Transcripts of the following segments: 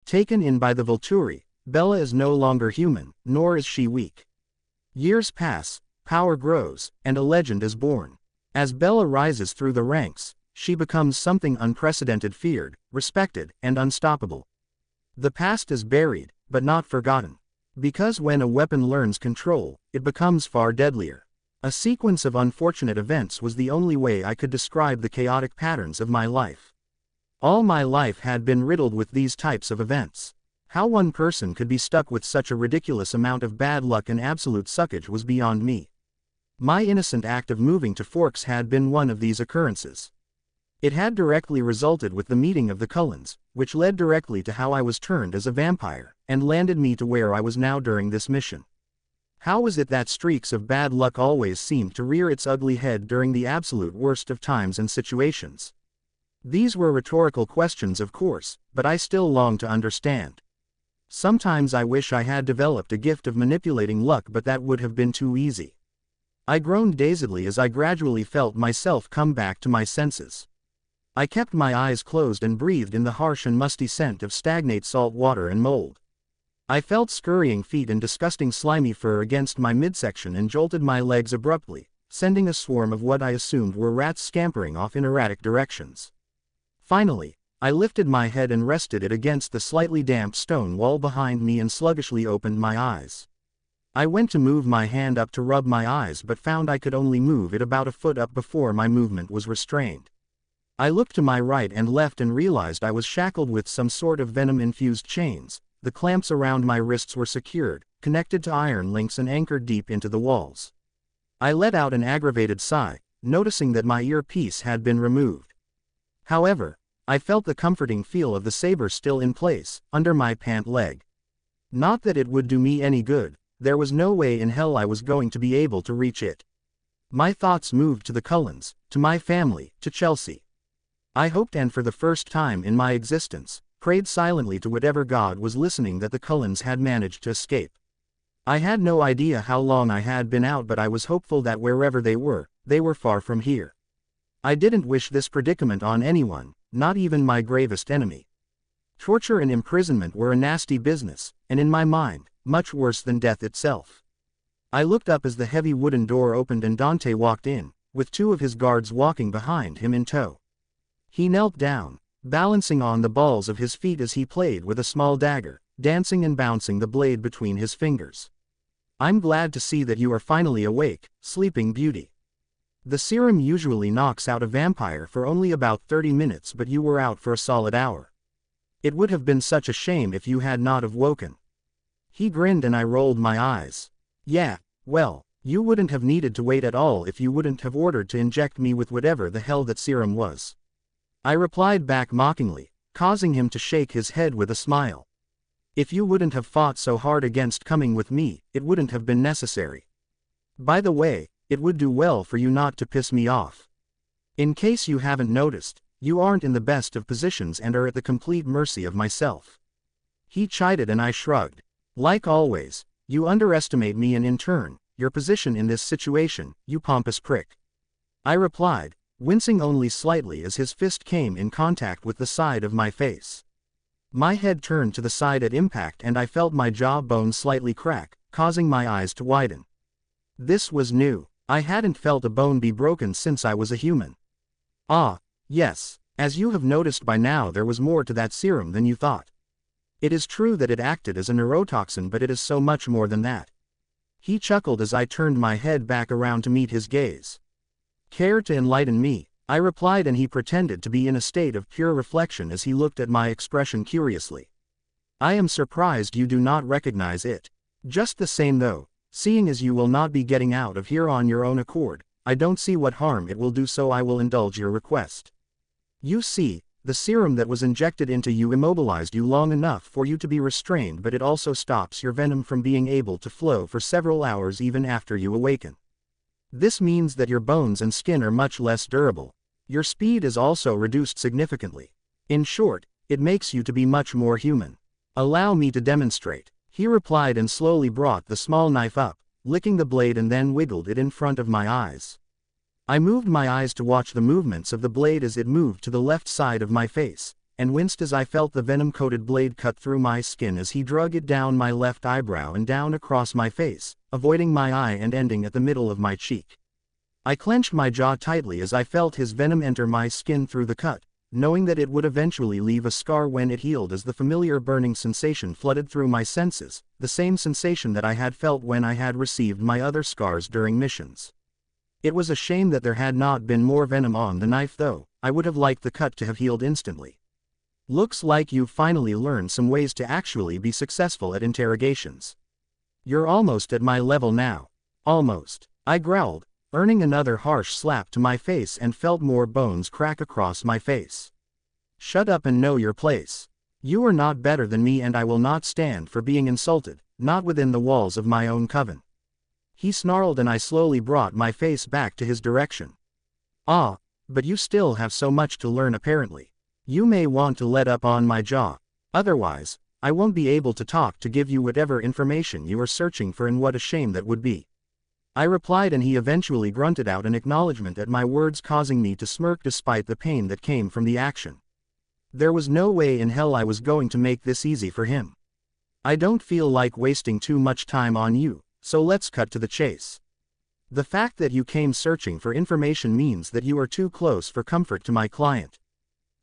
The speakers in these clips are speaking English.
Taken in by the Volturi, Bella is no longer human, nor is she weak. Years pass, power grows, and a legend is born. As Bella rises through the ranks, she becomes something unprecedented, feared, respected, and unstoppable. The past is buried, but not forgotten. Because when a weapon learns control, it becomes far deadlier. A sequence of unfortunate events was the only way I could describe the chaotic patterns of my life. All my life had been riddled with these types of events. How one person could be stuck with such a ridiculous amount of bad luck and absolute suckage was beyond me. My innocent act of moving to Forks had been one of these occurrences. It had directly resulted with the meeting of the Cullens, which led directly to how I was turned as a vampire, and landed me to where I was now during this mission. How was it that streaks of bad luck always seemed to rear its ugly head during the absolute worst of times and situations? These were rhetorical questions, of course, but I still longed to understand. Sometimes I wish I had developed a gift of manipulating luck, but that would have been too easy. I groaned dazedly as I gradually felt myself come back to my senses. I kept my eyes closed and breathed in the harsh and musty scent of stagnant salt water and mold. I felt scurrying feet and disgusting slimy fur against my midsection and jolted my legs abruptly, sending a swarm of what I assumed were rats scampering off in erratic directions. Finally, I lifted my head and rested it against the slightly damp stone wall behind me and sluggishly opened my eyes. I went to move my hand up to rub my eyes but found I could only move it about a foot up before my movement was restrained. I looked to my right and left and realized I was shackled with some sort of venom-infused chains. The clamps around my wrists were secured, connected to iron links and anchored deep into the walls. I let out an aggravated sigh, noticing that my earpiece had been removed. However, I felt the comforting feel of the saber still in place, under my pant leg. Not that it would do me any good, there was no way in hell I was going to be able to reach it. My thoughts moved to the Cullens, to my family, to Chelsea. I hoped, and for the first time in my existence, prayed silently to whatever God was listening that the Cullens had managed to escape. I had no idea how long I had been out, but I was hopeful that wherever they were far from here. I didn't wish this predicament on anyone, not even my gravest enemy. Torture and imprisonment were a nasty business, and in my mind, much worse than death itself. I looked up as the heavy wooden door opened and Dante walked in, with two of his guards walking behind him in tow. He knelt down, balancing on the balls of his feet as he played with a small dagger, dancing and bouncing the blade between his fingers. "I'm glad to see that you are finally awake, Sleeping Beauty. The serum usually knocks out a vampire for only about 30 minutes, but you were out for a solid hour. It would have been such a shame if you had not have woken." He grinned and I rolled my eyes. "Yeah, well, you wouldn't have needed to wait at all if you wouldn't have ordered to inject me with whatever the hell that serum was." I replied back mockingly, causing him to shake his head with a smile. "If you wouldn't have fought so hard against coming with me, it wouldn't have been necessary. By the way, it would do well for you not to piss me off. In case you haven't noticed, you aren't in the best of positions and are at the complete mercy of myself." He chided and I shrugged. "Like always, you underestimate me and in turn, your position in this situation, you pompous prick." I replied, wincing only slightly as his fist came in contact with the side of my face. My head turned to the side at impact and I felt my jawbone slightly crack, causing my eyes to widen. This was new. I hadn't felt a bone be broken since I was a human. "Ah, yes, as you have noticed by now, there was more to that serum than you thought. It is true that it acted as a neurotoxin, but it is so much more than that." He chuckled as I turned my head back around to meet his gaze. "Care to enlighten me?" I replied, and he pretended to be in a state of pure reflection as he looked at my expression curiously. "I am surprised you do not recognize it. Just the same though, seeing as you will not be getting out of here on your own accord, I don't see what harm it will do, so I will indulge your request. You see, the serum that was injected into you immobilized you long enough for you to be restrained, but it also stops your venom from being able to flow for several hours even after you awaken. This means that your bones and skin are much less durable. Your speed is also reduced significantly. In short, it makes you to be much more human." "Allow me to demonstrate," he replied and slowly brought the small knife up, licking the blade and then wiggled it in front of my eyes. I moved my eyes to watch the movements of the blade as it moved to the left side of my face, and winced as I felt the venom-coated blade cut through my skin as he drug it down my left eyebrow and down across my face, avoiding my eye and ending at the middle of my cheek. I clenched my jaw tightly as I felt his venom enter my skin through the cut, knowing that it would eventually leave a scar when it healed as the familiar burning sensation flooded through my senses, the same sensation that I had felt when I had received my other scars during missions. It was a shame that there had not been more venom on the knife though. I would have liked the cut to have healed instantly. Looks like you've finally learned some ways to actually be successful at interrogations. You're almost at my level now. Almost. I growled, earning another harsh slap to my face and felt more bones crack across my face. Shut up and know your place. You are not better than me and I will not stand for being insulted, not within the walls of my own coven. He snarled and I slowly brought my face back to his direction. Ah, but you still have so much to learn apparently. You may want to let up on my jaw. Otherwise, I won't be able to talk to give you whatever information you are searching for, and what a shame that would be. I replied and he eventually grunted out an acknowledgement at my words, causing me to smirk despite the pain that came from the action. There was no way in hell I was going to make this easy for him. I don't feel like wasting too much time on you, so let's cut to the chase. The fact that you came searching for information means that you are too close for comfort to my client.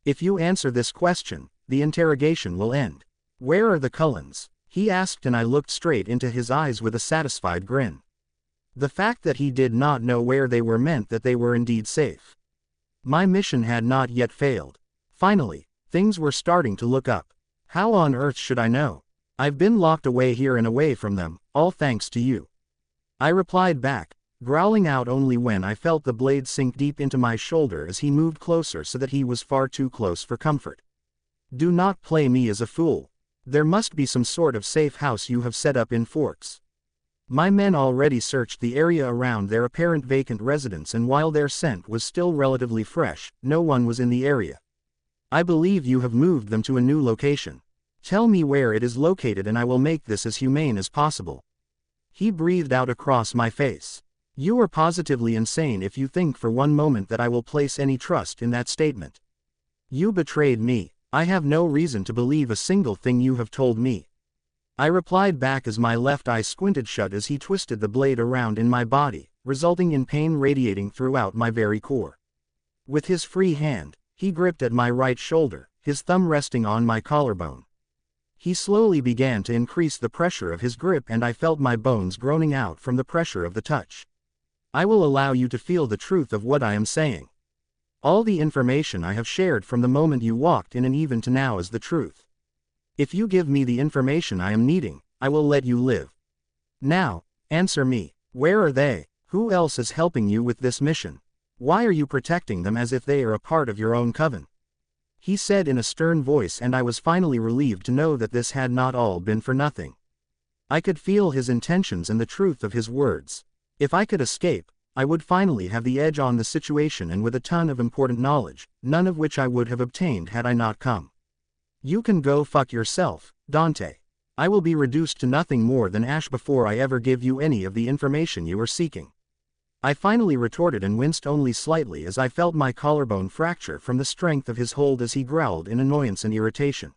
If you answer this question, the interrogation will end. Where are the Cullens? He asked and I looked straight into his eyes with a satisfied grin. The fact that he did not know where they were meant that they were indeed safe. My mission had not yet failed. Finally, things were starting to look up. How on earth should I know? I've been locked away here and away from them, all thanks to you. I replied back, growling out only when I felt the blade sink deep into my shoulder as he moved closer so that he was far too close for comfort. Do not play me as a fool. There must be some sort of safe house you have set up in Forks. My men already searched the area around their apparent vacant residence, and while their scent was still relatively fresh, no one was in the area. I believe you have moved them to a new location. Tell me where it is located and I will make this as humane as possible. He breathed out across my face. You are positively insane if you think for one moment that I will place any trust in that statement. You betrayed me. I have no reason to believe a single thing you have told me. I replied back as my left eye squinted shut as he twisted the blade around in my body, resulting in pain radiating throughout my very core. With his free hand, he gripped at my right shoulder, his thumb resting on my collarbone. He slowly began to increase the pressure of his grip and I felt my bones groaning out from the pressure of the touch. I will allow you to feel the truth of what I am saying. All the information I have shared from the moment you walked in and even to now is the truth. If you give me the information I am needing, I will let you live. Now, answer me. Where are they? Who else is helping you with this mission? Why are you protecting them as if they are a part of your own coven? He said in a stern voice, and I was finally relieved to know that this had not all been for nothing. I could feel his intentions and the truth of his words. If I could escape, I would finally have the edge on the situation, and with a ton of important knowledge, none of which I would have obtained had I not come. You can go fuck yourself, Dante. I will be reduced to nothing more than ash before I ever give you any of the information you are seeking. I finally retorted and winced only slightly as I felt my collarbone fracture from the strength of his hold as he growled in annoyance and irritation.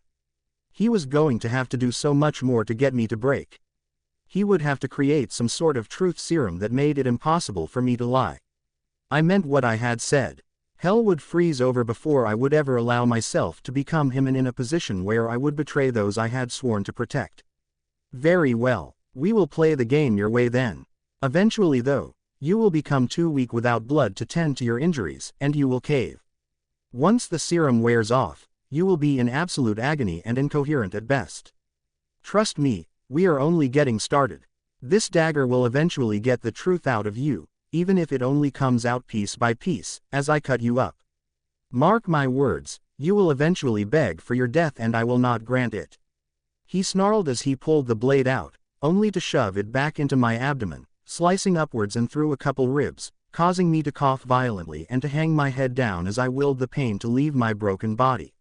He was going to have to do so much more to get me to break. He would have to create some sort of truth serum that made it impossible for me to lie. I meant what I had said. Hell would freeze over before I would ever allow myself to become him and in a position where I would betray those I had sworn to protect. Very well, we will play the game your way then. Eventually though, you will become too weak without blood to tend to your injuries, and you will cave. Once the serum wears off, you will be in absolute agony and incoherent at best. Trust me, we are only getting started. This dagger will eventually get the truth out of you, even if it only comes out piece by piece, as I cut you up. Mark my words, you will eventually beg for your death and I will not grant it. He snarled as he pulled the blade out, only to shove it back into my abdomen, slicing upwards and through a couple ribs, causing me to cough violently and to hang my head down as I willed the pain to leave my broken body.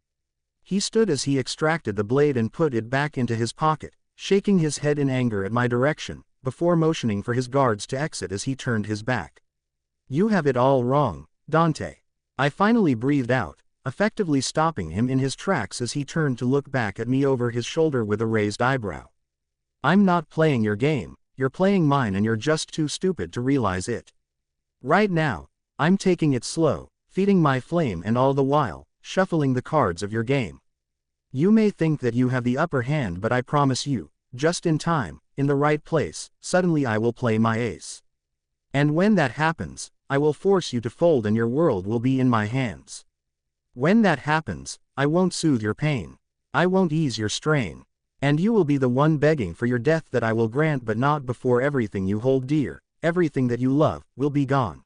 He stood as he extracted the blade and put it back into his pocket, shaking his head in anger at my direction, before motioning for his guards to exit as he turned his back. You have it all wrong, Dante. I finally breathed out, effectively stopping him in his tracks as he turned to look back at me over his shoulder with a raised eyebrow. "I'm not playing your game, you're playing mine and you're just too stupid to realize it. Right now, I'm taking it slow, feeding my flame and all the while, shuffling the cards of your game. You may think that you have the upper hand, but I promise you, just in time, in the right place, suddenly I will play my ace. And when that happens, I will force you to fold and your world will be in my hands. When that happens, I won't soothe your pain. I won't ease your strain. And you will be the one begging for your death that I will grant, but not before everything you hold dear, everything that you love, will be gone.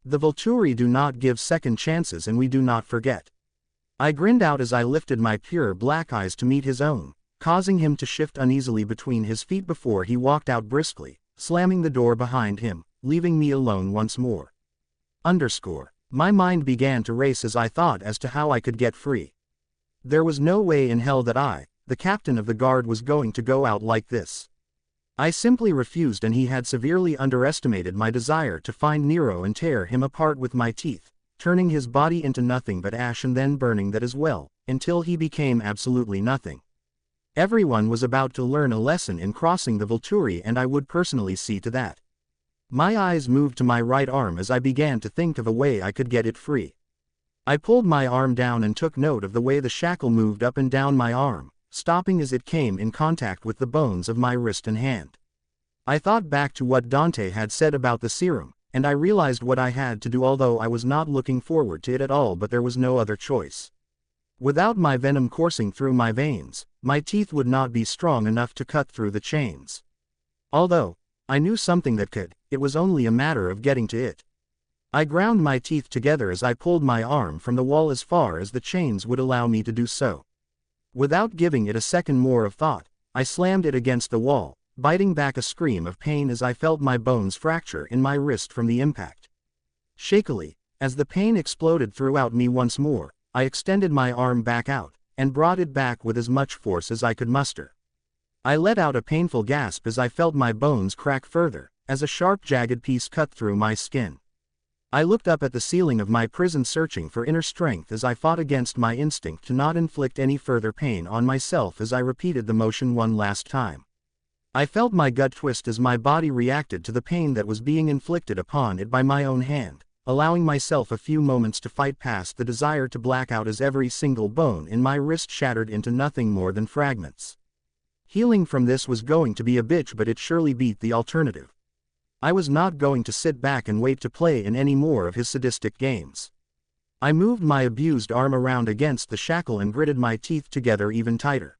The Volturi do not give second chances and we do not forget." I grinned out as I lifted my pure black eyes to meet his own, causing him to shift uneasily between his feet before he walked out briskly, slamming the door behind him, leaving me alone once more. My mind began to race as I thought as to how I could get free. There was no way in hell that I, the captain of the guard, was going to go out like this. I simply refused, and he had severely underestimated my desire to find Nero and tear him apart with my teeth, turning his body into nothing but ash and then burning that as well, until he became absolutely nothing. Everyone was about to learn a lesson in crossing the Volturi, and I would personally see to that. My eyes moved to my right arm as I began to think of a way I could get it free. I pulled my arm down and took note of the way the shackle moved up and down my arm, stopping as it came in contact with the bones of my wrist and hand. I thought back to what Dante had said about the serum, and I realized what I had to do, although I was not looking forward to it at all, but there was no other choice. Without my venom coursing through my veins, my teeth would not be strong enough to cut through the chains. Although I knew something that could, it was only a matter of getting to it. I ground my teeth together as I pulled my arm from the wall as far as the chains would allow me to do so. Without giving it a second more of thought, I slammed it against the wall, biting back a scream of pain as I felt my bones fracture in my wrist from the impact. Shakily, as the pain exploded throughout me once more, I extended my arm back out, and brought it back with as much force as I could muster. I let out a painful gasp as I felt my bones crack further, as a sharp jagged piece cut through my skin. I looked up at the ceiling of my prison, searching for inner strength as I fought against my instinct to not inflict any further pain on myself as I repeated the motion one last time. I felt my gut twist as my body reacted to the pain that was being inflicted upon it by my own hand, allowing myself a few moments to fight past the desire to black out as every single bone in my wrist shattered into nothing more than fragments. Healing from this was going to be a bitch, but it surely beat the alternative. I was not going to sit back and wait to play in any more of his sadistic games. I moved my abused arm around against the shackle and gritted my teeth together even tighter.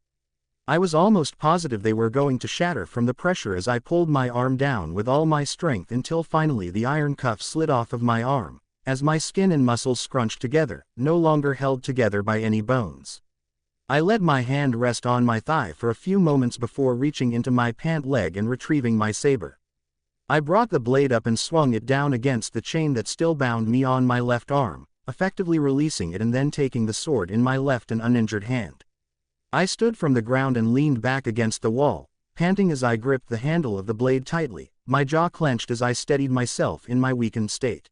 I was almost positive they were going to shatter from the pressure as I pulled my arm down with all my strength until finally the iron cuff slid off of my arm, as my skin and muscles scrunched together, no longer held together by any bones. I let my hand rest on my thigh for a few moments before reaching into my pant leg and retrieving my saber. I brought the blade up and swung it down against the chain that still bound me on my left arm, effectively releasing it and then taking the sword in my left and uninjured hand. I stood from the ground and leaned back against the wall, panting as I gripped the handle of the blade tightly, my jaw clenched as I steadied myself in my weakened state.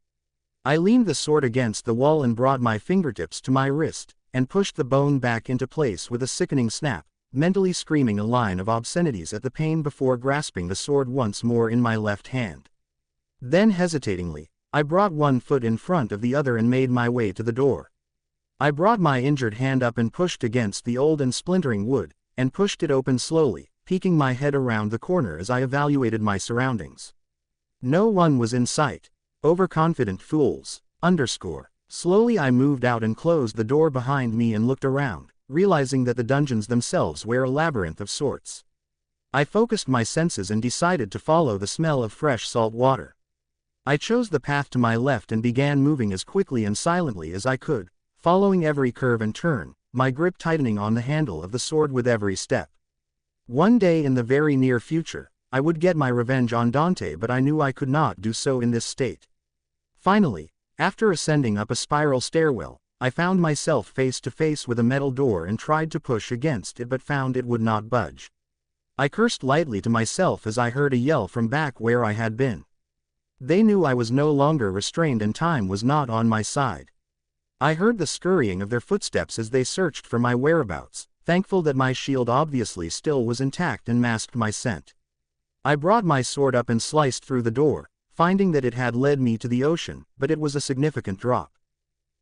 I leaned the sword against the wall and brought my fingertips to my wrist, and pushed the bone back into place with a sickening snap, mentally screaming a line of obscenities at the pain before grasping the sword once more in my left hand. Then hesitatingly, I brought one foot in front of the other and made my way to the door. I brought my injured hand up and pushed against the old and splintering wood, and pushed it open slowly, peeking my head around the corner as I evaluated my surroundings. No one was in sight. Overconfident fools. Slowly I moved out and closed the door behind me and looked around, realizing that the dungeons themselves were a labyrinth of sorts. I focused my senses and decided to follow the smell of fresh salt water. I chose the path to my left and began moving as quickly and silently as I could, following every curve and turn, my grip tightening on the handle of the sword with every step. One day in the very near future, I would get my revenge on Dante, but I knew I could not do so in this state. Finally, after ascending up a spiral stairwell, I found myself face to face with a metal door and tried to push against it but found it would not budge. I cursed lightly to myself as I heard a yell from back where I had been. They knew I was no longer restrained and time was not on my side. I heard the scurrying of their footsteps as they searched for my whereabouts, thankful that my shield obviously still was intact and masked my scent. I brought my sword up and sliced through the door, finding that it had led me to the ocean, but it was a significant drop.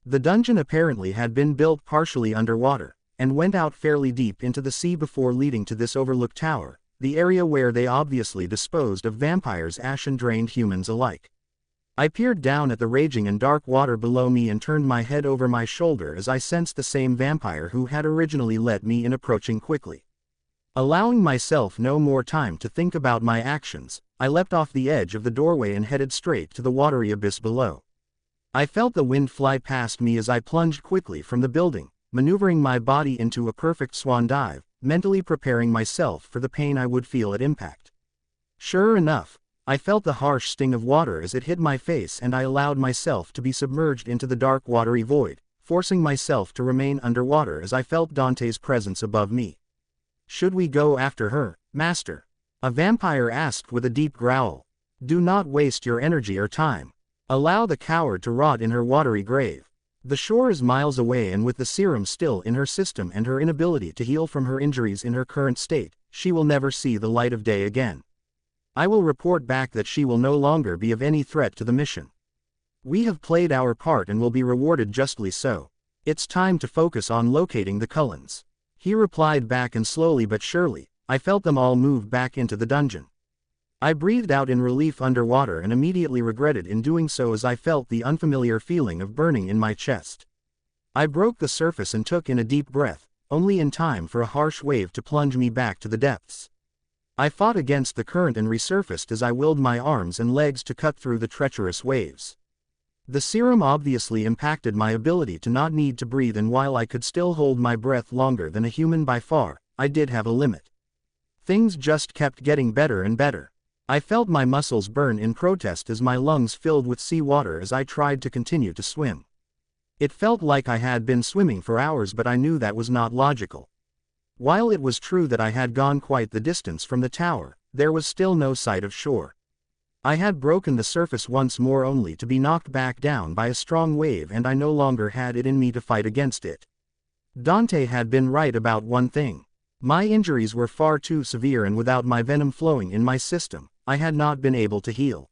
The dungeon apparently had been built partially underwater, and went out fairly deep into the sea before leading to this overlooked tower, the area where they obviously disposed of vampires, ash and drained humans alike. I peered down at the raging and dark water below me and turned my head over my shoulder as I sensed the same vampire who had originally let me in approaching quickly. Allowing myself no more time to think about my actions, I leapt off the edge of the doorway and headed straight to the watery abyss below. I felt the wind fly past me as I plunged quickly from the building, maneuvering my body into a perfect swan dive, mentally preparing myself for the pain I would feel at impact. Sure enough, I felt the harsh sting of water as it hit my face, and I allowed myself to be submerged into the dark watery void, forcing myself to remain underwater as I felt Dante's presence above me. "Should we go after her, Master?" a vampire asked with a deep growl. "Do not waste your energy or time. Allow the coward to rot in her watery grave. The shore is miles away, and with the serum still in her system and her inability to heal from her injuries in her current state, she will never see the light of day again. I will report back that she will no longer be of any threat to the mission. We have played our part and will be rewarded justly so. It's time to focus on locating the Cullens." He replied back, and slowly but surely, I felt them all move back into the dungeon. I breathed out in relief underwater and immediately regretted in doing so as I felt the unfamiliar feeling of burning in my chest. I broke the surface and took in a deep breath, only in time for a harsh wave to plunge me back to the depths. I fought against the current and resurfaced as I willed my arms and legs to cut through the treacherous waves. The serum obviously impacted my ability to not need to breathe, and while I could still hold my breath longer than a human by far, I did have a limit. Things just kept getting better and better. I felt my muscles burn in protest as my lungs filled with seawater as I tried to continue to swim. It felt like I had been swimming for hours, but I knew that was not logical. While it was true that I had gone quite the distance from the tower, there was still no sight of shore. I had broken the surface once more only to be knocked back down by a strong wave, and I no longer had it in me to fight against it. Dante had been right about one thing. My injuries were far too severe, and without my venom flowing in my system, I had not been able to heal.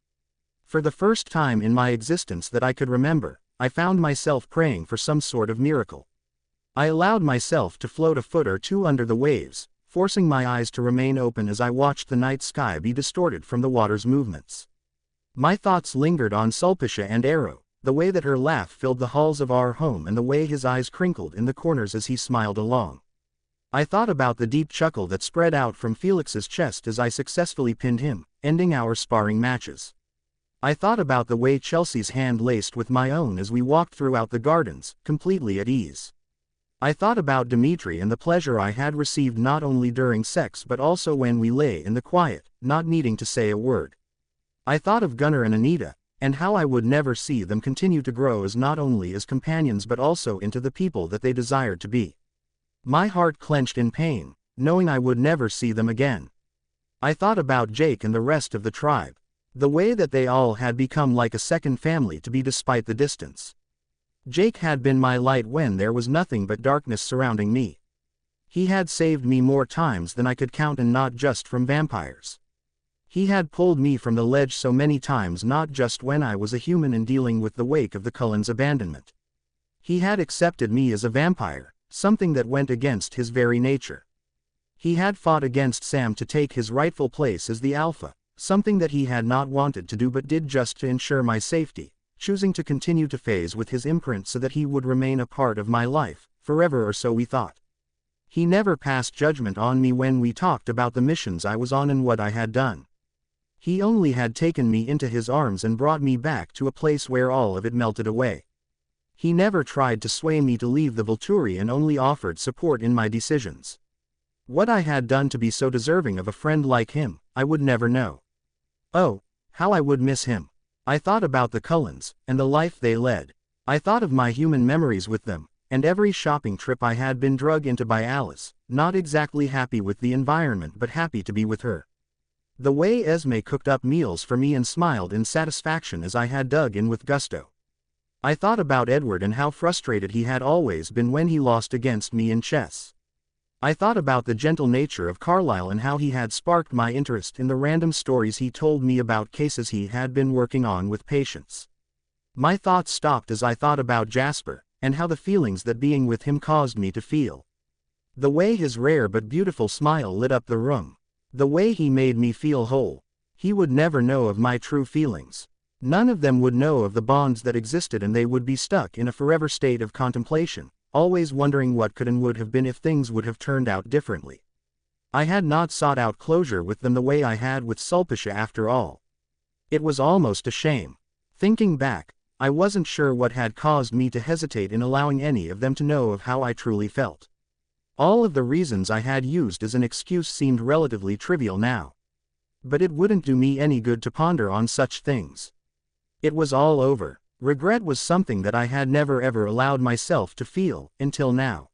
For the first time in my existence that I could remember, I found myself praying for some sort of miracle. I allowed myself to float a foot or two under the waves, forcing my eyes to remain open as I watched the night sky be distorted from the water's movements. My thoughts lingered on Sulpicia and Arrow, the way that her laugh filled the halls of our home and the way his eyes crinkled in the corners as he smiled along. I thought about the deep chuckle that spread out from Felix's chest as I successfully pinned him, ending our sparring matches. I thought about the way Chelsea's hand laced with my own as we walked throughout the gardens, completely at ease. I thought about Dimitri and the pleasure I had received not only during sex but also when we lay in the quiet, not needing to say a word. I thought of Gunnar and Anita, and how I would never see them continue to grow as not only as companions but also into the people that they desired to be. My heart clenched in pain, knowing I would never see them again. I thought about Jake and the rest of the tribe, the way that they all had become like a second family to me despite the distance. Jake had been my light when there was nothing but darkness surrounding me. He had saved me more times than I could count, and not just from vampires. He had pulled me from the ledge so many times, not just when I was a human and dealing with the wake of the Cullens' abandonment. He had accepted me as a vampire, something that went against his very nature. He had fought against Sam to take his rightful place as the alpha, something that he had not wanted to do but did just to ensure my safety, choosing to continue to phase with his imprint so that he would remain a part of my life, forever, or so we thought. He never passed judgment on me when we talked about the missions I was on and what I had done. He only had taken me into his arms and brought me back to a place where all of it melted away. He never tried to sway me to leave the Volturi and only offered support in my decisions. What I had done to be so deserving of a friend like him, I would never know. Oh, how I would miss him. I thought about the Cullens, and the life they led. I thought of my human memories with them, and every shopping trip I had been drug into by Alice, not exactly happy with the environment but happy to be with her. The way Esme cooked up meals for me and smiled in satisfaction as I had dug in with gusto. I thought about Edward and how frustrated he had always been when he lost against me in chess. I thought about the gentle nature of Carlyle and how he had sparked my interest in the random stories he told me about cases he had been working on with patients. My thoughts stopped as I thought about Jasper, and how the feelings that being with him caused me to feel. The way his rare but beautiful smile lit up the room. The way he made me feel whole. He would never know of my true feelings. None of them would know of the bonds that existed, and they would be stuck in a forever state of contemplation, always wondering what could and would have been if things would have turned out differently. I had not sought out closure with them the way I had with Sulpicia after all. It was almost a shame. Thinking back, I wasn't sure what had caused me to hesitate in allowing any of them to know of how I truly felt. All of the reasons I had used as an excuse seemed relatively trivial now. But it wouldn't do me any good to ponder on such things. It was all over. Regret was something that I had never ever allowed myself to feel, until now.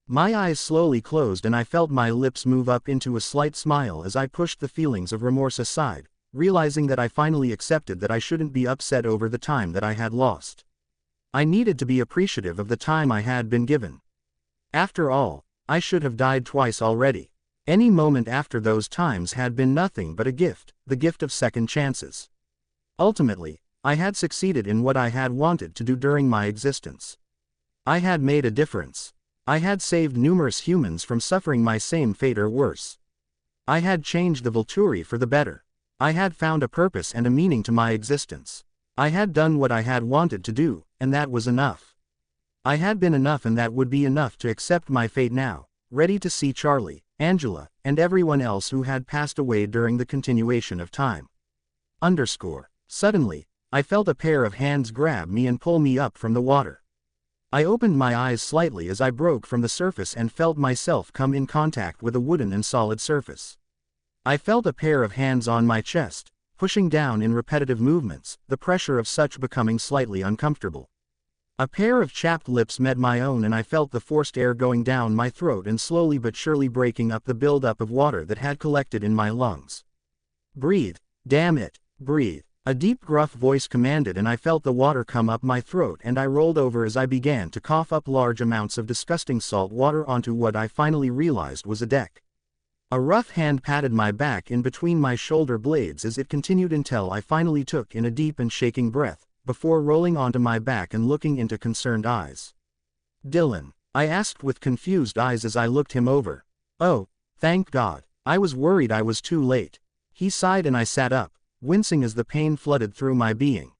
My eyes slowly closed and I felt my lips move up into a slight smile as I pushed the feelings of remorse aside, realizing that I finally accepted that I shouldn't be upset over the time that I had lost. I needed to be appreciative of the time I had been given. After all, I should have died twice already. Any moment after those times had been nothing but a gift, the gift of second chances. Ultimately, I had succeeded in what I had wanted to do during my existence. I had made a difference. I had saved numerous humans from suffering my same fate or worse. I had changed the Volturi for the better. I had found a purpose and a meaning to my existence. I had done what I had wanted to do, and that was enough. I had been enough, and that would be enough to accept my fate now, ready to see Charlie, Angela, and everyone else who had passed away during the continuation of time. Suddenly, I felt a pair of hands grab me and pull me up from the water. I opened my eyes slightly as I broke from the surface and felt myself come in contact with a wooden and solid surface. I felt a pair of hands on my chest, pushing down in repetitive movements, the pressure of such becoming slightly uncomfortable. A pair of chapped lips met my own and I felt the forced air going down my throat and slowly but surely breaking up the buildup of water that had collected in my lungs. "Breathe, damn it, breathe," a deep gruff voice commanded, and I felt the water come up my throat and I rolled over as I began to cough up large amounts of disgusting salt water onto what I finally realized was a deck. A rough hand patted my back in between my shoulder blades as it continued until I finally took in a deep and shaking breath, before rolling onto my back and looking into concerned eyes. "Dylan," I asked with confused eyes as I looked him over. "Oh, thank God. I was worried I was too late." He sighed and I sat up, wincing as the pain flooded through my being.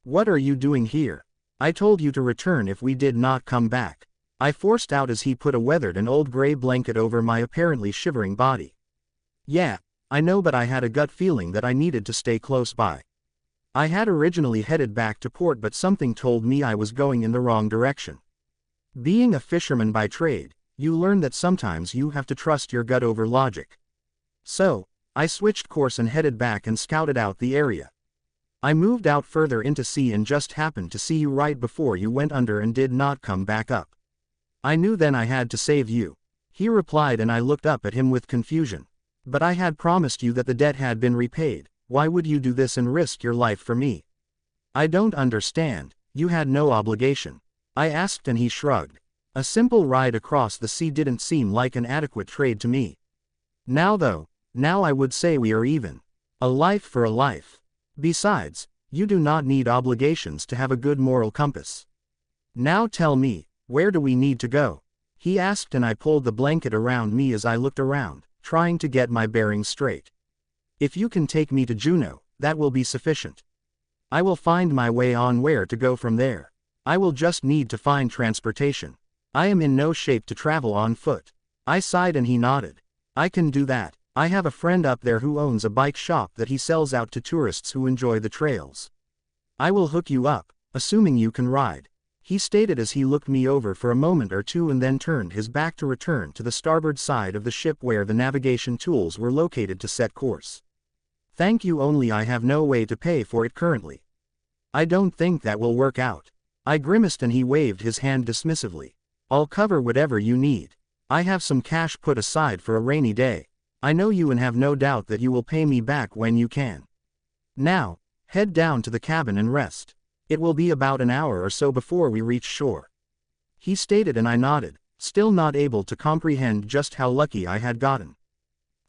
"What are you doing here? I told you to return if we did not come back," I forced out as he put a weathered and old gray blanket over my apparently shivering body. "Yeah, I know, but I had a gut feeling that I needed to stay close by. I had originally headed back to port, but something told me I was going in the wrong direction. Being a fisherman by trade, you learn that sometimes you have to trust your gut over logic. So, I switched course and headed back and scouted out the area. I moved out further into sea and just happened to see you right before you went under and did not come back up. I knew then I had to save you," he replied, and I looked up at him with confusion. "But I had promised you that the debt had been repaid. Why would you do this and risk your life for me?" "I don't understand. You had no obligation," I asked, and he shrugged. "A simple ride across the sea didn't seem like an adequate trade to me. Now though, now I would say we are even. A life for a life. Besides, you do not need obligations to have a good moral compass. Now tell me, where do we need to go?" he asked, and I pulled the blanket around me as I looked around, trying to get my bearings straight. "If you can take me to Juneau, that will be sufficient. I will find my way on where to go from there. I will just need to find transportation. I am in no shape to travel on foot." I sighed and he nodded. "I can do that. I have a friend up there who owns a bike shop that he sells out to tourists who enjoy the trails. I will hook you up, assuming you can ride," he stated as he looked me over for a moment or two and then turned his back to return to the starboard side of the ship where the navigation tools were located to set course. "Thank you, only I have no way to pay for it currently." "I don't think that will work out." I grimaced and he waved his hand dismissively. "I'll cover whatever you need. I have some cash put aside for a rainy day. I know you and have no doubt that you will pay me back when you can. Now, head down to the cabin and rest." It will be about an hour or so before we reach shore. He stated, and I nodded, still not able to comprehend just how lucky I had gotten.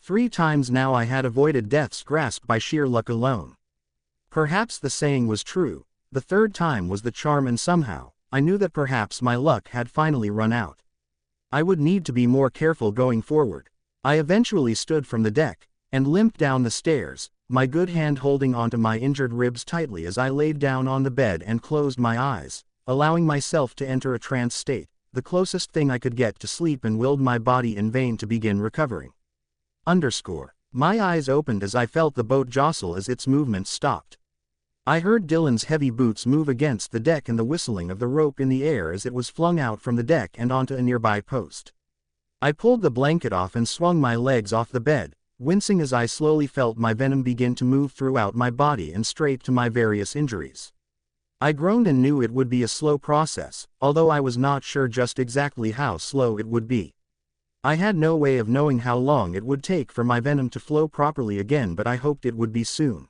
3 times now I had avoided death's grasp by sheer luck alone. Perhaps the saying was true, the 3rd time was the charm, and somehow, I knew that perhaps my luck had finally run out. I would need to be more careful going forward. I eventually stood from the deck, and limped down the stairs, my good hand holding onto my injured ribs tightly as I laid down on the bed and closed my eyes, allowing myself to enter a trance state, the closest thing I could get to sleep, and willed my body in vain to begin recovering. My eyes opened as I felt the boat jostle as its movements stopped. I heard Dylan's heavy boots move against the deck and the whistling of the rope in the air as it was flung out from the deck and onto a nearby post. I pulled the blanket off and swung my legs off the bed, wincing as I slowly felt my venom begin to move throughout my body and straight to my various injuries. I groaned and knew it would be a slow process, although I was not sure just exactly how slow it would be. I had no way of knowing how long it would take for my venom to flow properly again, but I hoped it would be soon.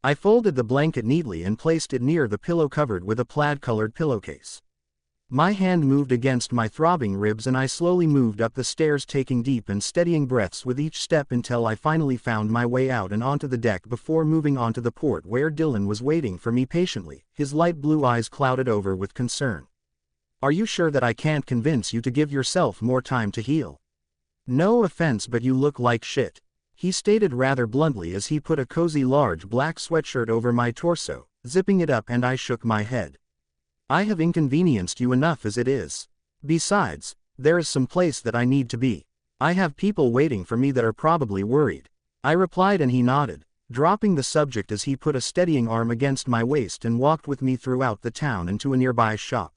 I folded the blanket neatly and placed it near the pillow covered with a plaid-colored pillowcase. My hand moved against my throbbing ribs and I slowly moved up the stairs, taking deep and steadying breaths with each step until I finally found my way out and onto the deck before moving onto the port where Dylan was waiting for me patiently, his light blue eyes clouded over with concern. "Are you sure that I can't convince you to give yourself more time to heal? No offense, but you look like shit," he stated rather bluntly as he put a cozy large black sweatshirt over my torso, zipping it up, and I shook my head. "I have inconvenienced you enough as it is. Besides, there is some place that I need to be. I have people waiting for me that are probably worried," I replied, and he nodded, dropping the subject as he put a steadying arm against my waist and walked with me throughout the town and to a nearby shop.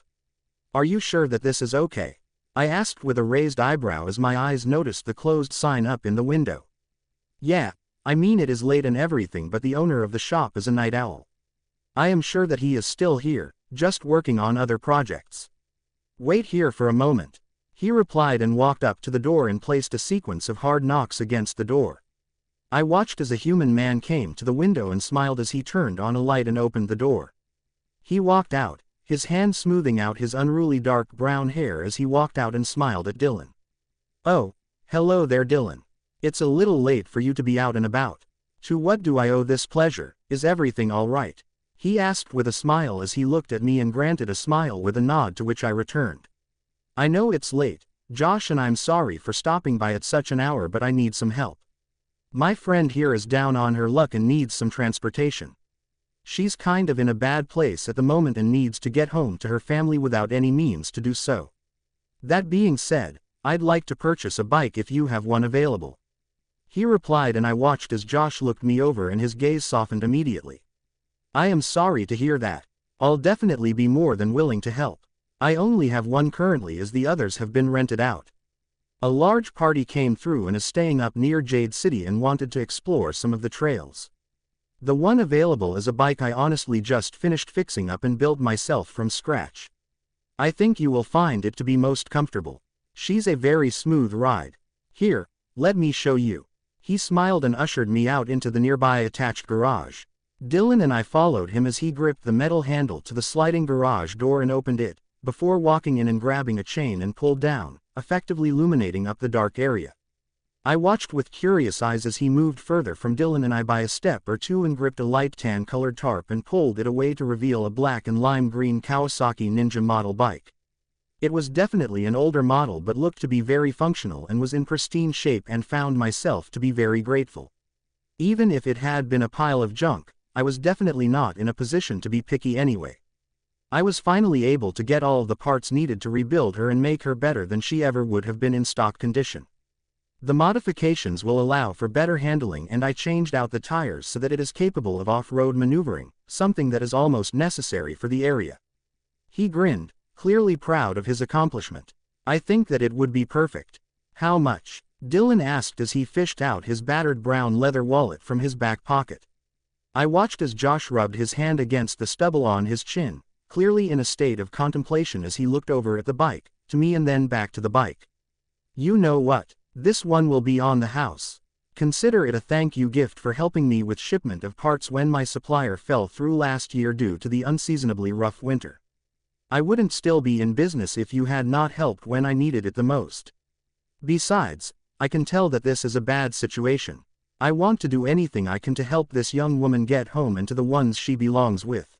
"Are you sure that this is okay?" I asked with a raised eyebrow as my eyes noticed the closed sign up in the window. "Yeah, I mean it is late and everything, but the owner of the shop is a night owl. I am sure that he is still here, just working on other projects. Wait here for a moment," he replied and walked up to the door and placed a sequence of hard knocks against the door. I watched as a human man came to the window and smiled as he turned on a light and opened the door. He walked out, his hand smoothing out his unruly dark brown hair as he walked out, and smiled at Dylan. "Oh, hello there, Dylan. It's a little late for you to be out and about. To what do I owe this pleasure? Is everything all right?" he asked with a smile as he looked at me and granted a smile with a nod, to which I returned. "I know it's late, Josh, and I'm sorry for stopping by at such an hour, but I need some help. My friend here is down on her luck and needs some transportation. She's kind of in a bad place at the moment and needs to get home to her family without any means to do so. That being said, I'd like to purchase a bike if you have one available," he replied, and I watched as Josh looked me over and his gaze softened immediately. "I am sorry to hear that. I'll definitely be more than willing to help. I only have one currently as the others have been rented out. A large party came through and is staying up near Jade City and wanted to explore some of the trails. The one available is a bike I honestly just finished fixing up and built myself from scratch. I think you will find it to be most comfortable. She's a very smooth ride. Here, let me show you." He smiled and ushered me out into the nearby attached garage. Dylan and I followed him as he gripped the metal handle to the sliding garage door and opened it, before walking in and grabbing a chain and pulled down, effectively illuminating up the dark area. I watched with curious eyes as he moved further from Dylan and I by a step or two and gripped a light tan-colored tarp and pulled it away to reveal a black and lime green Kawasaki Ninja model bike. It was definitely an older model but looked to be very functional and was in pristine shape, and found myself to be very grateful. Even if it had been a pile of junk, I was definitely not in a position to be picky anyway. I was finally able to get all of the parts needed to rebuild her and make her better than she ever would have been in stock condition. The modifications will allow for better handling, and I changed out the tires so that it is capable of off-road maneuvering, something that is almost necessary for the area. He grinned, clearly proud of his accomplishment. "I think that it would be perfect." "How much?" Dylan asked as he fished out his battered brown leather wallet from his back pocket. I watched as Josh rubbed his hand against the stubble on his chin, clearly in a state of contemplation as he looked over at the bike, to me and then back to the bike. "You know what? This one will be on the house. Consider it a thank you gift for helping me with shipment of parts when my supplier fell through last year due to the unseasonably rough winter. I wouldn't still be in business if you had not helped when I needed it the most. Besides, I can tell that this is a bad situation. I want to do anything I can to help this young woman get home and to the ones she belongs with.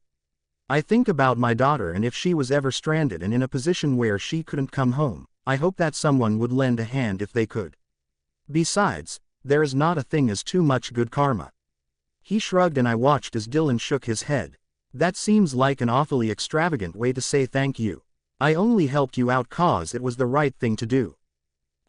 I think about my daughter, and if she was ever stranded and in a position where she couldn't come home, I hope that someone would lend a hand if they could. Besides, there is not a thing as too much good karma. He shrugged and I watched as Dylan shook his head. That seems like an awfully extravagant way to say thank you. I only helped you out cause it was the right thing to do.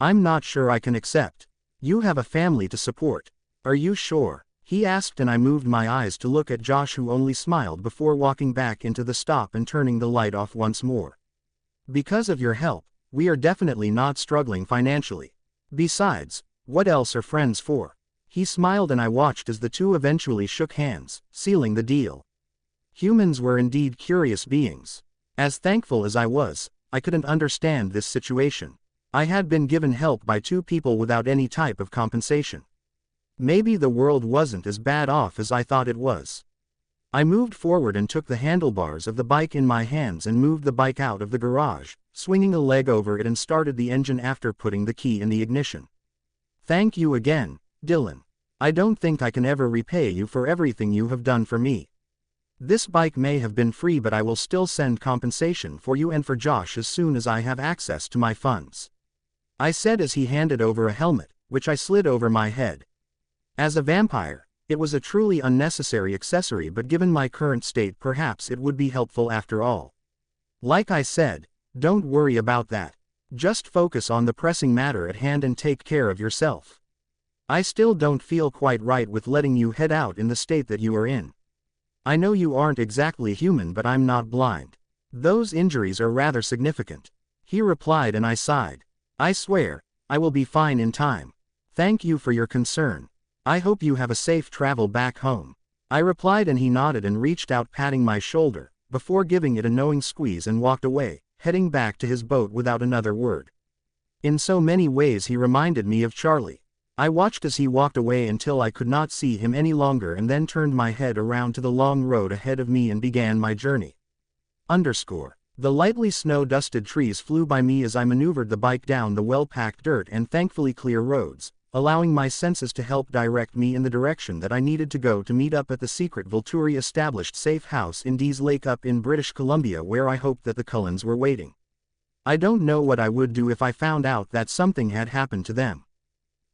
I'm not sure I can accept. You have a family to support. Are you sure? He asked, and I moved my eyes to look at Josh, who only smiled before walking back into the stop and turning the light off once more. Because of your help, we are definitely not struggling financially. Besides, what else are friends for? He smiled and I watched as the two eventually shook hands, sealing the deal. Humans were indeed curious beings. As thankful as I was, I couldn't understand this situation. I had been given help by two people without any type of compensation. Maybe the world wasn't as bad off as I thought it was. I moved forward and took the handlebars of the bike in my hands and moved the bike out of the garage, swinging a leg over it, and started the engine after putting the key in the ignition. Thank you again, Dylan. I don't think I can ever repay you for everything you have done for me. This bike may have been free, but I will still send compensation for you and for Josh as soon as I have access to my funds. I said as he handed over a helmet, which I slid over my head. As a vampire, it was a truly unnecessary accessory, but given my current state perhaps it would be helpful after all. Like I said, don't worry about that. Just focus on the pressing matter at hand and take care of yourself. I still don't feel quite right with letting you head out in the state that you are in. I know you aren't exactly human, but I'm not blind. Those injuries are rather significant. He replied and I sighed. I swear, I will be fine in time. Thank you for your concern. I hope you have a safe travel back home. I replied and he nodded and reached out, patting my shoulder, before giving it a knowing squeeze, and walked away, heading back to his boat without another word. In so many ways he reminded me of Charlie. I watched as he walked away until I could not see him any longer, and then turned my head around to the long road ahead of me and began my journey. The lightly snow-dusted trees flew by me as I maneuvered the bike down the well-packed dirt and thankfully clear roads, allowing my senses to help direct me in the direction that I needed to go to meet up at the secret Volturi-established safe house in Dees Lake up in British Columbia, where I hoped that the Cullens were waiting. I don't know what I would do if I found out that something had happened to them.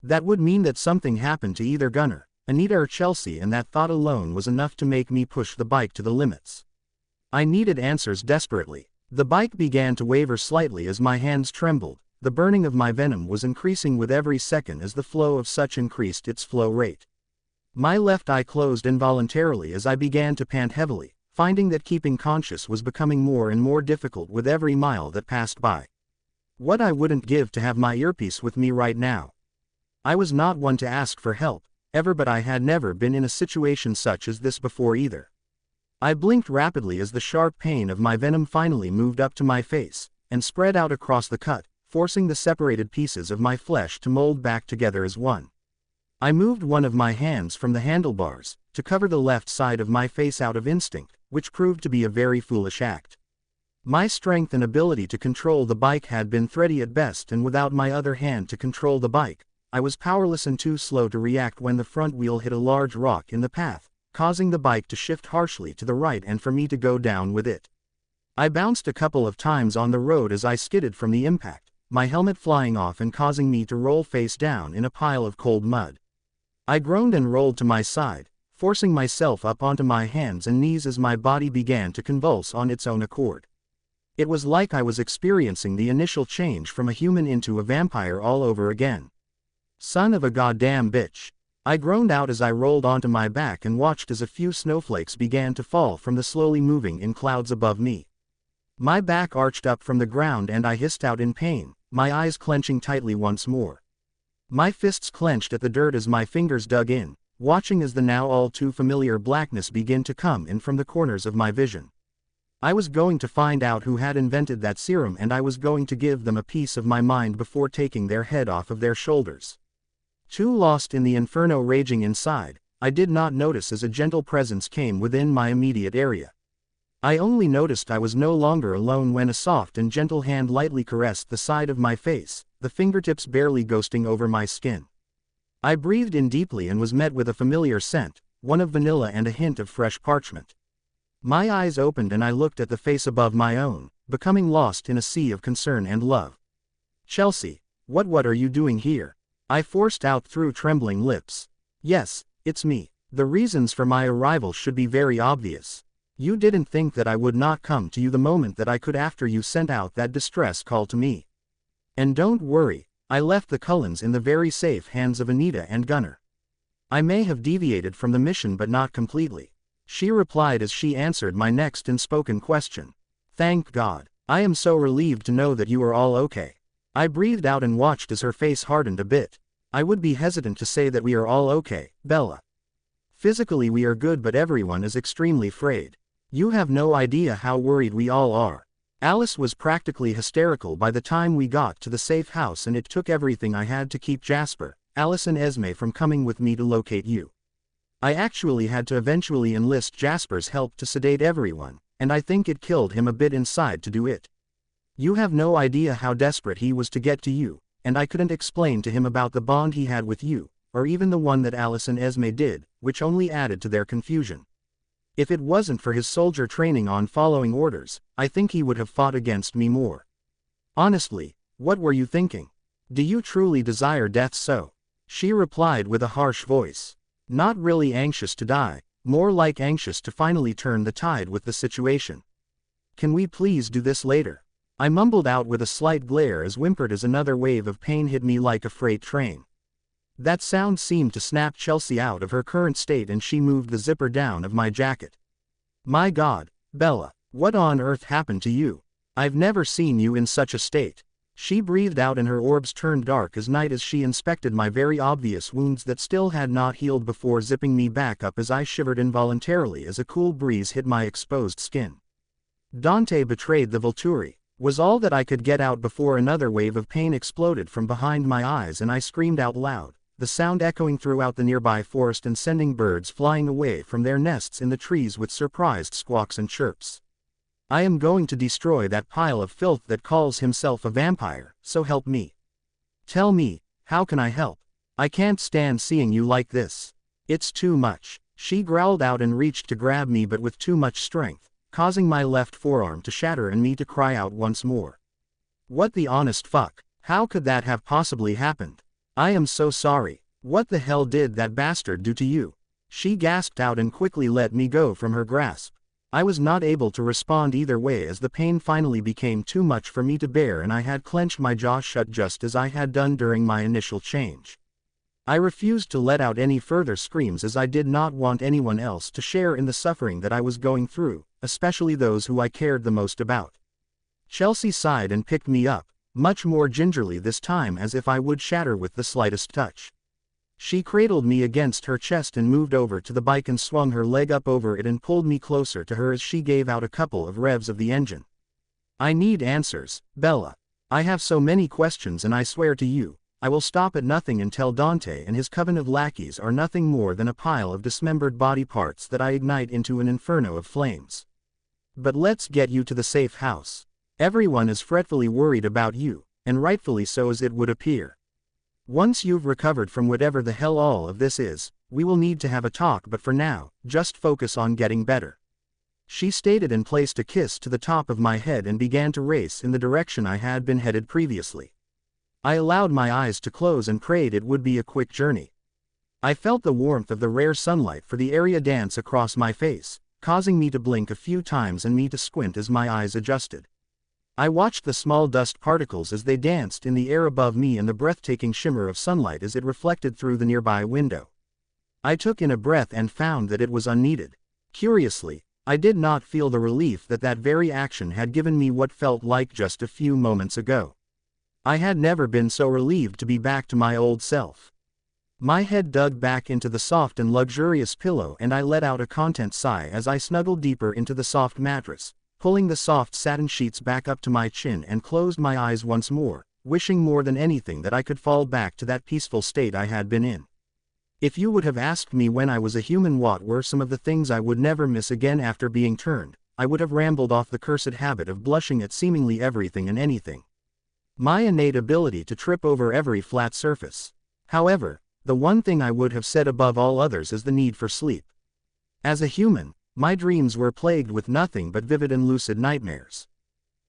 That would mean that something happened to either Gunnar, Anita, or Chelsea, and that thought alone was enough to make me push the bike to the limits. I needed answers desperately. The bike began to waver slightly as my hands trembled. The burning of my venom was increasing with every second as the flow of such increased its flow rate. My left eye closed involuntarily as I began to pant heavily, finding that keeping conscious was becoming more and more difficult with every mile that passed by. What I wouldn't give to have my earpiece with me right now. I was not one to ask for help, ever, but I had never been in a situation such as this before either. I blinked rapidly as the sharp pain of my venom finally moved up to my face, and spread out across the cut, forcing the separated pieces of my flesh to mold back together as one. I moved one of my hands from the handlebars, to cover the left side of my face out of instinct, which proved to be a very foolish act. My strength and ability to control the bike had been thready at best, and without my other hand to control the bike, I was powerless and too slow to react when the front wheel hit a large rock in the path, causing the bike to shift harshly to the right and for me to go down with it. I bounced a couple of times on the road as I skidded from the impact, my helmet flying off and causing me to roll face down in a pile of cold mud. I groaned and rolled to my side, forcing myself up onto my hands and knees as my body began to convulse on its own accord. It was like I was experiencing the initial change from a human into a vampire all over again. Son of a goddamn bitch. I groaned out as I rolled onto my back and watched as a few snowflakes began to fall from the slowly moving in clouds above me. My back arched up from the ground and I hissed out in pain, my eyes clenching tightly once more. My fists clenched at the dirt as my fingers dug in, watching as the now all too familiar blackness began to come in from the corners of my vision. I was going to find out who had invented that serum, and I was going to give them a piece of my mind before taking their head off of their shoulders. Too lost in the inferno raging inside, I did not notice as a gentle presence came within my immediate area. I only noticed I was no longer alone when a soft and gentle hand lightly caressed the side of my face, the fingertips barely ghosting over my skin. I breathed in deeply and was met with a familiar scent, one of vanilla and a hint of fresh parchment. My eyes opened and I looked at the face above my own, becoming lost in a sea of concern and love. "Chelsea, what are you doing here?" I forced out through trembling lips. "Yes, it's me. The reasons for my arrival should be very obvious. You didn't think that I would not come to you the moment that I could after you sent out that distress call to me. And don't worry, I left the Cullens in the very safe hands of Anita and Gunnar. I may have deviated from the mission but not completely," she replied as she answered my next unspoken question. "Thank God. I am so relieved to know that you are all okay." I breathed out and watched as her face hardened a bit. "I would be hesitant to say that we are all okay, Bella. Physically we are good but everyone is extremely frayed. You have no idea how worried we all are. Alice was practically hysterical by the time we got to the safe house and it took everything I had to keep Jasper, Alice and Esme from coming with me to locate you. I actually had to eventually enlist Jasper's help to sedate everyone, and I think it killed him a bit inside to do it. You have no idea how desperate he was to get to you, and I couldn't explain to him about the bond he had with you, or even the one that Alice and Esme did, which only added to their confusion. If it wasn't for his soldier training on following orders, I think he would have fought against me more. Honestly, what were you thinking? Do you truly desire death so?" She replied with a harsh voice. "Not really anxious to die, more like anxious to finally turn the tide with the situation. Can we please do this later?" I mumbled out with a slight glare as whimpered as another wave of pain hit me like a freight train. That sound seemed to snap Chelsea out of her current state and she moved the zipper down of my jacket. "My God, Bella, what on earth happened to you? I've never seen you in such a state." She breathed out and her orbs turned dark as night as she inspected my very obvious wounds that still had not healed before zipping me back up as I shivered involuntarily as a cool breeze hit my exposed skin. "Dante betrayed the Volturi," was all that I could get out before another wave of pain exploded from behind my eyes and I screamed out loud, the sound echoing throughout the nearby forest and sending birds flying away from their nests in the trees with surprised squawks and chirps. "I am going to destroy that pile of filth that calls himself a vampire, so help me. Tell me, how can I help? I can't stand seeing you like this. It's too much." She growled out and reached to grab me but with too much strength, causing my left forearm to shatter and me to cry out once more. "What the honest fuck? How could that have possibly happened? I am so sorry. What the hell did that bastard do to you?" She gasped out and quickly let me go from her grasp. I was not able to respond either way as the pain finally became too much for me to bear and I had clenched my jaw shut just as I had done during my initial change. I refused to let out any further screams as I did not want anyone else to share in the suffering that I was going through, especially those who I cared the most about. Chelsea sighed and picked me up, much more gingerly this time as if I would shatter with the slightest touch. She cradled me against her chest and moved over to the bike and swung her leg up over it and pulled me closer to her as she gave out a couple of revs of the engine. "I need answers, Bella. I have so many questions and I swear to you, I will stop at nothing until Dante and his coven of lackeys are nothing more than a pile of dismembered body parts that I ignite into an inferno of flames. But let's get you to the safe house. Everyone is fretfully worried about you, and rightfully so as it would appear. Once you've recovered from whatever the hell all of this is, we will need to have a talk but for now, just focus on getting better." She stated and placed a kiss to the top of my head and began to race in the direction I had been headed previously. I allowed my eyes to close and prayed it would be a quick journey. I felt the warmth of the rare sunlight for the area dance across my face, causing me to blink a few times and me to squint as my eyes adjusted. I watched the small dust particles as they danced in the air above me and the breathtaking shimmer of sunlight as it reflected through the nearby window. I took in a breath and found that it was unneeded. Curiously, I did not feel the relief that that very action had given me what felt like just a few moments ago. I had never been so relieved to be back to my old self. My head dug back into the soft and luxurious pillow and I let out a content sigh as I snuggled deeper into the soft mattress, pulling the soft satin sheets back up to my chin and closed my eyes once more, wishing more than anything that I could fall back to that peaceful state I had been in. If you would have asked me when I was a human what were some of the things I would never miss again after being turned, I would have rambled off the cursed habit of blushing at seemingly everything and anything. My innate ability to trip over every flat surface. However, the one thing I would have said above all others is the need for sleep. As a human, my dreams were plagued with nothing but vivid and lucid nightmares.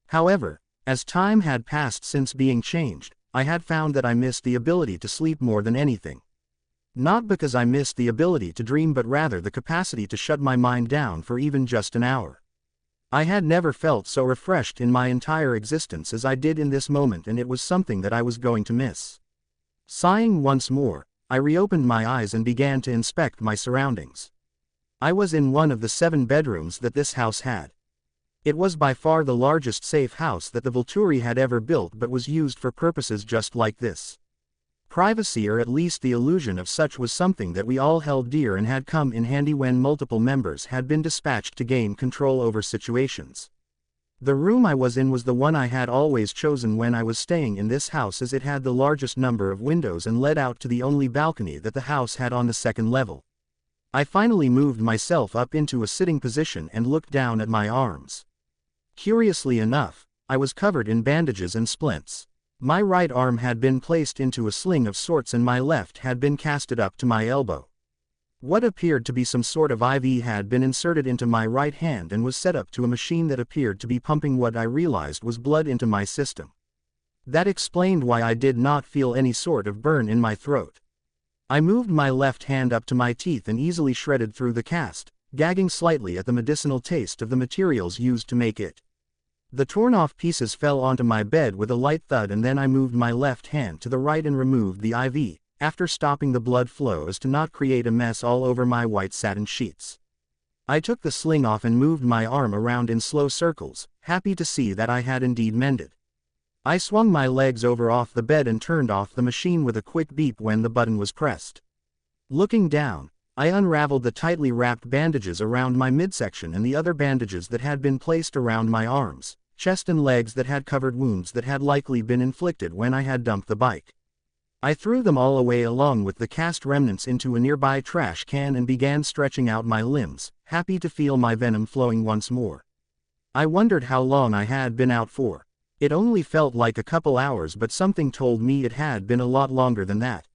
However, as time had passed since being changed, I had found that I missed the ability to sleep more than anything. Not because I missed the ability to dream but rather the capacity to shut my mind down for even just an hour. I had never felt so refreshed in my entire existence as I did in this moment, and it was something that I was going to miss. Sighing once more, I reopened my eyes and began to inspect my surroundings. I was in one of the 7 bedrooms that this house had. It was by far the largest safe house that the Volturi had ever built, but was used for purposes just like this. Privacy, or at least the illusion of such, was something that we all held dear and had come in handy when multiple members had been dispatched to gain control over situations. The room I was in was the one I had always chosen when I was staying in this house, as it had the largest number of windows and led out to the only balcony that the house had on the 2nd level. I finally moved myself up into a sitting position and looked down at my arms. Curiously enough, I was covered in bandages and splints. My right arm had been placed into a sling of sorts and my left had been casted up to my elbow. What appeared to be some sort of IV had been inserted into my right hand and was set up to a machine that appeared to be pumping what I realized was blood into my system. That explained why I did not feel any sort of burn in my throat. I moved my left hand up to my teeth and easily shredded through the cast, gagging slightly at the medicinal taste of the materials used to make it. The torn-off pieces fell onto my bed with a light thud, and then I moved my left hand to the right and removed the IV, after stopping the blood flow as to not create a mess all over my white satin sheets. I took the sling off and moved my arm around in slow circles, happy to see that I had indeed mended. I swung my legs over off the bed and turned off the machine with a quick beep when the button was pressed. Looking down, I unraveled the tightly wrapped bandages around my midsection and the other bandages that had been placed around my arms, chest and legs that had covered wounds that had likely been inflicted when I had dumped the bike. I threw them all away along with the cast remnants into a nearby trash can and began stretching out my limbs, happy to feel my venom flowing once more. I wondered how long I had been out for. It only felt like a couple hours, but something told me it had been a lot longer than that.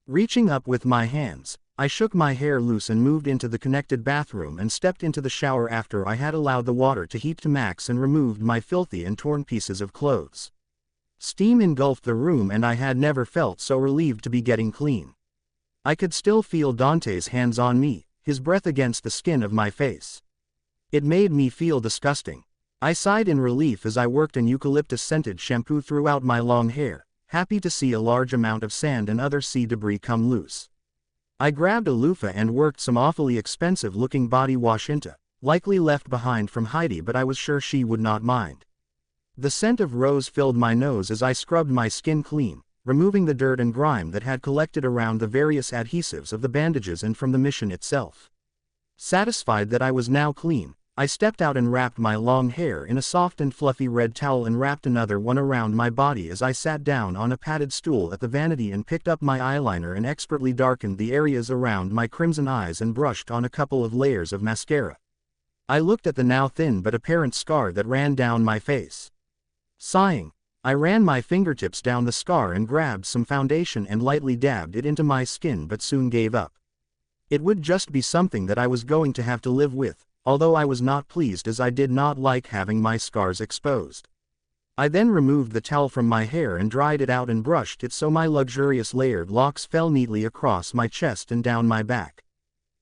Reaching up with my hands, I shook my hair loose and moved into the connected bathroom and stepped into the shower after I had allowed the water to heat to max and removed my filthy and torn pieces of clothes. Steam engulfed the room and I had never felt so relieved to be getting clean. I could still feel Dante's hands on me, his breath against the skin of my face. It made me feel disgusting. I sighed in relief as I worked an eucalyptus-scented shampoo throughout my long hair, happy to see a large amount of sand and other sea debris come loose. I grabbed a loofah and worked some awfully expensive-looking body wash into, likely left behind from Heidi, but I was sure she would not mind. The scent of rose filled my nose as I scrubbed my skin clean, removing the dirt and grime that had collected around the various adhesives of the bandages and from the mission itself. Satisfied that I was now clean, I stepped out and wrapped my long hair in a soft and fluffy red towel and wrapped another one around my body as I sat down on a padded stool at the vanity and picked up my eyeliner and expertly darkened the areas around my crimson eyes and brushed on a couple of layers of mascara. I looked at the now thin but apparent scar that ran down my face. Sighing, I ran my fingertips down the scar and grabbed some foundation and lightly dabbed it into my skin, but soon gave up. It would just be something that I was going to have to live with, although I was not pleased as I did not like having my scars exposed. I then removed the towel from my hair and dried it out and brushed it so my luxurious layered locks fell neatly across my chest and down my back.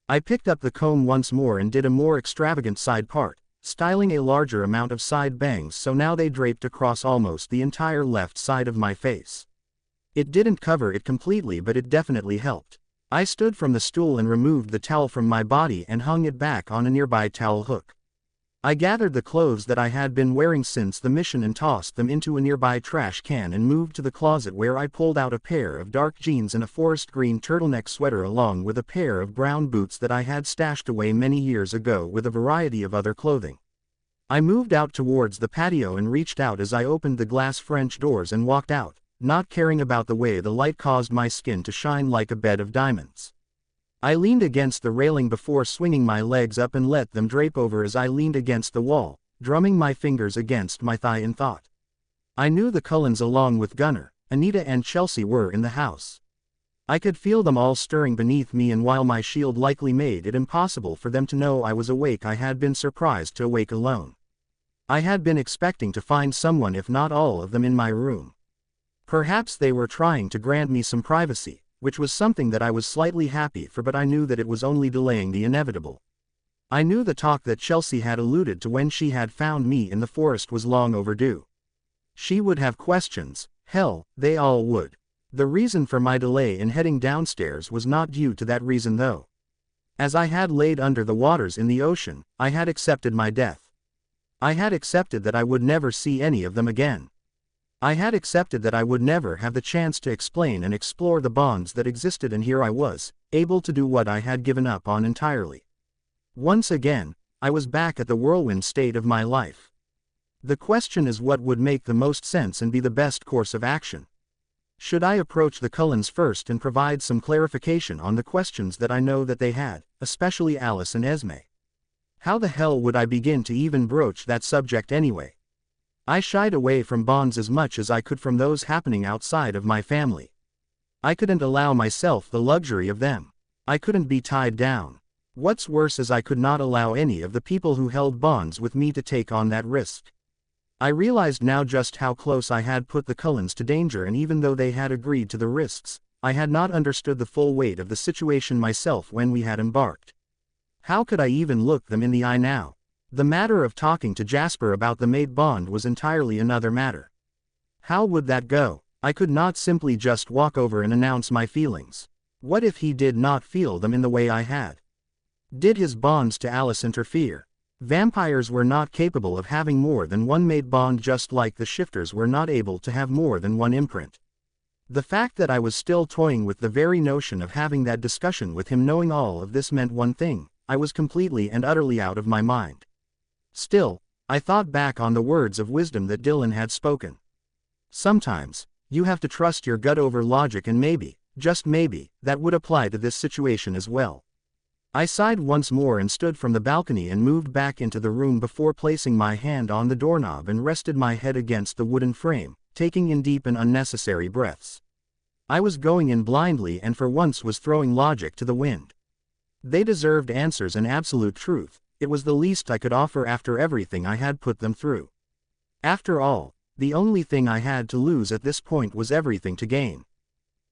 I picked up the comb once more and did a more extravagant side part, styling a larger amount of side bangs so now they draped across almost the entire left side of my face. It didn't cover it completely, but it definitely helped. I stood from the stool and removed the towel from my body and hung it back on a nearby towel hook. I gathered the clothes that I had been wearing since the mission and tossed them into a nearby trash can and moved to the closet, where I pulled out a pair of dark jeans and a forest green turtleneck sweater along with a pair of brown boots that I had stashed away many years ago, with a variety of other clothing. I moved out towards the patio and reached out as I opened the glass French doors and walked out, not caring about the way the light caused my skin to shine like a bed of diamonds. I leaned against the railing before swinging my legs up and let them drape over as I leaned against the wall, drumming my fingers against my thigh in thought. I knew the Cullens along with Gunnar, Anita and Chelsea were in the house. I could feel them all stirring beneath me, and while my shield likely made it impossible for them to know I was awake, I had been surprised to awake alone. I had been expecting to find someone, if not all of them, in my room. Perhaps they were trying to grant me some privacy, which was something that I was slightly happy for, but I knew that it was only delaying the inevitable. I knew the talk that Chelsea had alluded to when she had found me in the forest was long overdue. She would have questions, hell, they all would. The reason for my delay in heading downstairs was not due to that reason though. As I had laid under the waters in the ocean, I had accepted my death. I had accepted that I would never see any of them again. I had accepted that I would never have the chance to explain and explore the bonds that existed, and here I was, able to do what I had given up on entirely. Once again, I was back at the whirlwind state of my life. The question is, what would make the most sense and be the best course of action? Should I approach the Cullens first and provide some clarification on the questions that I know that they had, especially Alice and Esme? How the hell would I begin to even broach that subject anyway? I shied away from bonds as much as I could from those happening outside of my family. I couldn't allow myself the luxury of them. I couldn't be tied down. What's worse is I could not allow any of the people who held bonds with me to take on that risk. I realized now just how close I had put the Cullens to danger, and even though they had agreed to the risks, I had not understood the full weight of the situation myself when we had embarked. How could I even look them in the eye now? The matter of talking to Jasper about the mate bond was entirely another matter. How would that go? I could not simply just walk over and announce my feelings. What if he did not feel them in the way I had? Did his bonds to Alice interfere? Vampires were not capable of having more than one mate bond, just like the shifters were not able to have more than one imprint. The fact that I was still toying with the very notion of having that discussion with him, knowing all of this, meant one thing: I was completely and utterly out of my mind. Still, I thought back on the words of wisdom that Dylan had spoken. Sometimes, you have to trust your gut over logic, and maybe, just maybe, that would apply to this situation as well. I sighed once more and stood from the balcony and moved back into the room before placing my hand on the doorknob and rested my head against the wooden frame, taking in deep and unnecessary breaths. I was going in blindly and for once was throwing logic to the wind. They deserved answers and absolute truth. It was the least I could offer after everything I had put them through. After all, the only thing I had to lose at this point was everything to gain.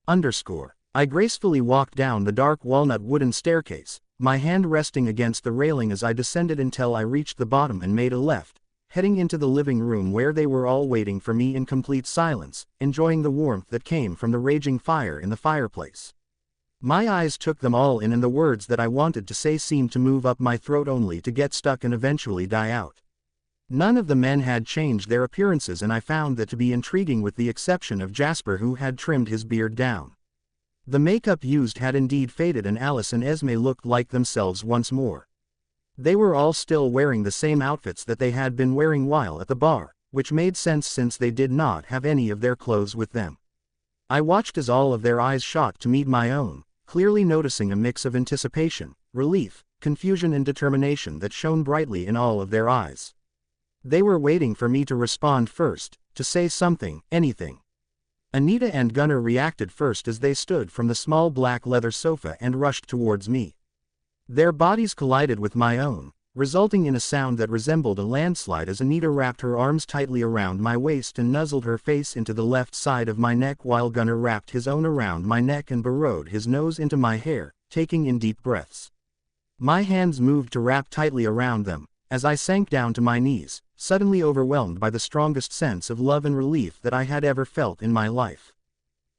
I gracefully walked down the dark walnut wooden staircase, my hand resting against the railing as I descended until I reached the bottom and made a left, heading into the living room where they were all waiting for me in complete silence, enjoying the warmth that came from the raging fire in the fireplace. My eyes took them all in, and the words that I wanted to say seemed to move up my throat only to get stuck and eventually die out. None of the men had changed their appearances, and I found that to be intriguing, with the exception of Jasper, who had trimmed his beard down. The makeup used had indeed faded, and Alice and Esme looked like themselves once more. They were all still wearing the same outfits that they had been wearing while at the bar, which made sense since they did not have any of their clothes with them. I watched as all of their eyes shot to meet my own, clearly noticing a mix of anticipation, relief, confusion and determination that shone brightly in all of their eyes. They were waiting for me to respond first, to say something, anything. Anita and Gunnar reacted first as they stood from the small black leather sofa and rushed towards me. Their bodies collided with my own, resulting in a sound that resembled a landslide as Anita wrapped her arms tightly around my waist and nuzzled her face into the left side of my neck, while Gunnar wrapped his own around my neck and burrowed his nose into my hair, taking in deep breaths. My hands moved to wrap tightly around them, as I sank down to my knees, suddenly overwhelmed by the strongest sense of love and relief that I had ever felt in my life.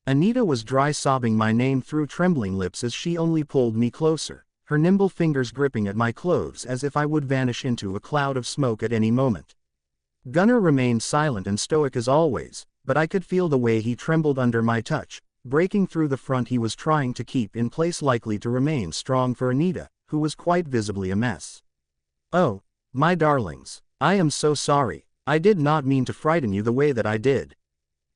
Anita was dry sobbing my name through trembling lips as she only pulled me closer, her nimble fingers gripping at my clothes as if I would vanish into a cloud of smoke at any moment. Gunnar remained silent and stoic as always, but I could feel the way he trembled under my touch, breaking through the front he was trying to keep in place, likely to remain strong for Anita, who was quite visibly a mess. "Oh, my darlings," I am so sorry. I did not mean to frighten you the way that I did.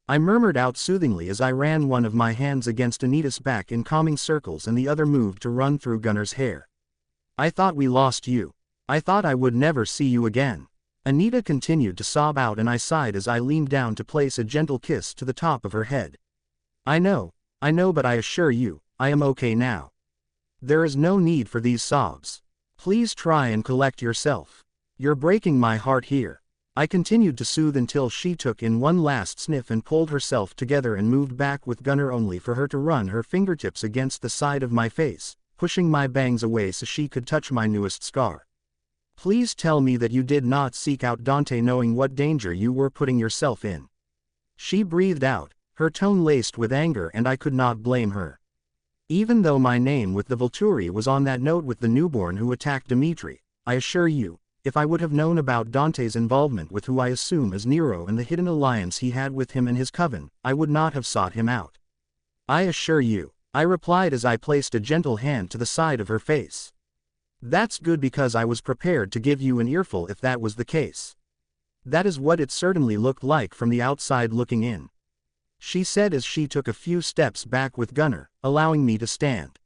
I murmured out soothingly as I ran one of my hands against Anita's back in calming circles and the other moved to run through Gunner's hair. I thought we lost you. I thought I would never see you again. Anita continued to sob out and I sighed as I leaned down to place a gentle kiss to the top of her head. I know, but I assure you, I am okay now. There is no need for these sobs. Please try and collect yourself. You're breaking my heart here. I continued to soothe until she took in one last sniff and pulled herself together and moved back with Gunner only for her to run her fingertips against the side of my face, pushing my bangs away so she could touch my newest scar. Please tell me that you did not seek out Dante knowing what danger you were putting yourself in. She breathed out, her tone laced with anger, and I could not blame her. Even though my name with the Volturi was on that note with the newborn who attacked Dimitri, I assure you, if I would have known about Dante's involvement with who I assume is Nero and the hidden alliance he had with him and his coven, I would not have sought him out. I assure you, I replied as I placed a gentle hand to the side of her face. That's good because I was prepared to give you an earful if that was the case. That is what it certainly looked like from the outside looking in. She said as she took a few steps back with Gunner, allowing me to stand.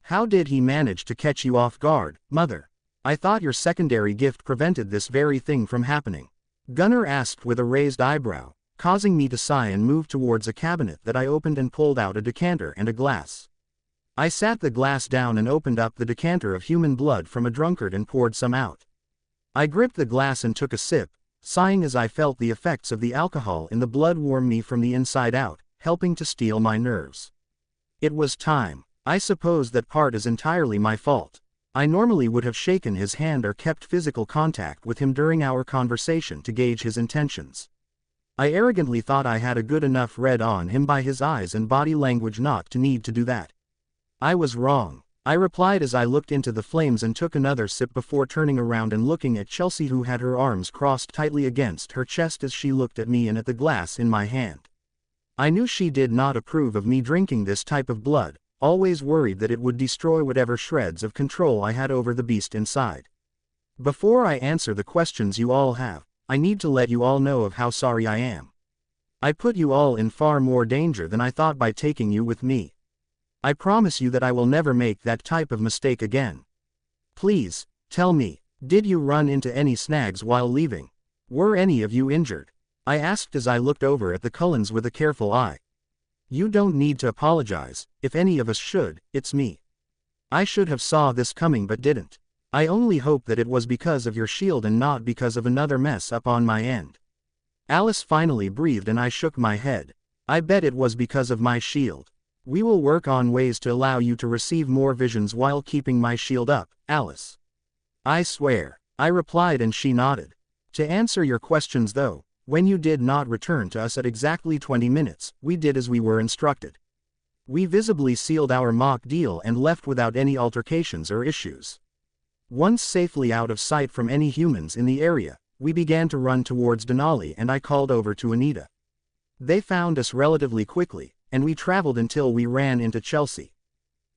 How did he manage to catch you off guard, Mother? I thought your secondary gift prevented this very thing from happening. Gunner asked with a raised eyebrow, causing me to sigh and move towards a cabinet that I opened and pulled out a decanter and a glass. I sat the glass down and opened up the decanter of human blood from a drunkard and poured some out. I gripped the glass and took a sip, sighing as I felt the effects of the alcohol in the blood warm me from the inside out, helping to steel my nerves. It was time. I suppose that part is entirely my fault. I normally would have shaken his hand or kept physical contact with him during our conversation to gauge his intentions. I arrogantly thought I had a good enough read on him by his eyes and body language not to need to do that. I was wrong, I replied as I looked into the flames and took another sip before turning around and looking at Chelsea, who had her arms crossed tightly against her chest as she looked at me and at the glass in my hand. I knew she did not approve of me drinking this type of blood, always worried that it would destroy whatever shreds of control I had over the beast inside. Before I answer the questions you all have, I need to let you all know of how sorry I am. I put you all in far more danger than I thought by taking you with me. I promise you that I will never make that type of mistake again. Please, tell me, did you run into any snags while leaving? Were any of you injured? I asked as I looked over at the Cullens with a careful eye. You don't need to apologize, if any of us should, it's me. I should have saw this coming but didn't. I only hope that it was because of your shield and not because of another mess up on my end. Alice finally breathed and I shook my head. I bet it was because of my shield. We will work on ways to allow you to receive more visions while keeping my shield up, Alice. I swear, I replied and she nodded. To answer your questions though, when you did not return to us at exactly 20 minutes, we did as we were instructed. We visibly sealed our mock deal and left without any altercations or issues. Once safely out of sight from any humans in the area, we began to run towards Denali and I called over to Anita. They found us relatively quickly, and we traveled until we ran into Chelsea.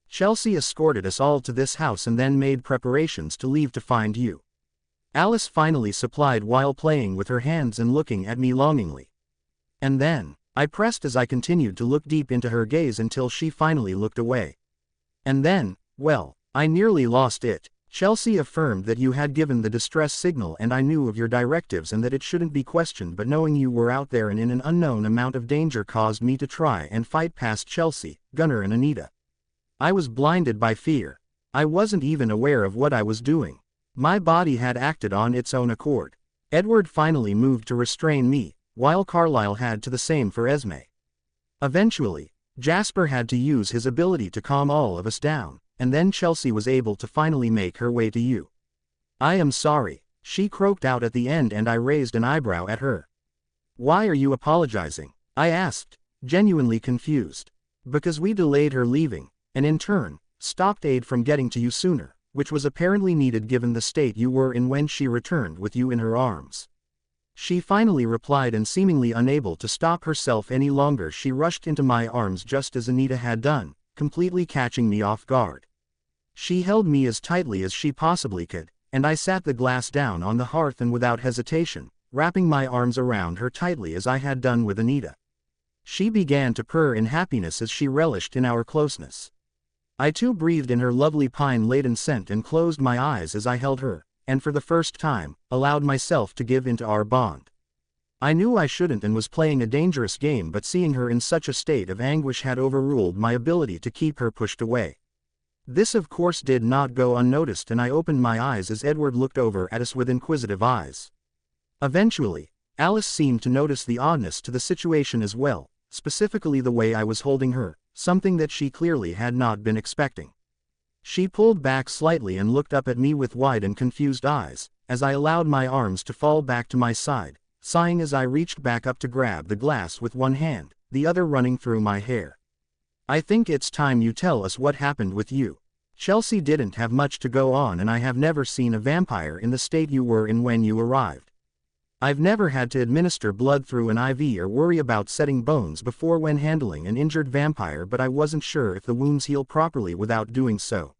Chelsea escorted us all to this house and then made preparations to leave to find you. Alice finally supplied while playing with her hands and looking at me longingly. And then, I pressed as I continued to look deep into her gaze until she finally looked away. And then, well, I nearly lost it. Chelsea affirmed that you had given the distress signal and I knew of your directives and that it shouldn't be questioned, but knowing you were out there and in an unknown amount of danger caused me to try and fight past Chelsea, Gunner and Anita. I was blinded by fear. I wasn't even aware of what I was doing. My body had acted on its own accord. Edward finally moved to restrain me, while Carlyle had to the same for Esme. Eventually, Jasper had to use his ability to calm all of us down, and then Chelsea was able to finally make her way to you. I am sorry, she croaked out at the end and I raised an eyebrow at her. Why are you apologizing? I asked, genuinely confused. Because we delayed her leaving, and in turn, stopped aid from getting to you sooner, which was apparently needed given the state you were in when she returned with you in her arms. She finally replied, and seemingly unable to stop herself any longer she rushed into my arms just as Anita had done, completely catching me off guard. She held me as tightly as she possibly could, and I sat the glass down on the hearth and without hesitation, wrapping my arms around her tightly as I had done with Anita. She began to purr in happiness as she relished in our closeness. I too breathed in her lovely pine-laden scent and closed my eyes as I held her, and for the first time, allowed myself to give into our bond. I knew I shouldn't and was playing a dangerous game, but seeing her in such a state of anguish had overruled my ability to keep her pushed away. This of course did not go unnoticed, and I opened my eyes as Edward looked over at us with inquisitive eyes. Eventually, Alice seemed to notice the oddness to the situation as well, specifically the way I was holding her, something that she clearly had not been expecting. She pulled back slightly and looked up at me with wide and confused eyes, as I allowed my arms to fall back to my side, sighing as I reached back up to grab the glass with one hand, the other running through my hair. "I think it's time you tell us what happened with you. Chelsea didn't have much to go on, and I have never seen a vampire in the state you were in when you arrived. I've never had to administer blood through an IV or worry about setting bones before when handling an injured vampire, but I wasn't sure if the wounds heal properly without doing so."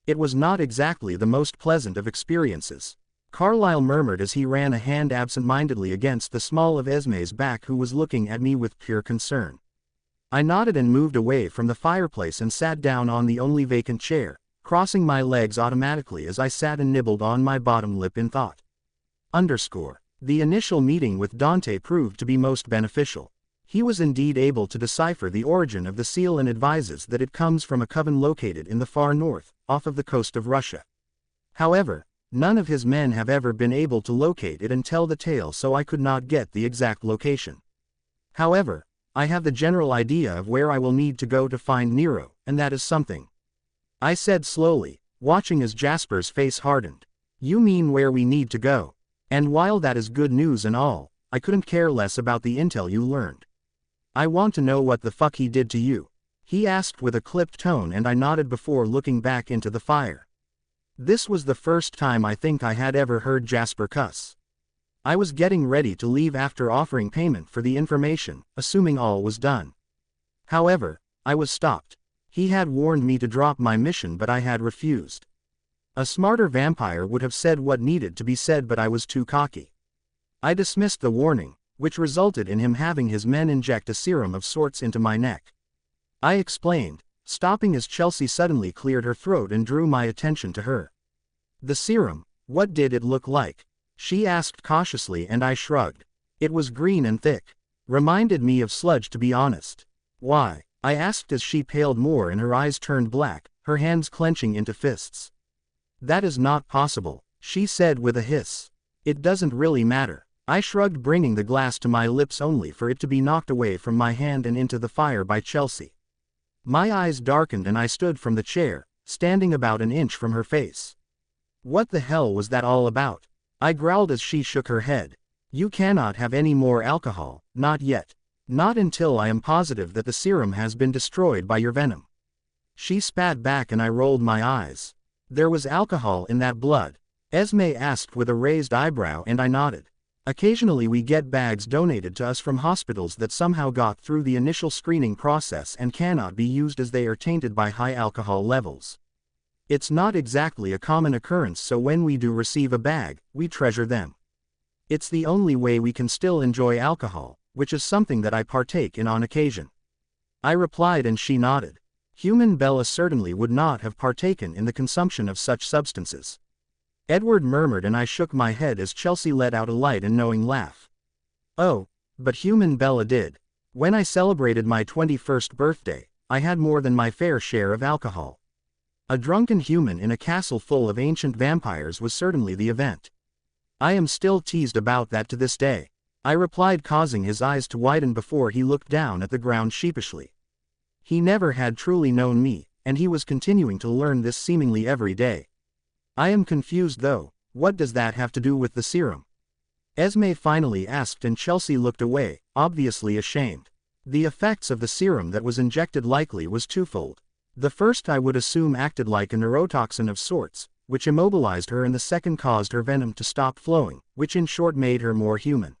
It was not exactly the most pleasant of experiences, Carlyle murmured as he ran a hand absent-mindedly against the small of Esme's back, who was looking at me with pure concern. I nodded and moved away from the fireplace and sat down on the only vacant chair, crossing my legs automatically as I sat and nibbled on my bottom lip in thought. The initial meeting with Dante proved to be most beneficial. He was indeed able to decipher the origin of the seal and advises that it comes from a coven located in the far north, off of the coast of Russia. However, none of his men have ever been able to locate it and tell the tale, so I could not get the exact location. However, I have the general idea of where I will need to go to find Nero, and that is something," I said slowly, watching as Jasper's face hardened. "You mean where we need to go? And while that is good news and all, I couldn't care less about the intel you learned. I want to know what the fuck he did to you," he asked with a clipped tone, and I nodded before looking back into the fire. This was the first time I think I had ever heard Jasper cuss. I was getting ready to leave after offering payment for the information, assuming all was done. However, I was stopped. He had warned me to drop my mission, but I had refused. A smarter vampire would have said what needed to be said, but I was too cocky. I dismissed the warning, which resulted in him having his men inject a serum of sorts into my neck. I explained, stopping as Chelsea suddenly cleared her throat and drew my attention to her. "The serum, what did it look like?" she asked cautiously, and I shrugged. "It was green and thick. Reminded me of sludge, to be honest." "Why?" I asked as she paled more and her eyes turned black, her hands clenching into fists. "That is not possible," she said with a hiss. "It doesn't really matter." I shrugged, bringing the glass to my lips only for it to be knocked away from my hand and into the fire by Chelsea. My eyes darkened and I stood from the chair, standing about an inch from her face. "What the hell was that all about?" I growled as she shook her head. "You cannot have any more alcohol, not yet. Not until I am positive that the serum has been destroyed by your venom." She spat back and I rolled my eyes. "There was alcohol in that blood?" Esme asked with a raised eyebrow, and I nodded. "Occasionally we get bags donated to us from hospitals that somehow got through the initial screening process and cannot be used as they are tainted by high alcohol levels. It's not exactly a common occurrence, so when we do receive a bag, we treasure them. It's the only way we can still enjoy alcohol, which is something that I partake in on occasion." I replied, and she nodded. Human Bella certainly would not have partaken in the consumption of such substances. Edward murmured, and I shook my head as Chelsea let out a light and knowing laugh. "Oh, but human Bella did. When I celebrated my 21st birthday, I had more than my fair share of alcohol. A drunken human in a castle full of ancient vampires was certainly the event. I am still teased about that to this day," I replied, causing his eyes to widen before he looked down at the ground sheepishly. He never had truly known me, and he was continuing to learn this seemingly every day. "I am confused though, what does that have to do with the serum?" Esme finally asked, and Chelsea looked away, obviously ashamed. The effects of the serum that was injected likely was twofold. The first I would assume acted like a neurotoxin of sorts, which immobilized her, and the second caused her venom to stop flowing, which in short made her more human.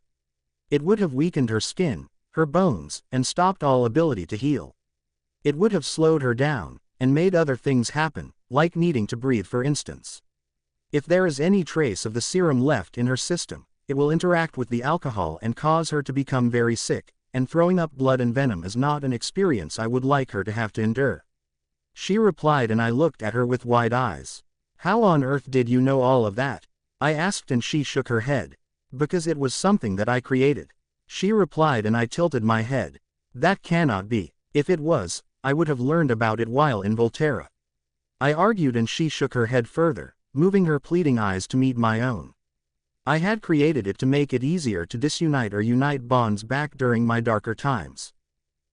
It would have weakened her skin, her bones, and stopped all ability to heal. It would have slowed her down, and made other things happen, like needing to breathe, for instance. If there is any trace of the serum left in her system, it will interact with the alcohol and cause her to become very sick, and throwing up blood and venom is not an experience I would like her to have to endure. She replied, and I looked at her with wide eyes. How on earth did you know all of that? I asked, and she shook her head. Because it was something that I created. She replied, and I tilted my head. That cannot be. If it was, I would have learned about it while in Volterra. I argued, and she shook her head further, moving her pleading eyes to meet my own. I had created it to make it easier to disunite or unite bonds back during my darker times.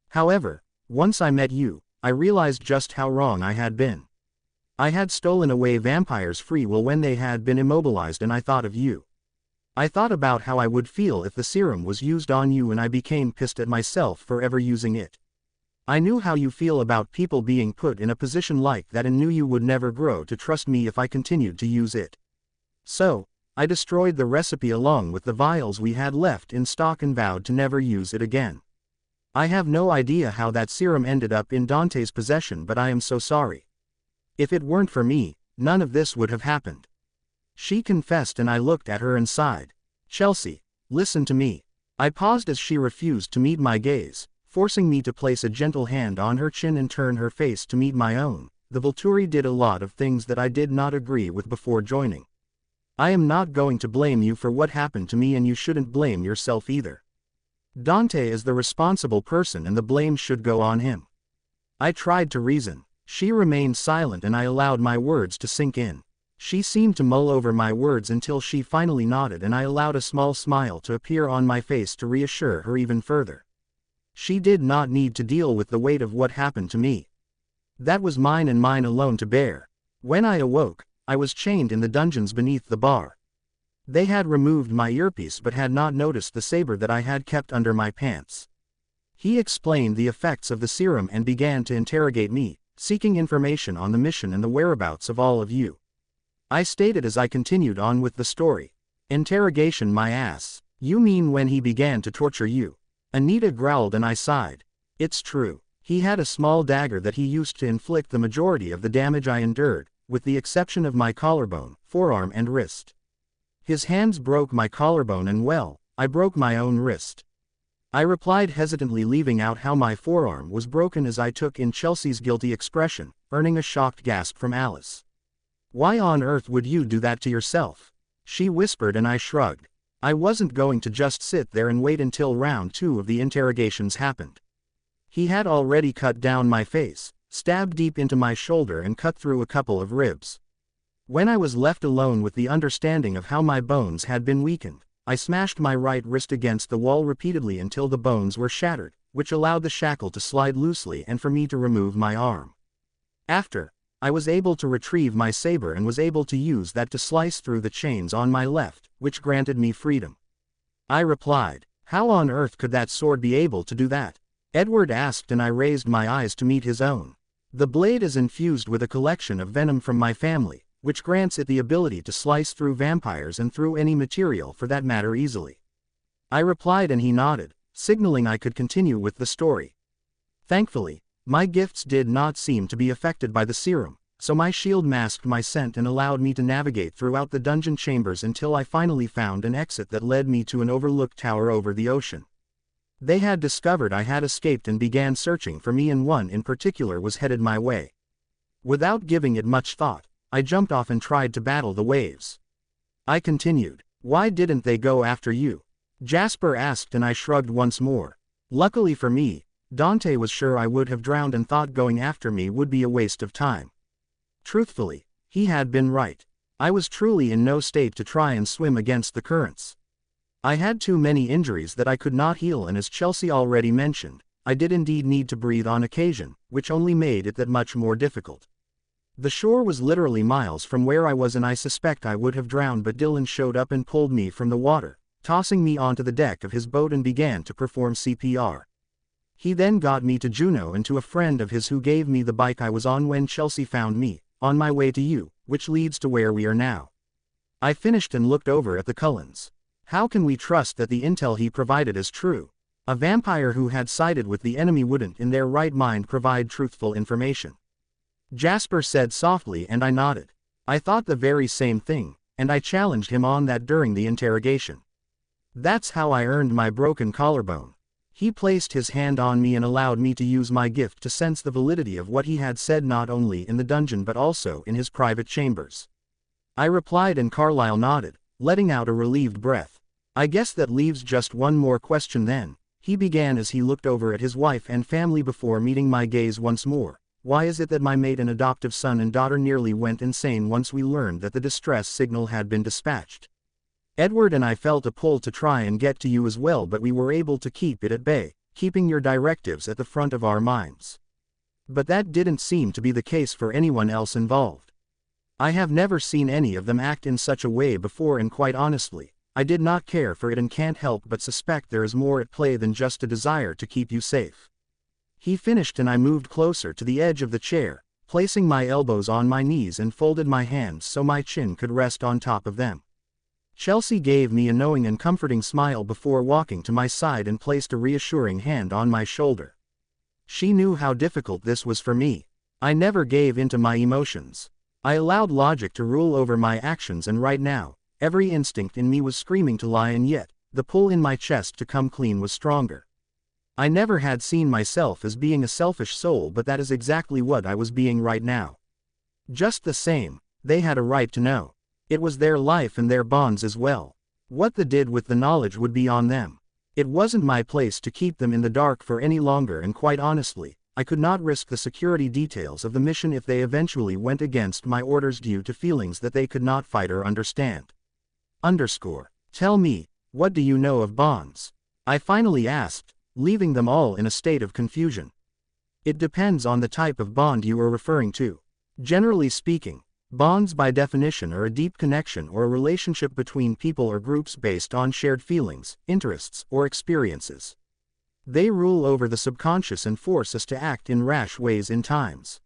However, once I met you, I realized just how wrong I had been. I had stolen away vampires' free will when they had been immobilized, and I thought of you. I thought about how I would feel if the serum was used on you, and I became pissed at myself for ever using it. I knew how you feel about people being put in a position like that, and knew you would never grow to trust me if I continued to use it. So, I destroyed the recipe along with the vials we had left in stock and vowed to never use it again. I have no idea how that serum ended up in Dante's possession, but I am so sorry. If it weren't for me, none of this would have happened. She confessed, and I looked at her and sighed. Chelsea, listen to me. I paused as she refused to meet my gaze, forcing me to place a gentle hand on her chin and turn her face to meet my own. The Volturi did a lot of things that I did not agree with before joining. I am not going to blame you for what happened to me, and you shouldn't blame yourself either. Dante is the responsible person, and the blame should go on him. I tried to reason. She remained silent, and I allowed my words to sink in. She seemed to mull over my words until she finally nodded, and I allowed a small smile to appear on my face to reassure her even further. She did not need to deal with the weight of what happened to me. That was mine and mine alone to bear. When I awoke, I was chained in the dungeons beneath the bar. They had removed my earpiece but had not noticed the saber that I had kept under my pants. He explained the effects of the serum and began to interrogate me, seeking information on the mission and the whereabouts of all of you. I stated as I continued on with the story. Interrogation my ass. You mean when he began to torture you? Anita growled, and I sighed. It's true. He had a small dagger that he used to inflict the majority of the damage I endured, with the exception of my collarbone, forearm and wrist. His hands broke my collarbone, and well, I broke my own wrist. I replied hesitantly, leaving out how my forearm was broken as I took in Chelsea's guilty expression, earning a shocked gasp from Alice. Why on earth would you do that to yourself? She whispered, and I shrugged. I wasn't going to just sit there and wait until round 2 of the interrogations happened. He had already cut down my face, stabbed deep into my shoulder, and cut through a couple of ribs. When I was left alone with the understanding of how my bones had been weakened, I smashed my right wrist against the wall repeatedly until the bones were shattered, which allowed the shackle to slide loosely and for me to remove my arm. After, I was able to retrieve my saber and was able to use that to slice through the chains on my left, which granted me freedom. I replied, how on earth could that sword be able to do that? Edward asked, and I raised my eyes to meet his own. The blade is infused with a collection of venom from my family, which grants it the ability to slice through vampires and through any material for that matter easily. I replied, and he nodded, signaling I could continue with the story. Thankfully, my gifts did not seem to be affected by the serum, so my shield masked my scent and allowed me to navigate throughout the dungeon chambers until I finally found an exit that led me to an overlooked tower over the ocean. They had discovered I had escaped and began searching for me, and one in particular was headed my way. Without giving it much thought, I jumped off and tried to battle the waves. I continued. Why didn't they go after you? Jasper asked, and I shrugged once more. Luckily for me, Dante was sure I would have drowned and thought going after me would be a waste of time. Truthfully, he had been right. I was truly in no state to try and swim against the currents. I had too many injuries that I could not heal, and as Chelsea already mentioned, I did indeed need to breathe on occasion, which only made it that much more difficult. The shore was literally miles from where I was, and I suspect I would have drowned, but Dylan showed up and pulled me from the water, tossing me onto the deck of his boat and began to perform CPR. He then got me to Juno and to a friend of his who gave me the bike I was on when Chelsea found me, on my way to you, which leads to where we are now. I finished and looked over at the Cullens. How can we trust that the intel he provided is true? A vampire who had sided with the enemy wouldn't in their right mind provide truthful information. Jasper said softly, and I nodded. I thought the very same thing, and I challenged him on that during the interrogation. That's how I earned my broken collarbone. He placed his hand on me and allowed me to use my gift to sense the validity of what he had said not only in the dungeon but also in his private chambers. I replied and Carlyle nodded, letting out a relieved breath. I guess that leaves just one more question then, he began as he looked over at his wife and family before meeting my gaze once more. Why is it that my mate and adoptive son and daughter nearly went insane once we learned that the distress signal had been dispatched? Edward and I felt a pull to try and get to you as well, but we were able to keep it at bay, keeping your directives at the front of our minds. But that didn't seem to be the case for anyone else involved. I have never seen any of them act in such a way before, and quite honestly, I did not care for it and can't help but suspect there is more at play than just a desire to keep you safe. He finished and I moved closer to the edge of the chair, placing my elbows on my knees and folded my hands so my chin could rest on top of them. Chelsea gave me a knowing and comforting smile before walking to my side and placed a reassuring hand on my shoulder. She knew how difficult this was for me. I never gave in to my emotions. I allowed logic to rule over my actions, and right now, every instinct in me was screaming to lie, and yet, the pull in my chest to come clean was stronger. I never had seen myself as being a selfish soul, but that is exactly what I was being right now. Just the same, they had a right to know. It was their life and their bonds as well. What they did with the knowledge would be on them. It wasn't my place to keep them in the dark for any longer, and quite honestly, I could not risk the security details of the mission if they eventually went against my orders due to feelings that they could not fight or understand. Tell me, what do you know of bonds? I finally asked, leaving them all in a state of confusion. It depends on the type of bond you are referring to. Generally speaking, bonds by definition are a deep connection or a relationship between people or groups based on shared feelings, interests, or experiences. They rule over the subconscious and force us to act in rash ways in times.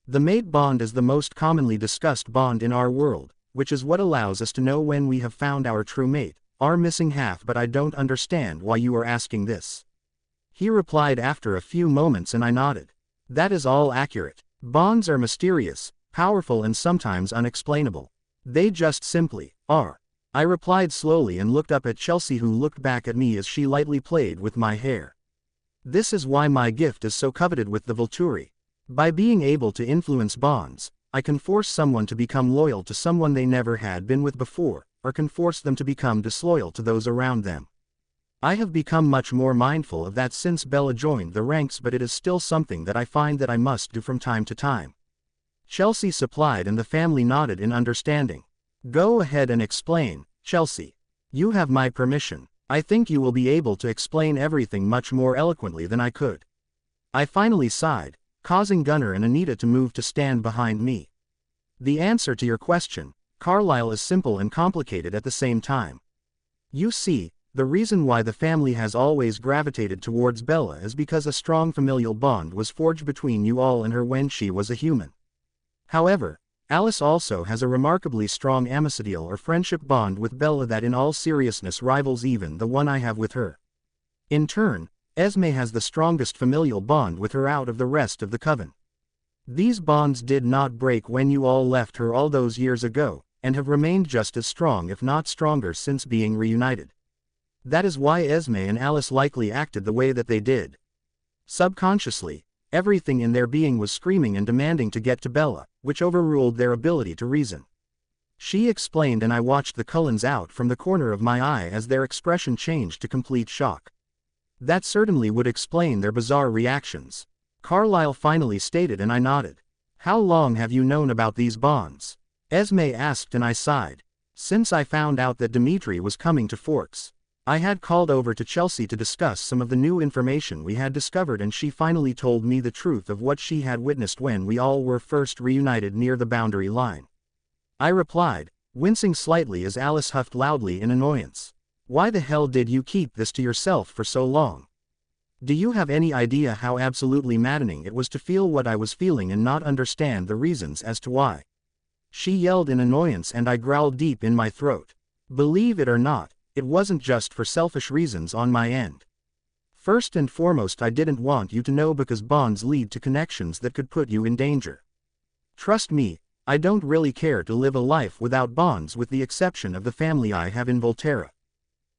The mate bond is the most commonly discussed bond in our world, which is what allows us to know when we have found our true mate, our missing half. But I don't understand why you are asking this. He replied after a few moments, and I nodded. That is all accurate. Bonds are mysterious, powerful, and sometimes unexplainable. They just simply are. I replied slowly and looked up at Chelsea, who looked back at me as she lightly played with my hair. This is why my gift is so coveted with the Volturi. By being able to influence bonds, I can force someone to become loyal to someone they never had been with before, or can force them to become disloyal to those around them. I have become much more mindful of that since Bella joined the ranks, but it is still something that I find that I must do from time to time. Chelsea supplied, and the family nodded in understanding. Go ahead and explain, Chelsea. You have my permission. I think you will be able to explain everything much more eloquently than I could. I finally sighed, causing Gunnar and Anita to move to stand behind me. The answer to your question, Carlyle, is simple and complicated at the same time. You see, the reason why the family has always gravitated towards Bella is because a strong familial bond was forged between you all and her when she was a human. However, Alice also has a remarkably strong amicitial or friendship bond with Bella that in all seriousness rivals even the one I have with her. In turn, Esme has the strongest familial bond with her out of the rest of the coven. These bonds did not break when you all left her all those years ago, and have remained just as strong if not stronger since being reunited. That is why Esme and Alice likely acted the way that they did. Subconsciously, everything in their being was screaming and demanding to get to Bella, which overruled their ability to reason. She explained, and I watched the Cullens out from the corner of my eye as their expression changed to complete shock. That certainly would explain their bizarre reactions. Carlyle finally stated, and I nodded. How long have you known about these bonds? Esme asked, and I sighed. Since I found out that Dimitri was coming to Forks. I had called over to Chelsea to discuss some of the new information we had discovered, and she finally told me the truth of what she had witnessed when we all were first reunited near the boundary line. I replied, wincing slightly as Alice huffed loudly in annoyance. Why the hell did you keep this to yourself for so long? Do you have any idea how absolutely maddening it was to feel what I was feeling and not understand the reasons as to why? She yelled in annoyance, and I growled deep in my throat. Believe it or not, it wasn't just for selfish reasons on my end. First and foremost, I didn't want you to know because bonds lead to connections that could put you in danger. Trust me, I don't really care to live a life without bonds with the exception of the family I have in Volterra.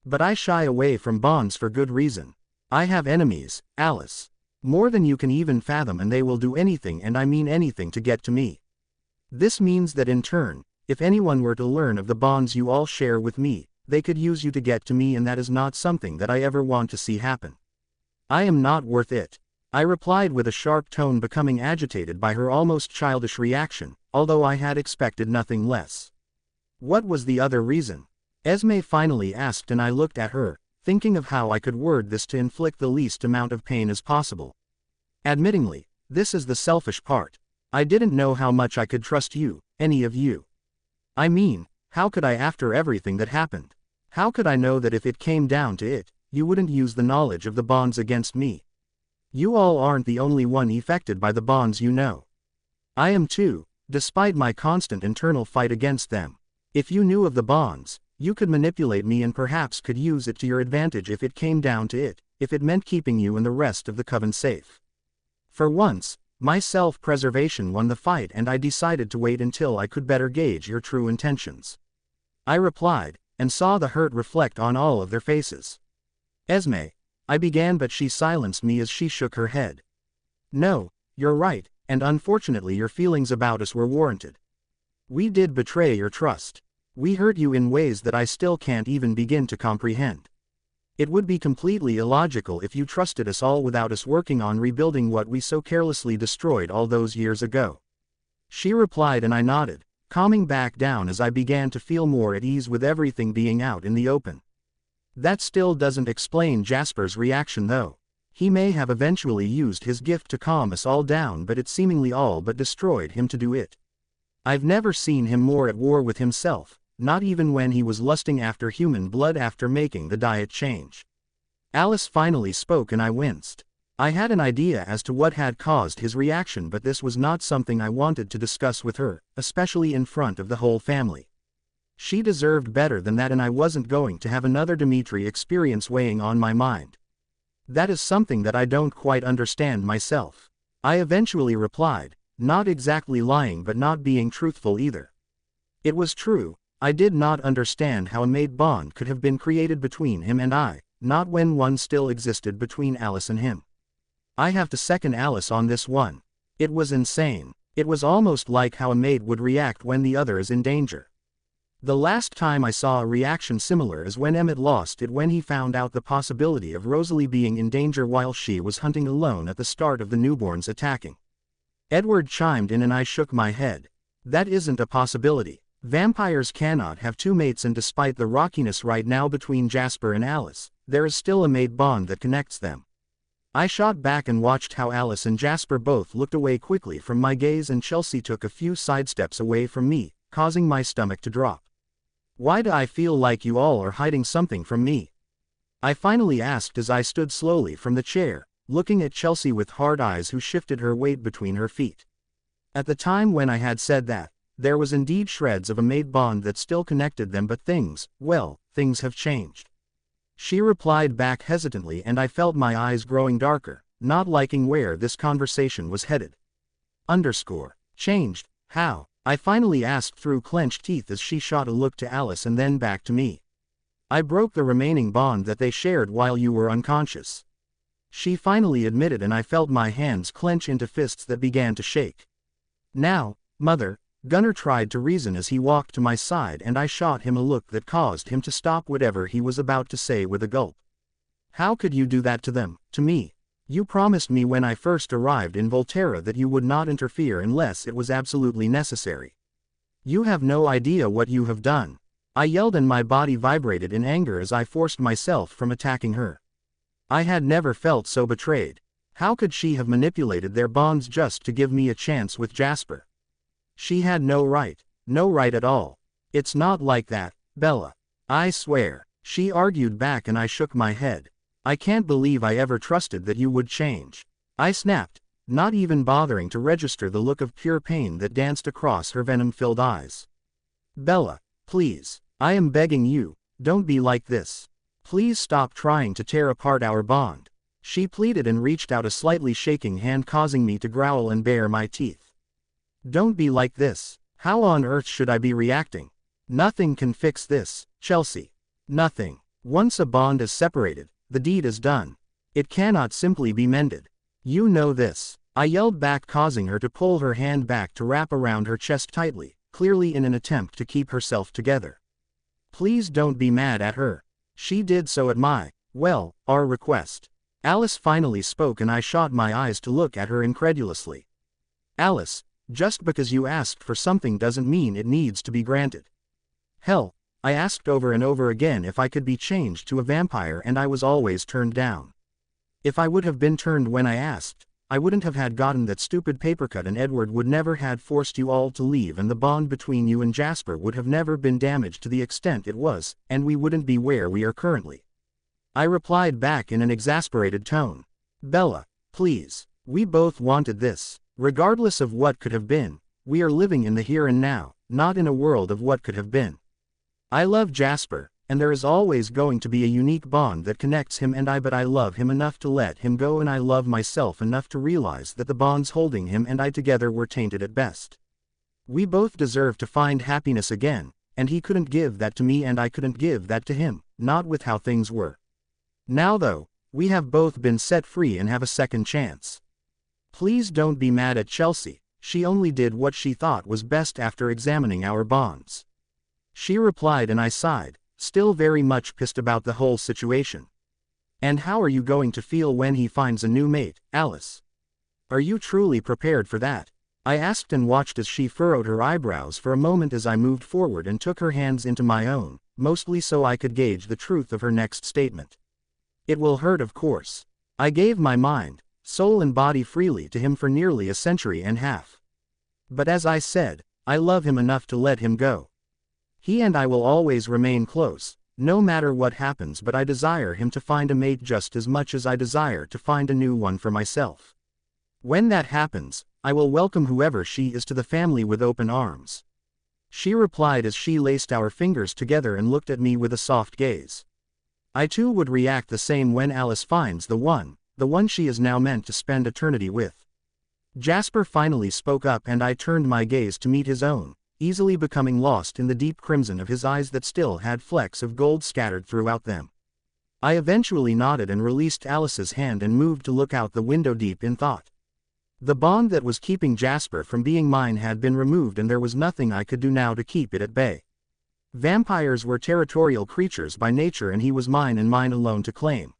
But I shy away from bonds for good reason. I have enemies, Alice. More than you can even fathom, and they will do anything, and I mean anything, to get to me. This means that in turn, if anyone were to learn of the bonds you all share with me, they could use you to get to me, and that is not something that I ever want to see happen. I am not worth it, I replied with a sharp tone, becoming agitated by her almost childish reaction, although I had expected nothing less. What was the other reason? Esme finally asked, and I looked at her, thinking of how I could word this to inflict the least amount of pain as possible. Admittingly, this is the selfish part. I didn't know how much I could trust you, any of you. I mean, how could I after everything that happened? How could I know that if it came down to it, you wouldn't use the knowledge of the bonds against me? You all aren't the only one affected by the bonds, you know. I am too, despite my constant internal fight against them. If you knew of the bonds, you could manipulate me and perhaps could use it to your advantage if it came down to it, if it meant keeping you and the rest of the coven safe. For once, my self-preservation won the fight, and I decided to wait until I could better gauge your true intentions. I replied, and saw the hurt reflect on all of their faces. Esme, I began, but she silenced me as she shook her head. No, you're right, and unfortunately your feelings about us were warranted. We did betray your trust. We hurt you in ways that I still can't even begin to comprehend. It would be completely illogical if you trusted us all without us working on rebuilding what we so carelessly destroyed all those years ago. She replied, and I nodded, calming back down as I began to feel more at ease with everything being out in the open. That still doesn't explain Jasper's reaction though. He may have eventually used his gift to calm us all down, but it seemingly all but destroyed him to do it. I've never seen him more at war with himself, not even when he was lusting after human blood after making the diet change. Alice finally spoke, and I winced. I had an idea as to what had caused his reaction, but this was not something I wanted to discuss with her, especially in front of the whole family. She deserved better than that, and I wasn't going to have another Dimitri experience weighing on my mind. That is something that I don't quite understand myself. I eventually replied, not exactly lying but not being truthful either. It was true, I did not understand how a maid bond could have been created between him and I, not when one still existed between Alice and him. I have to second Alice on this one. It was insane. It was almost like how a maid would react when the other is in danger. The last time I saw a reaction similar is when Emmett lost it when he found out the possibility of Rosalie being in danger while she was hunting alone at the start of the newborns attacking. Edward chimed in, and I shook my head. That isn't a possibility. Vampires cannot have two mates, and despite the rockiness right now between Jasper and Alice, there is still a mate bond that connects them. I shot back and watched how Alice and Jasper both looked away quickly from my gaze, and Chelsea took a few sidesteps away from me, causing my stomach to drop. Why do I feel like you all are hiding something from me? I finally asked as I stood slowly from the chair, looking at Chelsea with hard eyes who shifted her weight between her feet. At the time when I had said that, there was indeed shreds of a maid bond that still connected them, but things have changed. She replied back hesitantly, and I felt my eyes growing darker, not liking where this conversation was headed. Changed, how? I finally asked through clenched teeth as she shot a look to Alice and then back to me. I broke the remaining bond that they shared while you were unconscious. She finally admitted, and I felt my hands clench into fists that began to shake. Now, Mother, Gunnar tried to reason as he walked to my side, and I shot him a look that caused him to stop whatever he was about to say with a gulp. How could you do that to them, to me? You promised me when I first arrived in Volterra that you would not interfere unless it was absolutely necessary. You have no idea what you have done. I yelled, and my body vibrated in anger as I forced myself from attacking her. I had never felt so betrayed. How could she have manipulated their bonds just to give me a chance with Jasper? She had no right at all. It's not like that, Bella. I swear, she argued back, and I shook my head. I can't believe I ever trusted that you would change. I snapped, not even bothering to register the look of pure pain that danced across her venom-filled eyes. Bella, please, I am begging you, don't be like this. Please stop trying to tear apart our bond. She pleaded and reached out a slightly shaking hand, causing me to growl and bare my teeth. Don't be like this. How on earth should I be reacting? Nothing can fix this, Chelsea. Nothing. Once a bond is separated, the deed is done. It cannot simply be mended. You know this. I yelled back, causing her to pull her hand back to wrap around her chest tightly, clearly in an attempt to keep herself together. Please don't be mad at her. She did so at our request. Alice finally spoke, and I shot my eyes to look at her incredulously. Alice, just because you asked for something doesn't mean it needs to be granted. Hell, I asked over and over again if I could be changed to a vampire, and I was always turned down. If I would have been turned when I asked, I wouldn't have had gotten that stupid paper cut, and Edward would never had forced you all to leave, and the bond between you and Jasper would have never been damaged to the extent it was, and we wouldn't be where we are currently. I replied back in an exasperated tone. Bella, please. We both wanted this. Regardless of what could have been, we are living in the here and now, not in a world of what could have been. I love Jasper, and there is always going to be a unique bond that connects him and I, but I love him enough to let him go, and I love myself enough to realize that the bonds holding him and I together were tainted at best. We both deserve to find happiness again, and he couldn't give that to me and I couldn't give that to him, not with how things were. Now though, we have both been set free and have a second chance. Please don't be mad at Chelsea, she only did what she thought was best after examining our bonds. She replied, and I sighed, still very much pissed about the whole situation. And how are you going to feel when he finds a new mate, Alice? Are you truly prepared for that? I asked, and watched as she furrowed her eyebrows for a moment as I moved forward and took her hands into my own, mostly so I could gauge the truth of her next statement. It will hurt, of course. I gave my mind, soul and body freely to him for nearly a century and a half. But as I said, I love him enough to let him go. He and I will always remain close, no matter what happens, but I desire him to find a mate just as much as I desire to find a new one for myself. When that happens, I will welcome whoever she is to the family with open arms. She replied as she laced our fingers together and looked at me with a soft gaze. I too would react the same when Alice finds the one she is now meant to spend eternity with. Jasper finally spoke up, and I turned my gaze to meet his own, easily becoming lost in the deep crimson of his eyes that still had flecks of gold scattered throughout them. I eventually nodded and released Alice's hand and moved to look out the window, deep in thought. The bond that was keeping Jasper from being mine had been removed, and there was nothing I could do now to keep it at bay. Vampires were territorial creatures by nature, and he was mine and mine alone to claim.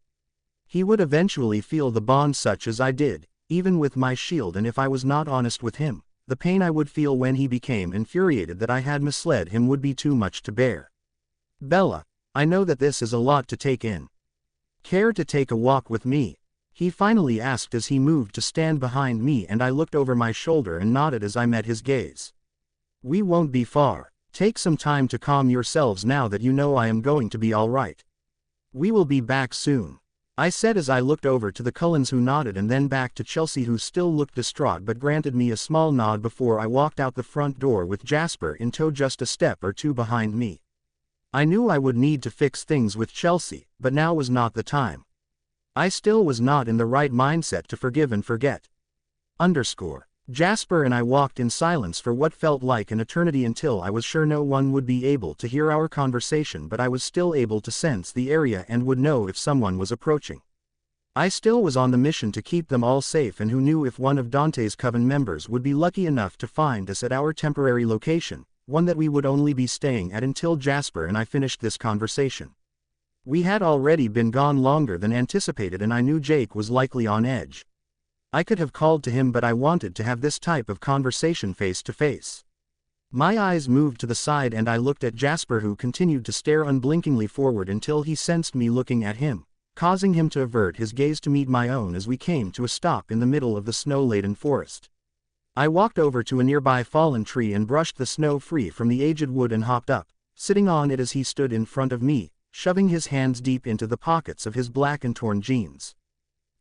He would eventually feel the bond such as I did, even with my shield, and if I was not honest with him, the pain I would feel when he became infuriated that I had misled him would be too much to bear. Bella, I know that this is a lot to take in. Care to take a walk with me? He finally asked as he moved to stand behind me, and I looked over my shoulder and nodded as I met his gaze. We won't be far. Take some time to calm yourselves now that you know I am going to be all right. We will be back soon, I said as I looked over to the Cullens, who nodded, and then back to Chelsea, who still looked distraught but granted me a small nod before I walked out the front door with Jasper in tow, just a step or two behind me. I knew I would need to fix things with Chelsea, but now was not the time. I still was not in the right mindset to forgive and forget. Jasper and I walked in silence for what felt like an eternity until I was sure no one would be able to hear our conversation, but I was still able to sense the area and would know if someone was approaching. I still was on the mission to keep them all safe, and who knew if one of Dante's coven members would be lucky enough to find us at our temporary location, one that we would only be staying at until Jasper and I finished this conversation. We had already been gone longer than anticipated, and I knew Jake was likely on edge. I could have called to him, but I wanted to have this type of conversation face to face. My eyes moved to the side and I looked at Jasper, who continued to stare unblinkingly forward until he sensed me looking at him, causing him to avert his gaze to meet my own as we came to a stop in the middle of the snow-laden forest. I walked over to a nearby fallen tree and brushed the snow free from the aged wood and hopped up, sitting on it as he stood in front of me, shoving his hands deep into the pockets of his black and torn jeans.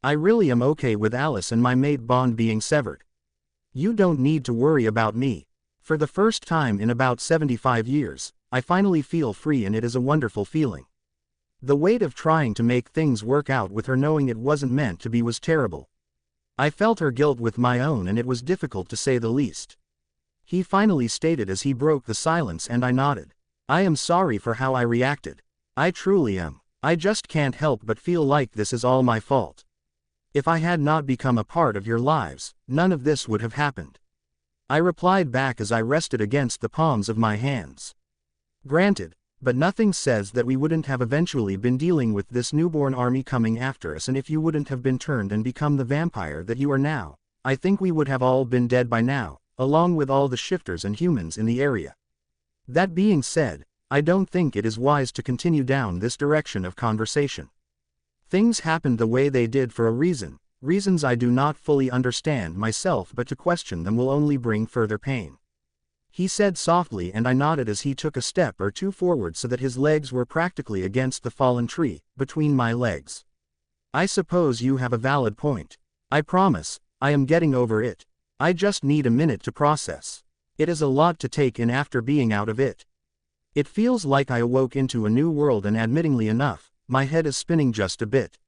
I really am okay with Alice and my mate bond being severed. You don't need to worry about me. For the first time in about 75 years, I finally feel free, and it is a wonderful feeling. The weight of trying to make things work out with her, knowing it wasn't meant to be, was terrible. I felt her guilt with my own, and it was difficult to say the least. he finally stated as he broke the silence, and I nodded. I am sorry for how I reacted. I truly am. I just can't help but feel like this is all my fault. If I had not become a part of your lives, none of this would have happened. I replied back as I rested against the palms of my hands. Granted, but nothing says that we wouldn't have eventually been dealing with this newborn army coming after us, and if you wouldn't have been turned and become the vampire that you are now, I think we would have all been dead by now, along with all the shifters and humans in the area. That being said, I don't think it is wise to continue down this direction of conversation. Things happened the way they did for a reason, reasons I do not fully understand myself, but to question them will only bring further pain. He said softly, and I nodded as he took a step or two forward so that his legs were practically against the fallen tree, between my legs. I suppose you have a valid point. I promise, I am getting over it. I just need a minute to process. It is a lot to take in after being out of it. It feels like I awoke into a new world, and admittingly enough, my head is spinning just a bit.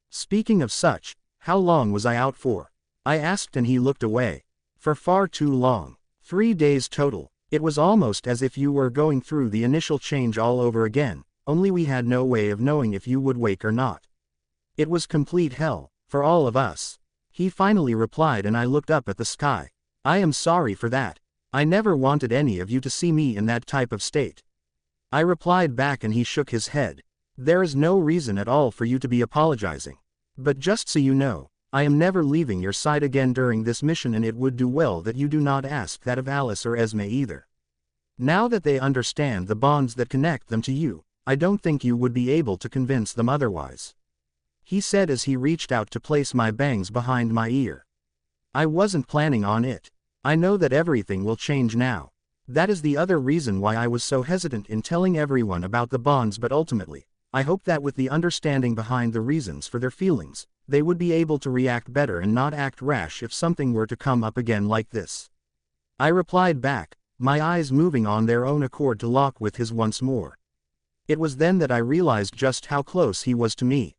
Speaking of such, how long was I out for? I asked, and he looked away. For far too long. 3 days total. It was almost as if you were going through the initial change all over again, only we had no way of knowing if you would wake or not. It was complete hell, for all of us. He finally replied, and I looked up at the sky. I am sorry for that. I never wanted any of you to see me in that type of state. I replied back, and he shook his head. There is no reason at all for you to be apologizing. But just so you know, I am never leaving your side again during this mission, and it would do well that you do not ask that of Alice or Esme either. Now that they understand the bonds that connect them to you, I don't think you would be able to convince them otherwise. He said as he reached out to place my bangs behind my ear. I wasn't planning on it. I know that everything will change now. That is the other reason why I was so hesitant in telling everyone about the bonds, but ultimately, I hope that with the understanding behind the reasons for their feelings, they would be able to react better and not act rash if something were to come up again like this. I replied back, my eyes moving on their own accord to lock with his once more. It was then that I realized just how close he was to me.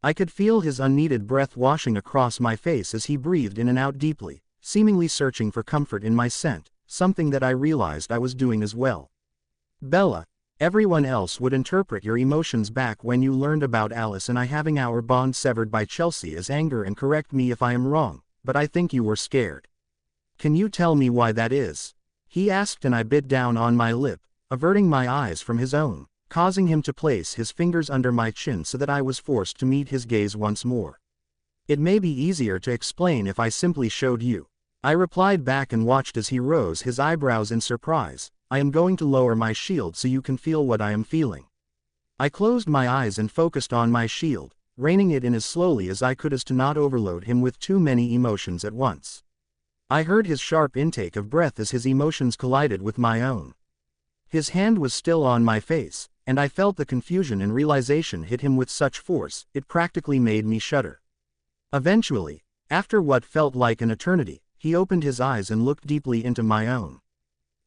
I could feel his unneeded breath washing across my face as he breathed in and out deeply, seemingly searching for comfort in my scent, something that I realized I was doing as well. Bella, everyone else would interpret your emotions back when you learned about Alice and I having our bond severed by Chelsea as anger, and correct me if I am wrong, but I think you were scared. Can you tell me why that is? He asked, and I bit down on my lip, averting my eyes from his own, causing him to place his fingers under my chin so that I was forced to meet his gaze once more. It may be easier to explain if I simply showed you. I replied back and watched as he rose his eyebrows in surprise. I am going to lower my shield so you can feel what I am feeling. I closed my eyes and focused on my shield, reining it in as slowly as I could as to not overload him with too many emotions at once. I heard his sharp intake of breath as his emotions collided with my own. His hand was still on my face, and I felt the confusion and realization hit him with such force, it practically made me shudder. Eventually, after what felt like an eternity, he opened his eyes and looked deeply into my own.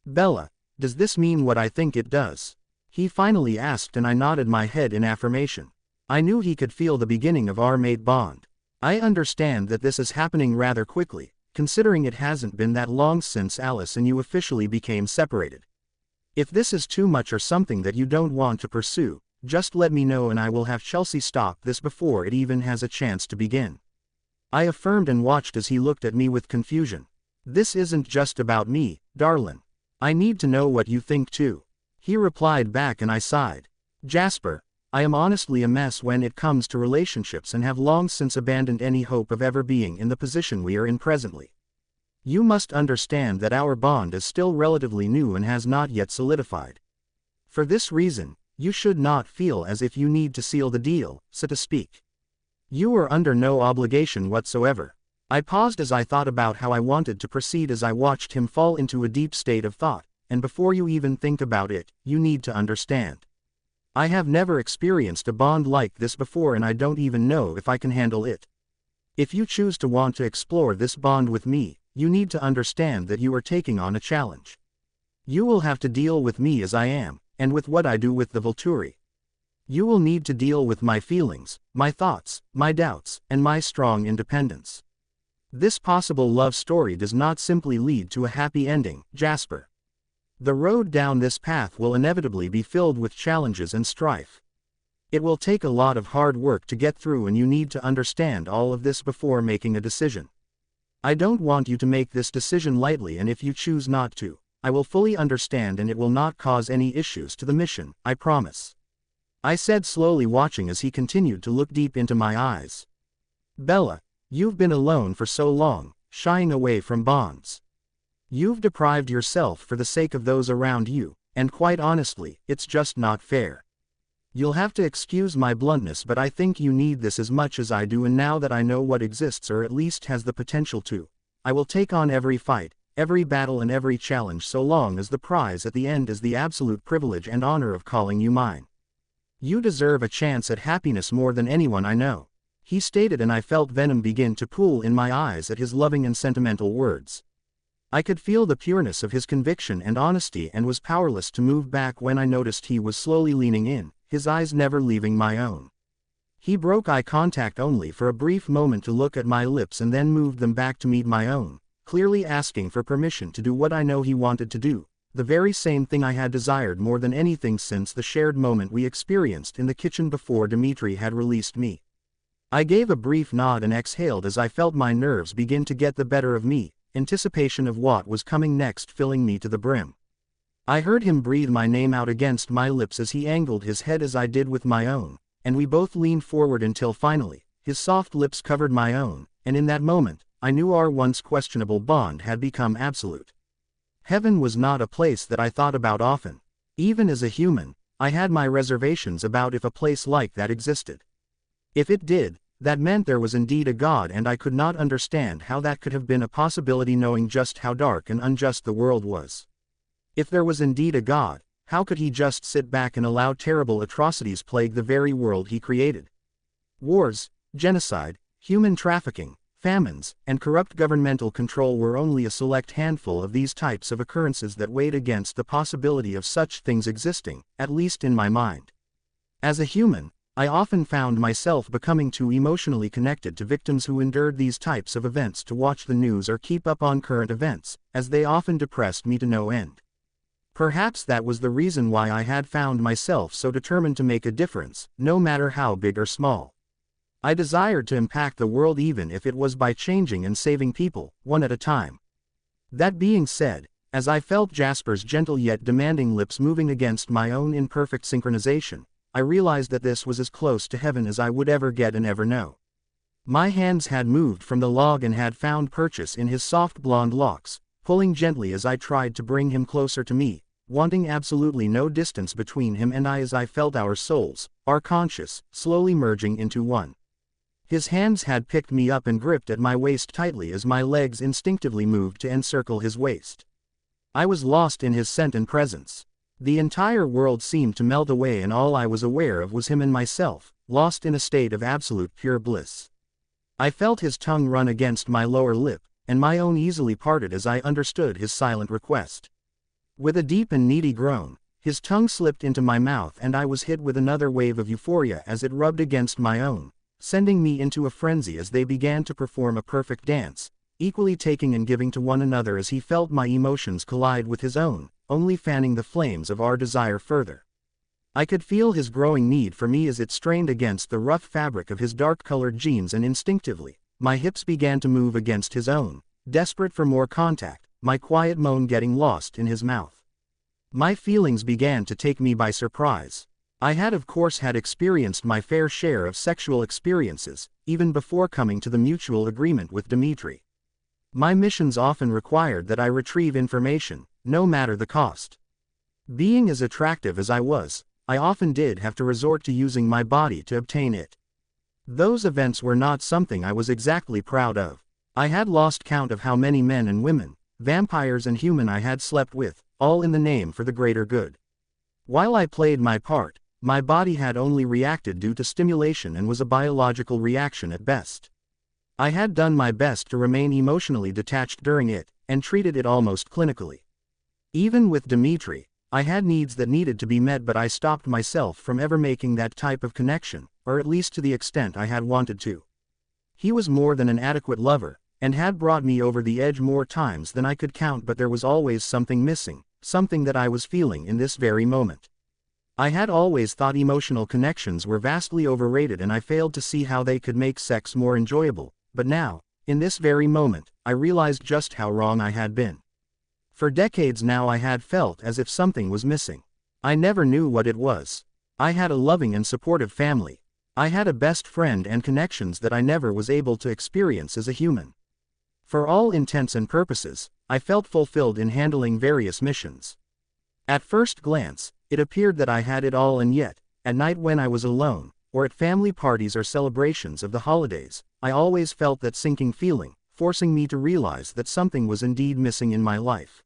Bella, does this mean what I think it does? He finally asked, and I nodded my head in affirmation. I knew he could feel the beginning of our mate bond. I understand that this is happening rather quickly, considering it hasn't been that long since Alice and you officially became separated. If this is too much or something that you don't want to pursue, just let me know and I will have Chelsea stop this before it even has a chance to begin. I affirmed and watched as he looked at me with confusion. This isn't just about me, darling. I need to know what you think too. He replied back, and I sighed. Jasper, I am honestly a mess when it comes to relationships and have long since abandoned any hope of ever being in the position we are in presently. You must understand that our bond is still relatively new and has not yet solidified. For this reason, you should not feel as if you need to seal the deal, so to speak. You are under no obligation whatsoever. I paused as I thought about how I wanted to proceed as I watched him fall into a deep state of thought, and before you even think about it, you need to understand. I have never experienced a bond like this before, and I don't even know if I can handle it. If you choose to want to explore this bond with me, you need to understand that you are taking on a challenge. You will have to deal with me as I am, and with what I do with the Volturi. You will need to deal with my feelings, my thoughts, my doubts, and my strong independence. This possible love story does not simply lead to a happy ending, Jasper. The road down this path will inevitably be filled with challenges and strife. It will take a lot of hard work to get through, and you need to understand all of this before making a decision. I don't want you to make this decision lightly, and if you choose not to, I will fully understand and it will not cause any issues to the mission, I promise. I said slowly, watching as he continued to look deep into my eyes. Bella, you've been alone for so long, shying away from bonds. You've deprived yourself for the sake of those around you, and quite honestly, it's just not fair. You'll have to excuse my bluntness, but I think you need this as much as I do, and now that I know what exists, or at least has the potential to, I will take on every fight, every battle and every challenge, so long as the prize at the end is the absolute privilege and honor of calling you mine. You deserve a chance at happiness more than anyone I know, he stated, and I felt venom begin to pool in my eyes at his loving and sentimental words. I could feel the pureness of his conviction and honesty, and was powerless to move back when I noticed he was slowly leaning in, his eyes never leaving my own. He broke eye contact only for a brief moment to look at my lips and then moved them back to meet my own, clearly asking for permission to do what I know he wanted to do, the very same thing I had desired more than anything since the shared moment we experienced in the kitchen before Dimitri had released me. I gave a brief nod and exhaled as I felt my nerves begin to get the better of me, anticipation of what was coming next filling me to the brim. I heard him breathe my name out against my lips as he angled his head as I did with my own, and we both leaned forward until finally, his soft lips covered my own, and in that moment, I knew our once questionable bond had become absolute. Heaven was not a place that I thought about often. Even as a human, I had my reservations about if a place like that existed. If it did, that meant there was indeed a God, and I could not understand how that could have been a possibility, knowing just how dark and unjust the world was. If there was indeed a God, how could he just sit back and allow terrible atrocities plague the very world he created? Wars, genocide, human trafficking, famines, and corrupt governmental control were only a select handful of these types of occurrences that weighed against the possibility of such things existing, at least in my mind. As a human, I often found myself becoming too emotionally connected to victims who endured these types of events to watch the news or keep up on current events, as they often depressed me to no end. Perhaps that was the reason why I had found myself so determined to make a difference, no matter how big or small. I desired to impact the world, even if it was by changing and saving people, one at a time. That being said, as I felt Jasper's gentle yet demanding lips moving against my own in perfect synchronization, I realized that this was as close to heaven as I would ever get and ever know. My hands had moved from the log and had found purchase in his soft blonde locks, pulling gently as I tried to bring him closer to me, wanting absolutely no distance between him and I, as I felt our souls, our conscious, slowly merging into one. His hands had picked me up and gripped at my waist tightly as my legs instinctively moved to encircle his waist. I was lost in his scent and presence. The entire world seemed to melt away, and all I was aware of was him and myself, lost in a state of absolute pure bliss. I felt his tongue run against my lower lip, and my own easily parted as I understood his silent request. With a deep and needy groan, his tongue slipped into my mouth, and I was hit with another wave of euphoria as it rubbed against my own, sending me into a frenzy as they began to perform a perfect dance, equally taking and giving to one another as he felt my emotions collide with his own, only fanning the flames of our desire further. I could feel his growing need for me as it strained against the rough fabric of his dark-colored jeans, and instinctively, my hips began to move against his own, desperate for more contact, my quiet moan getting lost in his mouth. My feelings began to take me by surprise. I had of course had experienced my fair share of sexual experiences, even before coming to the mutual agreement with Dimitri. My missions often required that I retrieve information, no matter the cost. Being as attractive as I was, I often did have to resort to using my body to obtain it. Those events were not something I was exactly proud of. I had lost count of how many men and women, vampires and human I had slept with, all in the name for the greater good. While I played my part, my body had only reacted due to stimulation and was a biological reaction at best. I had done my best to remain emotionally detached during it, and treated it almost clinically. Even with Dimitri, I had needs that needed to be met, but I stopped myself from ever making that type of connection, or at least to the extent I had wanted to. He was more than an adequate lover, and had brought me over the edge more times than I could count, but there was always something missing, something that I was feeling in this very moment. I had always thought emotional connections were vastly overrated, and I failed to see how they could make sex more enjoyable, but now, in this very moment, I realized just how wrong I had been. For decades now I had felt as if something was missing. I never knew what it was. I had a loving and supportive family. I had a best friend and connections that I never was able to experience as a human. For all intents and purposes, I felt fulfilled in handling various missions. At first glance, it appeared that I had it all, and yet, at night when I was alone, or at family parties or celebrations of the holidays, I always felt that sinking feeling, forcing me to realize that something was indeed missing in my life.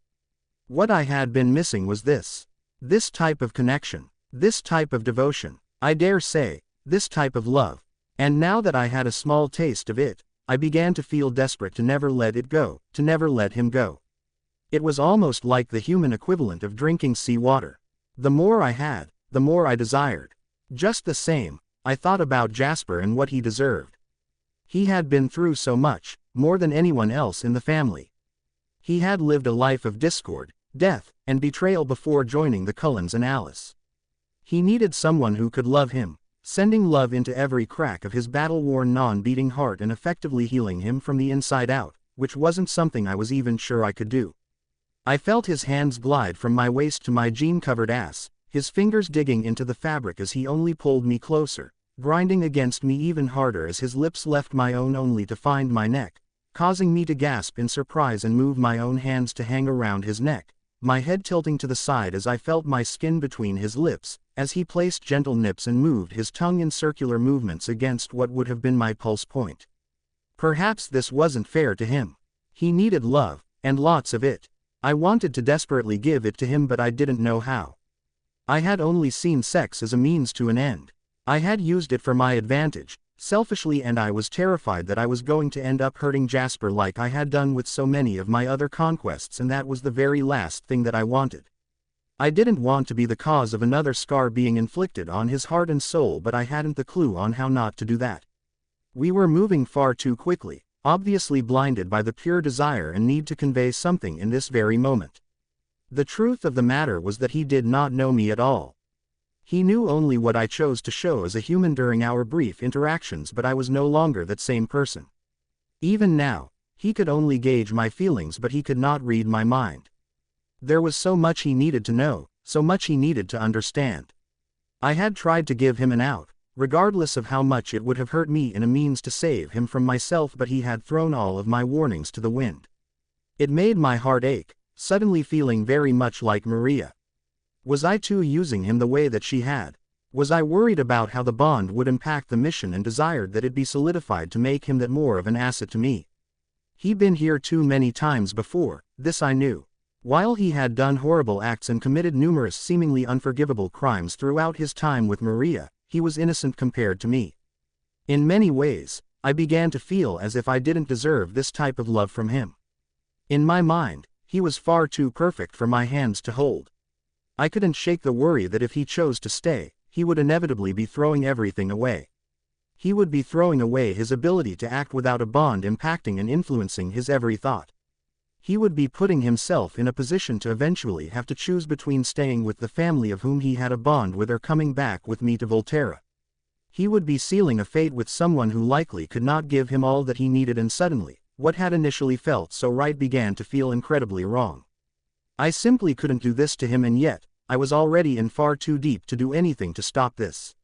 What I had been missing was this type of connection, this type of devotion, I dare say, this type of love. And now that I had a small taste of it, I began to feel desperate to never let it go, to never let him go. It was almost like the human equivalent of drinking seawater. The more I had, the more I desired. Just the same, I thought about Jasper and what he deserved. He had been through so much, more than anyone else in the family. He had lived a life of discord, death, and betrayal before joining the Cullens and Alice. He needed someone who could love him, sending love into every crack of his battle-worn, non-beating heart and effectively healing him from the inside out, which wasn't something I was even sure I could do. I felt his hands glide from my waist to my jean-covered ass, his fingers digging into the fabric as he only pulled me closer, grinding against me even harder as his lips left my own only to find my neck, causing me to gasp in surprise and move my own hands to hang around his neck, my head tilting to the side as I felt my skin between his lips, as he placed gentle nips and moved his tongue in circular movements against what would have been my pulse point. Perhaps this wasn't fair to him. He needed love, and lots of it. I wanted to desperately give it to him, but I didn't know how. I had only seen sex as a means to an end. I had used it for my advantage, selfishly, and I was terrified that I was going to end up hurting Jasper like I had done with so many of my other conquests, and that was the very last thing that I wanted. I didn't want to be the cause of another scar being inflicted on his heart and soul, but I hadn't the clue on how not to do that. We were moving far too quickly, obviously blinded by the pure desire and need to convey something in this very moment. The truth of the matter was that he did not know me at all. He knew only what I chose to show as a human during our brief interactions, but I was no longer that same person. Even now, he could only gauge my feelings, but he could not read my mind. There was so much he needed to know, so much he needed to understand. I had tried to give him an out, regardless of how much it would have hurt me, in a means to save him from myself, but he had thrown all of my warnings to the wind. It made my heart ache, suddenly feeling very much like Maria. Was I too using him the way that she had? Was I worried about how the bond would impact the mission and desired that it be solidified to make him that more of an asset to me? He'd been here too many times before, this I knew. While he had done horrible acts and committed numerous seemingly unforgivable crimes throughout his time with Maria, he was innocent compared to me. In many ways, I began to feel as if I didn't deserve this type of love from him. In my mind, he was far too perfect for my hands to hold. I couldn't shake the worry that if he chose to stay, he would inevitably be throwing everything away. He would be throwing away his ability to act without a bond impacting and influencing his every thought. He would be putting himself in a position to eventually have to choose between staying with the family of whom he had a bond with or coming back with me to Volterra. He would be sealing a fate with someone who likely could not give him all that he needed, and suddenly, what had initially felt so right began to feel incredibly wrong. I simply couldn't do this to him, and yet, I was already in far too deep to do anything to stop this.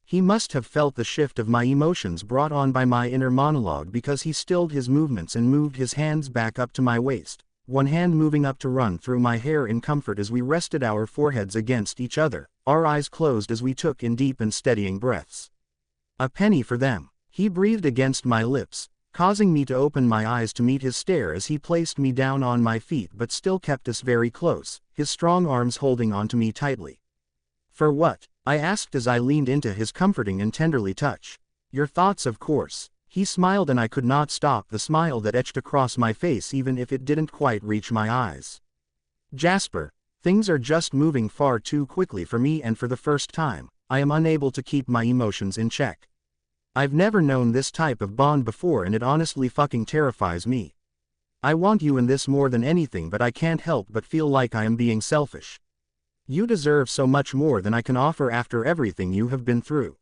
He must have felt the shift of my emotions brought on by my inner monologue, because he stilled his movements and moved his hands back up to my waist, one hand moving up to run through my hair in comfort as we rested our foreheads against each other, our eyes closed as we took in deep and steadying breaths. A penny for them, he breathed against my lips, causing me to open my eyes to meet his stare as he placed me down on my feet but still kept us very close, his strong arms holding onto me tightly. For what? I asked as I leaned into his comforting and tenderly touch. Your thoughts, of course. He smiled, and I could not stop the smile that etched across my face even if it didn't quite reach my eyes. Jasper, things are just moving far too quickly for me, and for the first time, I am unable to keep my emotions in check. I've never known this type of bond before and it honestly fucking terrifies me. I want you in this more than anything but I can't help but feel like I am being selfish. You deserve so much more than I can offer after everything you have been through.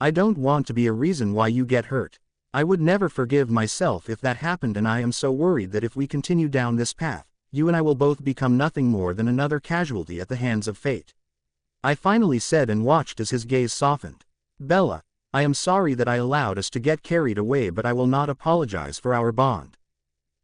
I don't want to be a reason why you get hurt. I would never forgive myself if that happened and I am so worried that if we continue down this path, you and I will both become nothing more than another casualty at the hands of fate. I finally said and watched as his gaze softened. Bella, I am sorry that I allowed us to get carried away but I will not apologize for our bond.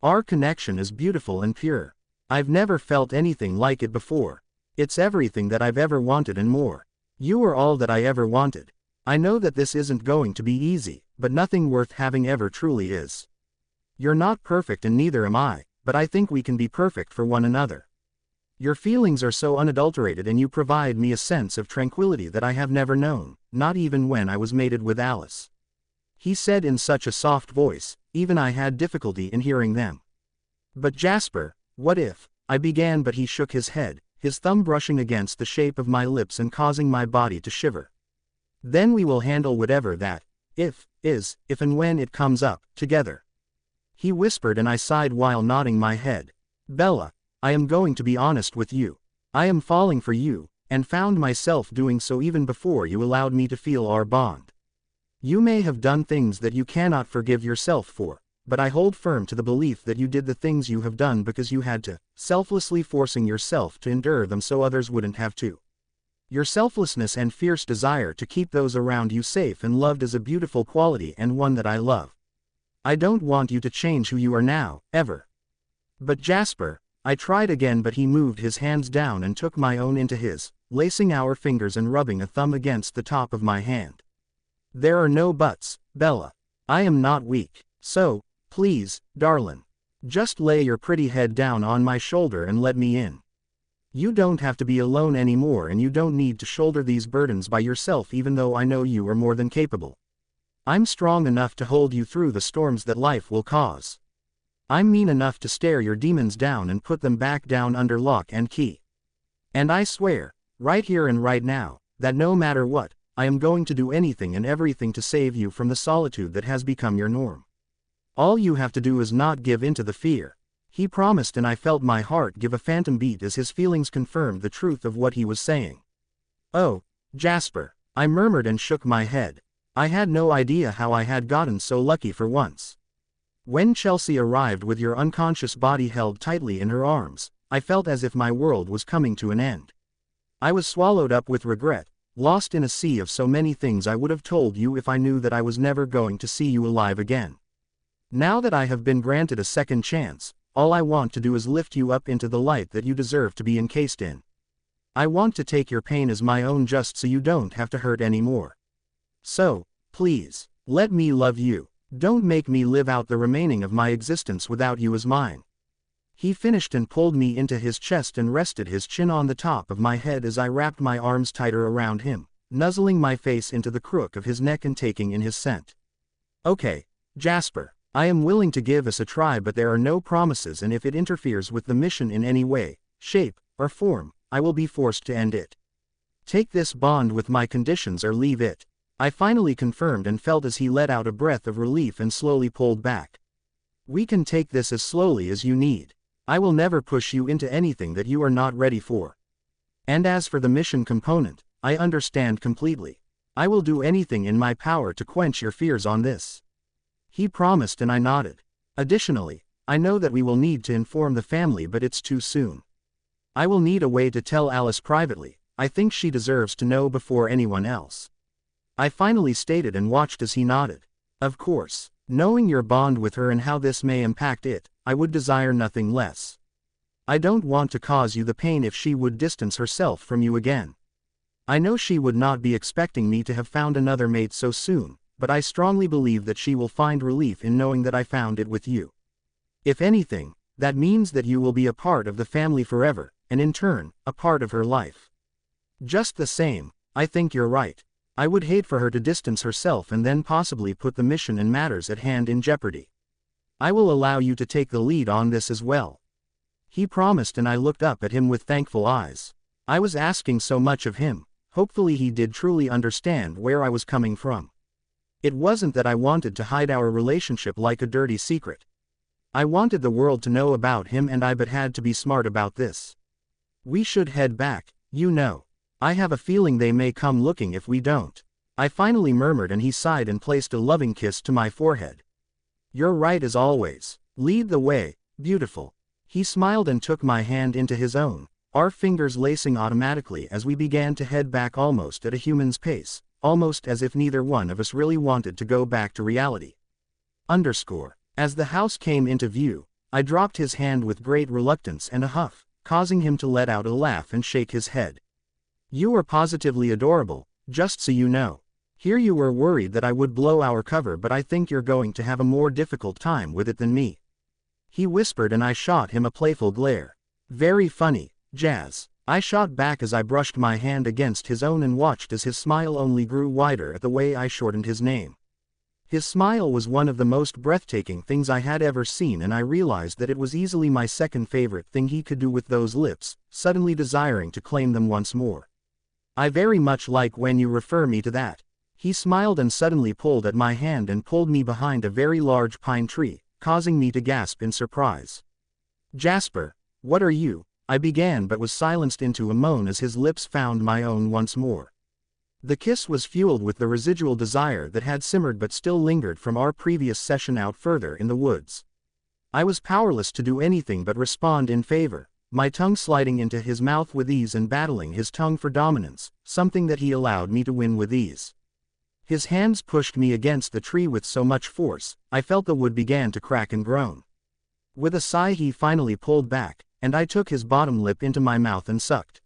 Our connection is beautiful and pure. I've never felt anything like it before. It's everything that I've ever wanted and more. You are all that I ever wanted. I know that this isn't going to be easy, but nothing worth having ever truly is. You're not perfect and neither am I, but I think we can be perfect for one another. Your feelings are so unadulterated and you provide me a sense of tranquility that I have never known, not even when I was mated with Alice. He said in such a soft voice, even I had difficulty in hearing them. But Jasper, what if, I began but he shook his head, his thumb brushing against the shape of my lips and causing my body to shiver. Then we will handle whatever that, if and when it comes up, together. He whispered and I sighed while nodding my head. Bella, I am going to be honest with you. I am falling for you, and found myself doing so even before you allowed me to feel our bond. You may have done things that you cannot forgive yourself for, but I hold firm to the belief that you did the things you have done because you had to, selflessly forcing yourself to endure them so others wouldn't have to. Your selflessness and fierce desire to keep those around you safe and loved is a beautiful quality and one that I love. I don't want you to change who you are now, ever. But Jasper, I tried again but he moved his hands down and took my own into his, lacing our fingers and rubbing a thumb against the top of my hand. There are no buts, Bella. I am not weak. So, please, darling. Just lay your pretty head down on my shoulder and let me in. You don't have to be alone anymore and you don't need to shoulder these burdens by yourself even though I know you are more than capable. I'm strong enough to hold you through the storms that life will cause. I'm mean enough to stare your demons down and put them back down under lock and key. And I swear, right here and right now, that no matter what, I am going to do anything and everything to save you from the solitude that has become your norm. All you have to do is not give in to the fear. He promised and I felt my heart give a phantom beat as his feelings confirmed the truth of what he was saying. Oh, Jasper, I murmured and shook my head. I had no idea how I had gotten so lucky for once. When Chelsea arrived with your unconscious body held tightly in her arms, I felt as if my world was coming to an end. I was swallowed up with regret, lost in a sea of so many things I would have told you if I knew that I was never going to see you alive again. Now that I have been granted a second chance, all I want to do is lift you up into the light that you deserve to be encased in. I want to take your pain as my own just so you don't have to hurt anymore. So, please, let me love you. Don't make me live out the remaining of my existence without you as mine. He finished and pulled me into his chest and rested his chin on the top of my head as I wrapped my arms tighter around him, nuzzling my face into the crook of his neck and taking in his scent. Okay, Jasper, I am willing to give us a try but there are no promises and if it interferes with the mission in any way, shape, or form, I will be forced to end it. Take this bond with my conditions or leave it. I finally confirmed and felt as he let out a breath of relief and slowly pulled back. We can take this as slowly as you need. I will never push you into anything that you are not ready for. And as for the mission component, I understand completely. I will do anything in my power to quench your fears on this. He promised and I nodded. Additionally, I know that we will need to inform the family but it's too soon. I will need a way to tell Alice privately. I think she deserves to know before anyone else. I finally stated and watched as he nodded. Of course, knowing your bond with her and how this may impact it, I would desire nothing less. I don't want to cause you the pain if she would distance herself from you again. I know she would not be expecting me to have found another mate so soon, but I strongly believe that she will find relief in knowing that I found it with you. If anything, that means that you will be a part of the family forever, and in turn, a part of her life. Just the same, I think you're right. I would hate for her to distance herself and then possibly put the mission and matters at hand in jeopardy. I will allow you to take the lead on this as well. He promised and I looked up at him with thankful eyes. I was asking so much of him, hopefully he did truly understand where I was coming from. It wasn't that I wanted to hide our relationship like a dirty secret. I wanted the world to know about him and I but had to be smart about this. We should head back, you know. I have a feeling they may come looking if we don't. I finally murmured and he sighed and placed a loving kiss to my forehead. You're right as always. Lead the way, beautiful. He smiled and took my hand into his own, our fingers lacing automatically as we began to head back almost at a human's pace, almost as if neither one of us really wanted to go back to reality. As the house came into view, I dropped his hand with great reluctance and a huff, causing him to let out a laugh and shake his head. You are positively adorable, just so you know. Here you were worried that I would blow our cover, but I think you're going to have a more difficult time with it than me. He whispered and I shot him a playful glare. Very funny, Jazz. I shot back as I brushed my hand against his own and watched as his smile only grew wider at the way I shortened his name. His smile was one of the most breathtaking things I had ever seen, and I realized that it was easily my second favorite thing he could do with those lips, suddenly desiring to claim them once more. I very much like when you refer me to that. He smiled and suddenly pulled at my hand and pulled me behind a very large pine tree, causing me to gasp in surprise. Jasper, what are you? I began but was silenced into a moan as his lips found my own once more. The kiss was fueled with the residual desire that had simmered but still lingered from our previous session out further in the woods. I was powerless to do anything but respond in favor, my tongue sliding into his mouth with ease and battling his tongue for dominance, something that he allowed me to win with ease. His hands pushed me against the tree with so much force, I felt the wood began to crack and groan. With a sigh he finally pulled back, and I took his bottom lip into my mouth and sucked.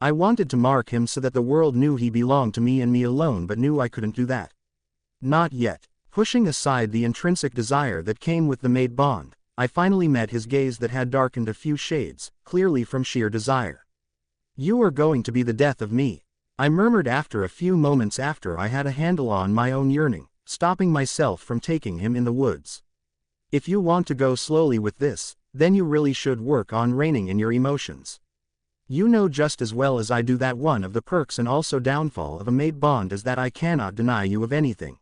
I wanted to mark him so that the world knew he belonged to me and me alone, but knew I couldn't do that. Not yet. Pushing aside the intrinsic desire that came with the mate bond, I finally met his gaze that had darkened a few shades, clearly from sheer desire. You are going to be the death of me, I murmured after a few moments after I had a handle on my own yearning, stopping myself from taking him in the woods. If you want to go slowly with this, then you really should work on reining in your emotions. You know just as well as I do that one of the perks and also downfall of a mate bond is that I cannot deny you of anything.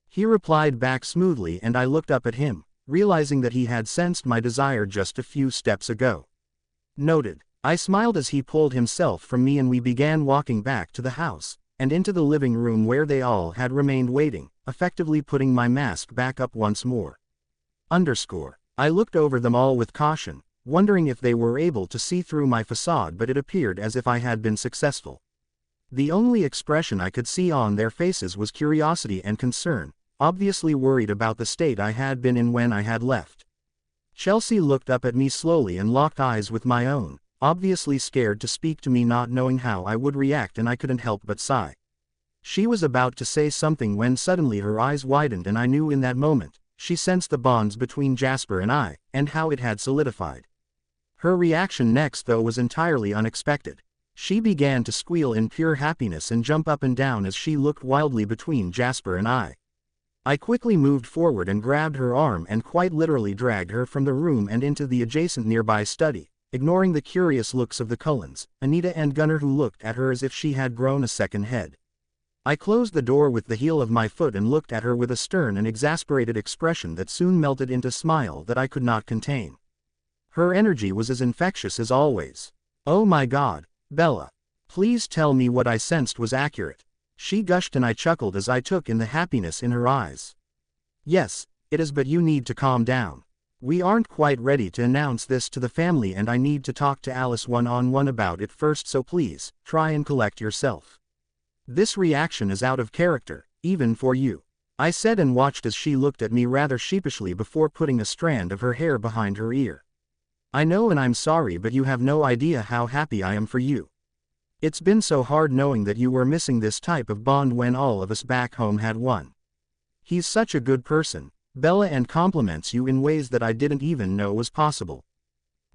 He replied back smoothly and I looked up at him, realizing that he had sensed my desire just a few steps ago. Noted. I smiled as he pulled himself from me and we began walking back to the house, and into the living room where they all had remained waiting, effectively putting my mask back up once more. I looked over them all with caution, wondering if they were able to see through my facade, but it appeared as if I had been successful. The only expression I could see on their faces was curiosity and concern, obviously worried about the state I had been in when I had left. Chelsea looked up at me slowly and locked eyes with my own, obviously scared to speak to me, not knowing how I would react, and I couldn't help but sigh. She was about to say something when suddenly her eyes widened, and I knew in that moment she sensed the bonds between Jasper and I, and how it had solidified. Her reaction next, though, was entirely unexpected. She began to squeal in pure happiness and jump up and down as she looked wildly between Jasper and I. I quickly moved forward and grabbed her arm and quite literally dragged her from the room and into the adjacent nearby study, ignoring the curious looks of the Cullens, Anita and Gunnar, who looked at her as if she had grown a second head. I closed the door with the heel of my foot and looked at her with a stern and exasperated expression that soon melted into a smile that I could not contain. Her energy was as infectious as always. Oh my God, Bella. Please tell me what I sensed was accurate. She gushed, and I chuckled as I took in the happiness in her eyes. Yes, it is, but you need to calm down. We aren't quite ready to announce this to the family and I need to talk to Alice one-on-one about it first, so please, try and collect yourself. This reaction is out of character, even for you, I said, and watched as she looked at me rather sheepishly before putting a strand of her hair behind her ear. I know, and I'm sorry, but you have no idea how happy I am for you. It's been so hard knowing that you were missing this type of bond when all of us back home had one. He's such a good person, Bella, and compliments you in ways that I didn't even know was possible.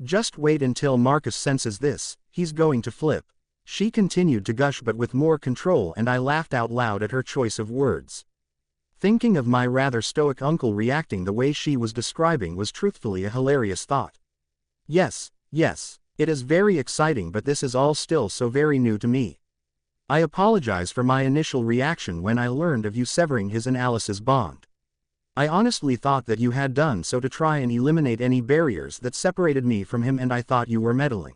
Just wait until Marcus senses this, he's going to flip. She continued to gush, but with more control, and I laughed out loud at her choice of words. Thinking of my rather stoic uncle reacting the way she was describing was truthfully a hilarious thought. Yes, it is very exciting, but this is all still so very new to me. I apologize for my initial reaction when I learned of you severing his and Alice's bond. I honestly thought that you had done so to try and eliminate any barriers that separated me from him, and I thought you were meddling.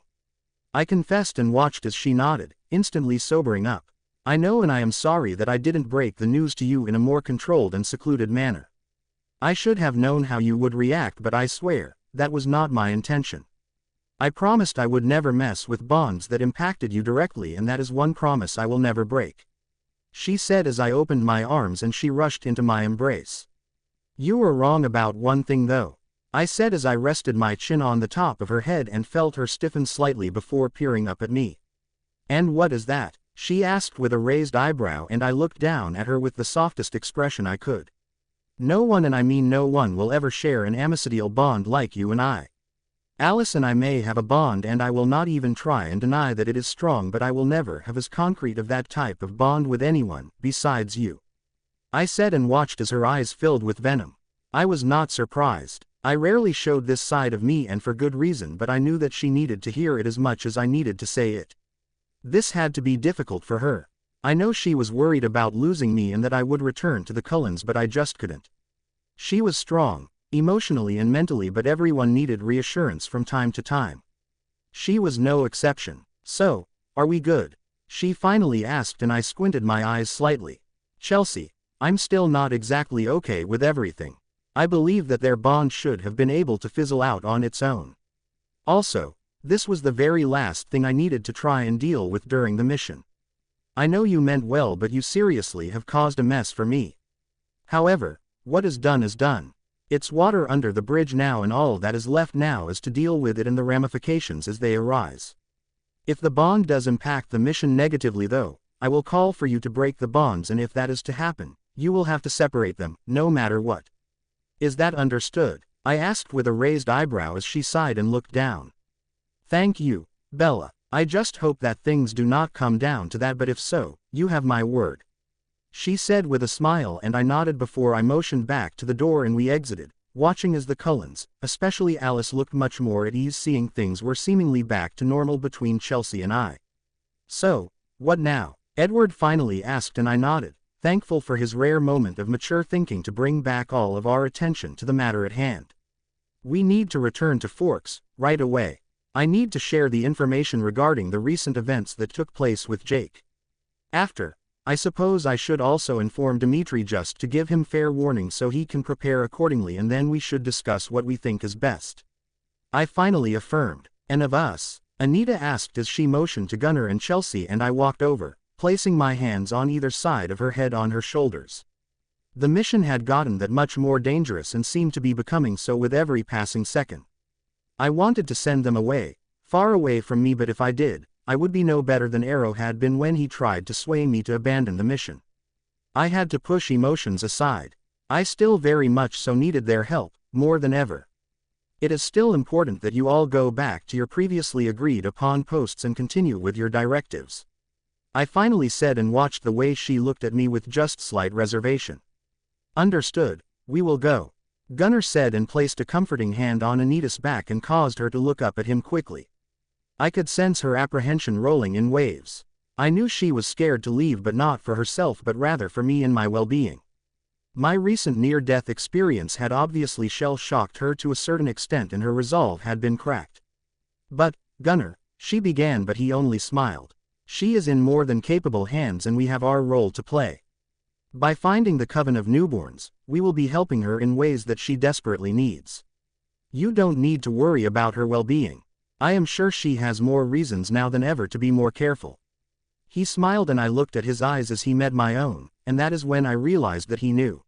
I confessed and watched as she nodded, instantly sobering up. I know, and I am sorry that I didn't break the news to you in a more controlled and secluded manner. I should have known how you would react, but I swear, that was not my intention. I promised I would never mess with bonds that impacted you directly, and that is one promise I will never break," she said as I opened my arms and she rushed into my embrace. "You were wrong about one thing though," I said as I rested my chin on the top of her head and felt her stiffen slightly before peering up at me. "And what is that?" she asked with a raised eyebrow, and I looked down at her with the softest expression I could. "No one, and I mean no one, will ever share an amicitial bond like you and I. Alice and I may have a bond, and I will not even try and deny that it is strong, but I will never have as concrete of that type of bond with anyone, besides you," I said, and watched as her eyes filled with venom. I was not surprised. I rarely showed this side of me, and for good reason, but I knew that she needed to hear it as much as I needed to say it. This had to be difficult for her. I know she was worried about losing me and that I would return to the Cullens, but I just couldn't. She was strong, emotionally and mentally, but everyone needed reassurance from time to time. She was no exception. "So, are we good?" she finally asked, and I squinted my eyes slightly. "Chelsea, I'm still not exactly okay with everything. I believe that their bond should have been able to fizzle out on its own. Also, this was the very last thing I needed to try and deal with during the mission. I know you meant well, but you seriously have caused a mess for me. However, what is done is done. It's water under the bridge now, and all that is left now is to deal with it and the ramifications as they arise. If the bond does impact the mission negatively though, I will call for you to break the bonds, and if that is to happen, you will have to separate them, no matter what. Is that understood?" I asked with a raised eyebrow as she sighed and looked down. "Thank you, Bella. I just hope that things do not come down to that, but if so, you have my word," she said with a smile, and I nodded before I motioned back to the door and we exited, watching as the Cullens, especially Alice, looked much more at ease, seeing things were seemingly back to normal between Chelsea and I. "So, what now?" Edward finally asked, and I nodded, thankful for his rare moment of mature thinking to bring back all of our attention to the matter at hand. "We need to return to Forks, right away. I need to share the information regarding the recent events that took place with Jake. After, I suppose I should also inform Dimitri just to give him fair warning so he can prepare accordingly, and then we should discuss what we think is best," I finally affirmed. "And of us?" Anita asked as she motioned to Gunnar and Chelsea, and I walked over, placing my hands on either side of her head on her shoulders. The mission had gotten that much more dangerous and seemed to be becoming so with every passing second. I wanted to send them away, far away from me, but if I did, I would be no better than Arrow had been when he tried to sway me to abandon the mission. I had to push emotions aside. I still very much so needed their help, more than ever. "It is still important that you all go back to your previously agreed upon posts and continue with your directives," I finally said, and watched the way she looked at me with just slight reservation. "Understood, we will go," Gunnar said, and placed a comforting hand on Anita's back and caused her to look up at him quickly. I could sense her apprehension rolling in waves. I knew she was scared to leave, but not for herself, but rather for me and my well-being. My recent near-death experience had obviously shell-shocked her to a certain extent, and her resolve had been cracked. "But, Gunnar," she began, but he only smiled. "She is in more than capable hands, and we have our role to play. By finding the Coven of Newborns, we will be helping her in ways that she desperately needs. You don't need to worry about her well-being. I am sure she has more reasons now than ever to be more careful." He smiled, and I looked at his eyes as he met my own, and that is when I realized that he knew.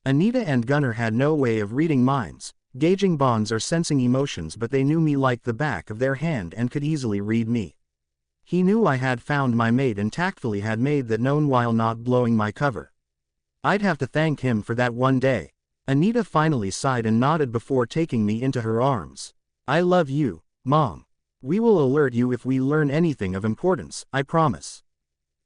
Anita and Gunnar had no way of reading minds, gauging bonds or sensing emotions, but they knew me like the back of their hand and could easily read me. He knew I had found my mate and tactfully had made that known while not blowing my cover. I'd have to thank him for that one day. Anita finally sighed and nodded before taking me into her arms. "I love you, Mom. We will alert you if we learn anything of importance, I promise,"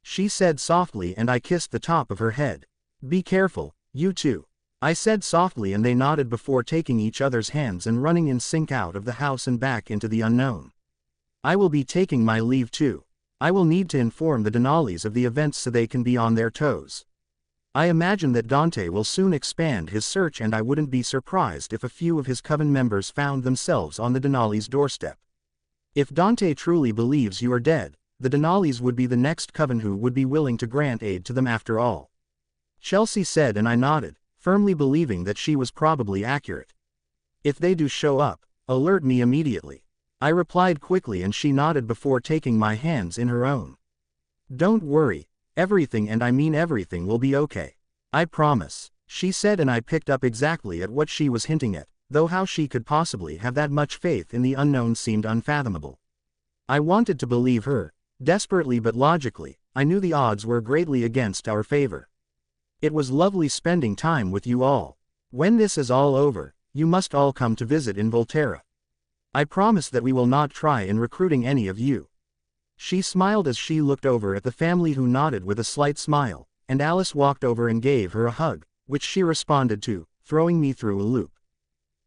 she said softly, and I kissed the top of her head. "Be careful, you too," I said softly, and they nodded before taking each other's hands and running in sync out of the house and back into the unknown. "I will be taking my leave too. I will need to inform the Denali's of the events so they can be on their toes. I imagine that Dante will soon expand his search, and I wouldn't be surprised if a few of his coven members found themselves on the Denali's doorstep. If Dante truly believes you are dead, the Denali's would be the next coven who would be willing to grant aid to them after all. Chelsea said, and I nodded, firmly believing that she was probably accurate. If they do show up, alert me immediately. I replied quickly, and she nodded before taking my hands in her own. Don't worry, everything, and I mean everything, will be okay. I promise, she said, and I picked up exactly at what she was hinting at, though how she could possibly have that much faith in the unknown seemed unfathomable. I wanted to believe her, desperately, but logically, I knew the odds were greatly against our favor. It was lovely spending time with you all. When this is all over, you must all come to visit in Volterra. I promise that we will not try in recruiting any of you. She smiled as she looked over at the family, who nodded with a slight smile, and Alice walked over and gave her a hug, which she responded to, throwing me through a loop.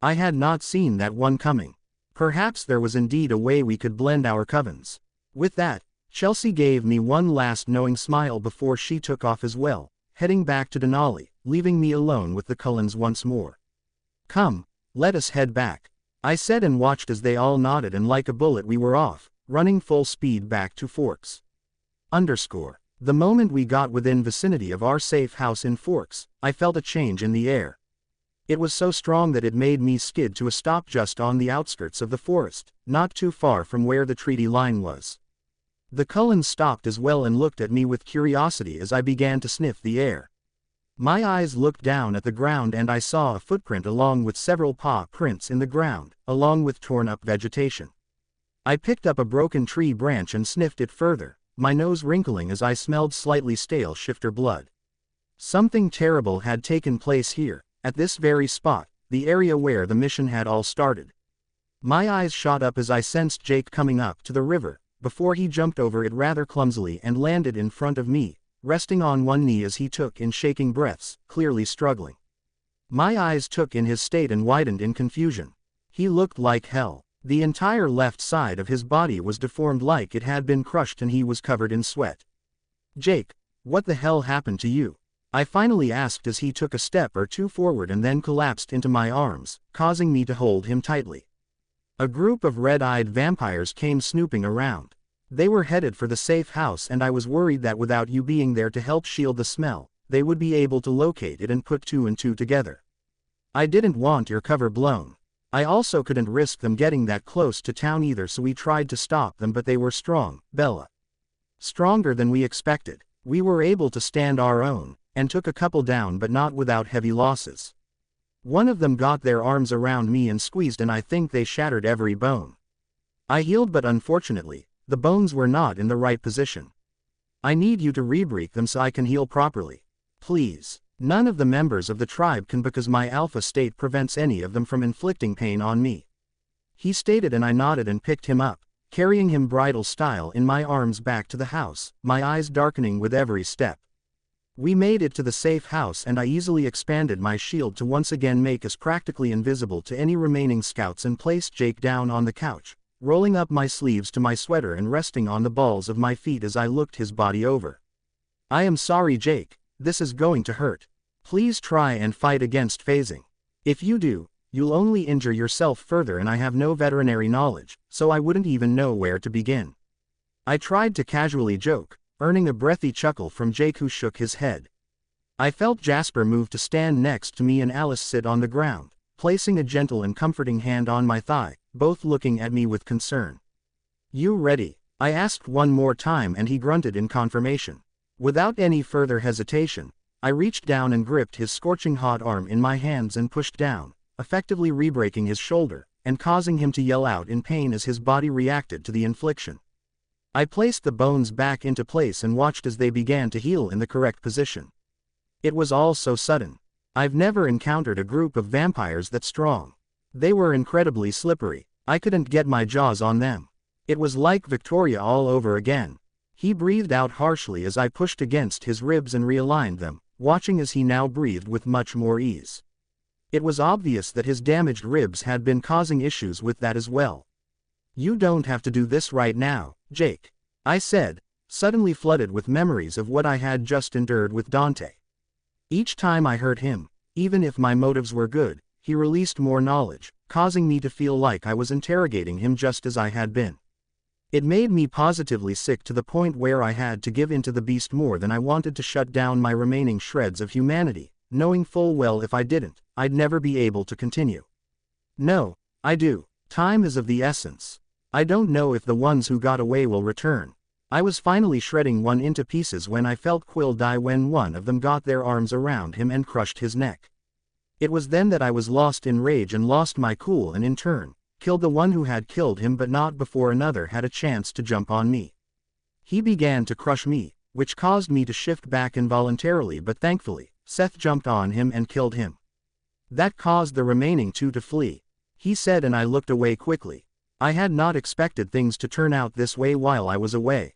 I had not seen that one coming. Perhaps there was indeed a way we could blend our covens. With that, Chelsea gave me one last knowing smile before she took off as well, heading back to Denali, leaving me alone with the Cullens once more. Come, let us head back, I said, and watched as they all nodded, and like a bullet we were off, running full speed back to Forks. The moment we got within vicinity of our safe house in Forks, I felt a change in the air. It was so strong that it made me skid to a stop just on the outskirts of the forest, not too far from where the treaty line was. The Cullens stopped as well and looked at me with curiosity as I began to sniff the air. My eyes looked down at the ground, and I saw a footprint along with several paw prints in the ground, along with torn-up vegetation. I picked up a broken tree branch and sniffed it further, my nose wrinkling as I smelled slightly stale shifter blood. Something terrible had taken place here, at this very spot, the area where the mission had all started. My eyes shot up as I sensed Jake coming up to the river, before he jumped over it rather clumsily and landed in front of me, resting on one knee as he took in shaking breaths, clearly struggling. My eyes took in his state and widened in confusion. He looked like hell. The entire left side of his body was deformed like it had been crushed, and he was covered in sweat. Jake, what the hell happened to you? I finally asked as he took a step or two forward and then collapsed into my arms, causing me to hold him tightly. A group of red-eyed vampires came snooping around. They were headed for the safe house, and I was worried that without you being there to help shield the smell, they would be able to locate it and put two and two together. I didn't want your cover blown. I also couldn't risk them getting that close to town either, so we tried to stop them, but they were strong, Bella. Stronger than we expected. We were able to stand our own, and took a couple down, but not without heavy losses. One of them got their arms around me and squeezed, and I think they shattered every bone. I healed, but unfortunately, the bones were not in the right position. I need you to rebreak them so I can heal properly. Please. None of the members of the tribe can, because my alpha state prevents any of them from inflicting pain on me. He stated, and I nodded and picked him up, carrying him bridal style in my arms back to the house, my eyes darkening with every step. We made it to the safe house, and I easily expanded my shield to once again make us practically invisible to any remaining scouts, and placed Jake down on the couch, rolling up my sleeves to my sweater and resting on the balls of my feet as I looked his body over. I am sorry, Jake, this is going to hurt. Please try and fight against phasing. If you do, you'll only injure yourself further, and I have no veterinary knowledge, so I wouldn't even know where to begin. I tried to casually joke, earning a breathy chuckle from Jake, who shook his head. I felt Jasper move to stand next to me and Alice sit on the ground, placing a gentle and comforting hand on my thigh, both looking at me with concern. You ready? I asked one more time, and he grunted in confirmation. Without any further hesitation, I reached down and gripped his scorching hot arm in my hands and pushed down, effectively re-breaking his shoulder, and causing him to yell out in pain as his body reacted to the infliction. I placed the bones back into place and watched as they began to heal in the correct position. It was all so sudden. I've never encountered a group of vampires that strong. They were incredibly slippery. I couldn't get my jaws on them. It was like Victoria all over again. He breathed out harshly as I pushed against his ribs and realigned them, watching as he now breathed with much more ease. It was obvious that his damaged ribs had been causing issues with that as well. You don't have to do this right now, Jake, I said, suddenly flooded with memories of what I had just endured with Dante. Each time I heard him, even if my motives were good, he released more knowledge, causing me to feel like I was interrogating him just as I had been. It made me positively sick to the point where I had to give in to the beast more than I wanted to shut down my remaining shreds of humanity, knowing full well if I didn't, I'd never be able to continue. No, I do. Time is of the essence. I don't know if the ones who got away will return. I was finally shredding one into pieces when I felt Quill die when one of them got their arms around him and crushed his neck. It was then that I was lost in rage and lost my cool and in turn, killed the one who had killed him but not before another had a chance to jump on me. He began to crush me, which caused me to shift back involuntarily but thankfully, Seth jumped on him and killed him. That caused the remaining two to flee. He said and I looked away quickly. I had not expected things to turn out this way while I was away.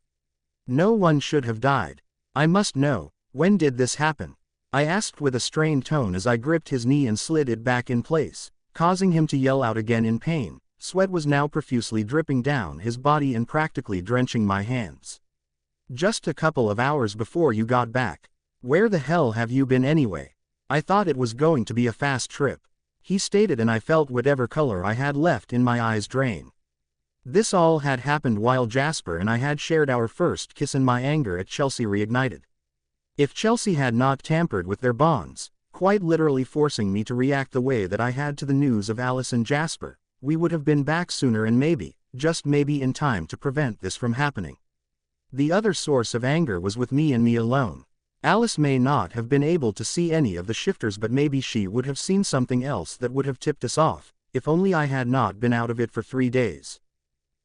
No one should have died. I must know, when did this happen? I asked with a strained tone as I gripped his knee and slid it back in place, causing him to yell out again in pain. Sweat was now profusely dripping down his body and practically drenching my hands. Just a couple of hours before you got back. Where the hell have you been anyway? I thought it was going to be a fast trip. He stated and I felt whatever color I had left in my eyes drain. This all had happened while Jasper and I had shared our first kiss and my anger at Chelsea reignited. If Chelsea had not tampered with their bonds, quite literally forcing me to react the way that I had to the news of Alice and Jasper, we would have been back sooner and maybe, just maybe in time to prevent this from happening. The other source of anger was with me and me alone. Alice may not have been able to see any of the shifters but maybe she would have seen something else that would have tipped us off, if only I had not been out of it for 3 days.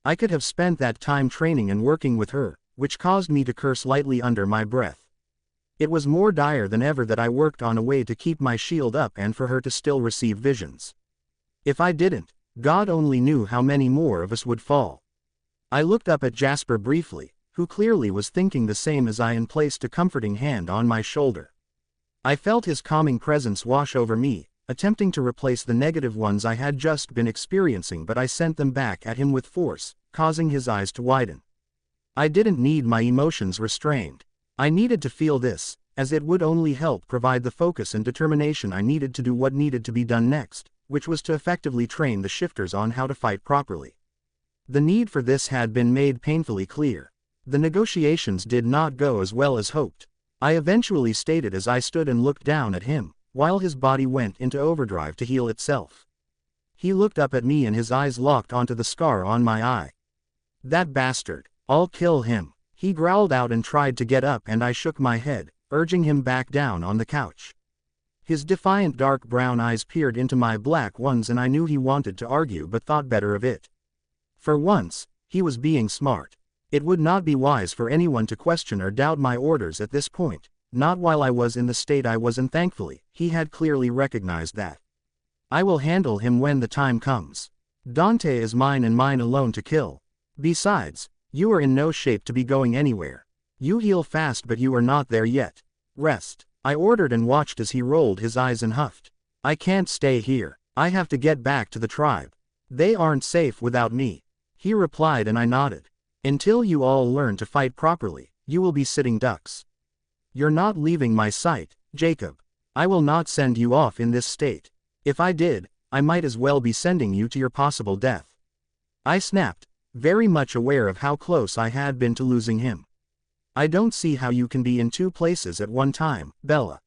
I could have spent that time training and working with her, which caused me to curse lightly under my breath. It was more dire than ever that I worked on a way to keep my shield up and for her to still receive visions. If I didn't, God only knew how many more of us would fall. I looked up at Jasper briefly, who clearly was thinking the same as I and placed a comforting hand on my shoulder. I felt his calming presence wash over me, attempting to replace the negative ones I had just been experiencing but I sent them back at him with force, causing his eyes to widen. I didn't need my emotions restrained. I needed to feel this, as it would only help provide the focus and determination I needed to do what needed to be done next, which was to effectively train the shifters on how to fight properly. The need for this had been made painfully clear. The negotiations did not go as well as hoped. I eventually stated as I stood and looked down at him, while his body went into overdrive to heal itself. He looked up at me and his eyes locked onto the scar on my eye. That bastard, I'll kill him. He growled out and tried to get up and I shook my head, urging him back down on the couch. His defiant dark brown eyes peered into my black ones and I knew he wanted to argue but thought better of it. For once, he was being smart. It would not be wise for anyone to question or doubt my orders at this point, not while I was in the state I was and thankfully, he had clearly recognized that. I will handle him when the time comes. Dante is mine and mine alone to kill. Besides, you are in no shape to be going anywhere. You heal fast but you are not there yet. Rest. I ordered and watched as he rolled his eyes and huffed. I can't stay here. I have to get back to the tribe. They aren't safe without me. He replied and I nodded. Until you all learn to fight properly, you will be sitting ducks. You're not leaving my sight, Jacob. I will not send you off in this state. If I did, I might as well be sending you to your possible death. I snapped, very much aware of how close I had been to losing him. I don't see how you can be in 2 places at one time, Bella.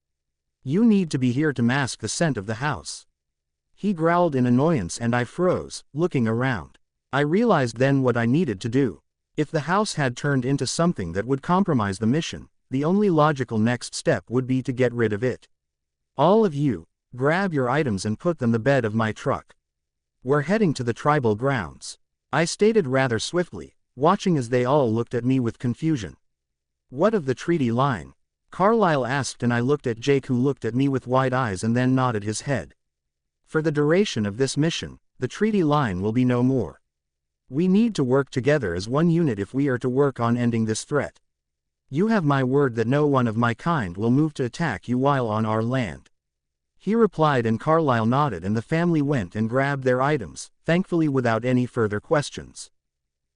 You need to be here to mask the scent of the house. He growled in annoyance and I froze, looking around. I realized then what I needed to do. If the house had turned into something that would compromise the mission, the only logical next step would be to get rid of it. All of you, grab your items and put them in the bed of my truck. We're heading to the tribal grounds. I stated rather swiftly, watching as they all looked at me with confusion. What of the treaty line? Carlyle asked and I looked at Jake who looked at me with wide eyes and then nodded his head. For the duration of this mission, the treaty line will be no more. We need to work together as one unit if we are to work on ending this threat. You have my word that no one of my kind will move to attack you while on our land. He replied and Carlyle nodded and the family went and grabbed their items, thankfully without any further questions.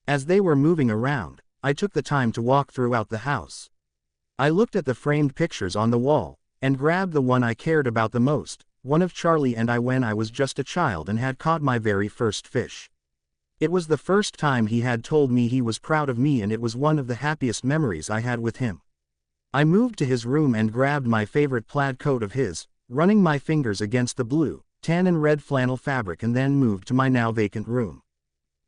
As they were moving around, I took the time to walk throughout the house. I looked at the framed pictures on the wall, and grabbed the one I cared about the most, one of Charlie and I when I was just a child and had caught my very first fish. It was the first time he had told me he was proud of me, and it was one of the happiest memories I had with him. I moved to his room and grabbed my favorite plaid coat of his, running my fingers against the blue, tan and red flannel fabric, and then moved to my now vacant room.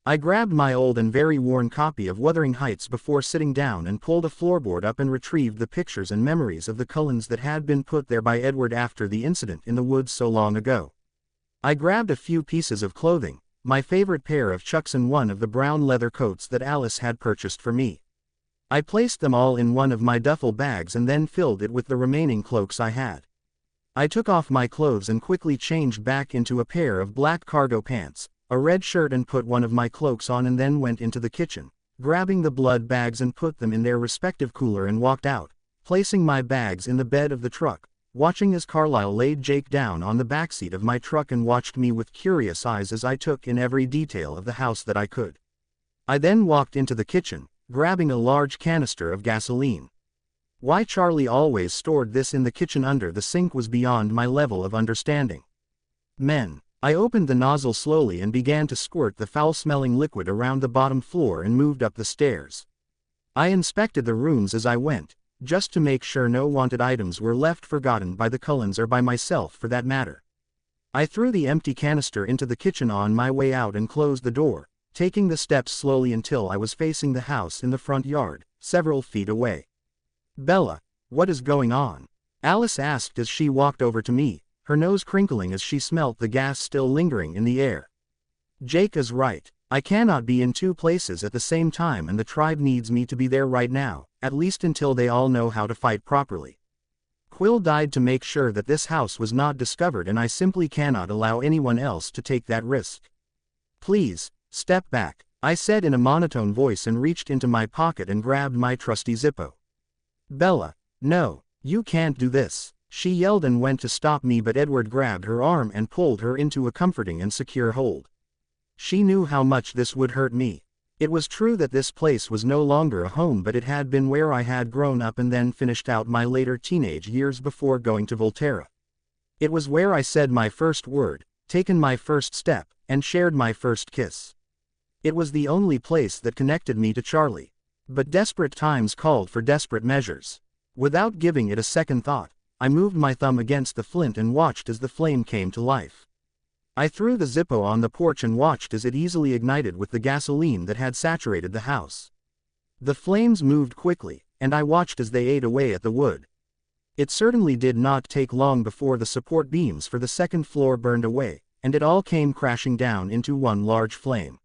I grabbed my old and very worn copy of Wuthering Heights before sitting down and pulled a floorboard up and retrieved the pictures and memories of the Cullens that had been put there by Edward after the incident in the woods so long ago. I grabbed a few pieces of clothing, my favorite pair of Chucks and one of the brown leather coats that Alice had purchased for me. I placed them all in one of my duffel bags and then filled it with the remaining cloaks I had. I took off my clothes and quickly changed back into a pair of black cargo pants, a red shirt, and put one of my cloaks on, and then went into the kitchen, grabbing the blood bags and put them in their respective cooler, and walked out, placing my bags in the bed of the truck, watching as Carlisle laid Jake down on the backseat of my truck and watched me with curious eyes as I took in every detail of the house that I could. I then walked into the kitchen, grabbing a large canister of gasoline. Why Charlie always stored this in the kitchen under the sink was beyond my level of understanding. I opened the nozzle slowly and began to squirt the foul-smelling liquid around the bottom floor and moved up the stairs. I inspected the rooms as I went, just to make sure no wanted items were left forgotten by the Cullens, or by myself for that matter. I threw the empty canister into the kitchen on my way out and closed the door, taking the steps slowly until I was facing the house in the front yard, several feet away. "Bella, what is going on?" Alice asked as she walked over to me, her nose crinkling as she smelt the gas still lingering in the air. "Jake is right. I cannot be in two places at the same time, and the tribe needs me to be there right now, at least until they all know how to fight properly. Quill died to make sure that this house was not discovered, and I simply cannot allow anyone else to take that risk. Please, step back," I said in a monotone voice and reached into my pocket and grabbed my trusty Zippo. "Bella, no, you can't do this," she yelled and went to stop me, but Edward grabbed her arm and pulled her into a comforting and secure hold. She knew how much this would hurt me. It was true that this place was no longer a home, but it had been where I had grown up and then finished out my later teenage years before going to Volterra. It was where I said my first word, taken my first step, and shared my first kiss. It was the only place that connected me to Charlie. But desperate times called for desperate measures. Without giving it a second thought, I moved my thumb against the flint and watched as the flame came to life. I threw the Zippo on the porch and watched as it easily ignited with the gasoline that had saturated the house. The flames moved quickly, and I watched as they ate away at the wood. It certainly did not take long before the support beams for the second floor burned away, and it all came crashing down into one large flame.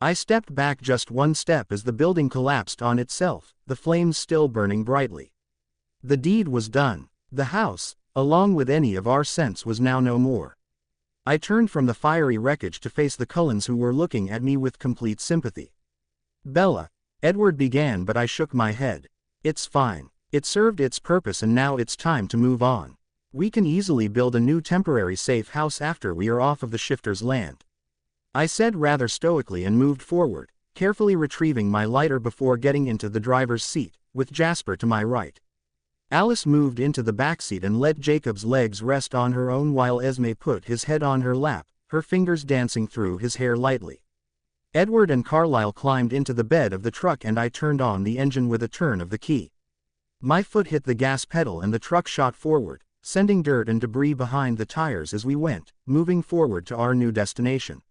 I stepped back just one step as the building collapsed on itself, the flames still burning brightly. The deed was done. The house, along with any of our scents, was now no more. I turned from the fiery wreckage to face the Cullens, who were looking at me with complete sympathy. "Bella," Edward began, but I shook my head. "It's fine. It served its purpose and now it's time to move on. We can easily build a new temporary safe house after we are off of the shifters' land," I said rather stoically and moved forward, carefully retrieving my lighter before getting into the driver's seat, with Jasper to my right. Alice moved into the backseat and let Jacob's legs rest on her own while Esme put his head on her lap, her fingers dancing through his hair lightly. Edward and Carlisle climbed into the bed of the truck and I turned on the engine with a turn of the key. My foot hit the gas pedal and the truck shot forward, sending dirt and debris behind the tires as we went, moving forward to our new destination.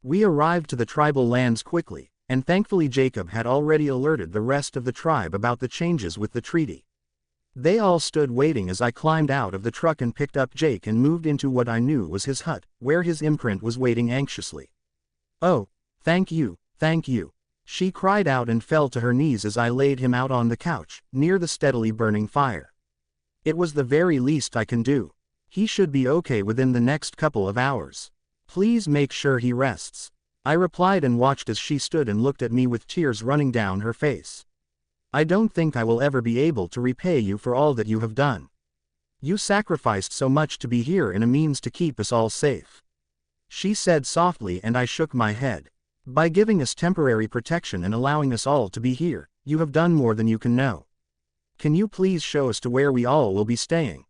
We arrived to the tribal lands quickly, and thankfully Jacob had already alerted the rest of the tribe about the changes with the treaty. They all stood waiting as I climbed out of the truck and picked up Jake and moved into what I knew was his hut, where his imprint was waiting anxiously. "Oh, thank you," she cried out and fell to her knees as I laid him out on the couch, near the steadily burning fire. "It was the very least I can do. He should be okay within the next couple of hours. Please make sure he rests," I replied and watched as she stood and looked at me with tears running down her face. "I don't think I will ever be able to repay you for all that you have done. You sacrificed so much to be here and a means to keep us all safe," she said softly, and I shook my head. By giving us temporary protection and allowing us all to be here, you have done more than you can know. Can you please show us to where we all will be staying?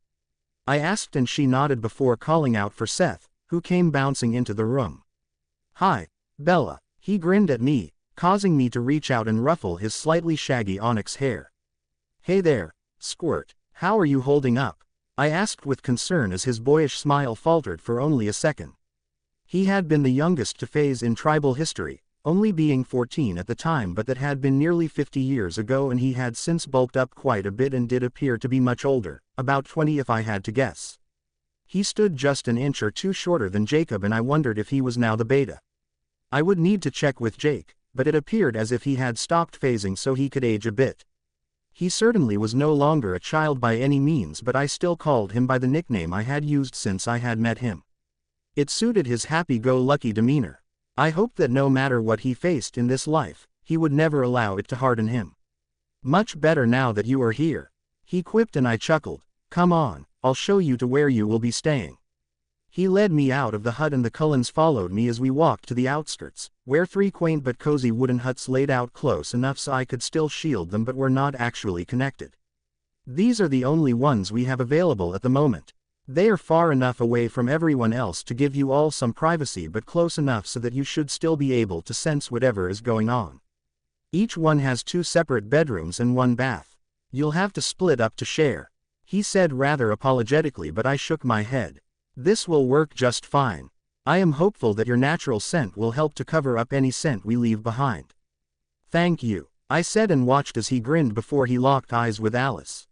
I asked, and she nodded before calling out for Seth, who came bouncing into the room. Hi, Bella. He grinned at me, causing me to reach out and ruffle his slightly shaggy onyx hair. Hey there, Squirt, how are you holding up? I asked with concern as his boyish smile faltered for only a second. He had been the youngest to phase in tribal history, only being 14 at the time, but that had been nearly 50 years ago, and he had since bulked up quite a bit and did appear to be much older, about 20 if I had to guess. He stood just an inch or two shorter than Jacob, and I wondered if he was now the beta. I would need to check with Jake, but it appeared as if he had stopped phasing so he could age a bit. He certainly was no longer a child by any means, but I still called him by the nickname I had used since I had met him. It suited his happy-go-lucky demeanor. I hoped that no matter what he faced in this life, he would never allow it to harden him. Much better now that you are here, he quipped, and I chuckled. Come on, I'll show you to where you will be staying. He led me out of the hut, and the Cullens followed me as we walked to the outskirts, where 3 quaint but cozy wooden huts laid out close enough so I could still shield them but were not actually connected. These are the only ones we have available at the moment. They are far enough away from everyone else to give you all some privacy, but close enough so that you should still be able to sense whatever is going on. Each one has 2 separate bedrooms and 1 bath. You'll have to split up to share, he said rather apologetically, but I shook my head. This will work just fine. I am hopeful that your natural scent will help to cover up any scent we leave behind. Thank you, I said, and watched as he grinned before he locked eyes with Alice.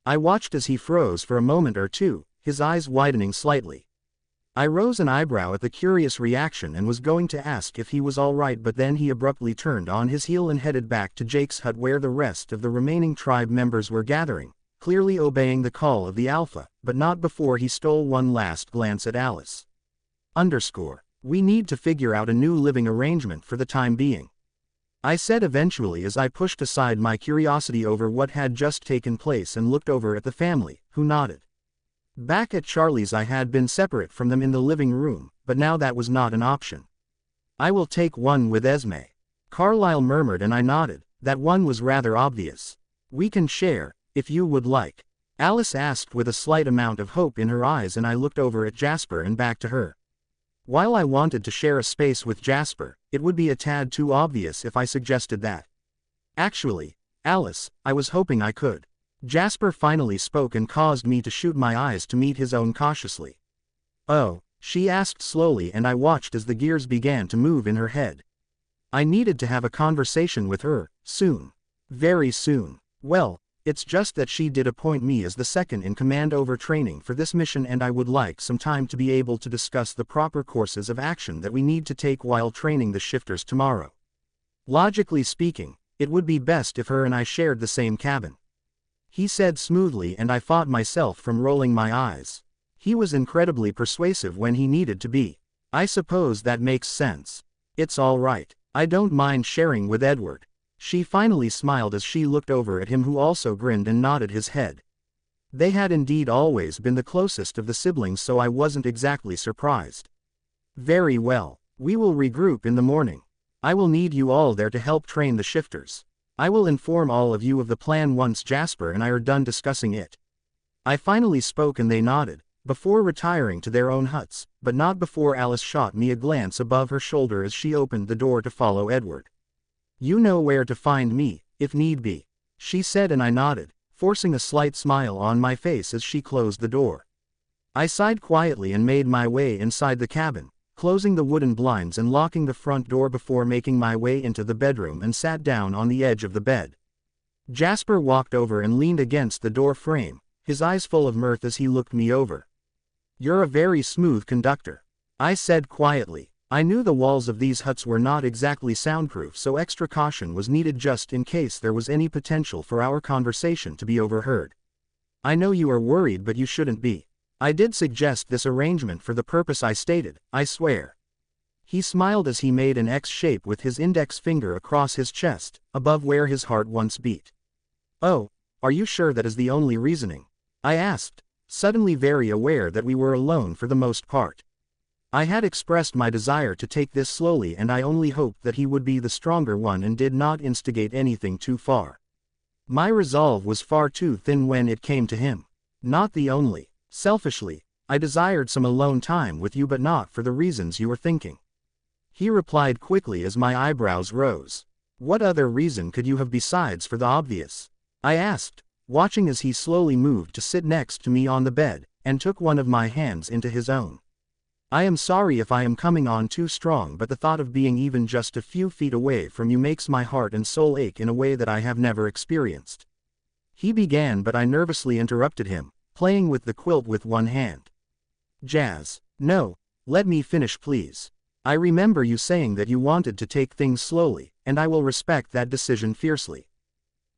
I watched as he froze for a moment or two, his eyes widening slightly. I rose an eyebrow at the curious reaction and was going to ask if he was all right, but then he abruptly turned on his heel and headed back to Jake's hut, where the rest of the remaining tribe members were gathering, clearly obeying the call of the alpha, but not before he stole one last glance at Alice. We need to figure out a new living arrangement for the time being, I said eventually as I pushed aside my curiosity over what had just taken place and looked over at the family, who nodded. Back at Charlie's I had been separate from them in the living room, but now that was not an option. I will take one with Esme, Carlyle murmured, and I nodded. That one was rather obvious. We can share, if you would like, Alice asked with a slight amount of hope in her eyes, and I looked over at Jasper and back to her. While I wanted to share a space with Jasper, it would be a tad too obvious if I suggested that. Actually, Alice, I was hoping I could. Jasper finally spoke and caused me to shoot my eyes to meet his own cautiously. Oh, she asked slowly, and I watched as the gears began to move in her head. I needed to have a conversation with her, soon. Very soon. Well, it's just that she did appoint me as the second-in-command over training for this mission, and I would like some time to be able to discuss the proper courses of action that we need to take while training the shifters tomorrow. Logically speaking, it would be best if her and I shared the same cabin, he said smoothly, and I fought myself from rolling my eyes. He was incredibly persuasive when he needed to be. I suppose that makes sense. It's all right. I don't mind sharing with Edward. She finally smiled as she looked over at him, who also grinned and nodded his head. They had indeed always been the closest of the siblings, so I wasn't exactly surprised. Very well. We will regroup in the morning. I will need you all there to help train the shifters. I will inform all of you of the plan once Jasper and I are done discussing it. I finally spoke and they nodded, before retiring to their own huts, but not before Alice shot me a glance above her shoulder as she opened the door to follow Edward. You know where to find me, if need be, she said, and I nodded, forcing a slight smile on my face as she closed the door. I sighed quietly and made my way inside the cabin, closing the wooden blinds and locking the front door before making my way into the bedroom and sat down on the edge of the bed. Jasper walked over and leaned against the door frame, his eyes full of mirth as he looked me over. You're a very smooth conductor, I said quietly. I knew the walls of these huts were not exactly soundproof, so extra caution was needed just in case there was any potential for our conversation to be overheard. I know you are worried, but you shouldn't be. I did suggest this arrangement for the purpose I stated, I swear. He smiled as he made an X shape with his index finger across his chest, above where his heart once beat. Oh, are you sure that is the only reasoning? I asked, suddenly very aware that we were alone for the most part. I had expressed my desire to take this slowly, and I only hoped that he would be the stronger one and did not instigate anything too far. My resolve was far too thin when it came to him. Not the only. Selfishly, I desired some alone time with you, but not for the reasons you were thinking. He replied quickly as my eyebrows rose. What other reason could you have besides for the obvious? I asked, watching as he slowly moved to sit next to me on the bed, and took one of my hands into his own. I am sorry if I am coming on too strong, but the thought of being even just a few feet away from you makes my heart and soul ache in a way that I have never experienced. He began, but I nervously interrupted him, playing with the quilt with one hand. Jazz, no, let me finish please. I remember you saying that you wanted to take things slowly, and I will respect that decision fiercely.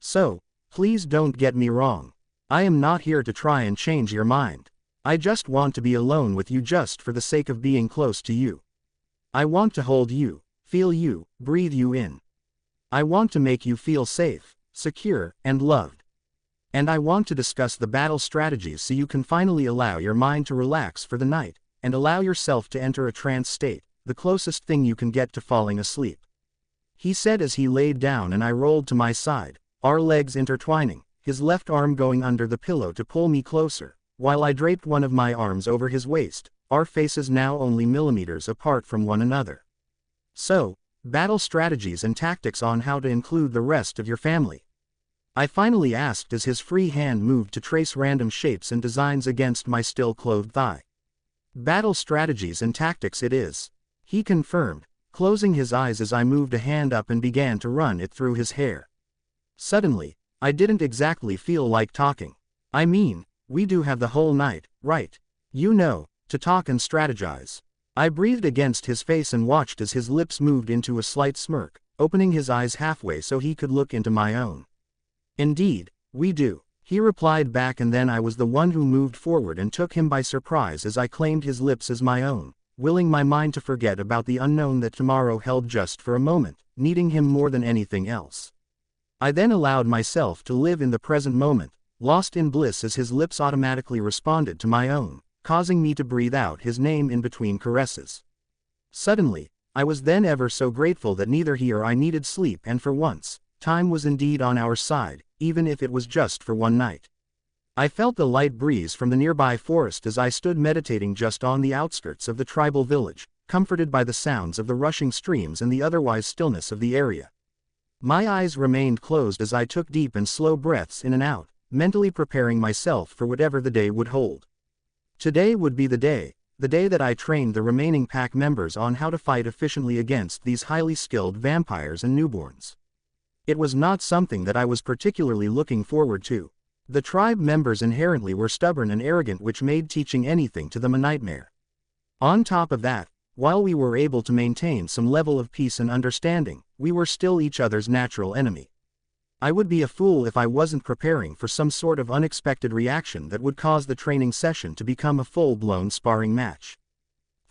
So, please don't get me wrong. I am not here to try and change your mind. I just want to be alone with you just for the sake of being close to you. I want to hold you, feel you, breathe you in. I want to make you feel safe, secure, and loved. And I want to discuss the battle strategies so you can finally allow your mind to relax for the night, and allow yourself to enter a trance state, the closest thing you can get to falling asleep. He said as he laid down and I rolled to my side, our legs intertwining, his left arm going under the pillow to pull me closer, while I draped one of my arms over his waist, our faces now only millimeters apart from one another. So, battle strategies and tactics on how to include the rest of your family? I finally asked as his free hand moved to trace random shapes and designs against my still-clothed thigh. Battle strategies and tactics it is, he confirmed, closing his eyes as I moved a hand up and began to run it through his hair. Suddenly, I didn't exactly feel like talking. I mean, we do have the whole night, right? You know, to talk and strategize. I breathed against his face and watched as his lips moved into a slight smirk, opening his eyes halfway so he could look into my own. Indeed, we do, he replied back, and then I was the one who moved forward and took him by surprise as I claimed his lips as my own, willing my mind to forget about the unknown that tomorrow held just for a moment, needing him more than anything else. I then allowed myself to live in the present moment, lost in bliss as his lips automatically responded to my own, causing me to breathe out his name in between caresses. Suddenly, I was then ever so grateful that neither he or I needed sleep, and for once, time was indeed on our side, even if it was just for one night. I felt the light breeze from the nearby forest as I stood meditating just on the outskirts of the tribal village, comforted by the sounds of the rushing streams and the otherwise stillness of the area. My eyes remained closed as I took deep and slow breaths in and out, mentally preparing myself for whatever the day would hold. Today would be the day that I trained the remaining pack members on how to fight efficiently against these highly skilled vampires and newborns. It was not something that I was particularly looking forward to. The tribe members inherently were stubborn and arrogant, which made teaching anything to them a nightmare. On top of that, while we were able to maintain some level of peace and understanding, we were still each other's natural enemy. I would be a fool if I wasn't preparing for some sort of unexpected reaction that would cause the training session to become a full-blown sparring match.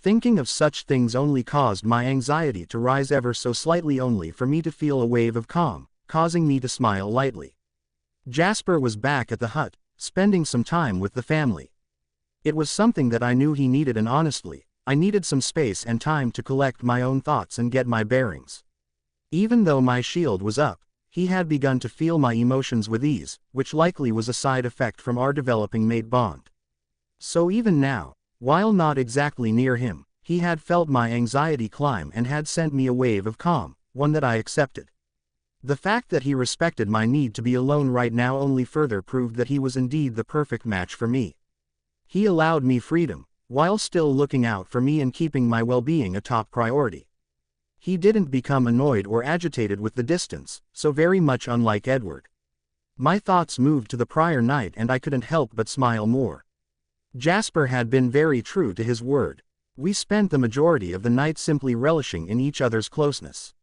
Thinking of such things only caused my anxiety to rise ever so slightly, only for me to feel a wave of calm, causing me to smile lightly. Jasper was back at the hut, spending some time with the family. It was something that I knew he needed, and honestly, I needed some space and time to collect my own thoughts and get my bearings. Even though my shield was up, he had begun to feel my emotions with ease, which likely was a side effect from our developing mate bond. So even now, while not exactly near him, he had felt my anxiety climb and had sent me a wave of calm, one that I accepted. The fact that he respected my need to be alone right now only further proved that he was indeed the perfect match for me. He allowed me freedom, while still looking out for me and keeping my well-being a top priority. He didn't become annoyed or agitated with the distance, so very much unlike Edward. My thoughts moved to the prior night and I couldn't help but smile more. Jasper had been very true to his word. We spent the majority of the night simply relishing in each other's closeness.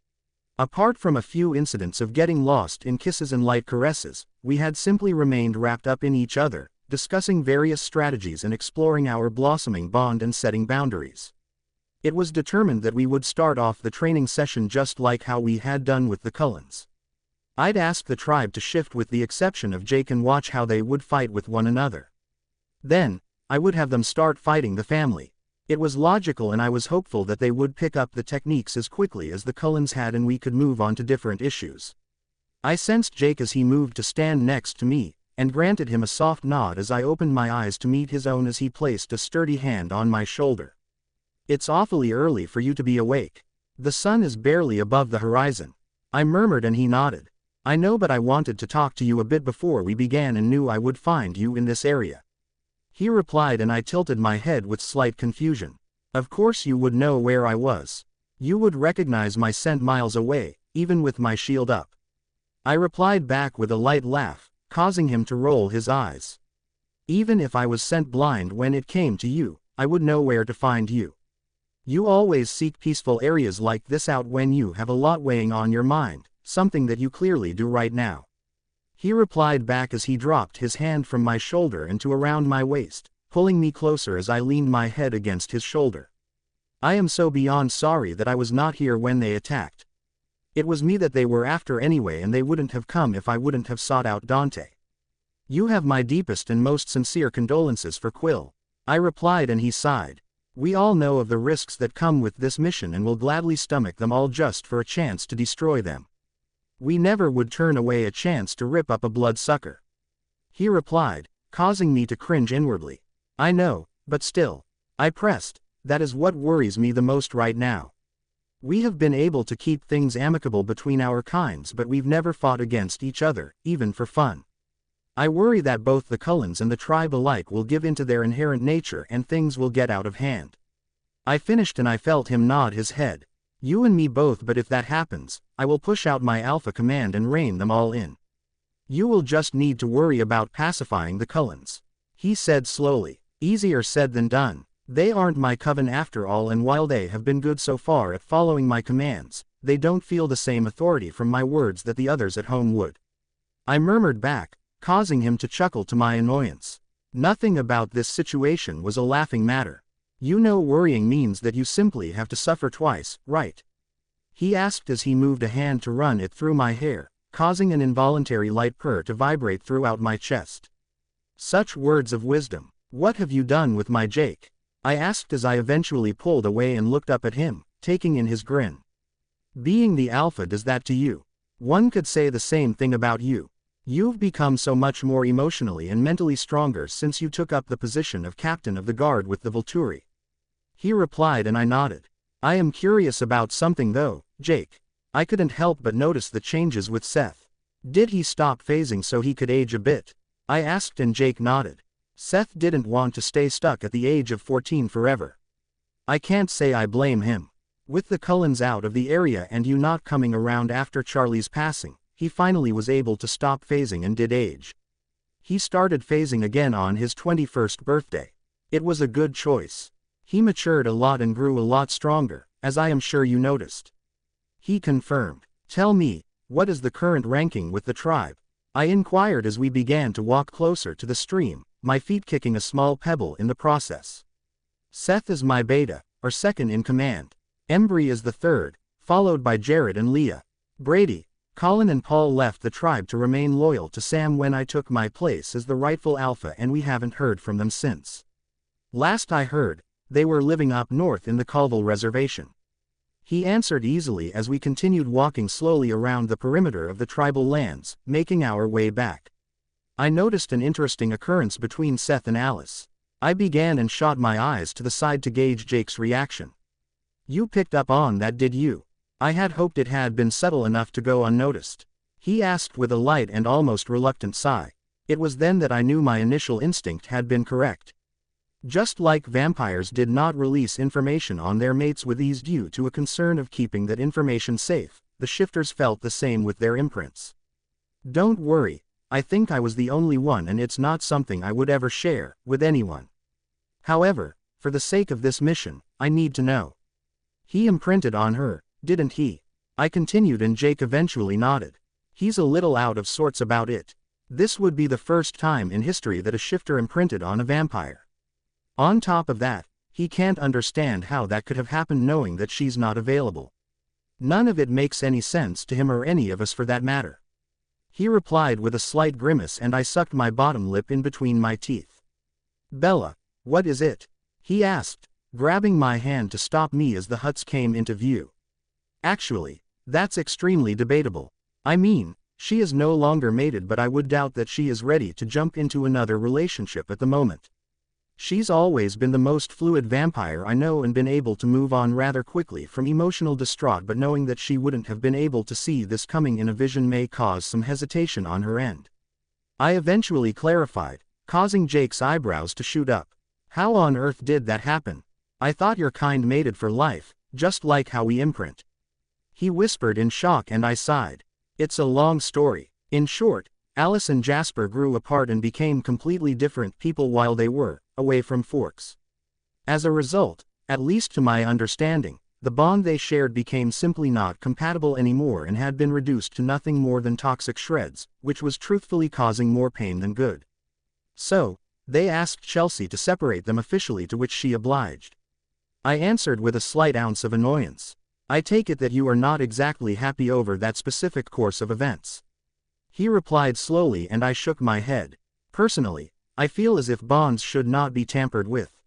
Apart from a few incidents of getting lost in kisses and light caresses, we had simply remained wrapped up in each other, discussing various strategies and exploring our blossoming bond and setting boundaries. It was determined that we would start off the training session just like how we had done with the Cullens. I'd ask the tribe to shift with the exception of Jake and watch how they would fight with one another. Then, I would have them start fighting the family. It was logical and I was hopeful that they would pick up the techniques as quickly as the Cullens had and we could move on to different issues. I sensed Jake as he moved to stand next to me, and granted him a soft nod as I opened my eyes to meet his own as he placed a sturdy hand on my shoulder. "It's awfully early for you to be awake. The sun is barely above the horizon," I murmured and he nodded. "I know, but I wanted to talk to you a bit before we began and knew I would find you in this area," he replied, and I tilted my head with slight confusion. "Of course you would know where I was. You would recognize my scent miles away, even with my shield up," I replied back with a light laugh, causing him to roll his eyes. "Even if I was scent blind when it came to you, I would know where to find you. You always seek peaceful areas like this out when you have a lot weighing on your mind, something that you clearly do right now," he replied back as he dropped his hand from my shoulder and to around my waist, pulling me closer as I leaned my head against his shoulder. "I am so beyond sorry that I was not here when they attacked. It was me that they were after anyway, and they wouldn't have come if I wouldn't have sought out Dante. You have my deepest and most sincere condolences for Quill," I replied, and he sighed. "We all know of the risks that come with this mission and will gladly stomach them all just for a chance to destroy them. We never would turn away a chance to rip up a bloodsucker," he replied, causing me to cringe inwardly. "I know, but still," I pressed, "that is what worries me the most right now. We have been able to keep things amicable between our kinds, but we've never fought against each other, even for fun. I worry that both the Cullens and the tribe alike will give into their inherent nature and things will get out of hand." I finished and I felt him nod his head. "You and me both, but if that happens, I will push out my Alpha command and rein them all in. You will just need to worry about pacifying the Cullens," he said slowly. "Easier said than done. They aren't my coven after all, and while they have been good so far at following my commands, they don't feel the same authority from my words that the others at home would," I murmured back, causing him to chuckle to my annoyance. "Nothing about this situation was a laughing matter. You know worrying means that you simply have to suffer twice, right?" he asked as he moved a hand to run it through my hair, causing an involuntary light purr to vibrate throughout my chest. "Such words of wisdom. What have you done with my Jake?" I asked as I eventually pulled away and looked up at him, taking in his grin. "Being the Alpha does that to you? One could say the same thing about you. You've become so much more emotionally and mentally stronger since you took up the position of captain of the guard with the Volturi," he replied, and I nodded. "I am curious about something though, Jake. I couldn't help but notice the changes with Seth. Did he stop phasing so he could age a bit?" I asked, and Jake nodded. "Seth didn't want to stay stuck at the age of 14 forever. I can't say I blame him. With the Cullens out of the area and you not coming around after Charlie's passing, he finally was able to stop phasing and did age. He started phasing again on his 21st birthday. It was a good choice. He matured a lot and grew a lot stronger, as I am sure you noticed," he confirmed. "Tell me, what is the current ranking with the tribe?" I inquired as we began to walk closer to the stream, my feet kicking a small pebble in the process. "Seth is my beta, or second in command. Embry is the third, followed by Jared and Leah. Brady, Cullen and Paul left the tribe to remain loyal to Sam when I took my place as the rightful Alpha, and we haven't heard from them since. Last I heard, they were living up north in the Culville Reservation," he answered easily as we continued walking slowly around the perimeter of the tribal lands, making our way back. I noticed an interesting occurrence between Seth and Alice. I began and shot my eyes to the side to gauge Jake's reaction. "You picked up on that, did you?" I had hoped it had been subtle enough to go unnoticed, he asked with a light and almost reluctant sigh. It was then that I knew my initial instinct had been correct. Just like vampires did not release information on their mates with ease due to a concern of keeping that information safe, the shifters felt the same with their imprints. "Don't worry, I think I was the only one, and it's not something I would ever share with anyone. However, for the sake of this mission, I need to know. He imprinted on her, didn't he?" I continued, and Jake eventually nodded. "He's a little out of sorts about it. This would be the first time in history that a shifter imprinted on a vampire. On top of that, he can't understand how that could have happened knowing that she's not available. None of it makes any sense to him or any of us for that matter," he replied with a slight grimace, and I sucked my bottom lip in between my teeth. "Bella, what is it?" he asked, grabbing my hand to stop me as the huts came into view. Actually, that's extremely debatable. I mean, she is no longer mated, but I would doubt that she is ready to jump into another relationship at the moment. She's always been the most fluid vampire I know and been able to move on rather quickly from emotional distraught, but knowing that she wouldn't have been able to see this coming in a vision may cause some hesitation on her end. I eventually clarified, causing Jake's eyebrows to shoot up. How on earth did that happen? I thought your kind mated for life, just like how we imprint. He whispered in shock and I sighed. It's a long story. In short, Alice and Jasper grew apart and became completely different people while they were away from Forks. As a result, at least to my understanding, the bond they shared became simply not compatible anymore and had been reduced to nothing more than toxic shreds, which was truthfully causing more pain than good. So, they asked Chelsea to separate them officially, to which she obliged. I answered with a slight ounce of annoyance. I take it that you are not exactly happy over that specific course of events. He replied slowly and I shook my head. Personally, I feel as if bonds should not be tampered with.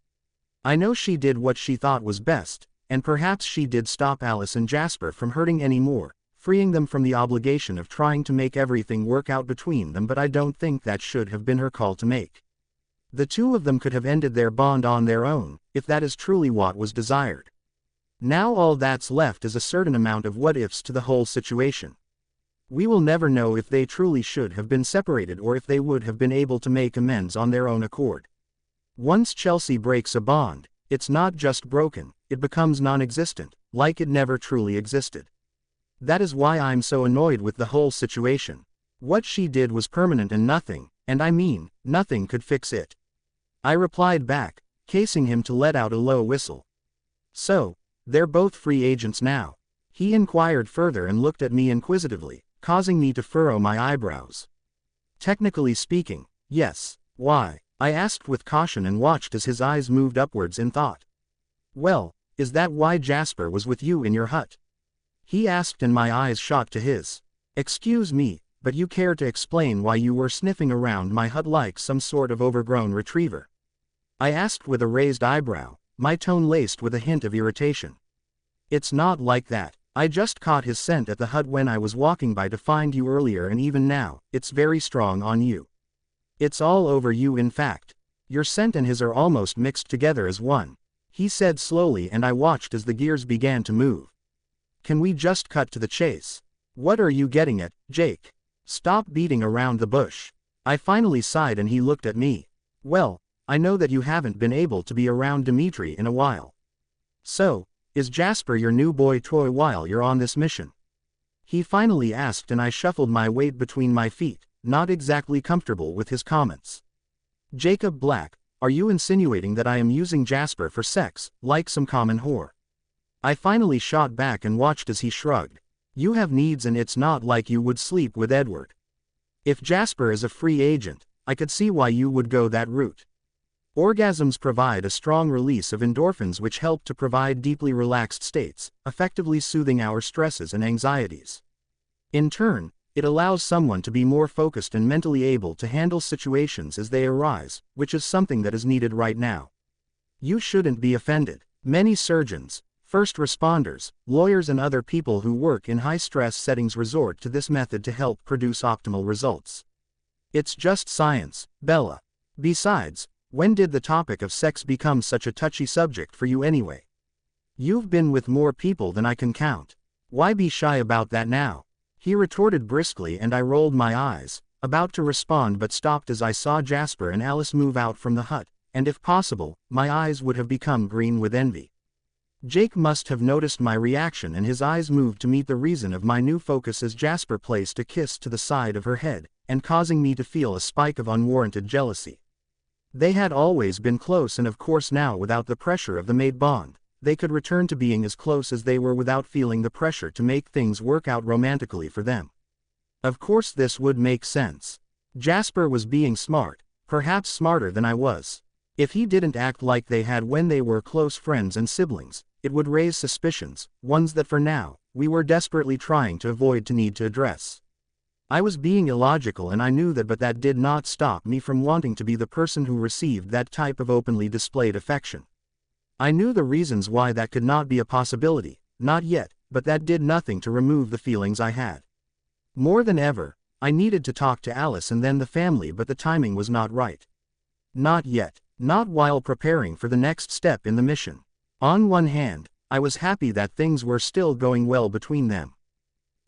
I know she did what she thought was best, and perhaps she did stop Alice and Jasper from hurting anymore, freeing them from the obligation of trying to make everything work out between them, but I don't think that should have been her call to make. The two of them could have ended their bond on their own, if that is truly what was desired. Now all that's left is a certain amount of what-ifs to the whole situation. We will never know if they truly should have been separated or if they would have been able to make amends on their own accord. Once Chelsea breaks a bond, it's not just broken, it becomes non-existent, like it never truly existed. That is why I'm so annoyed with the whole situation. What she did was permanent and nothing, and I mean, nothing could fix it. I replied back, casing him to let out a low whistle. So, they're both free agents now? He inquired further and looked at me inquisitively, causing me to furrow my eyebrows. Technically speaking, yes. Why? I asked with caution and watched as his eyes moved upwards in thought. Well, is that why Jasper was with you in your hut? He asked and my eyes shot to his. Excuse me, but you care to explain why you were sniffing around my hut like some sort of overgrown retriever? I asked with a raised eyebrow, my tone laced with a hint of irritation. It's not like that. I just caught his scent at the hut when I was walking by to find you earlier, and even now, it's very strong on you. It's all over you, in fact. Your scent and his are almost mixed together as one, he said slowly, and I watched as the gears began to move. Can we just cut to the chase? What are you getting at, Jake? Stop beating around the bush. I finally sighed and he looked at me. Well, I know that you haven't been able to be around Dimitri in a while. So, is Jasper your new boy toy while you're on this mission? He finally asked, and I shuffled my weight between my feet, not exactly comfortable with his comments. Jacob Black, are you insinuating that I am using Jasper for sex, like some common whore? I finally shot back and watched as he shrugged. You have needs and it's not like you would sleep with Edward. If Jasper is a free agent, I could see why you would go that route. Orgasms provide a strong release of endorphins which help to provide deeply relaxed states, effectively soothing our stresses and anxieties. In turn, it allows someone to be more focused and mentally able to handle situations as they arise, which is something that is needed right now. You shouldn't be offended. Many surgeons, first responders, lawyers and other people who work in high-stress settings resort to this method to help produce optimal results. It's just science, Bella. Besides, when did the topic of sex become such a touchy subject for you anyway? You've been with more people than I can count. Why be shy about that now? He retorted briskly, and I rolled my eyes, about to respond but stopped as I saw Jasper and Alice move out from the hut, and if possible, my eyes would have become green with envy. Jake must have noticed my reaction, and his eyes moved to meet the reason of my new focus as Jasper placed a kiss to the side of her head, and causing me to feel a spike of unwarranted jealousy. They had always been close, and of course now, without the pressure of the maid bond, they could return to being as close as they were without feeling the pressure to make things work out romantically for them. Of course this would make sense. Jasper was being smart, perhaps smarter than I was. If he didn't act like they had when they were close friends and siblings, it would raise suspicions, ones that for now, we were desperately trying to avoid to need to address. I was being illogical and I knew that, but that did not stop me from wanting to be the person who received that type of openly displayed affection. I knew the reasons why that could not be a possibility, not yet, but that did nothing to remove the feelings I had. More than ever, I needed to talk to Alice and then the family, but the timing was not right. Not yet, not while preparing for the next step in the mission. On one hand, I was happy that things were still going well between them.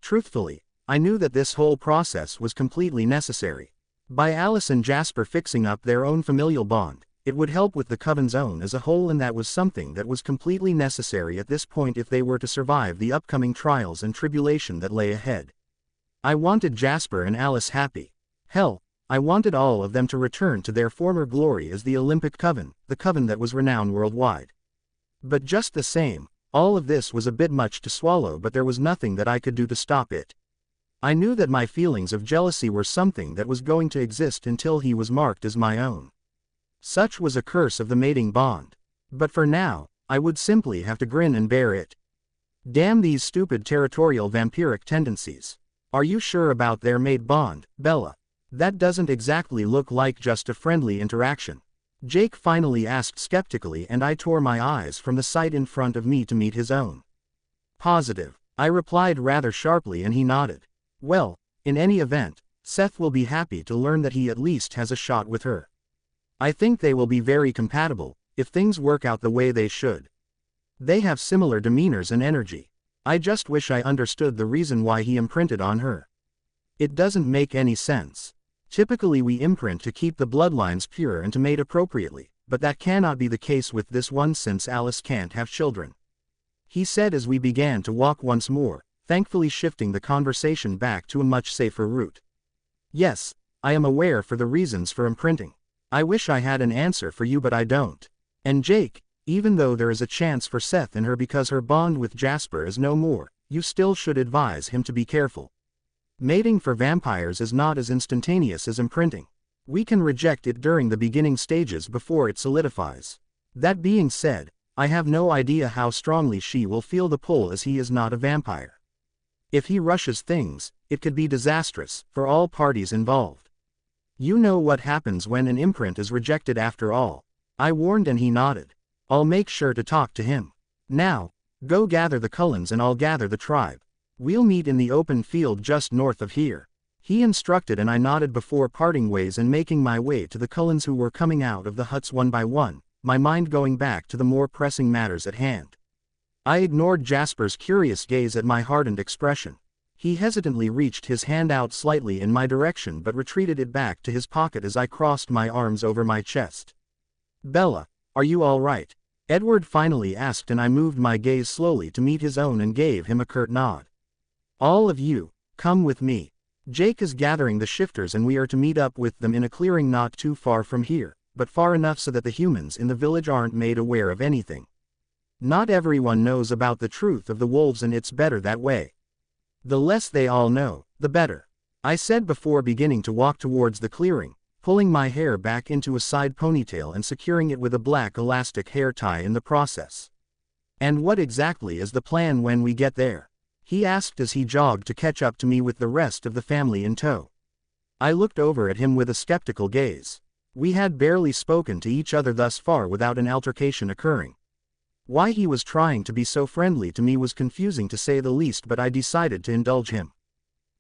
Truthfully, I knew that this whole process was completely necessary. By Alice and Jasper fixing up their own familial bond, it would help with the Coven's own as a whole, and that was something that was completely necessary at this point if they were to survive the upcoming trials and tribulation that lay ahead. I wanted Jasper and Alice happy. Hell, I wanted all of them to return to their former glory as the Olympic Coven, the Coven that was renowned worldwide. But just the same, all of this was a bit much to swallow, but there was nothing that I could do to stop it. I knew that my feelings of jealousy were something that was going to exist until he was marked as my own. Such was a curse of the mating bond. But for now, I would simply have to grin and bear it. Damn these stupid territorial vampiric tendencies. Are you sure about their mate bond, Bella? That doesn't exactly look like just a friendly interaction. Jake finally asked skeptically, and I tore my eyes from the sight in front of me to meet his own. Positive, I replied rather sharply, and he nodded. Well, in any event, Seth will be happy to learn that he at least has a shot with her. I think they will be very compatible, if things work out the way they should. They have similar demeanors and energy. I just wish I understood the reason why he imprinted on her. It doesn't make any sense. Typically we imprint to keep the bloodlines pure and to mate appropriately, but that cannot be the case with this one since Alice can't have children. He said as we began to walk once more, thankfully shifting the conversation back to a much safer route. Yes, I am aware for the reasons for imprinting. I wish I had an answer for you, but I don't. And Jake, even though there is a chance for Seth and her because her bond with Jasper is no more, you still should advise him to be careful. Mating for vampires is not as instantaneous as imprinting. We can reject it during the beginning stages before it solidifies. That being said, I have no idea how strongly she will feel the pull as he is not a vampire. If he rushes things, it could be disastrous for all parties involved. You know what happens when an imprint is rejected after all. I warned and he nodded. I'll make sure to talk to him. Now, go gather the Cullens and I'll gather the tribe. We'll meet in the open field just north of here. He instructed and I nodded before parting ways and making my way to the Cullens who were coming out of the huts one by one, my mind going back to the more pressing matters at hand. I ignored Jasper's curious gaze at my hardened expression. He hesitantly reached his hand out slightly in my direction but retreated it back to his pocket as I crossed my arms over my chest. Bella, are you all right? Edward finally asked, and I moved my gaze slowly to meet his own and gave him a curt nod. All of you, come with me. Jake is gathering the shifters and we are to meet up with them in a clearing not too far from here, but far enough so that the humans in the village aren't made aware of anything. Not everyone knows about the truth of the wolves, and it's better that way. The less they all know, the better. I said before beginning to walk towards the clearing, pulling my hair back into a side ponytail and securing it with a black elastic hair tie in the process. And what exactly is the plan when we get there? He asked as he jogged to catch up to me with the rest of the family in tow. I looked over at him with a skeptical gaze. We had barely spoken to each other thus far without an altercation occurring. Why he was trying to be so friendly to me was confusing to say the least, but I decided to indulge him.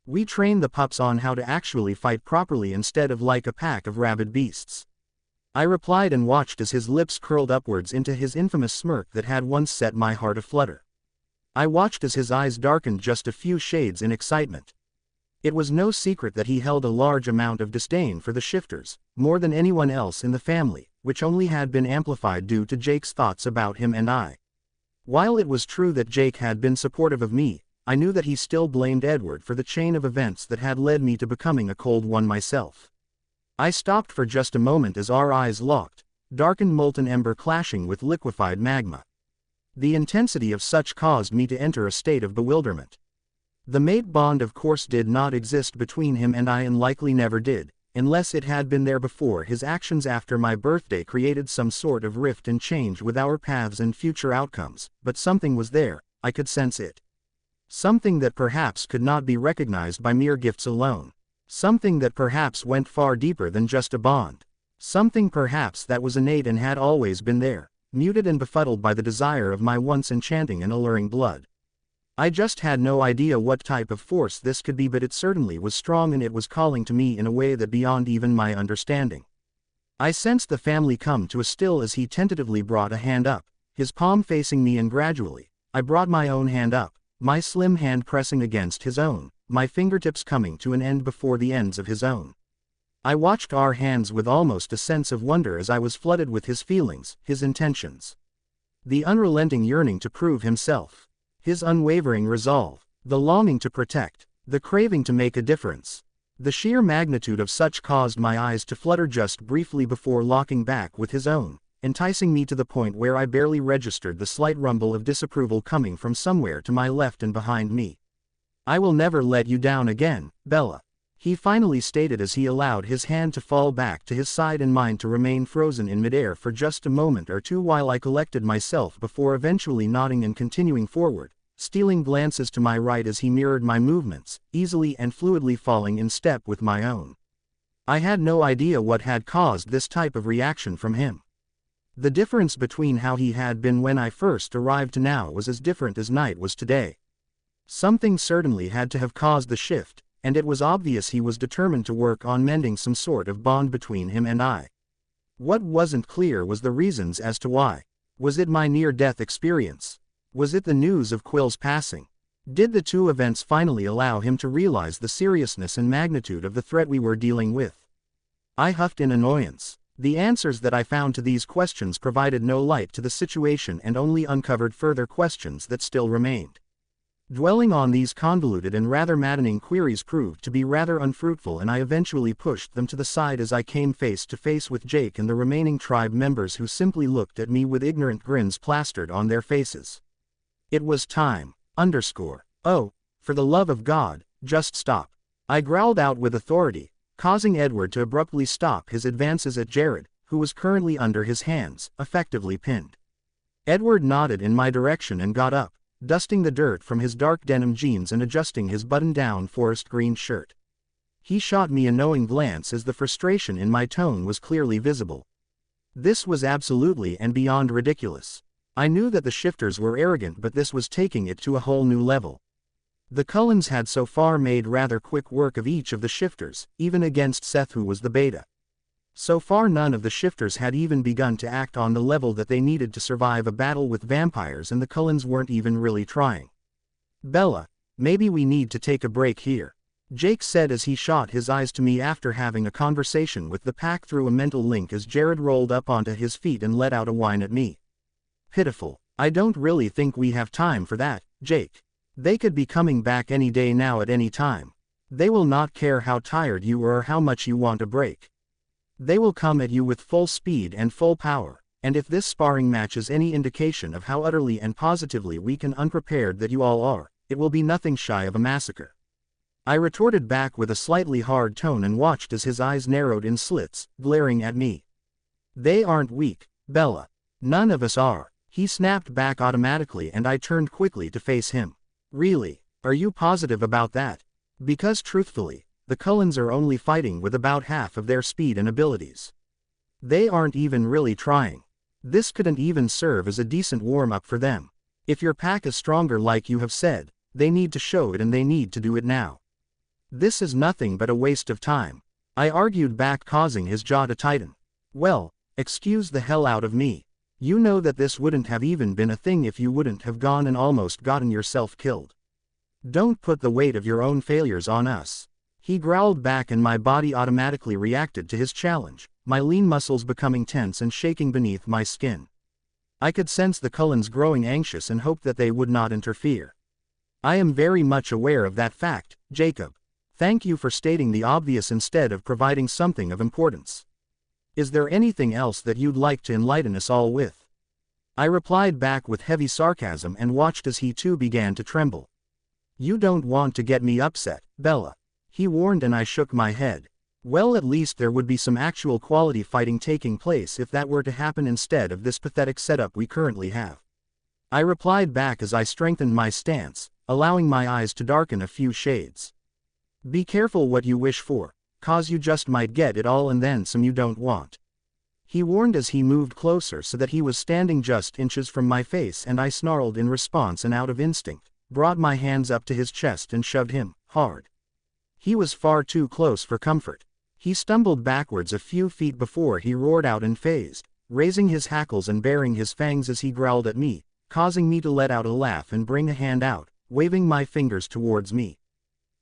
We train the pups on how to actually fight properly instead of like a pack of rabid beasts. I replied and watched as his lips curled upwards into his infamous smirk that had once set my heart aflutter. I watched as his eyes darkened just a few shades in excitement. It was no secret that he held a large amount of disdain for the shifters, more than anyone else in the family, which only had been amplified due to Jake's thoughts about him and I. While it was true that Jake had been supportive of me, I knew that he still blamed Edward for the chain of events that had led me to becoming a cold one myself. I stopped for just a moment as our eyes locked, darkened molten ember clashing with liquefied magma. The intensity of such caused me to enter a state of bewilderment. The mate bond of course did not exist between him and I, and likely never did, unless it had been there before. His actions after my birthday created some sort of rift and change with our paths and future outcomes, but something was there, I could sense it. Something that perhaps could not be recognized by mere gifts alone. Something that perhaps went far deeper than just a bond. Something perhaps that was innate and had always been there, muted and befuddled by the desire of my once enchanting and alluring blood. I just had no idea what type of force this could be, but it certainly was strong, and it was calling to me in a way that beyond even my understanding. I sensed the family come to a still as he tentatively brought a hand up, his palm facing me, and gradually, I brought my own hand up, my slim hand pressing against his own, my fingertips coming to an end before the ends of his own. I watched our hands with almost a sense of wonder as I was flooded with his feelings, his intentions. The unrelenting yearning to prove himself. His unwavering resolve. The longing to protect. The craving to make a difference. The sheer magnitude of such caused my eyes to flutter just briefly before locking back with his own, enticing me to the point where I barely registered the slight rumble of disapproval coming from somewhere to my left and behind me. "I will never let you down again, Bella," he finally stated as he allowed his hand to fall back to his side and mine to remain frozen in midair for just a moment or two while I collected myself before eventually nodding and continuing forward, stealing glances to my right as he mirrored my movements, easily and fluidly falling in step with my own. I had no idea what had caused this type of reaction from him. The difference between how he had been when I first arrived to now was as different as night was today. Something certainly had to have caused the shift, and it was obvious he was determined to work on mending some sort of bond between him and I. What wasn't clear was the reasons as to why. Was it my near-death experience? Was it the news of Quill's passing? Did the two events finally allow him to realize the seriousness and magnitude of the threat we were dealing with? I huffed in annoyance. The answers that I found to these questions provided no light to the situation and only uncovered further questions that still remained. Dwelling on these convoluted and rather maddening queries proved to be rather unfruitful, and I eventually pushed them to the side as I came face to face with Jake and the remaining tribe members, who simply looked at me with ignorant grins plastered on their faces. "It was time. Oh, for the love of God, just stop," I growled out with authority, causing Edward to abruptly stop his advances at Jared, who was currently under his hands, effectively pinned. Edward nodded in my direction and got up, dusting the dirt from his dark denim jeans and adjusting his button-down forest green shirt. He shot me a knowing glance as the frustration in my tone was clearly visible. This was absolutely and beyond ridiculous. I knew that the shifters were arrogant, but this was taking it to a whole new level. The Cullens had so far made rather quick work of each of the shifters, even against Seth, who was the beta. So far none of the shifters had even begun to act on the level that they needed to survive a battle with vampires, and the Cullens weren't even really trying. "Bella, maybe we need to take a break here," Jake said as he shot his eyes to me after having a conversation with the pack through a mental link as Jared rolled up onto his feet and let out a whine at me. "Pitiful. I don't really think we have time for that, Jake. They could be coming back any day now, at any time. They will not care how tired you are or how much you want a break. They will come at you with full speed and full power, and if this sparring match is any indication of how utterly and positively weak and unprepared that you all are, it will be nothing shy of a massacre." I retorted back with a slightly hard tone and watched as his eyes narrowed in slits, glaring at me. "They aren't weak, Bella. None of us are," he snapped back automatically, and I turned quickly to face him. "Really? Are you positive about that? Because truthfully, the Cullens are only fighting with about half of their speed and abilities. They aren't even really trying. This couldn't even serve as a decent warm-up for them. If your pack is stronger like you have said, they need to show it, and they need to do it now. This is nothing but a waste of time," I argued back, causing his jaw to tighten. "Well, excuse the hell out of me. You know that this wouldn't have even been a thing if you wouldn't have gone and almost gotten yourself killed. Don't put the weight of your own failures on us." He growled back, and my body automatically reacted to his challenge, my lean muscles becoming tense and shaking beneath my skin. I could sense the Cullens growing anxious and hoped that they would not interfere. "I am very much aware of that fact, Jacob. Thank you for stating the obvious instead of providing something of importance. Is there anything else that you'd like to enlighten us all with?" I replied back with heavy sarcasm and watched as he too began to tremble. "You don't want to get me upset, Bella," he warned, and I shook my head. Well, at least there would be some actual quality fighting taking place if that were to happen instead of this pathetic setup we currently have. I replied back as I strengthened my stance, allowing my eyes to darken a few shades. "Be careful what you wish for, cause you just might get it all and then some you don't want." He warned as he moved closer so that he was standing just inches from my face, and I snarled in response and out of instinct, brought my hands up to his chest and shoved him, hard. He was far too close for comfort. He stumbled backwards a few feet before he roared out and phased, raising his hackles and baring his fangs as he growled at me, causing me to let out a laugh and bring a hand out, waving my fingers towards me.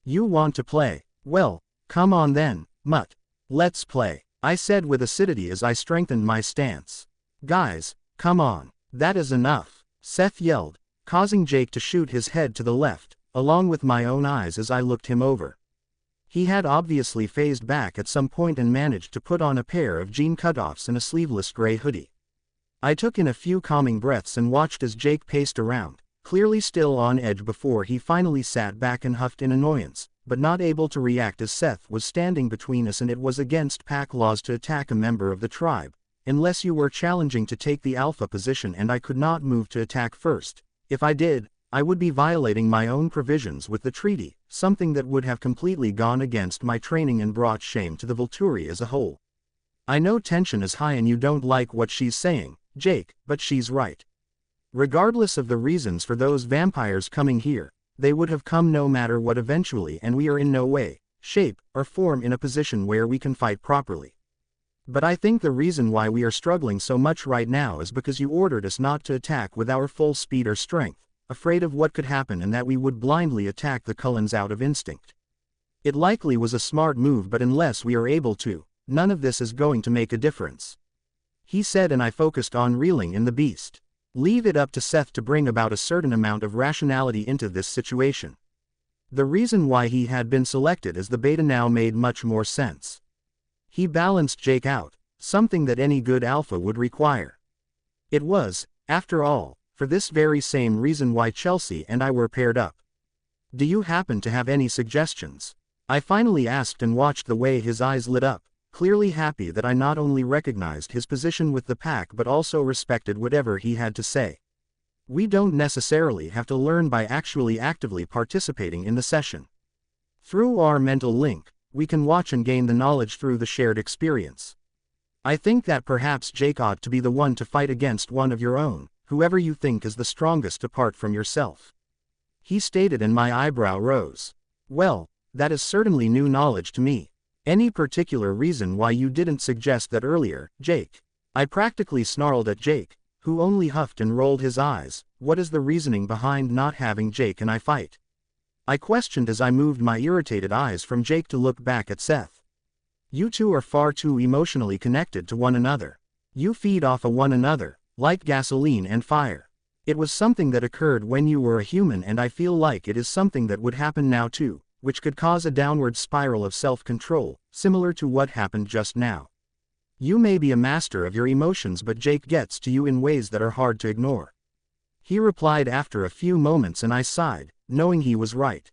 You want to play? Well, come on then, mutt. Let's play, I said with acidity as I strengthened my stance. Guys, come on. That is enough, Seth yelled, causing Jake to shoot his head to the left, along with my own eyes as I looked him over. He had obviously phased back at some point and managed to put on a pair of jean cutoffs and a sleeveless gray hoodie. I took in a few calming breaths and watched as Jake paced around, clearly still on edge before he finally sat back and huffed in annoyance, but not able to react as Seth was standing between us, and it was against pack laws to attack a member of the tribe, unless you were challenging to take the alpha position, and I could not move to attack first. If I did, I would be violating my own provisions with the treaty, something that would have completely gone against my training and brought shame to the Volturi as a whole. I know tension is high and you don't like what she's saying, Jake, but she's right. Regardless of the reasons for those vampires coming here, they would have come no matter what eventually, and we are in no way, shape, or form in a position where we can fight properly. But I think the reason why we are struggling so much right now is because you ordered us not to attack with our full speed or strength, afraid of what could happen and that we would blindly attack the Cullens out of instinct. It likely was a smart move, but unless we are able to, none of this is going to make a difference, he said, and I focused on reeling in the beast. Leave it up to Seth to bring about a certain amount of rationality into this situation. The reason why he had been selected as the beta now made much more sense. He balanced Jake out, something that any good alpha would require. It was, after all, for this very same reason why Chelsea and I were paired up. Do you happen to have any suggestions? I finally asked and watched the way his eyes lit up, clearly happy that I not only recognized his position with the pack but also respected whatever he had to say. We don't necessarily have to learn by actually actively participating in the session. Through our mental link, we can watch and gain the knowledge through the shared experience. I think that perhaps Jake ought to be the one to fight against one of your own, whoever you think is the strongest apart from yourself, he stated, and my eyebrow rose. Well, that is certainly new knowledge to me. Any particular reason why you didn't suggest that earlier, Jake? I practically snarled at Jake, who only huffed and rolled his eyes. What is the reasoning behind not having Jake and I fight? I questioned as I moved my irritated eyes from Jake to look back at Seth. You two are far too emotionally connected to one another. You feed off of one another, like gasoline and fire. It was something that occurred when you were a human, and I feel like it is something that would happen now too, which could cause a downward spiral of self-control, similar to what happened just now. You may be a master of your emotions, but Jake gets to you in ways that are hard to ignore, he replied after a few moments, and I sighed, knowing he was right.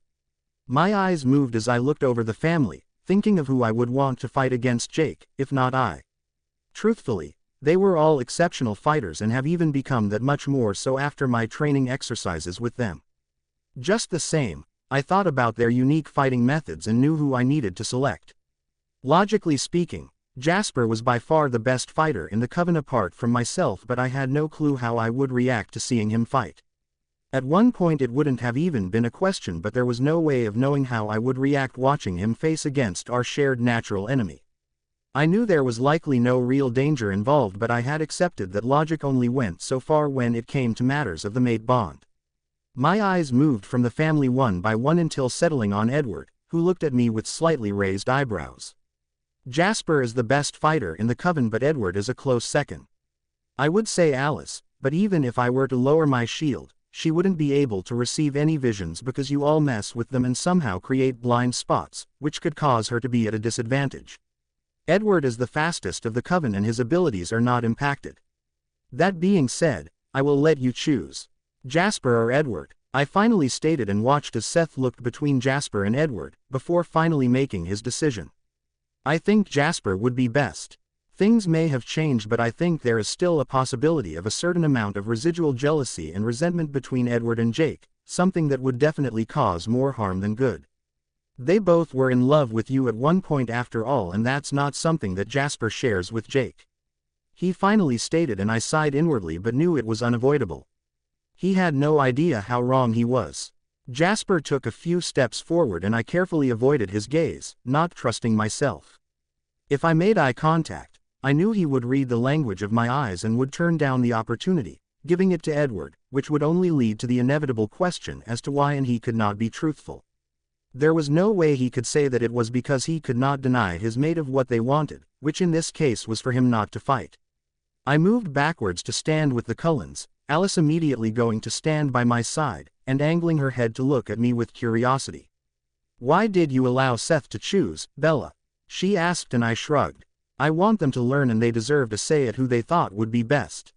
My eyes moved as I looked over the family, thinking of who I would want to fight against Jake, if not I. Truthfully, they were all exceptional fighters and have even become that much more so after my training exercises with them. Just the same, I thought about their unique fighting methods and knew who I needed to select. Logically speaking, Jasper was by far the best fighter in the coven apart from myself, but I had no clue how I would react to seeing him fight. At one point it wouldn't have even been a question, but there was no way of knowing how I would react watching him face against our shared natural enemy. I knew there was likely no real danger involved, but I had accepted that logic only went so far when it came to matters of the mate bond. My eyes moved from the family one by one until settling on Edward, who looked at me with slightly raised eyebrows. Jasper is the best fighter in the coven, but Edward is a close second. I would say Alice, but even if I were to lower my shield, she wouldn't be able to receive any visions because you all mess with them and somehow create blind spots, which could cause her to be at a disadvantage. Edward is the fastest of the coven and his abilities are not impacted. That being said, I will let you choose. Jasper or Edward, I finally stated, and watched as Seth looked between Jasper and Edward, before finally making his decision. I think Jasper would be best. Things may have changed, but I think there is still a possibility of a certain amount of residual jealousy and resentment between Edward and Jake, something that would definitely cause more harm than good. They both were in love with you at one point after all, and that's not something that Jasper shares with Jake. he finally stated, and I sighed inwardly but knew it was unavoidable. He had no idea how wrong he was. Jasper took a few steps forward and I carefully avoided his gaze, not trusting myself. If I made eye contact, I knew he would read the language of my eyes and would turn down the opportunity, giving it to Edward, which would only lead to the inevitable question as to why and he could not be truthful. There was no way he could say that it was because he could not deny his mate of what they wanted, which in this case was for him not to fight. I moved backwards to stand with the Cullens, Alice immediately going to stand by my side, and angling her head to look at me with curiosity. "Why did you allow Seth to choose, Bella?" she asked, and I shrugged. "I want them to learn and they deserve to say it who they thought would be best.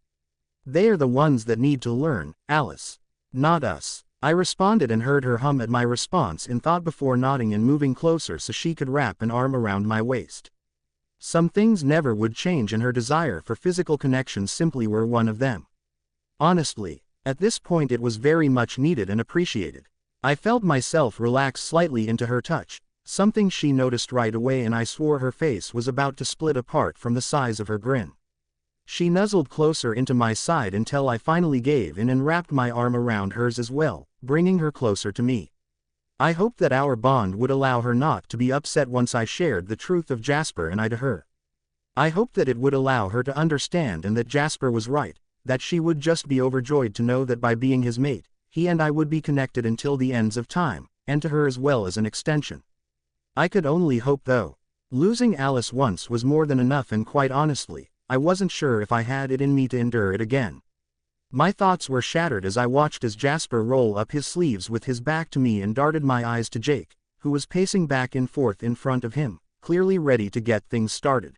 They are the ones that need to learn, Alice. Not us." I responded and heard her hum at my response in thought before nodding and moving closer so she could wrap an arm around my waist. Some things never would change and her desire for physical connection simply were one of them. Honestly, at this point it was very much needed and appreciated. I felt myself relax slightly into her touch, something she noticed right away, and I swore her face was about to split apart from the size of her grin. She nuzzled closer into my side until I finally gave in and wrapped my arm around hers as well, bringing her closer to me. I hoped that our bond would allow her not to be upset once I shared the truth of Jasper and I to her. I hoped that it would allow her to understand and that Jasper was right, that she would just be overjoyed to know that by being his mate, he and I would be connected until the ends of time, and to her as well as an extension. I could only hope though. Losing Alice once was more than enough, and quite honestly, I wasn't sure if I had it in me to endure it again. My thoughts were shattered as I watched as Jasper roll up his sleeves with his back to me and darted my eyes to Jake, who was pacing back and forth in front of him, clearly ready to get things started.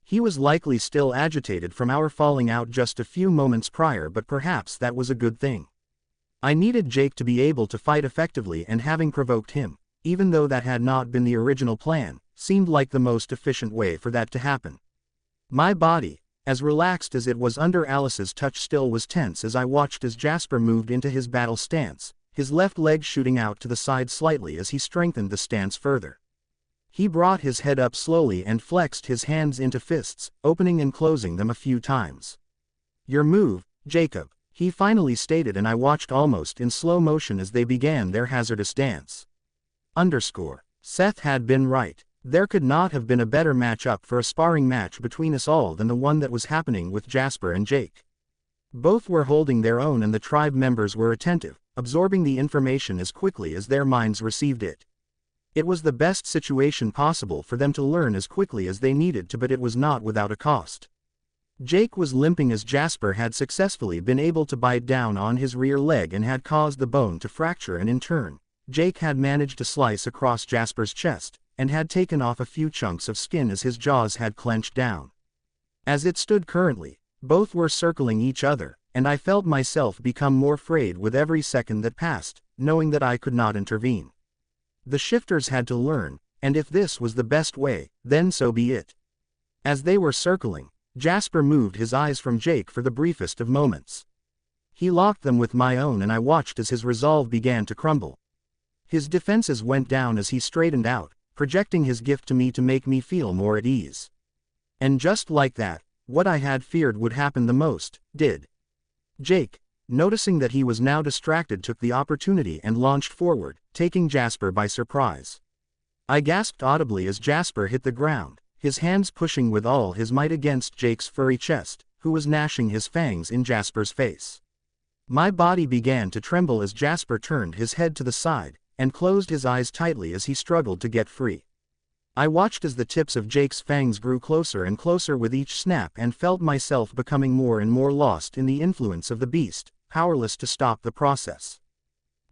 He was likely still agitated from our falling out just a few moments prior, but perhaps that was a good thing. I needed Jake to be able to fight effectively, and having provoked him, even though that had not been the original plan, seemed like the most efficient way for that to happen. My body, as relaxed as it was under Alice's touch, still was tense as I watched as Jasper moved into his battle stance, his left leg shooting out to the side slightly as he strengthened the stance further. He brought his head up slowly and flexed his hands into fists, opening and closing them a few times. "Your move, Jacob," he finally stated, and I watched almost in slow motion as they began their hazardous dance. Seth had been right. There could not have been a better matchup for a sparring match between us all than the one that was happening with Jasper and Jake. Both were holding their own and the tribe members were attentive, absorbing the information as quickly as their minds received it. It was the best situation possible for them to learn as quickly as they needed to, but it was not without a cost. Jake was limping as Jasper had successfully been able to bite down on his rear leg and had caused the bone to fracture, and in turn, Jake had managed to slice across Jasper's chest, and had taken off a few chunks of skin as his jaws had clenched down. As it stood currently, both were circling each other, and I felt myself become more frayed with every second that passed, knowing that I could not intervene. The shifters had to learn, and if this was the best way, then so be it. As they were circling, Jasper moved his eyes from Jake for the briefest of moments. He locked them with my own, and I watched as his resolve began to crumble. His defenses went down as he straightened out, projecting his gift to me to make me feel more at ease. And just like that, what I had feared would happen the most, did. Jake, noticing that he was now distracted, took the opportunity and launched forward, taking Jasper by surprise. I gasped audibly as Jasper hit the ground, his hands pushing with all his might against Jake's furry chest, who was gnashing his fangs in Jasper's face. My body began to tremble as Jasper turned his head to the side, and closed his eyes tightly as he struggled to get free. I watched as the tips of Jake's fangs grew closer and closer with each snap and felt myself becoming more and more lost in the influence of the beast, powerless to stop the process.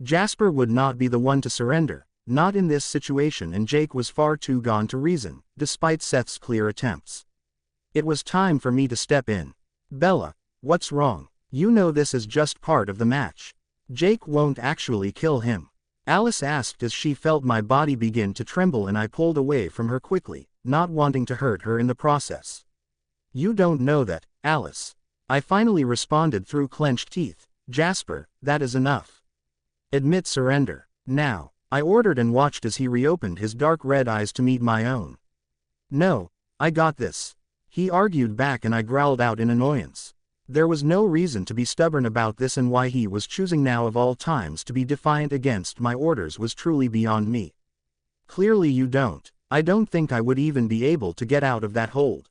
Jasper would not be the one to surrender, not in this situation, and Jake was far too gone to reason, despite Seth's clear attempts. It was time for me to step in. "Bella, what's wrong? You know this is just part of the match. Jake won't actually kill him," Alice asked as she felt my body begin to tremble, and I pulled away from her quickly, not wanting to hurt her in the process. "You don't know that, Alice," I finally responded through clenched teeth. "Jasper, that is enough. Admit surrender, now," I ordered, and watched as he reopened his dark red eyes to meet my own. "No, I got this." He argued back and I growled out in annoyance. There was no reason to be stubborn about this, and why he was choosing now of all times to be defiant against my orders was truly beyond me. Clearly you don't. I don't think I would even be able to get out of that hold.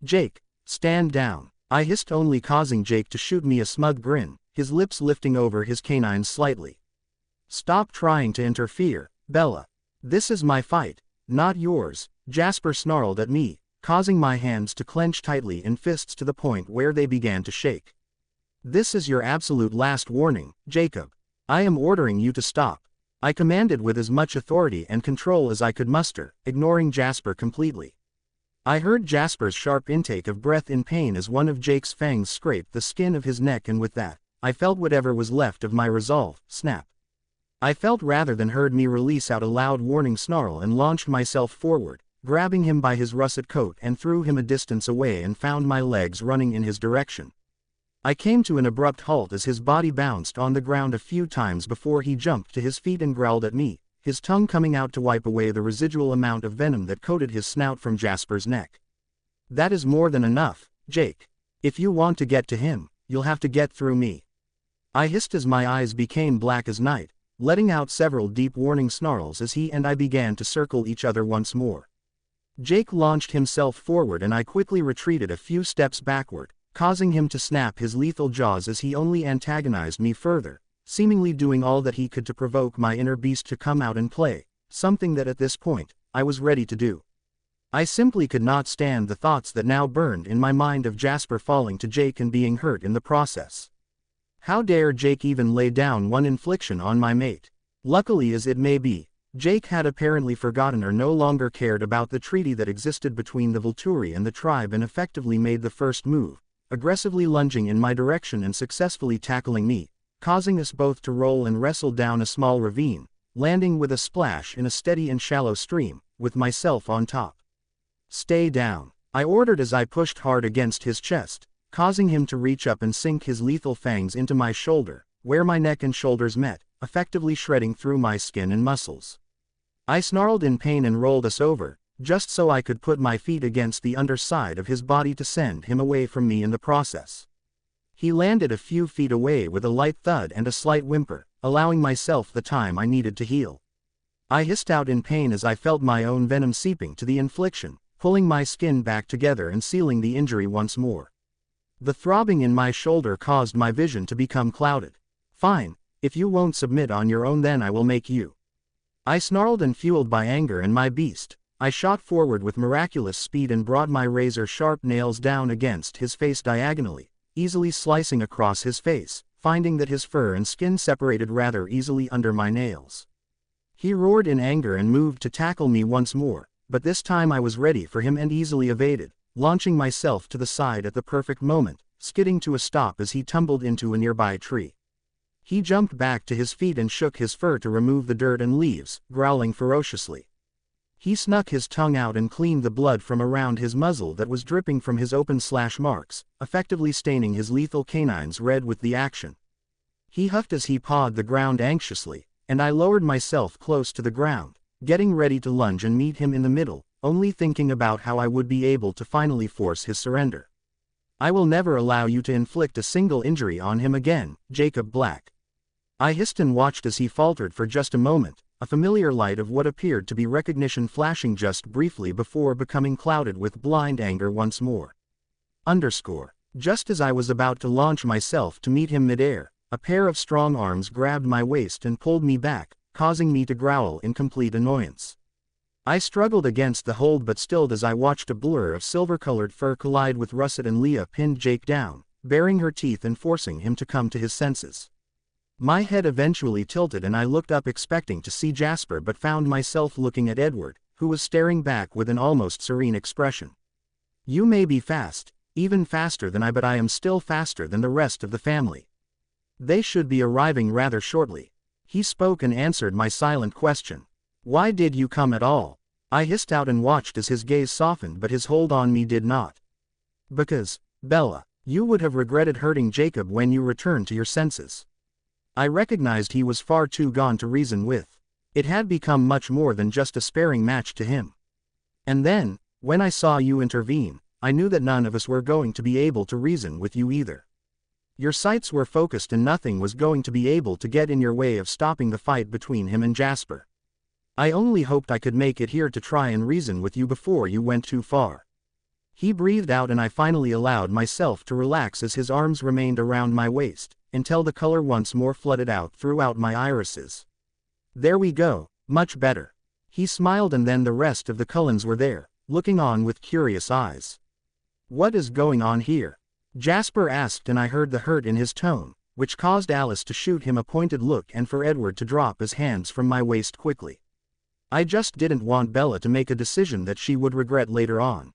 Jake, stand down. I hissed, only causing Jake to shoot me a smug grin, his lips lifting over his canines slightly. Stop trying to interfere, Bella. This is my fight, not yours, Jasper snarled at me, causing my hands to clench tightly in fists to the point where they began to shake. This is your absolute last warning, Jacob. I am ordering you to stop. I commanded with as much authority and control as I could muster, ignoring Jasper completely. I heard Jasper's sharp intake of breath in pain as one of Jake's fangs scraped the skin of his neck, and with that, I felt whatever was left of my resolve snap. I felt rather than heard me release out a loud warning snarl and launched myself forward, grabbing him by his russet coat and threw him a distance away and found my legs running in his direction. I came to an abrupt halt as his body bounced on the ground a few times before he jumped to his feet and growled at me, his tongue coming out to wipe away the residual amount of venom that coated his snout from Jasper's neck. That is more than enough, Jake. If you want to get to him, you'll have to get through me. I hissed as my eyes became black as night, letting out several deep warning snarls as he and I began to circle each other once more. Jake launched himself forward and I quickly retreated a few steps backward, causing him to snap his lethal jaws as he only antagonized me further, seemingly doing all that he could to provoke my inner beast to come out and play, something that at this point, I was ready to do. I simply could not stand the thoughts that now burned in my mind of Jasper falling to Jake and being hurt in the process. How dare Jake even lay down one infliction on my mate? Luckily as it may be, Jake had apparently forgotten or no longer cared about the treaty that existed between the Volturi and the tribe and effectively made the first move, aggressively lunging in my direction and successfully tackling me, causing us both to roll and wrestle down a small ravine, landing with a splash in a steady and shallow stream, with myself on top. Stay down, I ordered as I pushed hard against his chest, causing him to reach up and sink his lethal fangs into my shoulder, where my neck and shoulders met, effectively shredding through my skin and muscles. I snarled in pain and rolled us over, just so I could put my feet against the underside of his body to send him away from me in the process. He landed a few feet away with a light thud and a slight whimper, allowing myself the time I needed to heal. I hissed out in pain as I felt my own venom seeping to the infliction, pulling my skin back together and sealing the injury once more. The throbbing in my shoulder caused my vision to become clouded. Fine, if you won't submit on your own then I will make you. I snarled, and fueled by anger and my beast, I shot forward with miraculous speed and brought my razor-sharp nails down against his face diagonally, easily slicing across his face, finding that his fur and skin separated rather easily under my nails. He roared in anger and moved to tackle me once more, but this time I was ready for him and easily evaded, launching myself to the side at the perfect moment, skidding to a stop as he tumbled into a nearby tree. He jumped back to his feet and shook his fur to remove the dirt and leaves, growling ferociously. He snuck his tongue out and cleaned the blood from around his muzzle that was dripping from his open slash marks, effectively staining his lethal canines red with the action. He huffed as he pawed the ground anxiously, and I lowered myself close to the ground, getting ready to lunge and meet him in the middle, only thinking about how I would be able to finally force his surrender. I will never allow you to inflict a single injury on him again, Jacob Black. I hissed and watched as he faltered for just a moment, a familiar light of what appeared to be recognition flashing just briefly before becoming clouded with blind anger once more. Just as I was about to launch myself to meet him midair, a pair of strong arms grabbed my waist and pulled me back, causing me to growl in complete annoyance. I struggled against the hold but stilled as I watched a blur of silver-colored fur collide with Russet and Leah pinned Jake down, baring her teeth and forcing him to come to his senses. My head eventually tilted and I looked up expecting to see Jasper but found myself looking at Edward, who was staring back with an almost serene expression. You may be fast, even faster than I, but I am still faster than the rest of the family. They should be arriving rather shortly. He spoke and answered my silent question. Why did you come at all? I hissed out and watched as his gaze softened but his hold on me did not. Because, Bella, you would have regretted hurting Jacob when you returned to your senses. I recognized he was far too gone to reason with. It had become much more than just a sparring match to him. And then, when I saw you intervene, I knew that none of us were going to be able to reason with you either. Your sights were focused and nothing was going to be able to get in your way of stopping the fight between him and Jasper. I only hoped I could make it here to try and reason with you before you went too far. He breathed out and I finally allowed myself to relax as his arms remained around my waist, until the color once more flooded out throughout my irises. There we go, much better. He smiled and then the rest of the Cullens were there, looking on with curious eyes. What is going on here? Jasper asked and I heard the hurt in his tone, which caused Alice to shoot him a pointed look and for Edward to drop his hands from my waist quickly. I just didn't want Bella to make a decision that she would regret later on.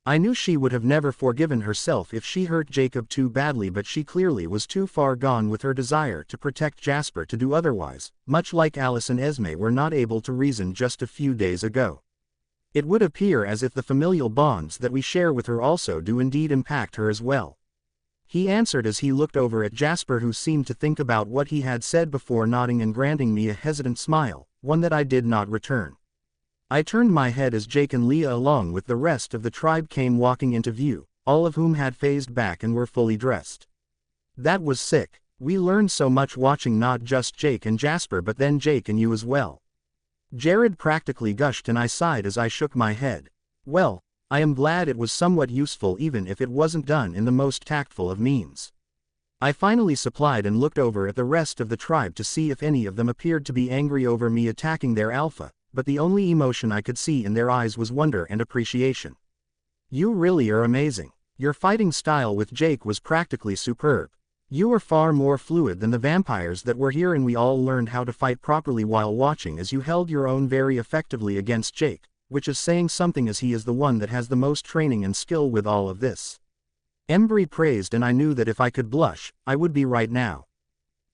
I knew she would have never forgiven herself if she hurt Jacob too badly, but she clearly was too far gone with her desire to protect Jasper to do otherwise, much like Alice and Esme were not able to reason just a few days ago. It would appear as if the familial bonds that we share with her also do indeed impact her as well. He answered as he looked over at Jasper, who seemed to think about what he had said before nodding and granting me a hesitant smile, one that I did not return. I turned my head as Jake and Leah along with the rest of the tribe came walking into view, all of whom had phased back and were fully dressed. That was sick. We learned so much watching not just Jake and Jasper but then Jake and you as well. Jared practically gushed and I sighed as I shook my head. Well, I am glad it was somewhat useful even if it wasn't done in the most tactful of means. I finally supplied and looked over at the rest of the tribe to see if any of them appeared to be angry over me attacking their alpha, but the only emotion I could see in their eyes was wonder and appreciation. You really are amazing. Your fighting style with Jake was practically superb. You are far more fluid than the vampires that were here and we all learned how to fight properly while watching as you held your own very effectively against Jake, which is saying something as he is the one that has the most training and skill with all of this. Embry praised and I knew that if I could blush, I would be right now.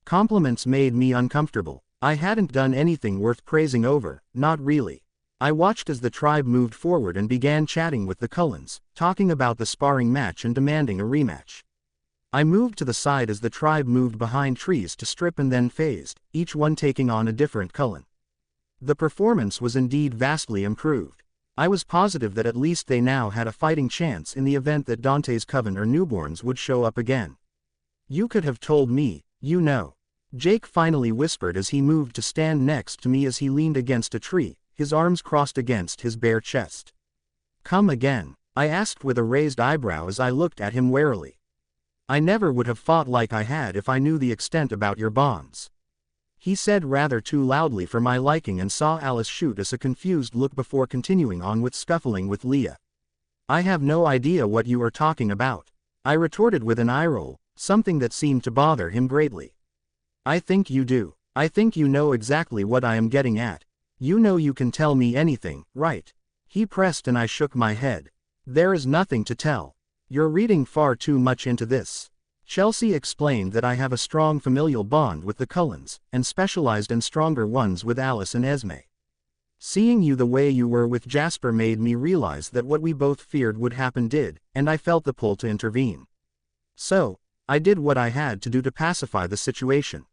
Compliments made me uncomfortable. I hadn't done anything worth praising over, not really. I watched as the tribe moved forward and began chatting with the Cullens, talking about the sparring match and demanding a rematch. I moved to the side as the tribe moved behind trees to strip and then phased, each one taking on a different Cullen. The performance was indeed vastly improved. I was positive that at least they now had a fighting chance in the event that Dante's coven or newborns would show up again. You could have told me, you know. Jake finally whispered as he moved to stand next to me as he leaned against a tree, his arms crossed against his bare chest. Come again? I asked with a raised eyebrow as I looked at him warily. I never would have fought like I had if I knew the extent about your bonds. He said rather too loudly for my liking and saw Alice shoot us a confused look before continuing on with scuffling with Leah. I have no idea what you are talking about. I retorted with an eye roll, something that seemed to bother him greatly. I think you do. I think you know exactly what I am getting at. You know you can tell me anything, right? He pressed and I shook my head. There is nothing to tell. You're reading far too much into this. Chelsea explained that I have a strong familial bond with the Cullens, and specialized and stronger ones with Alice and Esme. Seeing you the way you were with Jasper made me realize that what we both feared would happen did, and I felt the pull to intervene. So, I did what I had to do to pacify the situation.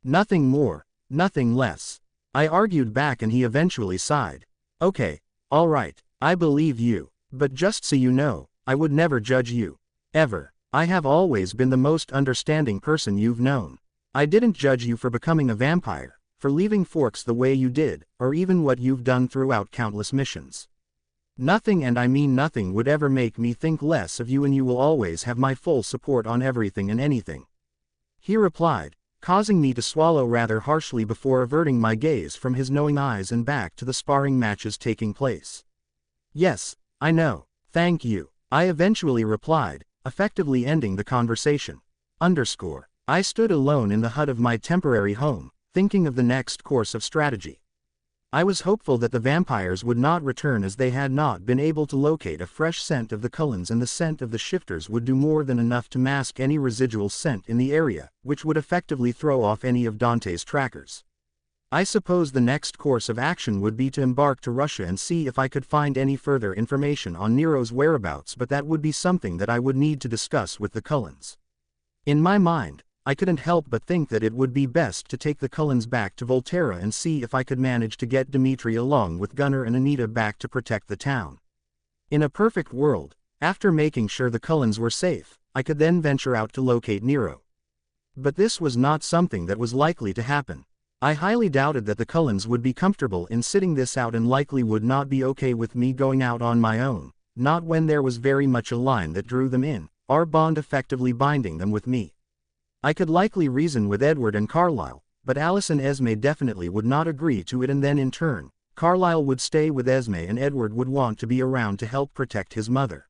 Nothing more, nothing less. I argued back and he eventually sighed. Okay, all right, I believe you, but just so you know, I would never judge you. Ever. I have always been the most understanding person you've known. I didn't judge you for becoming a vampire, for leaving Forks the way you did, or even what you've done throughout countless missions. Nothing, and I mean nothing, would ever make me think less of you, and you will always have my full support on everything and anything. He replied, causing me to swallow rather harshly before averting my gaze from his knowing eyes and back to the sparring matches taking place. Yes, I know. Thank you. I eventually replied, effectively ending the conversation. I stood alone in the hut of my temporary home, thinking of the next course of strategy. I was hopeful that the vampires would not return as they had not been able to locate a fresh scent of the Cullens, and the scent of the shifters would do more than enough to mask any residual scent in the area, which would effectively throw off any of Dante's trackers. I suppose the next course of action would be to embark to Russia and see if I could find any further information on Nero's whereabouts, but that would be something that I would need to discuss with the Cullens. In my mind, I couldn't help but think that it would be best to take the Cullens back to Volterra and see if I could manage to get Dimitri along with Gunnar and Anita back to protect the town. In a perfect world, After making sure the Cullens were safe, I could then venture out to locate Nero. But this was not something that was likely to happen. I highly doubted that the Cullens would be comfortable in sitting this out and likely would not be okay with me going out on my own, not when there was very much a line that drew them in, our bond effectively binding them with me. I could likely reason with Edward and Carlyle, but Alice and Esme definitely would not agree to it, and then in turn, Carlyle would stay with Esme and Edward would want to be around to help protect his mother.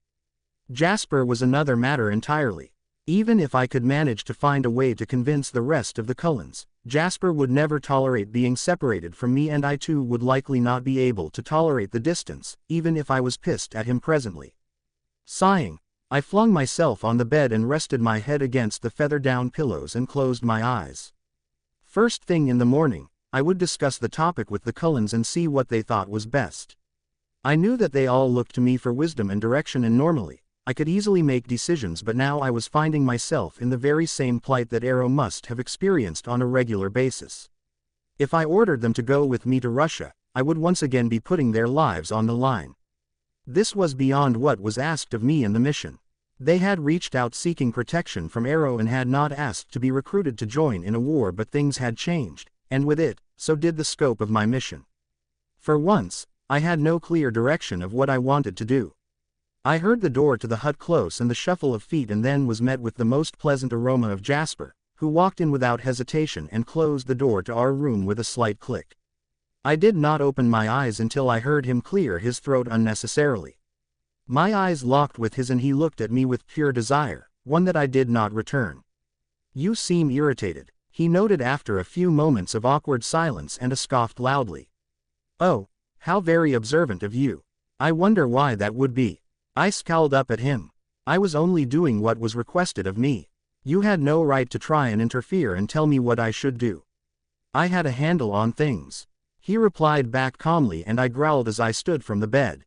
Jasper was another matter entirely. Even if I could manage to find a way to convince the rest of the Cullens, Jasper would never tolerate being separated from me, and I too would likely not be able to tolerate the distance, even if I was pissed at him presently. Sighing, I flung myself on the bed and rested my head against the feather-down pillows and closed my eyes. First thing in the morning, I would discuss the topic with the Cullens and see what they thought was best. I knew that they all looked to me for wisdom and direction, and normally, I could easily make decisions, but now I was finding myself in the very same plight that Arrow must have experienced on a regular basis. If I ordered them to go with me to Russia, I would once again be putting their lives on the line. This was beyond what was asked of me in the mission. They had reached out seeking protection from Arrow and had not asked to be recruited to join in a war, but things had changed, and with it, so did the scope of my mission. For once, I had no clear direction of what I wanted to do. I heard the door to the hut close and the shuffle of feet, and then was met with the most pleasant aroma of Jasper, who walked in without hesitation and closed the door to our room with a slight click. I did not open my eyes until I heard him clear his throat unnecessarily. My eyes locked with his and he looked at me with pure desire, one that I did not return. "You seem irritated," he noted after a few moments of awkward silence, and scoffed loudly. "Oh, how very observant of you. I wonder why that would be." I scowled up at him. "I was only doing what was requested of me. You had no right to try and interfere and tell me what I should do. I had a handle on things," he replied back calmly, and I growled as I stood from the bed.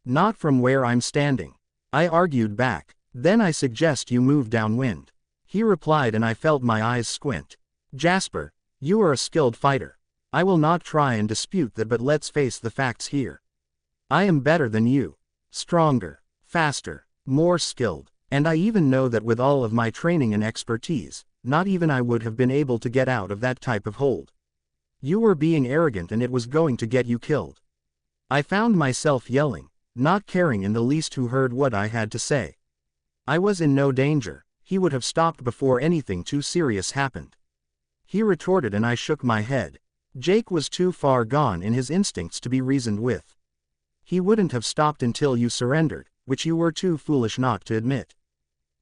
"Not from where I'm standing," I argued back. "Then I suggest you move downwind," he replied, and I felt my eyes squint. "Jasper, you are a skilled fighter. I will not try and dispute that, but let's face the facts here. I am better than you. Stronger, faster, more skilled, and I even know that with all of my training and expertise, not even I would have been able to get out of that type of hold. You were being arrogant and it was going to get you killed." I found myself yelling, not caring in the least who heard what I had to say. I was in no danger. He would have stopped before anything too serious happened. He retorted, and I shook my head. Jake was too far gone in his instincts to be reasoned with. He wouldn't have stopped until you surrendered, which you were too foolish not to admit.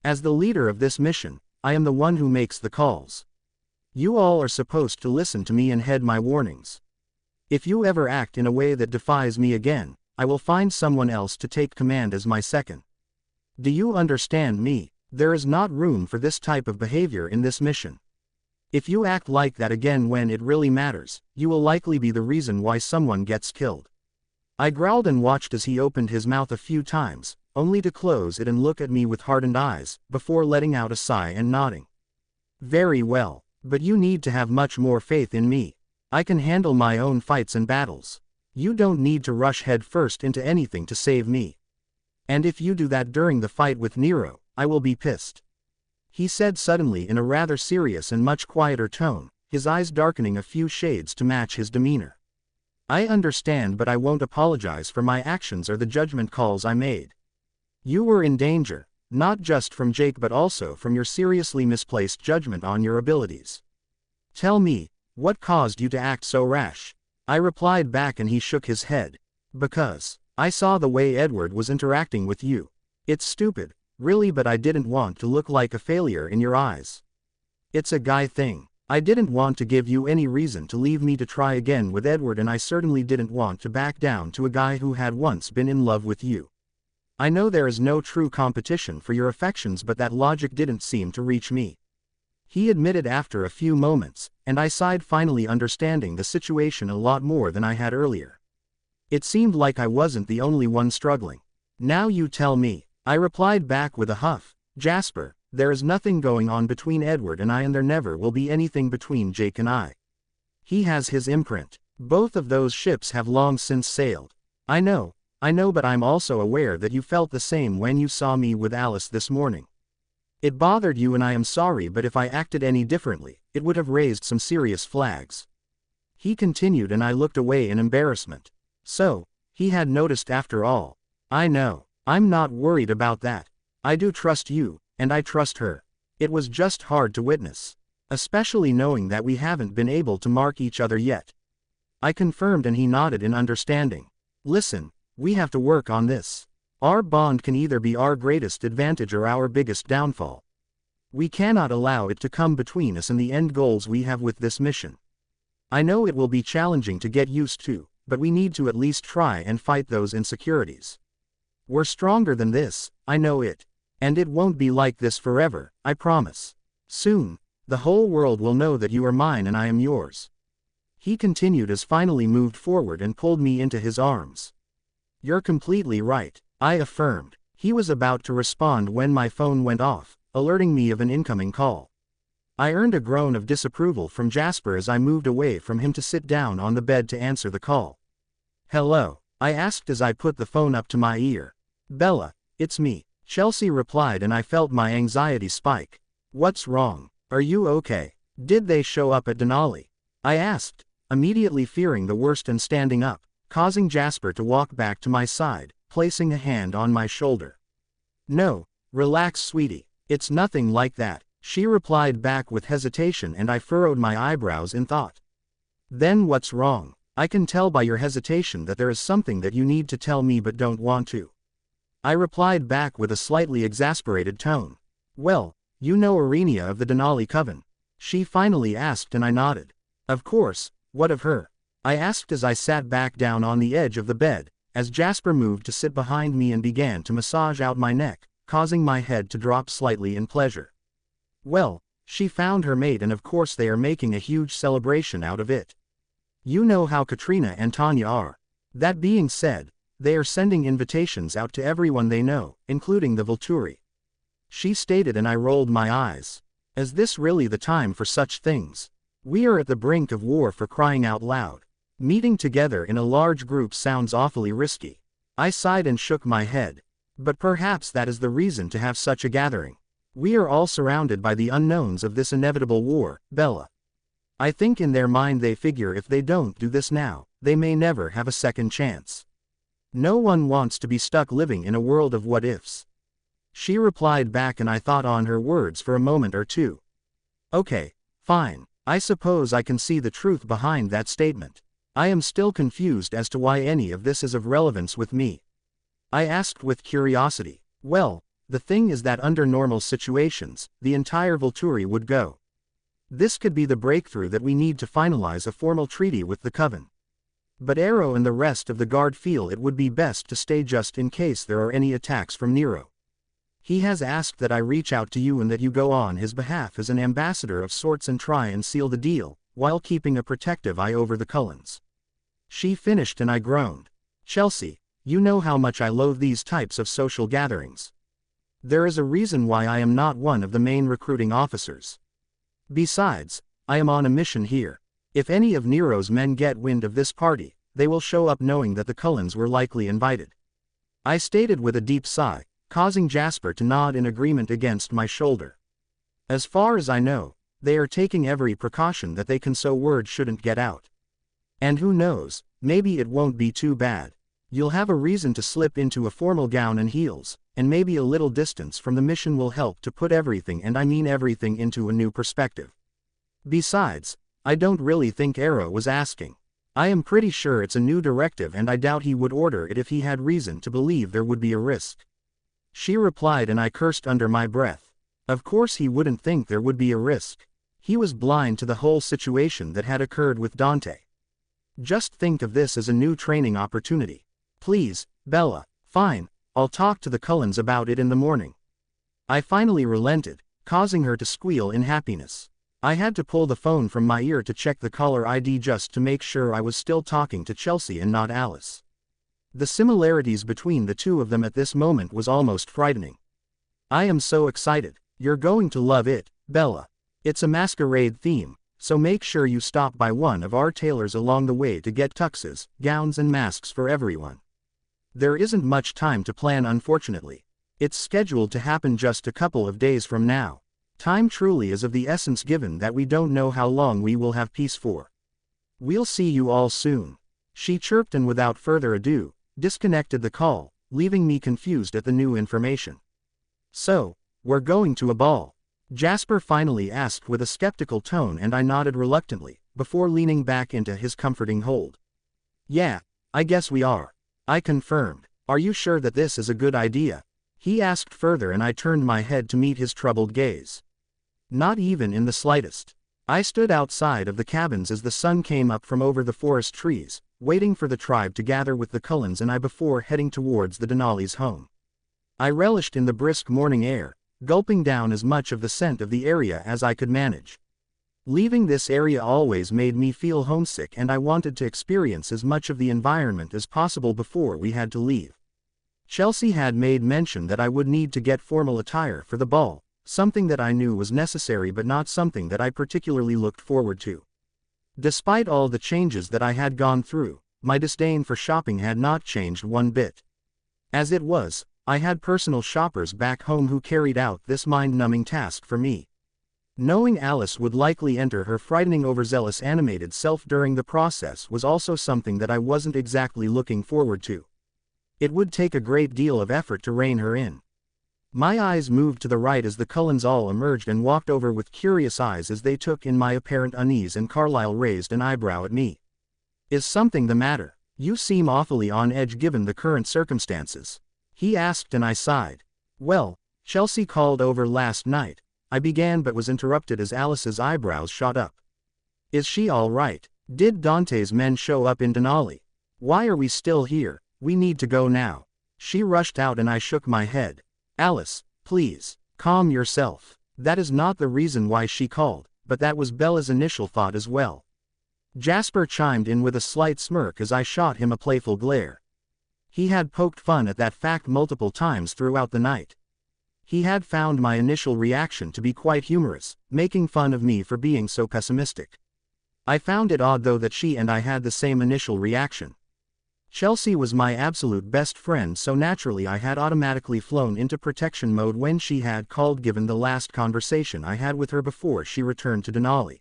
As the leader of this mission, I am the one who makes the calls. You all are supposed to listen to me and heed my warnings. If you ever act in a way that defies me again, I will find someone else to take command as my second. Do you understand me? There is not room for this type of behavior in this mission. If you act like that again when it really matters, you will likely be the reason why someone gets killed." I growled and watched as he opened his mouth a few times, only to close it and look at me with hardened eyes, before letting out a sigh and nodding. "Very well, but you need to have much more faith in me. I can handle my own fights and battles. You don't need to rush head first into anything to save me. And if you do that during the fight with Nero, I will be pissed," he said suddenly in a rather serious and much quieter tone, his eyes darkening a few shades to match his demeanor. "I understand, but I won't apologize for my actions or the judgment calls I made. You were in danger, not just from Jake but also from your seriously misplaced judgment on your abilities. Tell me, what caused you to act so rash?" I replied back, and he shook his head. "Because I saw the way Edward was interacting with you. It's stupid, really, but I didn't want to look like a failure in your eyes. It's a guy thing. I didn't want to give you any reason to leave me to try again with Edward, and I certainly didn't want to back down to a guy who had once been in love with you. I know there is no true competition for your affections, but that logic didn't seem to reach me," he admitted after a few moments, and I sighed, finally understanding the situation a lot more than I had earlier. It seemed like I wasn't the only one struggling. "Now you tell me," I replied back with a huff. "Jasper, there is nothing going on between Edward and I, and there never will be anything between Jake and I. He has his imprint. Both of those ships have long since sailed. I know, I know, but I'm also aware that you felt the same when you saw me with Alice this morning. It bothered you and I am sorry, but if I acted any differently, it would have raised some serious flags. He continued, and I looked away in embarrassment. So, he had noticed after all. I know. I'm not worried about that. I do trust you, and I trust her. It was just hard to witness. Especially knowing that we haven't been able to mark each other yet. I confirmed, and he nodded in understanding. Listen, we have to work on this. Our bond can either be our greatest advantage or our biggest downfall. We cannot allow it to come between us and the end goals we have with this mission. I know it will be challenging to get used to, but we need to at least try and fight those insecurities. We're stronger than this, I know it. And it won't be like this forever, I promise. Soon, the whole world will know that you are mine and I am yours. He continued as finally moved forward and pulled me into his arms. You're completely right, I affirmed. He was about to respond when my phone went off, alerting me of an incoming call. I earned a groan of disapproval from Jasper as I moved away from him to sit down on the bed to answer the call. Hello, I asked as I put the phone up to my ear. Bella, it's me, Chelsea replied, and I felt my anxiety spike. What's wrong? Are you okay? Did they show up at Denali? I asked, immediately fearing the worst and standing up, causing Jasper to walk back to my side, placing a hand on my shoulder. No, relax sweetie, it's nothing like that, she replied back with hesitation, and I furrowed my eyebrows in thought. Then what's wrong? I can tell by your hesitation that there is something that you need to tell me but don't want to. I replied back with a slightly exasperated tone. Well, you know Irenia of the Denali Coven? She finally asked, and I nodded. Of course, what of her? I asked as I sat back down on the edge of the bed, as Jasper moved to sit behind me and began to massage out my neck, causing my head to drop slightly in pleasure. Well, she found her mate, and of course they are making a huge celebration out of it. You know how Katrina and Tanya are. That being said, they are sending invitations out to everyone they know, including the Volturi. She stated, and I rolled my eyes. Is this really the time for such things? We are at the brink of war, for crying out loud. Meeting together in a large group sounds awfully risky. I sighed and shook my head. But perhaps that is the reason to have such a gathering. We are all surrounded by the unknowns of this inevitable war, Bella. I think in their mind they figure if they don't do this now, they may never have a second chance. No one wants to be stuck living in a world of what-ifs. She replied back, and I thought on her words for a moment or two. Okay, fine, I suppose I can see the truth behind that statement. I am still confused as to why any of this is of relevance with me. I asked with curiosity. Well, the thing is that under normal situations, the entire Volturi would go. This could be the breakthrough that we need to finalize a formal treaty with the Coven. But Arrow and the rest of the guard feel it would be best to stay just in case there are any attacks from Nero. He has asked that I reach out to you and that you go on his behalf as an ambassador of sorts and try and seal the deal, while keeping a protective eye over the Cullens. She finished, and I groaned. Chelsea, you know how much I loathe these types of social gatherings. There is a reason why I am not one of the main recruiting officers. Besides, I am on a mission here. If any of Nero's men get wind of this party, they will show up knowing that the Cullens were likely invited. I stated with a deep sigh, causing Jasper to nod in agreement against my shoulder. As far as I know, they are taking every precaution that they can so word shouldn't get out. And who knows, maybe it won't be too bad. You'll have a reason to slip into a formal gown and heels, and maybe a little distance from the mission will help to put everything, and I mean everything, into a new perspective. Besides, I don't really think Arrow was asking. I am pretty sure it's a new directive, and I doubt he would order it if he had reason to believe there would be a risk. She replied, and I cursed under my breath. Of course he wouldn't think there would be a risk. He was blind to the whole situation that had occurred with Dante. Just think of this as a new training opportunity. Please, Bella. Fine, I'll talk to the Cullens about it in the morning. I finally relented, causing her to squeal in happiness. I had to pull the phone from my ear to check the caller ID just to make sure I was still talking to Chelsea and not Alice. The similarities between the two of them at this moment was almost frightening. I am so excited. You're going to love it, Bella. It's a masquerade theme, so make sure you stop by one of our tailors along the way to get tuxes, gowns and masks for everyone. There isn't much time to plan, unfortunately. It's scheduled to happen just a couple of days from now. Time truly is of the essence given that we don't know how long we will have peace for. We'll see you all soon. She chirped and without further ado, disconnected the call, leaving me confused at the new information. So, we're going to a ball? Jasper finally asked with a skeptical tone, and I nodded reluctantly, before leaning back into his comforting hold. Yeah, I guess we are. I confirmed. Are you sure that this is a good idea? He asked further, and I turned my head to meet his troubled gaze. Not even in the slightest. I stood outside of the cabins as the sun came up from over the forest trees, waiting for the tribe to gather with the Cullens and I before heading towards the Denali's home. I relished in the brisk morning air, gulping down as much of the scent of the area as I could manage. Leaving this area always made me feel homesick, and I wanted to experience as much of the environment as possible before we had to leave. Chelsea had made mention that I would need to get formal attire for the ball, something that I knew was necessary but not something that I particularly looked forward to. Despite all the changes that I had gone through, my disdain for shopping had not changed one bit. As it was, I had personal shoppers back home who carried out this mind-numbing task for me. Knowing Alice would likely enter her frightening overzealous animated self during the process was also something that I wasn't exactly looking forward to. It would take a great deal of effort to rein her in. My eyes moved to the right as the Cullens all emerged and walked over with curious eyes as they took in my apparent unease, and Carlyle raised an eyebrow at me. Is something the matter? You seem awfully on edge given the current circumstances. He asked, and I sighed. Well, Chelsea called over last night, I began but was interrupted as Alice's eyebrows shot up. Is she all right? Did Dante's men show up in Denali? Why are we still here? We need to go now. She rushed out and I shook my head. Alice, please, calm yourself. That is not the reason why she called, but that was Bella's initial thought as well. Jasper chimed in with a slight smirk as I shot him a playful glare. He had poked fun at that fact multiple times throughout the night. He had found my initial reaction to be quite humorous, making fun of me for being so pessimistic. I found it odd though that she and I had the same initial reaction. Chelsea was my absolute best friend, so naturally I had automatically flown into protection mode when she had called, given the last conversation I had with her before she returned to Denali.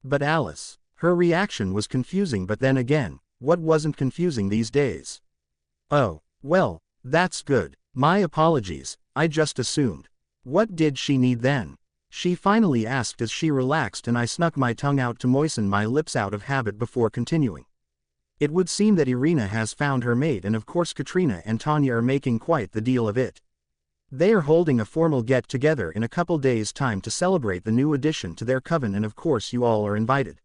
But Alice, her reaction was confusing, but then again, what wasn't confusing these days? Oh, well, that's good. My apologies, I just assumed. What did she need then? She finally asked as she relaxed, and I snuck my tongue out to moisten my lips out of habit before continuing. It would seem that Irina has found her mate, and of course Katrina and Tanya are making quite the deal of it. They are holding a formal get-together in a couple days' time to celebrate the new addition to their coven, and of course you all are invited.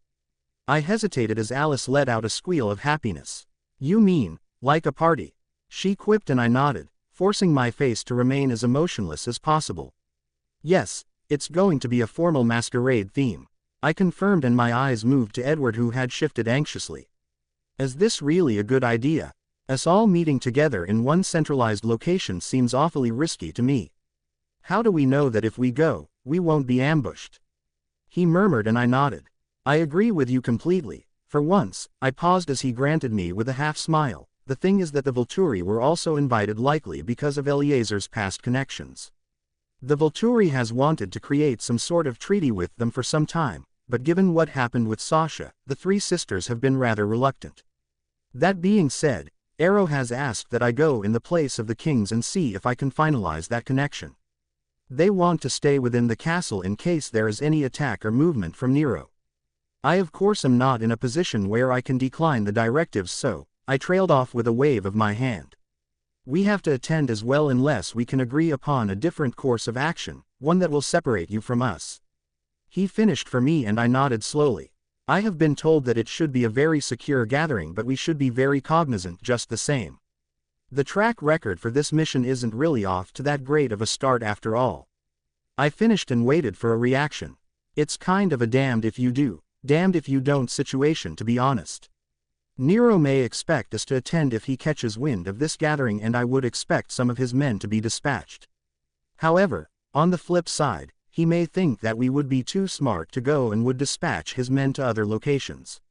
I hesitated as Alice let out a squeal of happiness. You mean, like a party? She quipped, and I nodded, forcing my face to remain as emotionless as possible. Yes, it's going to be a formal masquerade theme, I confirmed, and my eyes moved to Edward, who had shifted anxiously. Is this really a good idea? Us all meeting together in one centralized location seems awfully risky to me. How do we know that if we go, we won't be ambushed? He murmured, and I nodded. I agree with you completely. For once, I paused as he granted me with a half smile. The thing is that the Volturi were also invited, likely because of Eliezer's past connections. The Volturi has wanted to create some sort of treaty with them for some time, but given what happened with Sasha, the three sisters have been rather reluctant. That being said, Arrow has asked that I go in the place of the kings and see if I can finalize that connection. They want to stay within the castle in case there is any attack or movement from Nero. I of course am not in a position where I can decline the directives, so I trailed off with a wave of my hand. We have to attend as well unless we can agree upon a different course of action, one that will separate you from us. He finished for me, and I nodded slowly. I have been told that it should be a very secure gathering, but we should be very cognizant just the same. The track record for this mission isn't really off to that great of a start after all. I finished and waited for a reaction. It's kind of a damned if you do, damned if you don't situation, to be honest. Nero may expect us to attend if he catches wind of this gathering, and I would expect some of his men to be dispatched. However, on the flip side, he may think that we would be too smart to go and would dispatch his men to other locations.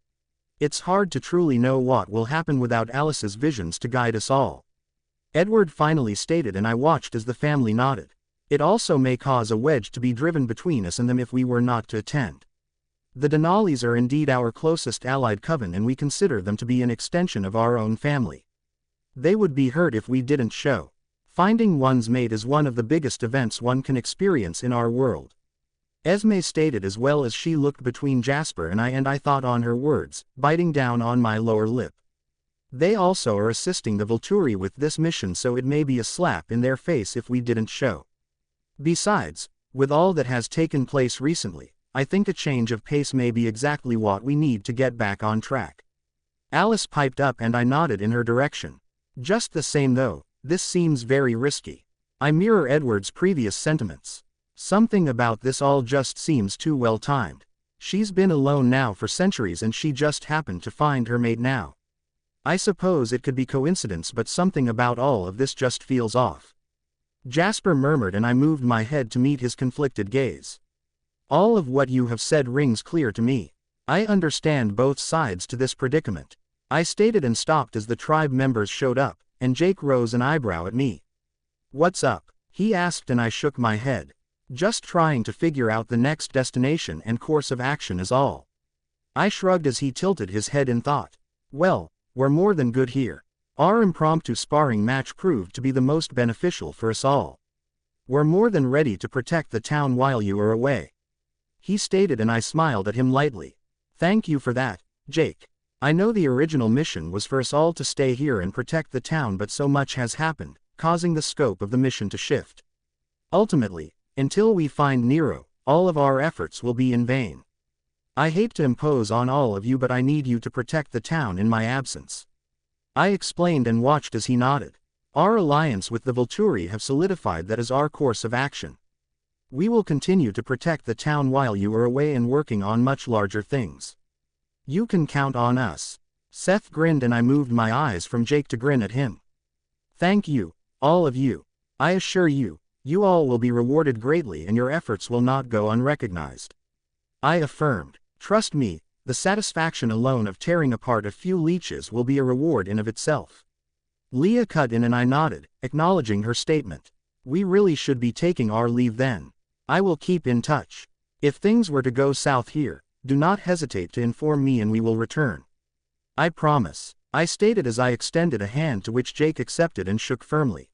It's hard to truly know what will happen without Alice's visions to guide us all. Edward finally stated, and I watched as the family nodded. It also may cause a wedge to be driven between us and them if we were not to attend. The Denalis are indeed our closest allied coven, and we consider them to be an extension of our own family. They would be hurt if we didn't show. Finding one's mate is one of the biggest events one can experience in our world. Esme stated, as well as she looked between Jasper and I thought on her words, biting down on my lower lip. They also are assisting the Volturi with this mission, so it may be a slap in their face if we didn't show. Besides, with all that has taken place recently, I think a change of pace may be exactly what we need to get back on track. Alice piped up and I nodded in her direction. Just the same though, this seems very risky. I mirror Edward's previous sentiments. Something about this all just seems too well timed. She's been alone now for centuries and she just happened to find her mate now. I suppose it could be coincidence, but something about all of this just feels off. Jasper murmured, and I moved my head to meet his conflicted gaze. All of what you have said rings clear to me. I understand both sides to this predicament. I stated and stopped as the tribe members showed up, and Jake rose an eyebrow at me. What's up? He asked, and I shook my head. Just trying to figure out the next destination and course of action is all. I shrugged as he tilted his head in thought. Well, we're more than good here. Our impromptu sparring match proved to be the most beneficial for us all. We're more than ready to protect the town while you are away. He stated, and I smiled at him lightly. Thank you for that, Jake. I know the original mission was for us all to stay here and protect the town, but so much has happened, causing the scope of the mission to shift. Ultimately, until we find Nero, all of our efforts will be in vain. I hate to impose on all of you, but I need you to protect the town in my absence. I explained and watched as he nodded. Our alliance with the Volturi have solidified that as our course of action. We will continue to protect the town while you are away and working on much larger things. You can count on us. Seth grinned, and I moved my eyes from Jake to grin at him. Thank you, all of you. I assure you, you all will be rewarded greatly and your efforts will not go unrecognized. I affirmed. Trust me, the satisfaction alone of tearing apart a few leeches will be a reward in of itself. Leah cut in and I nodded, acknowledging her statement. We really should be taking our leave then. I will keep in touch. If things were to go south here, do not hesitate to inform me and we will return. I promise, I stated as I extended a hand, to which Jake accepted and shook firmly.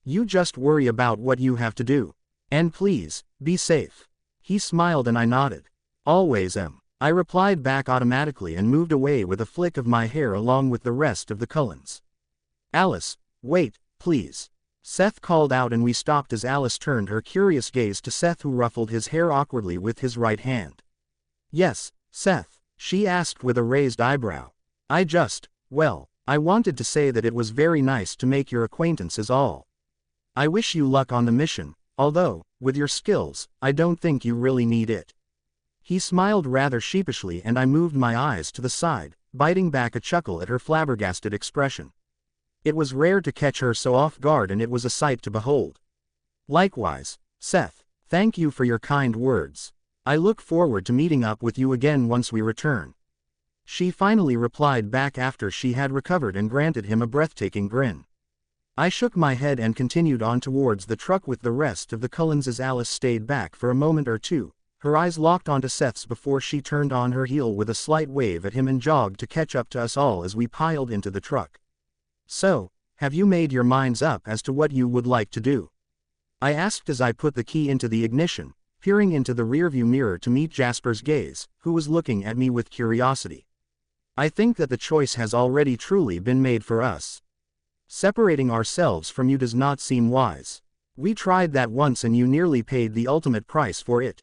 You just worry about what you have to do. And please, be safe. He smiled and I nodded. Always am. I replied back automatically and moved away with a flick of my hair along with the rest of the Cullens. Alice, wait, please. Seth called out, and we stopped as Alice turned her curious gaze to Seth, who ruffled his hair awkwardly with his right hand. Yes, Seth, she asked with a raised eyebrow. I wanted to say that it was very nice to make your acquaintance is all. I wish you luck on the mission, although, with your skills, I don't think you really need it. He smiled rather sheepishly, and I moved my eyes to the side, biting back a chuckle at her flabbergasted expression. It was rare to catch her so off guard, and it was a sight to behold. Likewise, Seth, thank you for your kind words. I look forward to meeting up with you again once we return. She finally replied back after she had recovered and granted him a breathtaking grin. I shook my head and continued on towards the truck with the rest of the Cullens as Alice stayed back for a moment or two, her eyes locked onto Seth's before she turned on her heel with a slight wave at him and jogged to catch up to us all as we piled into the truck. So, have you made your minds up as to what you would like to do? I asked as I put the key into the ignition, peering into the rearview mirror to meet Jasper's gaze, who was looking at me with curiosity. I think that the choice has already truly been made for us. Separating ourselves from you does not seem wise. We tried that once and you nearly paid the ultimate price for it.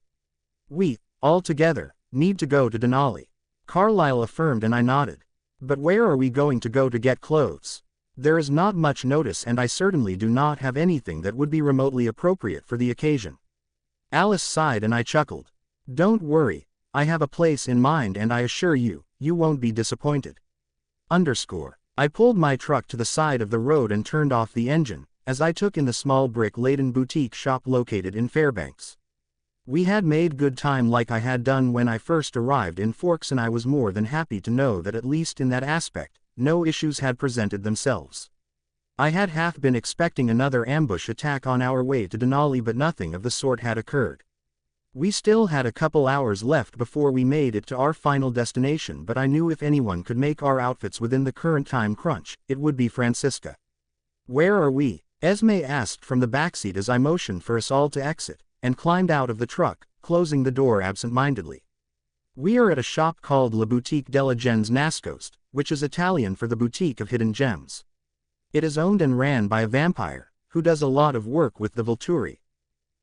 We, all together, need to go to Denali. Carlyle affirmed and I nodded. But where are we going to go to get clothes? There is not much notice and I certainly do not have anything that would be remotely appropriate for the occasion. Alice sighed and I chuckled. Don't worry, I have a place in mind and I assure you, you won't be disappointed. I pulled my truck to the side of the road and turned off the engine, as I took in the small brick-laden boutique shop located in Fairbanks. We had made good time like I had done when I first arrived in Forks, and I was more than happy to know that at least in that aspect, no issues had presented themselves. I had half been expecting another ambush attack on our way to Denali, but nothing of the sort had occurred. We still had a couple hours left before we made it to our final destination, but I knew if anyone could make our outfits within the current time crunch, it would be Francisca. "Where are we?" Esme asked from the backseat as I motioned for us all to exit, and climbed out of the truck, closing the door absent-mindedly. "We are at a shop called La Boutique della Gens Nascoste, which is Italian for the Boutique of Hidden Gems. It is owned and ran by a vampire, who does a lot of work with the Volturi.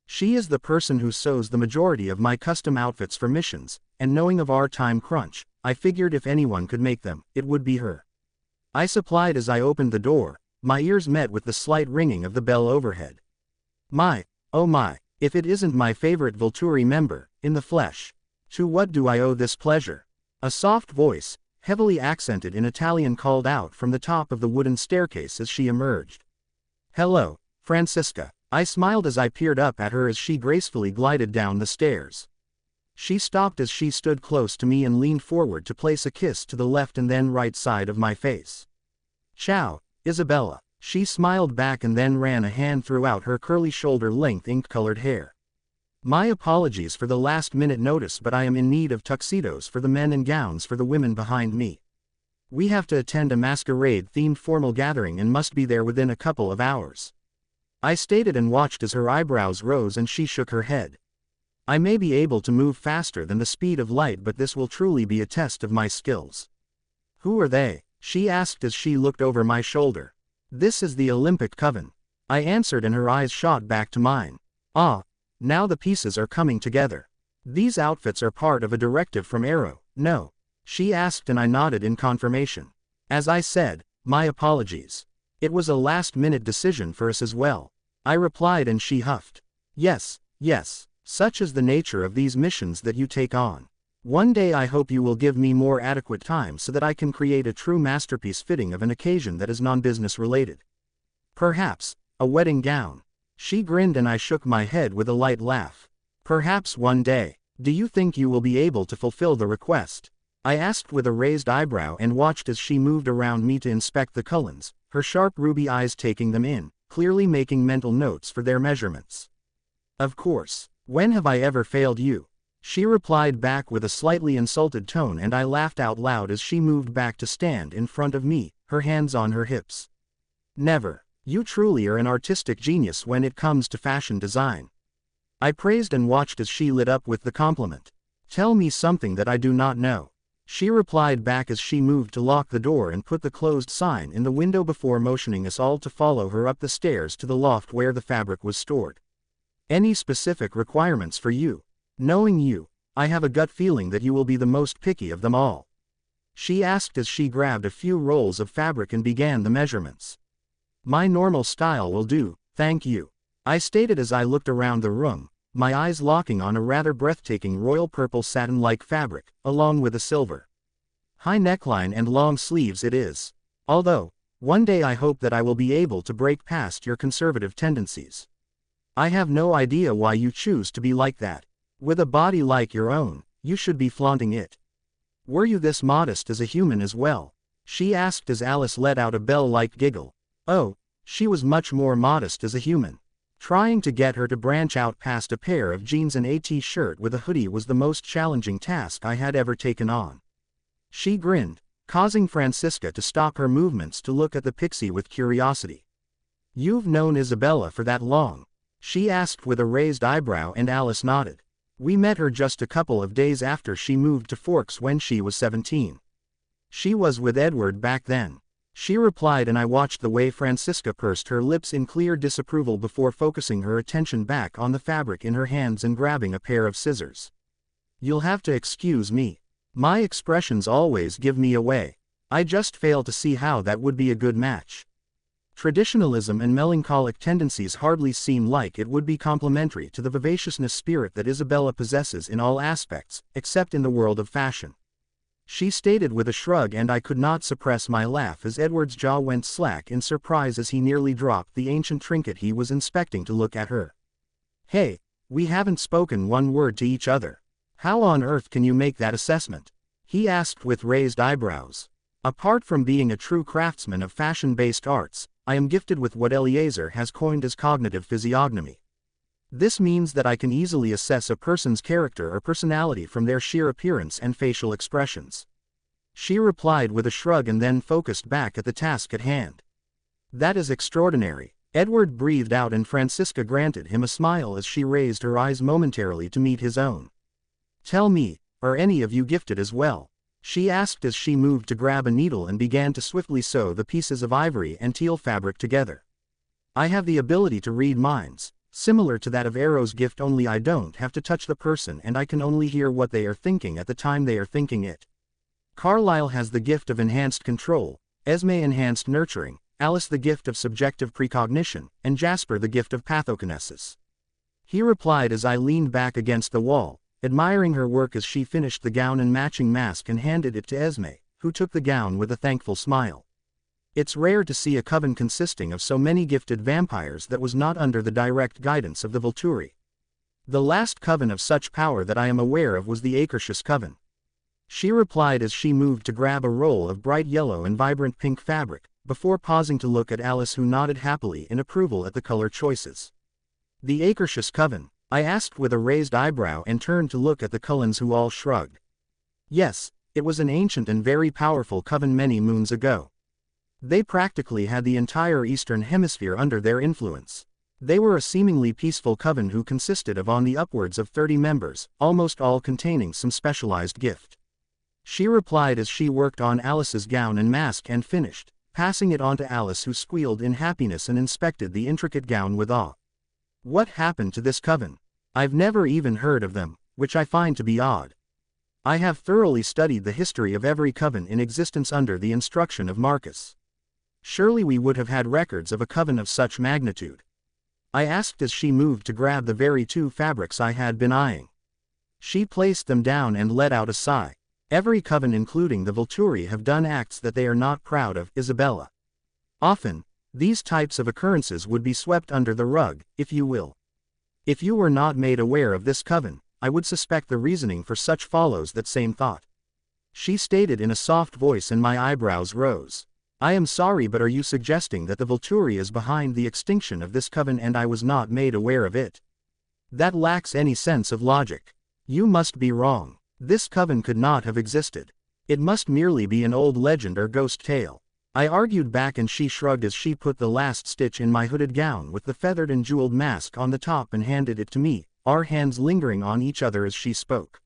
She is the person who sews the majority of my custom outfits for missions, and knowing of our time crunch, I figured if anyone could make them, it would be her," I supplied as I opened the door. My ears met with the slight ringing of the bell overhead. Oh my, if it isn't my favorite Volturi member, in the flesh. "To what do I owe this pleasure?" A soft voice, heavily accented in Italian, called out from the top of the wooden staircase as she emerged. "Hello, Francisca." I smiled as I peered up at her as she gracefully glided down the stairs. She stopped as she stood close to me and leaned forward to place a kiss to the left and then right side of my face. "Ciao, Isabella." She smiled back and then ran a hand throughout her curly shoulder-length ink-colored hair. "My apologies for the last-minute notice, but I am in need of tuxedos for the men and gowns for the women behind me. We have to attend a masquerade-themed formal gathering and must be there within a couple of hours," I stated and watched as her eyebrows rose and she shook her head. "I may be able to move faster than the speed of light, but this will truly be a test of my skills." "Who are they?" she asked as she looked over my shoulder. "This is the Olympic Coven," I answered, and her eyes shot back to mine. "Ah, now the pieces are coming together. These outfits are part of a directive from Arrow, no?" she asked, and I nodded in confirmation. As I said, "My apologies. It was a last-minute decision for us as well," I replied, and she huffed. Yes, such is the nature of these missions that you take on. One day I hope you will give me more adequate time so that I can create a true masterpiece fitting of an occasion that is non-business related. Perhaps, a wedding gown." She grinned and I shook my head with a light laugh. "Perhaps one day. Do you think you will be able to fulfill the request?" I asked with a raised eyebrow and watched as she moved around me to inspect the Cullens, her sharp ruby eyes taking them in, clearly making mental notes for their measurements. "Of course. When have I ever failed you?" she replied back with a slightly insulted tone, and I laughed out loud as she moved back to stand in front of me, her hands on her hips. "Never. You truly are an artistic genius when it comes to fashion design," I praised and watched as she lit up with the compliment. "Tell me something that I do not know," she replied back as she moved to lock the door and put the closed sign in the window before motioning us all to follow her up the stairs to the loft where the fabric was stored. "Any specific requirements for you? Knowing you, I have a gut feeling that you will be the most picky of them all," she asked as she grabbed a few rolls of fabric and began the measurements. "My normal style will do, thank you," I stated as I looked around the room, my eyes locking on a rather breathtaking royal purple satin-like fabric, along with a silver high neckline and long sleeves it is. Although, one day I hope that I will be able to break past your conservative tendencies. I have no idea why you choose to be like that. With a body like your own, you should be flaunting it. Were you this modest as a human as well?" she asked as Alice let out a bell-like giggle. Oh, she was much more modest as a human. Trying to get her to branch out past a pair of jeans and a t-shirt with a hoodie was the most challenging task I had ever taken on. She grinned, causing Francisca to stop her movements to look at the pixie with curiosity. "You've known Isabella for that long?" she asked with a raised eyebrow, and Alice nodded. "We met her just a couple of days after she moved to Forks when she was 17. She was with Edward back then," she replied, and I watched the way Francisca pursed her lips in clear disapproval before focusing her attention back on the fabric in her hands and grabbing a pair of scissors. "You'll have to excuse me. My expressions always give me away. I just fail to see how that would be a good match. Traditionalism and melancholic tendencies hardly seem like it would be complementary to the vivaciousness spirit that Isabella possesses in all aspects, except in the world of fashion," she stated with a shrug, and I could not suppress my laugh as Edward's jaw went slack in surprise as he nearly dropped the ancient trinket he was inspecting to look at her. "Hey, we haven't spoken one word to each other. How on earth can you make that assessment?" he asked with raised eyebrows. "Apart from being a true craftsman of fashion-based arts, I am gifted with what Eliezer has coined as cognitive physiognomy. This means that I can easily assess a person's character or personality from their sheer appearance and facial expressions. She replied with a shrug and then focused back at the task at hand. That is extraordinary. Edward breathed out and Francisca granted him a smile as she raised her eyes momentarily to meet his own. Tell me, are any of you gifted as well? She asked as she moved to grab a needle and began to swiftly sew the pieces of ivory and teal fabric together. I have the ability to read minds, similar to that of Arrow's gift, only I don't have to touch the person and I can only hear what they are thinking at the time they are thinking it. Carlyle has the gift of enhanced control, Esme enhanced nurturing, Alice the gift of subjective precognition, and Jasper the gift of pathokinesis. He replied as I leaned back against the wall, admiring her work as she finished the gown and matching mask and handed it to Esme, who took the gown with a thankful smile. It's rare to see a coven consisting of so many gifted vampires that was not under the direct guidance of the Volturi. The last coven of such power that I am aware of was the Akershus coven. She replied as she moved to grab a roll of bright yellow and vibrant pink fabric, before pausing to look at Alice, who nodded happily in approval at the color choices. The Akershus coven? I asked with a raised eyebrow and turned to look at the Cullens, who all shrugged. Yes, it was an ancient and very powerful coven many moons ago. They practically had the entire Eastern Hemisphere under their influence. They were a seemingly peaceful coven who consisted of on the upwards of 30 members, almost all containing some specialized gift. She replied as she worked on Alice's gown and mask and finished, passing it on to Alice, who squealed in happiness and inspected the intricate gown with awe. What happened to this coven? I've never even heard of them, which I find to be odd. I have thoroughly studied the history of every coven in existence under the instruction of Marcus. Surely we would have had records of a coven of such magnitude. I asked as she moved to grab the very two fabrics I had been eyeing. She placed them down and let out a sigh. Every coven, including the Volturi, have done acts that they are not proud of, Isabella. Often, these types of occurrences would be swept under the rug, if you will. If you were not made aware of this coven, I would suspect the reasoning for such follows that same thought. She stated in a soft voice and my eyebrows rose. I am sorry, but are you suggesting that the Volturi is behind the extinction of this coven and I was not made aware of it? That lacks any sense of logic. You must be wrong. This coven could not have existed. It must merely be an old legend or ghost tale. I argued back and she shrugged as she put the last stitch in my hooded gown with the feathered and jeweled mask on the top and handed it to me, our hands lingering on each other as she spoke.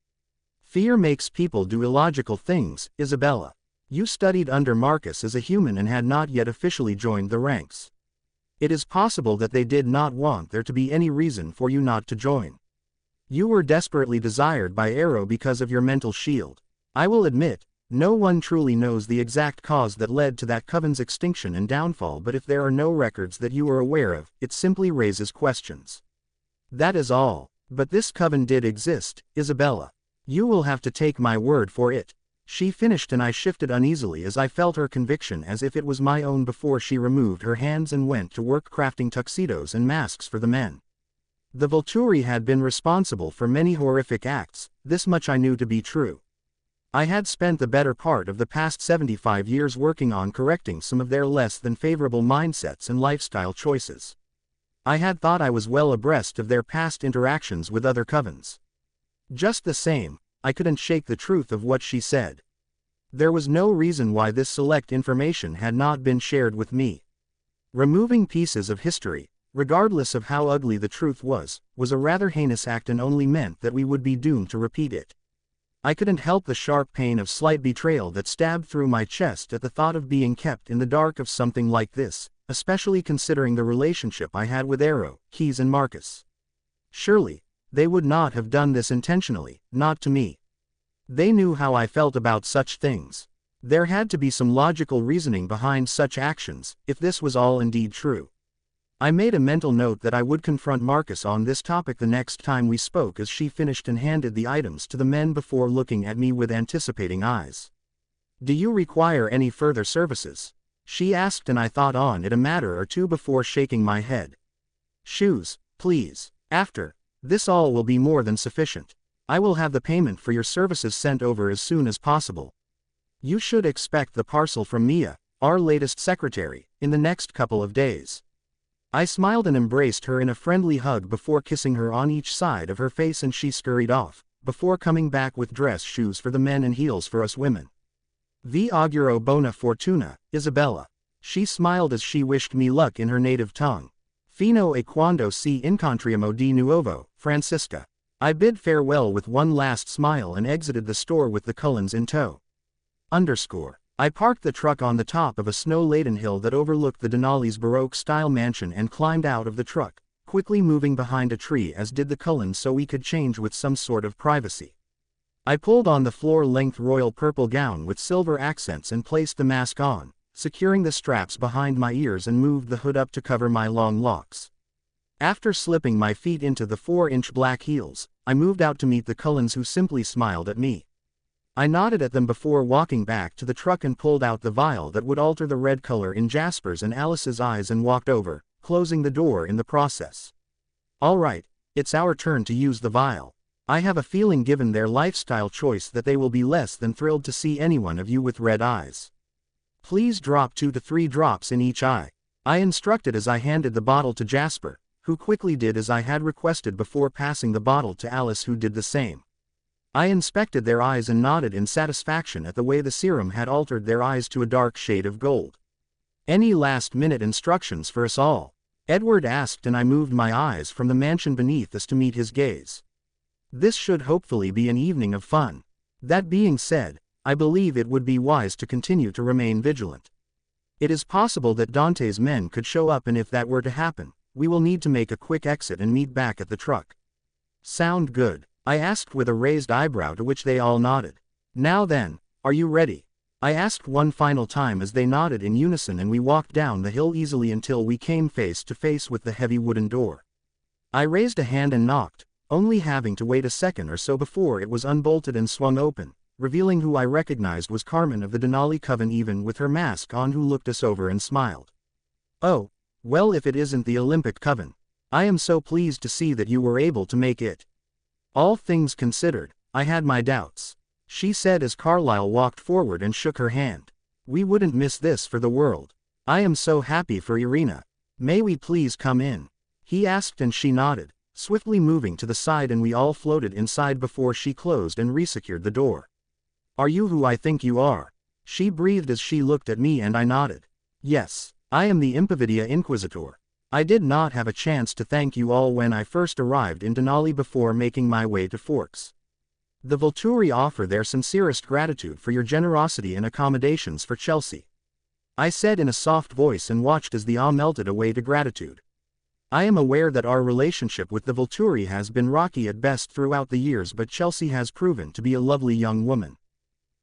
Fear makes people do illogical things, Isabella. You studied under Marcus as a human and had not yet officially joined the ranks. It is possible that they did not want there to be any reason for you not to join. You were desperately desired by Arrow because of your mental shield. I will admit, no one truly knows the exact cause that led to that coven's extinction and downfall, but if there are no records that you are aware of, it simply raises questions. That is all. But this coven did exist, Isabella. You will have to take my word for it. She finished and I shifted uneasily as I felt her conviction as if it was my own before she removed her hands and went to work crafting tuxedos and masks for the men. The Volturi had been responsible for many horrific acts, this much I knew to be true. I had spent the better part of the past 75 years working on correcting some of their less than favorable mindsets and lifestyle choices. I had thought I was well abreast of their past interactions with other covens. Just the same, I couldn't shake the truth of what she said. There was no reason why this select information had not been shared with me. Removing pieces of history, regardless of how ugly the truth was a rather heinous act and only meant that we would be doomed to repeat it. I couldn't help the sharp pain of slight betrayal that stabbed through my chest at the thought of being kept in the dark of something like this, especially considering the relationship I had with Arrow, Keyes and Marcus. Surely, they would not have done this intentionally, not to me. They knew how I felt about such things. There had to be some logical reasoning behind such actions, if this was all indeed true. I made a mental note that I would confront Marcus on this topic the next time we spoke as she finished and handed the items to the men before looking at me with anticipating eyes. Do you require any further services? She asked and I thought on it a matter or two before shaking my head. Shoes, please. After this all will be more than sufficient. I will have the payment for your services sent over as soon as possible. You should expect the parcel from Mia, our latest secretary, in the next couple of days. I smiled and embraced her in a friendly hug before kissing her on each side of her face, and she scurried off, before coming back with dress shoes for the men and heels for us women. Vi auguro buona fortuna, Isabella. She smiled as she wished me luck in her native tongue. Fino e quando ci incontriamo di nuovo, Francisca. I bid farewell with one last smile and exited the store with the Cullens in tow. I parked the truck on the top of a snow-laden hill that overlooked the Denali's Baroque-style mansion and climbed out of the truck, quickly moving behind a tree as did the Cullens so we could change with some sort of privacy. I pulled on the floor-length royal purple gown with silver accents and placed the mask on, securing the straps behind my ears, and moved the hood up to cover my long locks. After slipping my feet into the 4-inch black heels, I moved out to meet the Cullens, who simply smiled at me. I nodded at them before walking back to the truck and pulled out the vial that would alter the red color in Jasper's and Alice's eyes and walked over, closing the door in the process. All right, it's our turn to use the vial. I have a feeling, given their lifestyle choice, that they will be less than thrilled to see any one of you with red eyes. Please drop 2 to 3 drops in each eye, I instructed as I handed the bottle to Jasper, who quickly did as I had requested before passing the bottle to Alice, who did the same. I inspected their eyes and nodded in satisfaction at the way the serum had altered their eyes to a dark shade of gold. Any last-minute instructions for us all? Edward asked, and I moved my eyes from the mansion beneath us to meet his gaze. This should hopefully be an evening of fun. That being said, I believe it would be wise to continue to remain vigilant. It is possible that Dante's men could show up, and if that were to happen, we will need to make a quick exit and meet back at the truck. Sound good? I asked with a raised eyebrow, to which they all nodded. Now then, are you ready? I asked one final time as they nodded in unison, and we walked down the hill easily until we came face to face with the heavy wooden door. I raised a hand and knocked, only having to wait a second or so before it was unbolted and swung open, revealing who I recognized was Carmen of the Denali Coven, even with her mask on, who looked us over and smiled. Oh, well, if it isn't the Olympic Coven. I am so pleased to see that you were able to make it. All things considered, I had my doubts, she said as Carlyle walked forward and shook her hand. We wouldn't miss this for the world. I am so happy for Irina. May we please come in? He asked, and she nodded, swiftly moving to the side, and we all floated inside before she closed and resecured the door. Are you who I think you are? She breathed as she looked at me, and I nodded. Yes, I am the Impovidia Inquisitor. I did not have a chance to thank you all when I first arrived in Denali before making my way to Forks. The Volturi offer their sincerest gratitude for your generosity and accommodations for Chelsea. I said in a soft voice and watched as the awe melted away to gratitude. I am aware that our relationship with the Volturi has been rocky at best throughout the years, but Chelsea has proven to be a lovely young woman.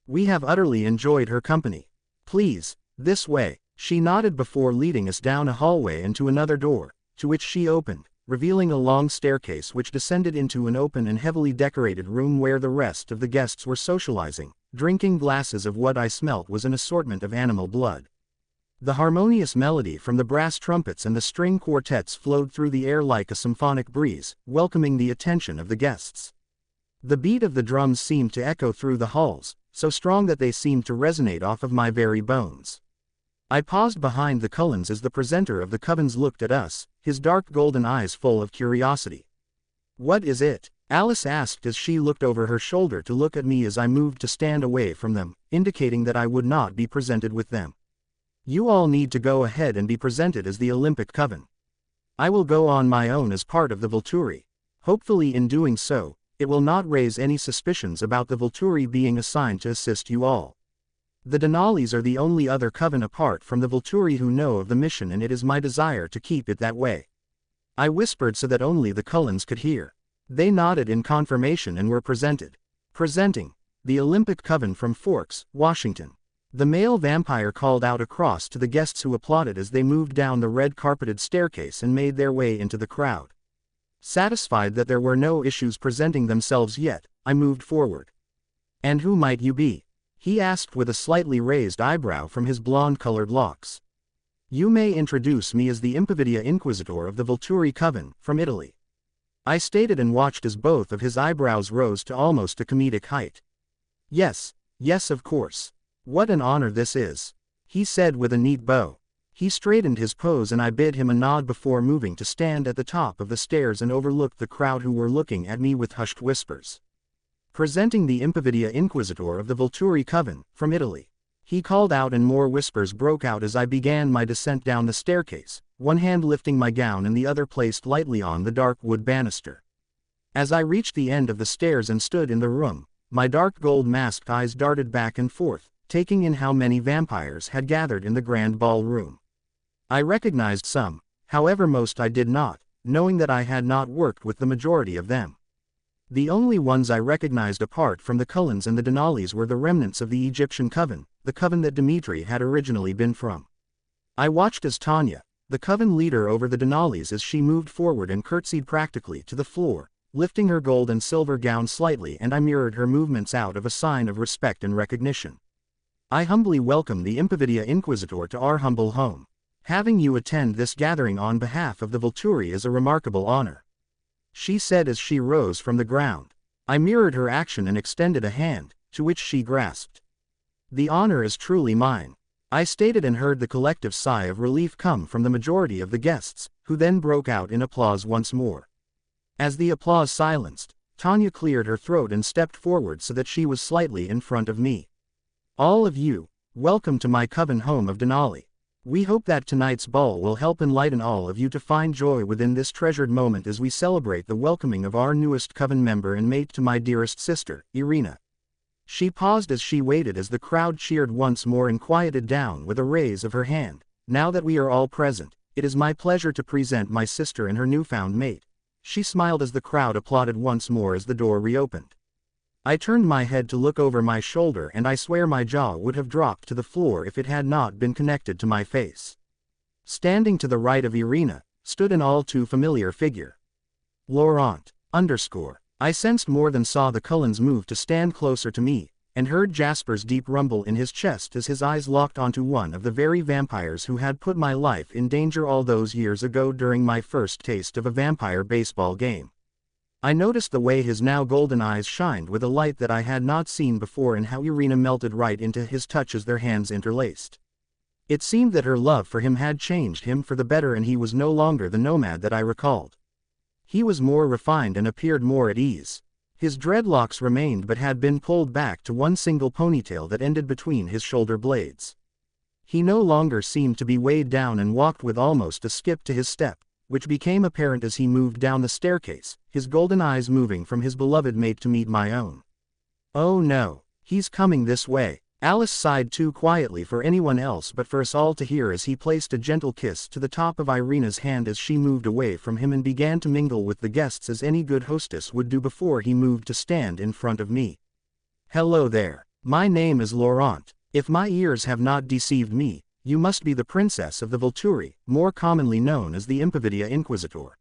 We have utterly enjoyed her company. Please, this way. She nodded before leading us down a hallway and to another door, to which she opened, revealing a long staircase which descended into an open and heavily decorated room where the rest of the guests were socializing, drinking glasses of what I smelt was an assortment of animal blood. The harmonious melody from the brass trumpets and the string quartets flowed through the air like a symphonic breeze, welcoming the attention of the guests. The beat of the drums seemed to echo through the halls, so strong that they seemed to resonate off of my very bones. I paused behind the Cullens as the presenter of the Covens looked at us, his dark golden eyes full of curiosity. What is it? Alice asked as she looked over her shoulder to look at me as I moved to stand away from them, indicating that I would not be presented with them. You all need to go ahead and be presented as the Olympic Coven. I will go on my own as part of the Volturi. Hopefully in doing so, it will not raise any suspicions about the Volturi being assigned to assist you all. The Denalis are the only other coven apart from the Volturi who know of the mission, and it is my desire to keep it that way. I whispered so that only the Cullens could hear. They nodded in confirmation and were presented. Presenting, the Olympic Coven from Forks, Washington. The male vampire called out across to the guests, who applauded as they moved down the red-carpeted staircase and made their way into the crowd. Satisfied that there were no issues presenting themselves yet, I moved forward. And who might you be? He asked with a slightly raised eyebrow from his blonde-colored locks. You may introduce me as the Impovidia Inquisitor of the Volturi Coven, from Italy. I stated and watched as both of his eyebrows rose to almost a comedic height. Yes, of course. What an honor this is. he said with a neat bow. He straightened his pose and I bid him a nod before moving to stand at the top of the stairs and overlook the crowd who were looking at me with hushed whispers. Presenting the Impovidia Inquisitor of the Volturi Coven, from Italy. He called out and more whispers broke out as I began my descent down the staircase, one hand lifting my gown and the other placed lightly on the dark wood banister. As I reached the end of the stairs and stood in the room, my dark gold-masked eyes darted back and forth, taking in how many vampires had gathered in the grand ballroom. I recognized some, however most I did not, knowing that I had not worked with the majority of them. The only ones I recognized apart from the Cullens and the Denalis were the remnants of the Egyptian coven, the coven that Dimitri had originally been from. I watched as Tanya, the coven leader over the Denalis, as she moved forward and curtsied practically to the floor, lifting her gold and silver gown slightly, and I mirrored her movements out of a sign of respect and recognition. I humbly welcome the Impovidia Inquisitor to our humble home. Having you attend this gathering on behalf of the Volturi is a remarkable honor, she said as she rose from the ground. I mirrored her action and extended a hand, to which she grasped. The honor is truly mine, I stated, and heard the collective sigh of relief come from the majority of the guests, who then broke out in applause once more. As the applause silenced, Tanya cleared her throat and stepped forward so that she was slightly in front of me. All of you, welcome to my coven home of Denali. We hope that tonight's ball will help enlighten all of you to find joy within this treasured moment as we celebrate the welcoming of our newest coven member and mate to my dearest sister, Irina. She paused as she waited as the crowd cheered once more and quieted down with a raise of her hand. Now that we are all present, it is my pleasure to present my sister and her newfound mate. She smiled as the crowd applauded once more as the door reopened. I turned my head to look over my shoulder and I swear my jaw would have dropped to the floor if it had not been connected to my face. Standing to the right of Irina, stood an all too familiar figure. Laurent. I sensed more than saw the Cullens move to stand closer to me, and heard Jasper's deep rumble in his chest as his eyes locked onto one of the very vampires who had put my life in danger all those years ago during my first taste of a vampire baseball game. I noticed the way his now golden eyes shined with a light that I had not seen before, and how Irina melted right into his touch as their hands interlaced. It seemed that her love for him had changed him for the better, and he was no longer the nomad that I recalled. He was more refined and appeared more at ease. His dreadlocks remained but had been pulled back to one single ponytail that ended between his shoulder blades. He no longer seemed to be weighed down and walked with almost a skip to his step, which became apparent as he moved down the staircase, his golden eyes moving from his beloved mate to meet my own. Oh no, he's coming this way. Alice sighed too quietly for anyone else but for us all to hear as he placed a gentle kiss to the top of Irina's hand as she moved away from him and began to mingle with the guests as any good hostess would do before he moved to stand in front of me. Hello there. My name is Laurent. If my ears have not deceived me, you must be the princess of the Volturi, more commonly known as the Impovidia Inquisitor.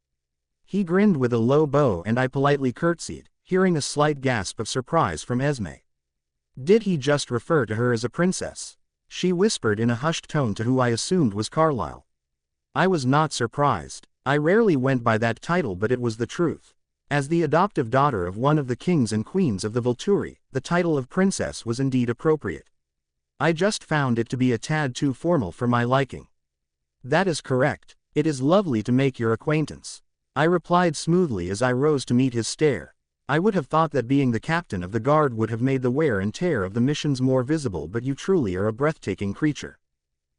He grinned with a low bow and I politely curtsied, hearing a slight gasp of surprise from Esme. Did he just refer to her as a princess? She whispered in a hushed tone to who I assumed was Carlyle. I was not surprised. I rarely went by that title, but it was the truth. As the adoptive daughter of one of the kings and queens of the Volturi, the title of princess was indeed appropriate. I just found it to be a tad too formal for my liking. That is correct. It is lovely to make your acquaintance, I replied smoothly as I rose to meet his stare. I would have thought that being the captain of the guard would have made the wear and tear of the missions more visible, but you truly are a breathtaking creature,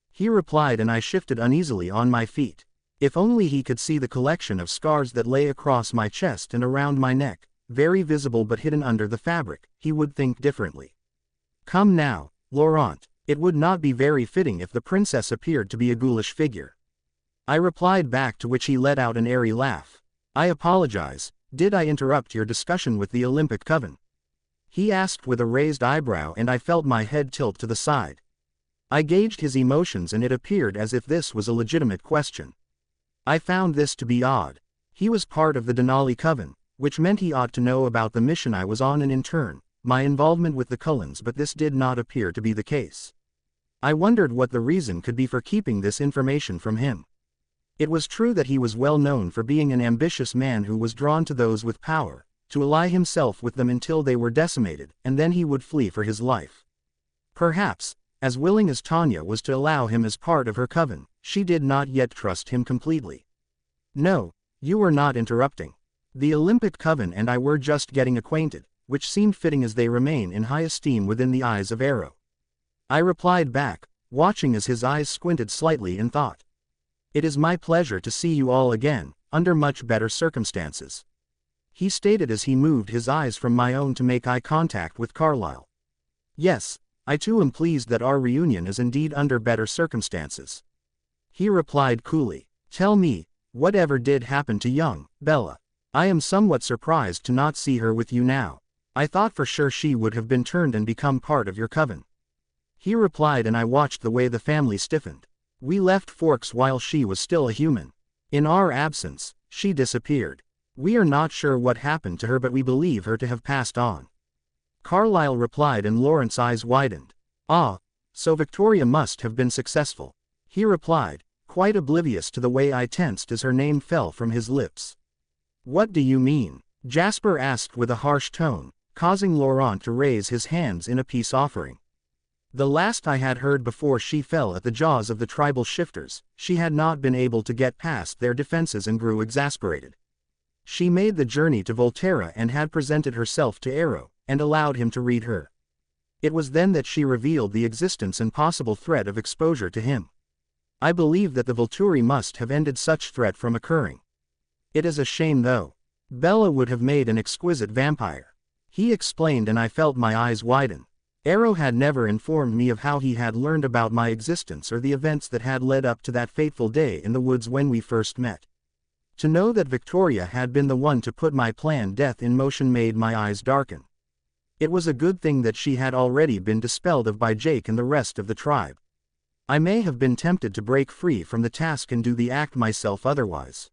he replied, and I shifted uneasily on my feet. If only he could see the collection of scars that lay across my chest and around my neck, very visible but hidden under the fabric, he would think differently. Come now, Laurent, it would not be very fitting if the princess appeared to be a ghoulish figure, I replied back, to which he let out an airy laugh. I apologize, did I interrupt your discussion with the Olympic Coven? He asked with a raised eyebrow, and I felt my head tilt to the side. I gauged his emotions and it appeared as if this was a legitimate question. I found this to be odd. He was part of the Denali Coven, which meant he ought to know about the mission I was on and in turn, my involvement with the Cullens, but this did not appear to be the case. I wondered what the reason could be for keeping this information from him. It was true that he was well known for being an ambitious man who was drawn to those with power, to ally himself with them until they were decimated, and then he would flee for his life. Perhaps, As willing as Tanya was to allow him as part of her coven, she did not yet trust him completely. No, you were not interrupting. The Olympic coven and I were just getting acquainted, which seemed fitting as they remain in high esteem within the eyes of Arrow. I replied back, watching as his eyes squinted slightly in thought. It is my pleasure to see you all again, under much better circumstances. He stated as he moved his eyes from my own to make eye contact with Carlyle. Yes, I too am pleased that our reunion is indeed under better circumstances. He replied coolly, tell me, whatever did happen to young Bella? I am somewhat surprised to not see her with you now. I thought for sure she would have been turned and become part of your coven. He replied and I watched the way the family stiffened. We left Forks while she was still a human. In our absence, she disappeared. We are not sure what happened to her but we believe her to have passed on. Carlyle replied and Lawrence's eyes widened. Ah, so Victoria must have been successful. He replied, quite oblivious to the way I tensed as her name fell from his lips. What do you mean? Jasper asked with a harsh tone, causing Laurent to raise his hands in a peace offering. The last I had heard before she fell at the jaws of the tribal shifters, she had not been able to get past their defenses and grew exasperated. She made the journey to Volterra and had presented herself to Arrow, and allowed him to read her. It was then that she revealed the existence and possible threat of exposure to him. I believe that the Volturi must have ended such threat from occurring. It is a shame though. Bella would have made an exquisite vampire. He explained and I felt my eyes widen. Arrow had never informed me of how he had learned about my existence or the events that had led up to that fateful day in the woods when we first met. To know that Victoria had been the one to put my planned death in motion made my eyes darken. It was a good thing that she had already been dispelled of by Jake and the rest of the tribe. I may have been tempted to break free from the task and do the act myself otherwise.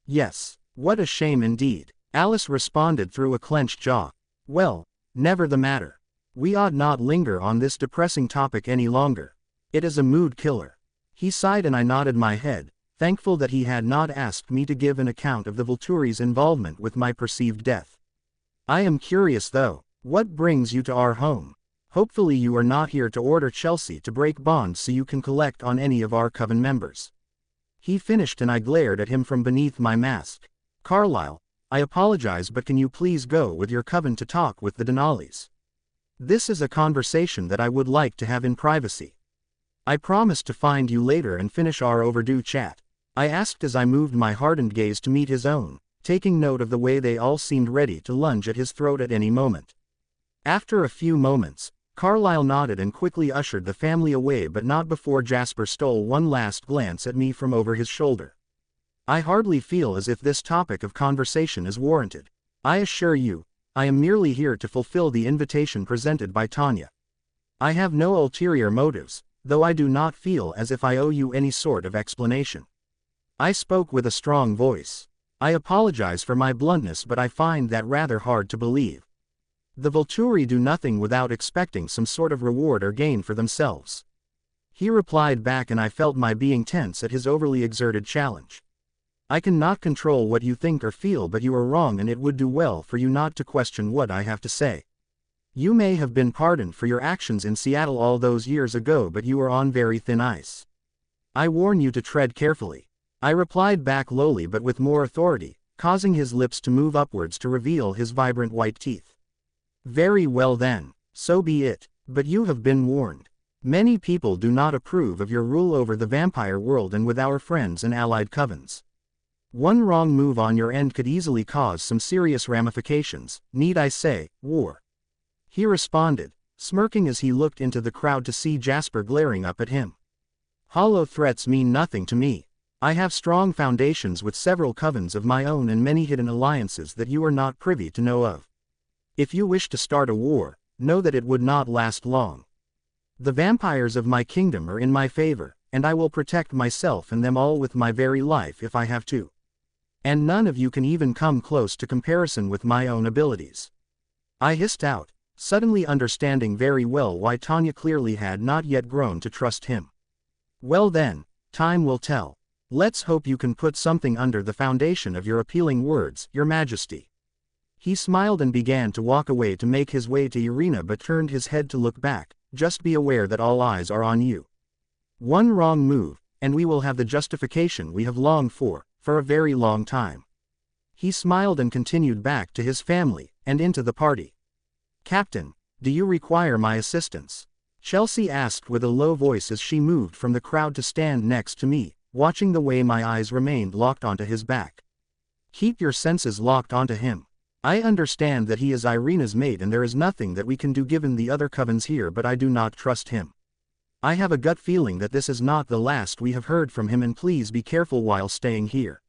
Yes, what a shame indeed, Alice responded through a clenched jaw. Well, never the matter. We ought not linger on this depressing topic any longer. It is a mood killer. He sighed and I nodded my head, thankful that he had not asked me to give an account of the Volturi's involvement with my perceived death. I am curious though, what brings you to our home? Hopefully you are not here to order Chelsea to break bonds so you can collect on any of our coven members. He finished and I glared at him from beneath my mask. Carlyle, I apologize but can you please go with your coven to talk with the Denalis? This is a conversation that I would like to have in privacy. I promise to find you later and finish our overdue chat. I asked as I moved my hardened gaze to meet his own, taking note of the way they all seemed ready to lunge at his throat at any moment. After a few moments, Carlyle nodded and quickly ushered the family away but not before Jasper stole one last glance at me from over his shoulder. I hardly feel as if this topic of conversation is warranted. I assure you, I am merely here to fulfill the invitation presented by Tanya. I have no ulterior motives, though I do not feel as if I owe you any sort of explanation. I spoke with a strong voice. I apologize for my bluntness but I find that rather hard to believe. The Volturi do nothing without expecting some sort of reward or gain for themselves. He replied back and I felt my being tense at his overly exerted challenge. I cannot control what you think or feel but you are wrong and it would do well for you not to question what I have to say. You may have been pardoned for your actions in Seattle all those years ago but you are on very thin ice. I warn you to tread carefully. I replied back lowly but with more authority, causing his lips to move upwards to reveal his vibrant white teeth. Very well then, so be it, but you have been warned. Many people do not approve of your rule over the vampire world and with our friends and allied covens. One wrong move on your end could easily cause some serious ramifications, need I say, war. He responded, smirking as he looked into the crowd to see Jasper glaring up at him. Hollow threats mean nothing to me. I have strong foundations with several covens of my own and many hidden alliances that you are not privy to know of. If you wish to start a war, know that it would not last long. The vampires of my kingdom are in my favor, and I will protect myself and them all with my very life if I have to. And none of you can even come close to comparison with my own abilities. I hissed out, suddenly understanding very well why Tanya clearly had not yet grown to trust him. Well then, time will tell. Let's hope you can put something under the foundation of your appealing words, Your Majesty. He smiled and began to walk away to make his way to Irina but turned his head to look back, just be aware that all eyes are on you. One wrong move, and we will have the justification we have longed for a very long time." He smiled and continued back to his family, and into the party. "Captain, do you require my assistance?" Chelsea asked with a low voice as she moved from the crowd to stand next to me, watching the way my eyes remained locked onto his back. "Keep your senses locked onto him. I understand that he is Irina's mate and there is nothing that we can do given the other covens here, but I do not trust him. I have a gut feeling that this is not the last we have heard from him, and please be careful while staying here."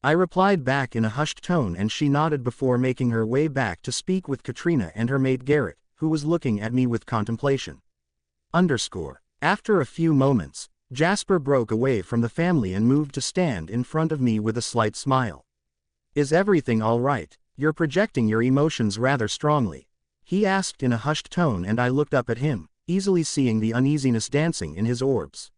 I replied back in a hushed tone, and she nodded before making her way back to speak with Katrina and her mate Garrett, who was looking at me with contemplation. After a few moments, Jasper broke away from the family and moved to stand in front of me with a slight smile. "Is everything all right? You're projecting your emotions rather strongly," he asked in a hushed tone, and I looked up at him, easily seeing the uneasiness dancing in his orbs.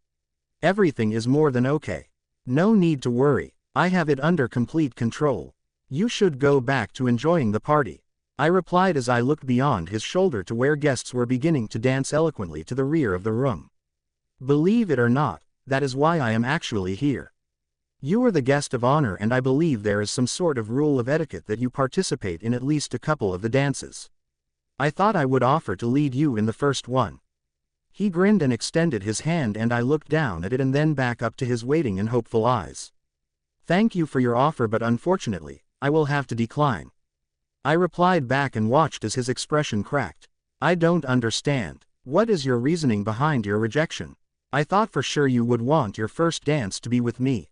"Everything is more than okay. No need to worry, I have it under complete control. You should go back to enjoying the party," I replied as I looked beyond his shoulder to where guests were beginning to dance eloquently to the rear of the room. "Believe it or not, that is why I am actually here. You are the guest of honor, and I believe there is some sort of rule of etiquette that you participate in at least a couple of the dances. I thought I would offer to lead you in the first one." He grinned and extended his hand, and I looked down at it and then back up to his waiting and hopeful eyes. "Thank you for your offer, but unfortunately, I will have to decline," I replied back and watched as his expression cracked. "I don't understand. What is your reasoning behind your rejection? I thought for sure you would want your first dance to be with me,"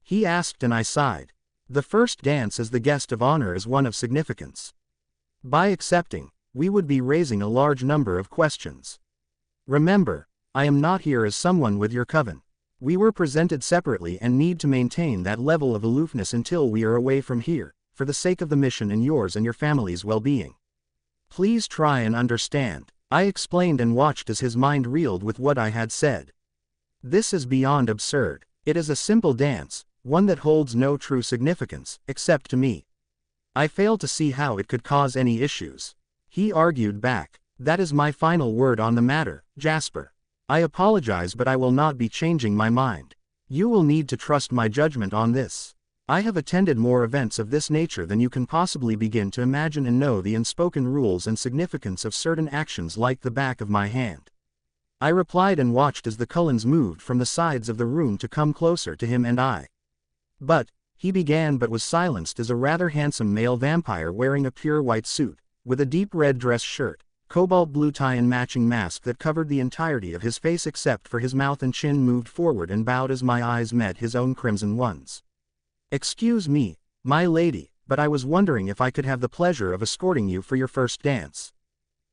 he asked, and I sighed. The first dance as the guest of honor is one of significance. By accepting, we would be raising a large number of questions. Remember, I am not here as someone with your coven. We were presented separately and need to maintain that level of aloofness until we are away from here, for the sake of the mission and yours and your family's well-being. Please try and understand, I explained and watched as his mind reeled with what I had said. This is beyond absurd. It is a simple dance, one that holds no true significance, except to me. I fail to see how it could cause any issues. He argued back. That is my final word on the matter, Jasper. I apologize, but I will not be changing my mind. You will need to trust my judgment on this. I have attended more events of this nature than you can possibly begin to imagine and know the unspoken rules and significance of certain actions like the back of my hand. I replied and watched as the Cullens moved from the sides of the room to come closer to him and I. "But," he began, but was silenced as a rather handsome male vampire wearing a pure white suit, with a deep red dress shirt, cobalt blue tie and matching mask that covered the entirety of his face except for his mouth and chin, moved forward and bowed as my eyes met his own crimson ones. "Excuse me, my lady, but I was wondering if I could have the pleasure of escorting you for your first dance,"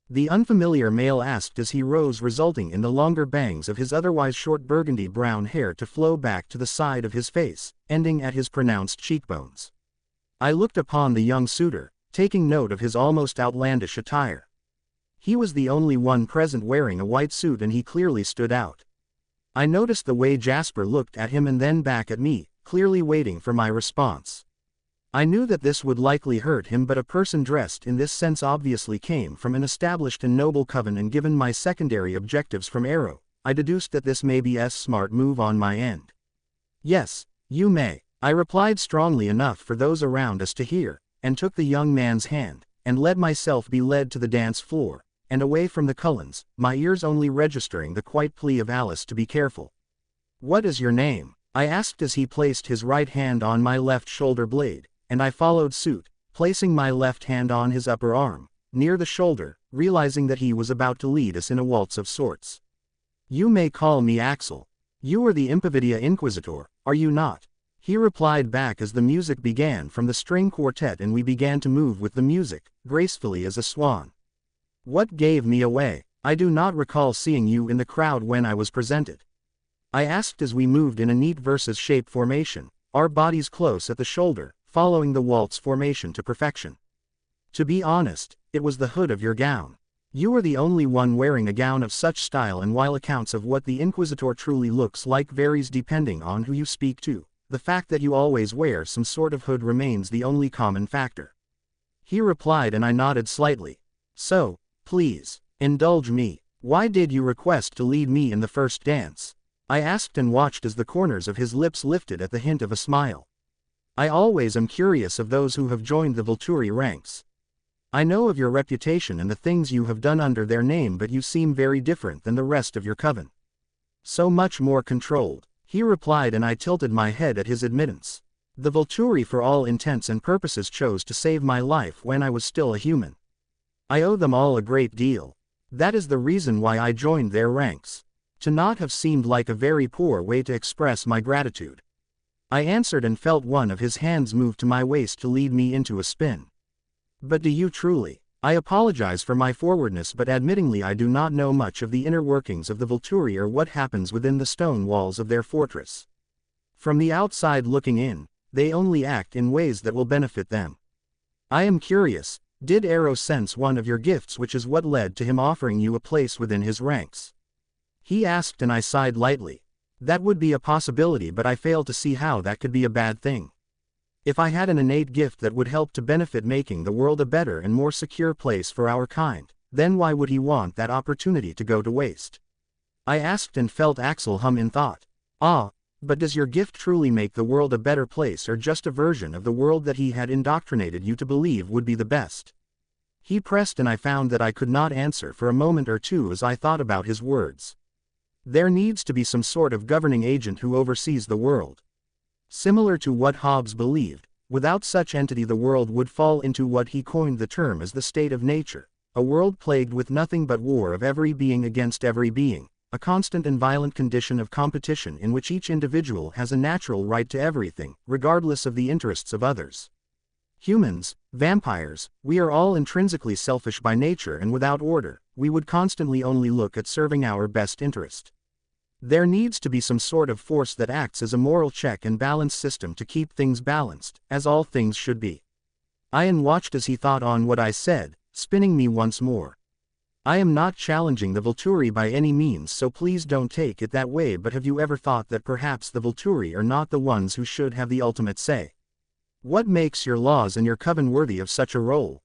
the unfamiliar male asked as he rose, resulting in the longer bangs of his otherwise short burgundy brown hair to flow back to the side of his face, ending at his pronounced cheekbones. I looked upon the young suitor, taking note of his almost outlandish attire. He was the only one present wearing a white suit, and he clearly stood out. I noticed the way Jasper looked at him and then back at me, clearly waiting for my response. I knew that this would likely hurt him, but a person dressed in this sense obviously came from an established and noble coven, and given my secondary objectives from Arrow, I deduced that this may be a smart move on my end. "Yes, you may," I replied strongly enough for those around us to hear, and took the young man's hand, and let myself be led to the dance floor, and away from the Cullens, my ears only registering the quiet plea of Alice to be careful. "What is your name?" I asked as he placed his right hand on my left shoulder blade, and I followed suit, placing my left hand on his upper arm, near the shoulder, realizing that he was about to lead us in a waltz of sorts. "You may call me Axel. You are the Impovidia Inquisitor, are you not?" he replied back as the music began from the string quartet and we began to move with the music, gracefully as a swan. "What gave me away? I do not recall seeing you in the crowd when I was presented," I asked as we moved in a neat versus shape formation, our bodies close at the shoulder, following the waltz formation to perfection. "To be honest, it was the hood of your gown. You are the only one wearing a gown of such style, and while accounts of what the Inquisitor truly looks like varies depending on who you speak to, the fact that you always wear some sort of hood remains the only common factor," he replied, and I nodded slightly. "So, please, indulge me. Why did you request to lead me in the first dance? I asked and watched as the corners of his lips lifted at the hint of a smile. I always am curious of those who have joined the Volturi ranks. I know of your reputation and the things you have done under their name, but you seem very different than the rest of your coven. So much more controlled, he replied, and I tilted my head at his admittance. The Volturi for all intents and purposes chose to save my life when I was still a human. I owe them all a great deal. That is the reason why I joined their ranks. To not have seemed like a very poor way to express my gratitude. I answered and felt one of his hands move to my waist to lead me into a spin. But do you truly? I apologize for my forwardness, but admittingly I do not know much of the inner workings of the Volturi or what happens within the stone walls of their fortress. From the outside looking in, they only act in ways that will benefit them. I am curious, did Arrow sense one of your gifts, which is what led to him offering you a place within his ranks? He asked, and I sighed lightly. That would be a possibility, but I fail to see how that could be a bad thing. If I had an innate gift that would help to benefit making the world a better and more secure place for our kind, then why would he want that opportunity to go to waste? I asked and felt Axel hum in thought. But does your gift truly make the world a better place, or just a version of the world that he had indoctrinated you to believe would be the best? He pressed, and I found that I could not answer for a moment or two as I thought about his words. There needs to be some sort of governing agent who oversees the world. Similar to what Hobbes believed, without such entity the world would fall into what he coined the term as the state of nature, a world plagued with nothing but war of every being against every being, a constant and violent condition of competition in which each individual has a natural right to everything, regardless of the interests of others. Humans, vampires, we are all intrinsically selfish by nature, and without order, we would constantly only look at serving our best interest. There needs to be some sort of force that acts as a moral check and balance system to keep things balanced, as all things should be. I watched as he thought on what I said, spinning me once more. I am not challenging the Volturi by any means, so please don't take it that way, but have you ever thought that perhaps the Volturi are not the ones who should have the ultimate say? What makes your laws and your coven worthy of such a role?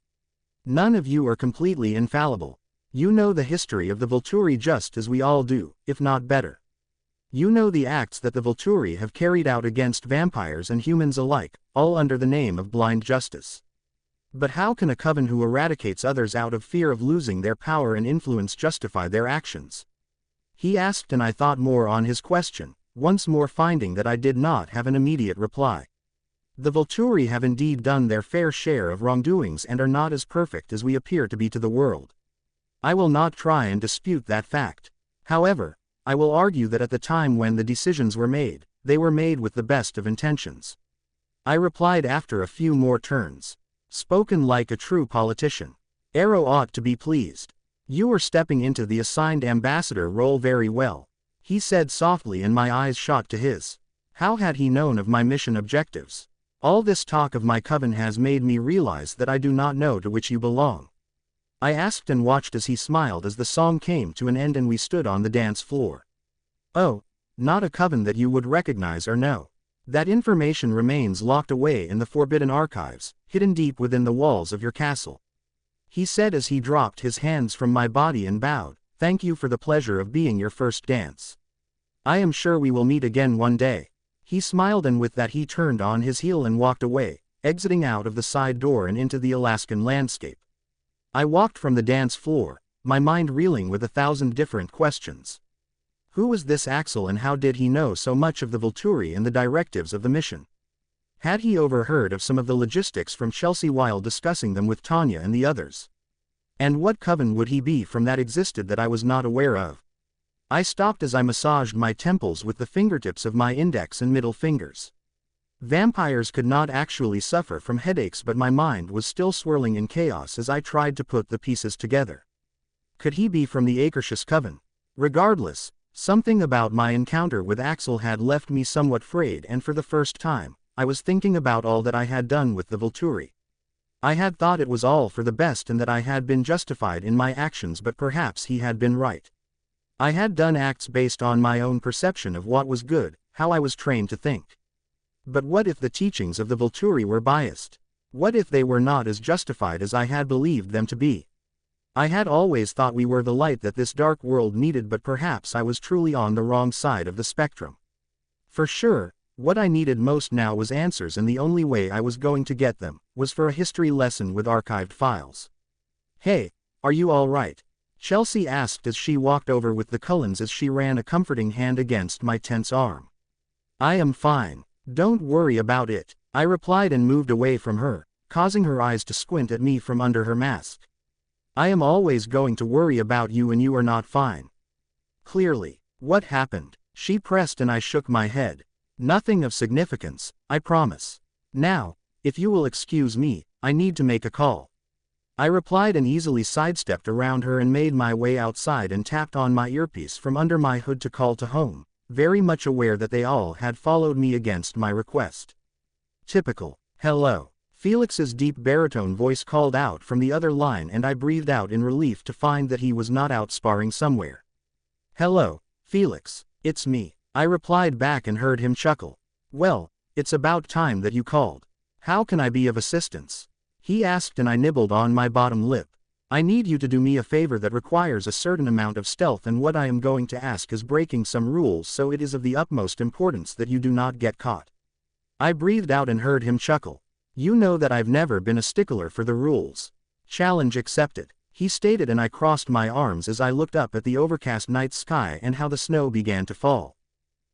None of you are completely infallible. You know the history of the Volturi just as we all do, if not better. You know the acts that the Volturi have carried out against vampires and humans alike, all under the name of blind justice. But how can a coven who eradicates others out of fear of losing their power and influence justify their actions? He asked, and I thought more on his question, once more finding that I did not have an immediate reply. The Volturi have indeed done their fair share of wrongdoings and are not as perfect as we appear to be to the world. I will not try and dispute that fact. However, I will argue that at the time when the decisions were made, they were made with the best of intentions. I replied after a few more turns. Spoken like a true politician. Arrow ought to be pleased. You are stepping into the assigned ambassador role very well, he said softly, and my eyes shot to his. How had he known of my mission objectives? All this talk of my coven has made me realize that I do not know to which you belong. I asked and watched as he smiled as the song came to an end and we stood on the dance floor. Oh, not a coven that you would recognize or know. That information remains locked away in the forbidden archives, hidden deep within the walls of your castle. He said as he dropped his hands from my body and bowed. Thank you for the pleasure of being your first dance. I am sure we will meet again one day. He smiled, and with that he turned on his heel and walked away, exiting out of the side door and into the Alaskan landscape. I walked from the dance floor, my mind reeling with 1,000 different questions. Who was this Axel, and how did he know so much of the Volturi and the directives of the mission? Had he overheard of some of the logistics from Chelsea while discussing them with Tanya and the others? And what coven would he be from that existed that I was not aware of? I stopped as I massaged my temples with the fingertips of my index and middle fingers. Vampires could not actually suffer from headaches, but my mind was still swirling in chaos as I tried to put the pieces together. Could he be from the Akershus coven? Regardless, something about my encounter with Axel had left me somewhat frayed, and for the first time, I was thinking about all that I had done with the Volturi. I had thought it was all for the best and that I had been justified in my actions, but perhaps he had been right. I had done acts based on my own perception of what was good, how I was trained to think. But what if the teachings of the Volturi were biased? What if they were not as justified as I had believed them to be? I had always thought we were the light that this dark world needed, but perhaps I was truly on the wrong side of the spectrum. For sure, what I needed most now was answers, and the only way I was going to get them was for a history lesson with archived files. "Hey, are you all right?" Chelsea asked as she walked over with the Cullens as she ran a comforting hand against my tense arm. "I am fine. Don't worry about it," I replied and moved away from her, causing her eyes to squint at me from under her mask. "I am always going to worry about you, and you are not fine." "Clearly. What happened?" She pressed and I shook my head. "Nothing of significance, I promise. Now, if you will excuse me, I need to make a call." I replied and easily sidestepped around her and made my way outside and tapped on my earpiece from under my hood to call to home, very much aware that they all had followed me against my request. Typical. "Hello." Felix's deep baritone voice called out from the other line, and I breathed out in relief to find that he was not out sparring somewhere. "Hello, Felix, it's me," I replied back and heard him chuckle. "Well, it's about time that you called. How can I be of assistance?" he asked, and I nibbled on my bottom lip. "I need you to do me a favor that requires a certain amount of stealth, and what I am going to ask is breaking some rules, so it is of the utmost importance that you do not get caught." I breathed out and heard him chuckle. "You know that I've never been a stickler for the rules." "Challenge accepted," he stated, and I crossed my arms as I looked up at the overcast night sky and how the snow began to fall.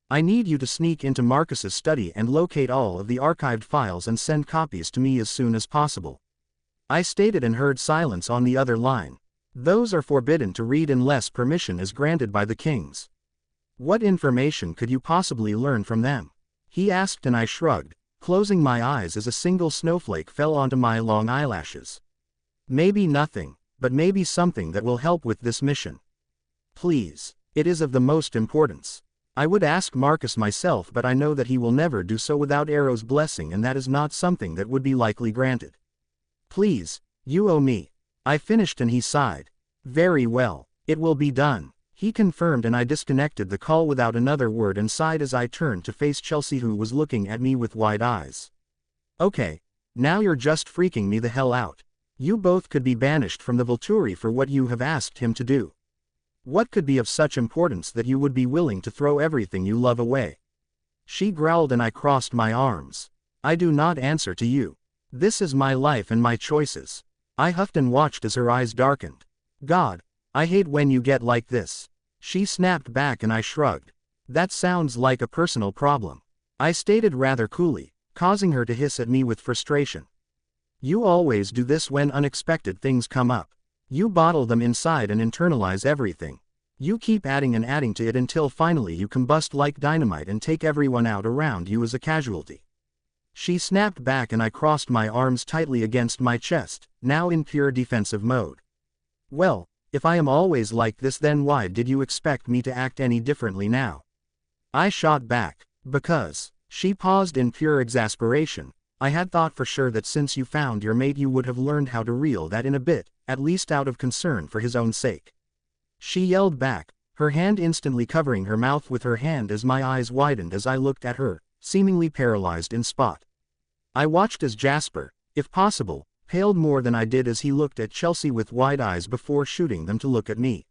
"I need you to sneak into Marcus's study and locate all of the archived files and send copies to me as soon as possible," I stated, and heard silence on the other line. "Those are forbidden to read unless permission is granted by the kings." "What information could you possibly learn from them?" he asked, and I shrugged, closing my eyes as a single snowflake fell onto my long eyelashes. "Maybe nothing, but maybe something that will help with this mission. Please, it is of the most importance. I would ask Marcus myself, but I know that he will never do so without Arrow's blessing, and that is not something that would be likely granted. Please, you owe me." I finished and he sighed. "Very well, it will be done," he confirmed, and I disconnected the call without another word and sighed as I turned to face Chelsea, who was looking at me with wide eyes. "Okay, now you're just freaking me the hell out. You both could be banished from the Volturi for what you have asked him to do. What could be of such importance that you would be willing to throw everything you love away?" She growled, and I crossed my arms. "I do not answer to you. This is my life and my choices." I huffed and watched as her eyes darkened. "God, I hate when you get like this." She snapped back and I shrugged. "That sounds like a personal problem," I stated rather coolly, causing her to hiss at me with frustration. "You always do this when unexpected things come up. You bottle them inside and internalize everything. You keep adding and adding to it until finally you combust like dynamite and take everyone out around you as a casualty." She snapped back and I crossed my arms tightly against my chest, now in pure defensive mode. "Well, if I am always like this, then why did you expect me to act any differently now?" I shot back. "Because," she paused in pure exasperation, "I had thought for sure that since you found your mate you would have learned how to reel that in a bit, at least out of concern for his own sake." She yelled back, her hand instantly covering her mouth with her hand as my eyes widened as I looked at her, seemingly paralyzed in spot. I watched as Jasper, if possible, paled more than I did as he looked at Chelsea with wide eyes before shooting them to look at me.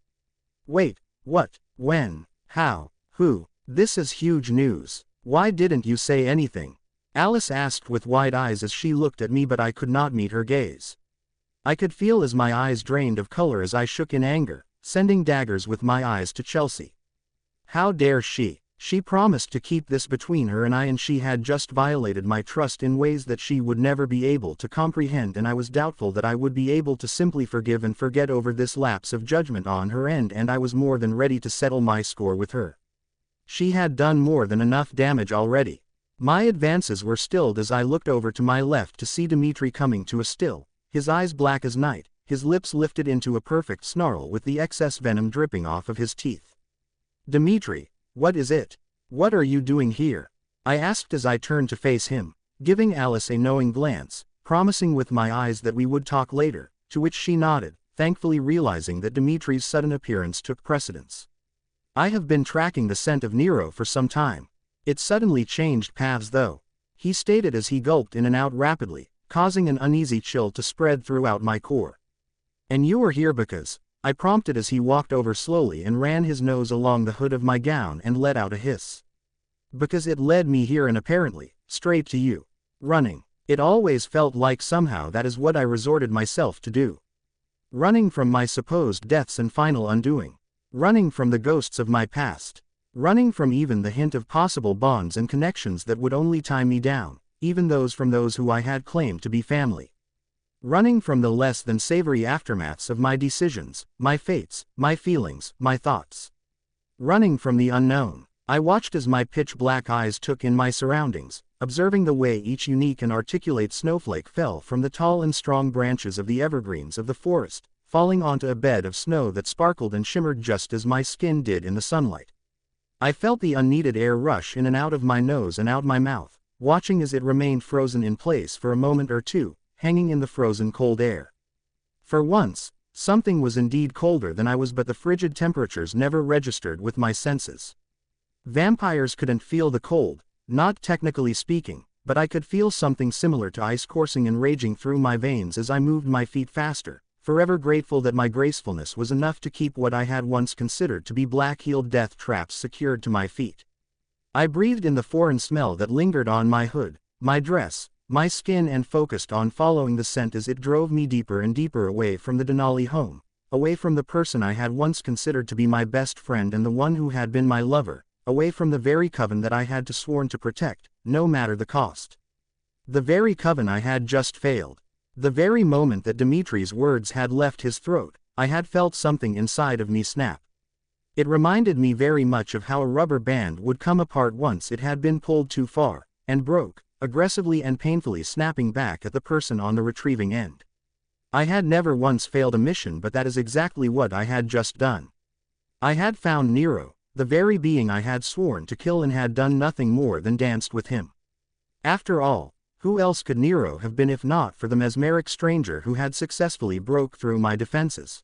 "Wait, what, when, how, who? This is huge news. Why didn't you say anything?" Alice asked with wide eyes as she looked at me, but I could not meet her gaze. I could feel as my eyes drained of color as I shook in anger, sending daggers with my eyes to Chelsea. How dare she? She promised to keep this between her and I, and she had just violated my trust in ways that she would never be able to comprehend, and I was doubtful that I would be able to simply forgive and forget over this lapse of judgment on her end, and I was more than ready to settle my score with her. She had done more than enough damage already. My advances were stilled as I looked over to my left to see Dimitri coming to a still, his eyes black as night, his lips lifted into a perfect snarl with the excess venom dripping off of his teeth. "Dimitri, what is it? What are you doing here?" I asked as I turned to face him, giving Alice a knowing glance, promising with my eyes that we would talk later, to which she nodded, thankfully realizing that Dimitri's sudden appearance took precedence. "I have been tracking the scent of Nero for some time. It suddenly changed paths though," he stated as he gulped in and out rapidly, causing an uneasy chill to spread throughout my core. And you are here because, I prompted as he walked over slowly and ran his nose along the hood of my gown and let out a hiss. Because it led me here and apparently, straight to you. Running. It always felt like somehow that is what I resorted myself to do. Running from my supposed deaths and final undoing. Running from the ghosts of my past. Running from even the hint of possible bonds and connections that would only tie me down, even those from those who I had claimed to be family. Running from the less than savory aftermaths of my decisions, my fates, my feelings, my thoughts. Running from the unknown. I watched as my pitch-black eyes took in my surroundings, observing the way each unique and articulate snowflake fell from the tall and strong branches of the evergreens of the forest, falling onto a bed of snow that sparkled and shimmered just as my skin did in the sunlight. I felt the unneeded air rush in and out of my nose and out my mouth, watching as it remained frozen in place for a moment or two, hanging in the frozen cold air. For once, something was indeed colder than I was, but the frigid temperatures never registered with my senses. Vampires couldn't feel the cold, not technically speaking, but I could feel something similar to ice coursing and raging through my veins as I moved my feet faster, forever grateful that my gracefulness was enough to keep what I had once considered to be black-heeled death traps secured to my feet. I breathed in the foreign smell that lingered on my hood, my dress, my skin, and focused on following the scent as it drove me deeper and deeper away from the Denali home, away from the person I had once considered to be my best friend and the one who had been my lover, away from the very coven that I had sworn to protect, no matter the cost. The very coven I had just failed. The very moment that Dimitri's words had left his throat, I had felt something inside of me snap. It reminded me very much of how a rubber band would come apart once it had been pulled too far, and broke, aggressively and painfully snapping back at the person on the retrieving end. I had never once failed a mission, but that is exactly what I had just done. I had found Nero, the very being I had sworn to kill, and had done nothing more than danced with him. After all, who else could Nero have been if not for the mesmeric stranger who had successfully broke through my defenses?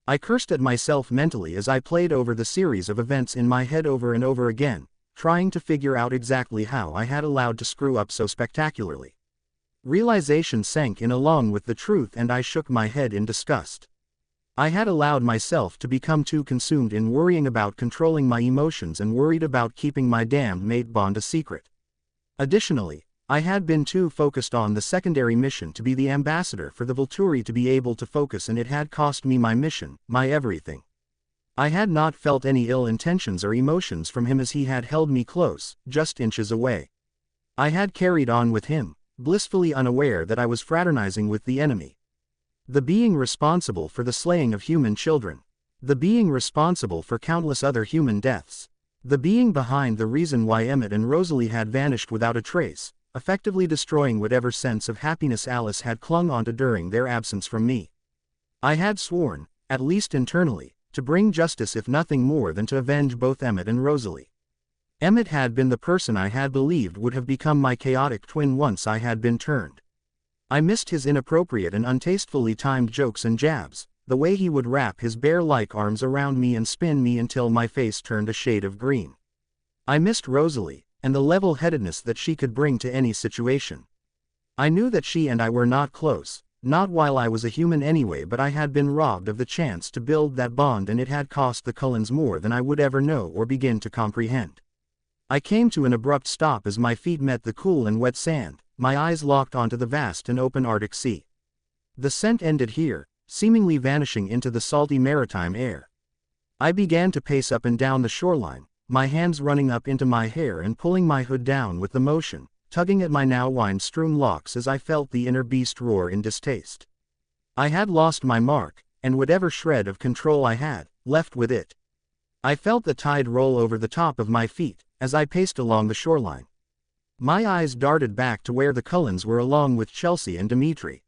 I cursed at myself mentally as I played over the series of events in my head over and over again, trying to figure out exactly how I had allowed to screw up so spectacularly. Realization sank in along with the truth, and I shook my head in disgust. I had allowed myself to become too consumed in worrying about controlling my emotions and worried about keeping my damned mate bond a secret. Additionally, I had been too focused on the secondary mission to be the ambassador for the Volturi to be able to focus, and it had cost me my mission, my everything. I had not felt any ill intentions or emotions from him as he had held me close, just inches away. I had carried on with him, blissfully unaware that I was fraternizing with the enemy. The being responsible for the slaying of human children. The being responsible for countless other human deaths. The being behind the reason why Emmett and Rosalie had vanished without a trace, effectively destroying whatever sense of happiness Alice had clung onto during their absence from me. I had sworn, at least internally, to bring justice, if nothing more than to avenge both Emmett and Rosalie. Emmett had been the person I had believed would have become my chaotic twin once I had been turned. I missed his inappropriate and untastefully timed jokes and jabs, the way he would wrap his bear-like arms around me and spin me until my face turned a shade of green. I missed Rosalie, and the level-headedness that she could bring to any situation. I knew that she and I were not close, not while I was a human anyway, but I had been robbed of the chance to build that bond, and it had cost the Cullens more than I would ever know or begin to comprehend. I came to an abrupt stop as my feet met the cool and wet sand, my eyes locked onto the vast and open Arctic Sea. The scent ended here, seemingly vanishing into the salty maritime air. I began to pace up and down the shoreline, my hands running up into my hair and pulling my hood down with the motion, tugging at my now wine-strewn locks as I felt the inner beast roar in distaste. I had lost my mark, and whatever shred of control I had, left with it. I felt the tide roll over the top of my feet, as I paced along the shoreline. My eyes darted back to where the Cullens were along with Chelsea and Dimitri.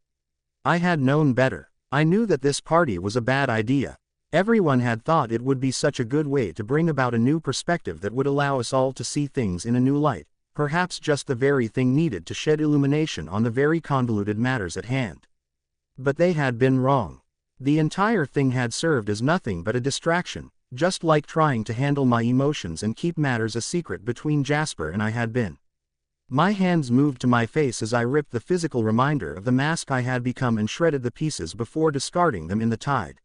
I had known better. I knew that this party was a bad idea. Everyone had thought it would be such a good way to bring about a new perspective that would allow us all to see things in a new light, perhaps just the very thing needed to shed illumination on the very convoluted matters at hand. But they had been wrong. The entire thing had served as nothing but a distraction, just like trying to handle my emotions and keep matters a secret between Jasper and I had been. My hands moved to my face as I ripped the physical reminder of the mask I had become and shredded the pieces before discarding them in the tide.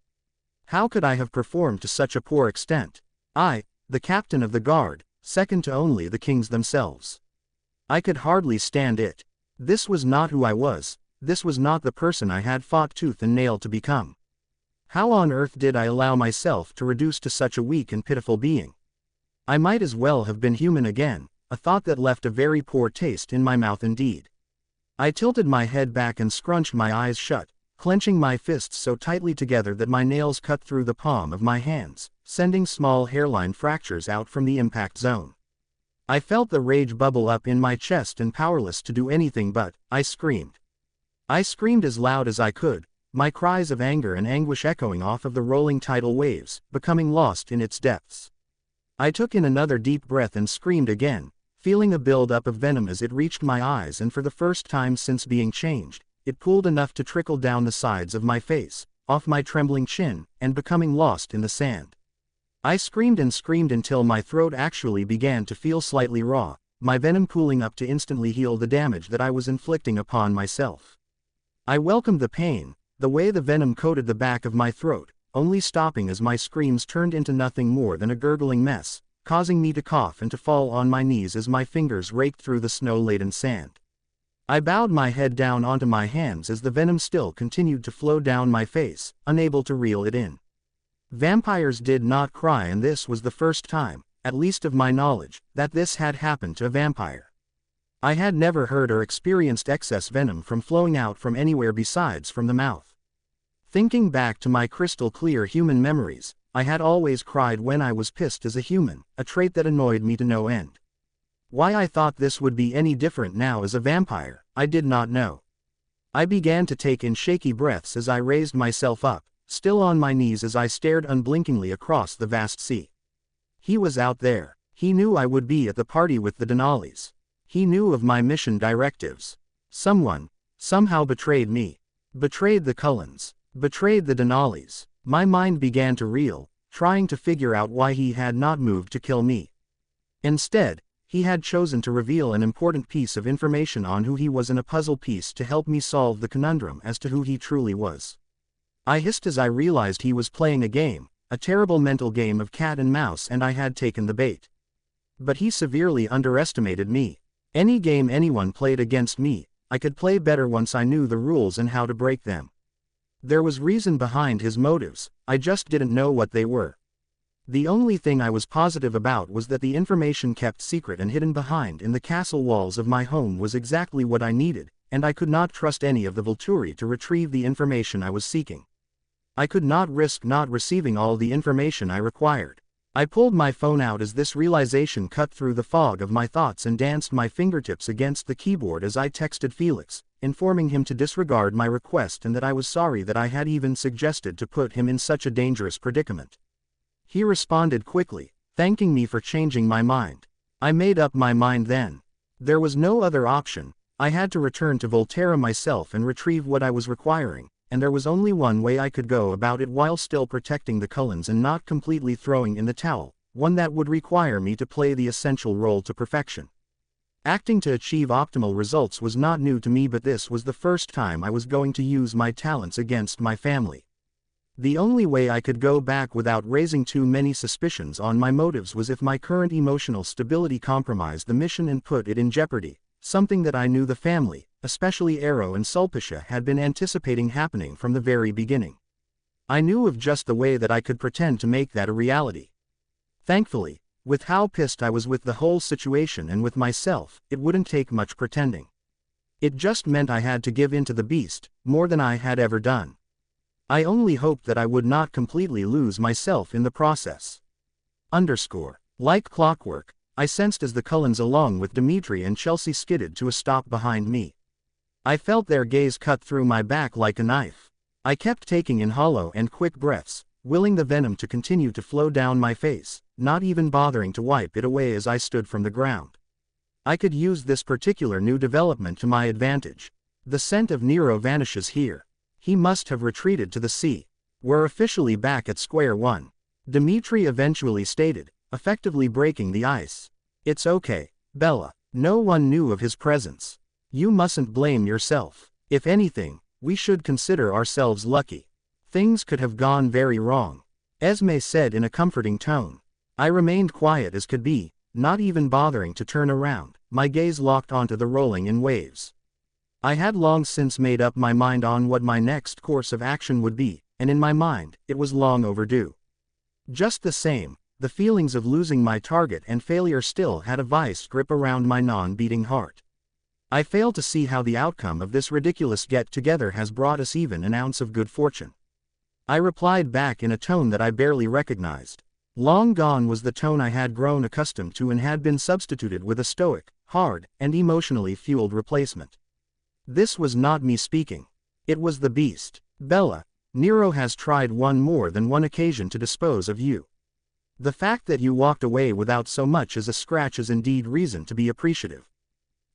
How could I have performed to such a poor extent? I, the captain of the guard, second to only the kings themselves. I could hardly stand it. This was not who I was, this was not the person I had fought tooth and nail to become. How on earth did I allow myself to reduce to such a weak and pitiful being? I might as well have been human again, a thought that left a very poor taste in my mouth indeed. I tilted my head back and scrunched my eyes shut, clenching my fists so tightly together that my nails cut through the palm of my hands, sending small hairline fractures out from the impact zone. I felt the rage bubble up in my chest and powerless to do anything but, I screamed. I screamed as loud as I could, my cries of anger and anguish echoing off of the rolling tidal waves, becoming lost in its depths. I took in another deep breath and screamed again, feeling a build-up of venom as it reached my eyes, and for the first time since being changed, it pooled enough to trickle down the sides of my face, off my trembling chin, and becoming lost in the sand. I screamed and screamed until my throat actually began to feel slightly raw, my venom pooling up to instantly heal the damage that I was inflicting upon myself. I welcomed the pain, the way the venom coated the back of my throat, only stopping as my screams turned into nothing more than a gurgling mess, causing me to cough and to fall on my knees as my fingers raked through the snow-laden sand. I bowed my head down onto my hands as the venom still continued to flow down my face, unable to reel it in. Vampires did not cry, and this was the first time, at least of my knowledge, that this had happened to a vampire. I had never heard or experienced excess venom from flowing out from anywhere besides from the mouth. Thinking back to my crystal-clear human memories, I had always cried when I was pissed as a human, a trait that annoyed me to no end. Why I thought this would be any different now as a vampire, I did not know. I began to take in shaky breaths as I raised myself up, still on my knees as I stared unblinkingly across the vast sea. He was out there. He knew I would be at the party with the Denali's. He knew of my mission directives. Someone, somehow betrayed me. Betrayed the Cullens. Betrayed the Denali's. My mind began to reel, trying to figure out why he had not moved to kill me. Instead, he had chosen to reveal an important piece of information on who he was in a puzzle piece to help me solve the conundrum as to who he truly was. I hissed as I realized he was playing a game, a terrible mental game of cat and mouse, and I had taken the bait. But he severely underestimated me. Any game anyone played against me, I could play better once I knew the rules and how to break them. There was reason behind his motives, I just didn't know what they were. The only thing I was positive about was that the information kept secret and hidden behind in the castle walls of my home was exactly what I needed, and I could not trust any of the Volturi to retrieve the information I was seeking. I could not risk not receiving all the information I required. I pulled my phone out as this realization cut through the fog of my thoughts and danced my fingertips against the keyboard as I texted Felix, informing him to disregard my request and that I was sorry that I had even suggested to put him in such a dangerous predicament. He responded quickly, thanking me for changing my mind. I made up my mind then. There was no other option. I had to return to Volterra myself and retrieve what I was requiring, and there was only one way I could go about it while still protecting the Cullens and not completely throwing in the towel, one that would require me to play the essential role to perfection. Acting to achieve optimal results was not new to me, but this was the first time I was going to use my talents against my family. The only way I could go back without raising too many suspicions on my motives was if my current emotional stability compromised the mission and put it in jeopardy, something that I knew the family, especially Arrow and Sulpicia, had been anticipating happening from the very beginning. I knew of just the way that I could pretend to make that a reality. Thankfully, with how pissed I was with the whole situation and with myself, it wouldn't take much pretending. It just meant I had to give in to the beast, more than I had ever done. I only hoped that I would not completely lose myself in the process. Like clockwork, I sensed as the Cullens along with Dimitri and Chelsea skidded to a stop behind me. I felt their gaze cut through my back like a knife. I kept taking in hollow and quick breaths, willing the venom to continue to flow down my face, not even bothering to wipe it away as I stood from the ground. I could use this particular new development to my advantage. The scent of Nero vanishes here. He must have retreated to the sea. We're officially back at square one. Dimitri eventually stated, effectively breaking the ice. It's okay, Bella. No one knew of his presence. You mustn't blame yourself. If anything, we should consider ourselves lucky. Things could have gone very wrong, Esme said in a comforting tone. I remained quiet as could be, not even bothering to turn around, my gaze locked onto the rolling-in waves. I had long since made up my mind on what my next course of action would be, and in my mind, it was long overdue. Just the same, the feelings of losing my target and failure still had a vice grip around my non-beating heart. I fail to see how the outcome of this ridiculous get-together has brought us even an ounce of good fortune. I replied back in a tone that I barely recognized. Long gone was the tone I had grown accustomed to and had been substituted with a stoic, hard, and emotionally fueled replacement. This was not me speaking. It was the beast. Bella, Nero has tried on more than one occasion to dispose of you. The fact that you walked away without so much as a scratch is indeed reason to be appreciative.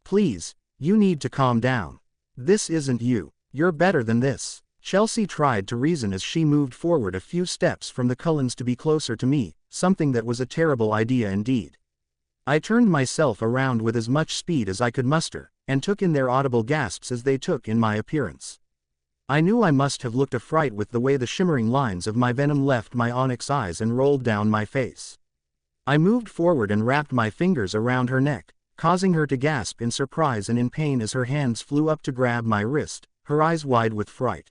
Please, you need to calm down. This isn't you. You're better than this. Chelsea tried to reason as she moved forward a few steps from the Cullens to be closer to me, something that was a terrible idea indeed. I turned myself around with as much speed as I could muster, and took in their audible gasps as they took in my appearance. I knew I must have looked a fright with the way the shimmering lines of my venom left my onyx eyes and rolled down my face. I moved forward and wrapped my fingers around her neck, causing her to gasp in surprise and in pain as her hands flew up to grab my wrist, her eyes wide with fright.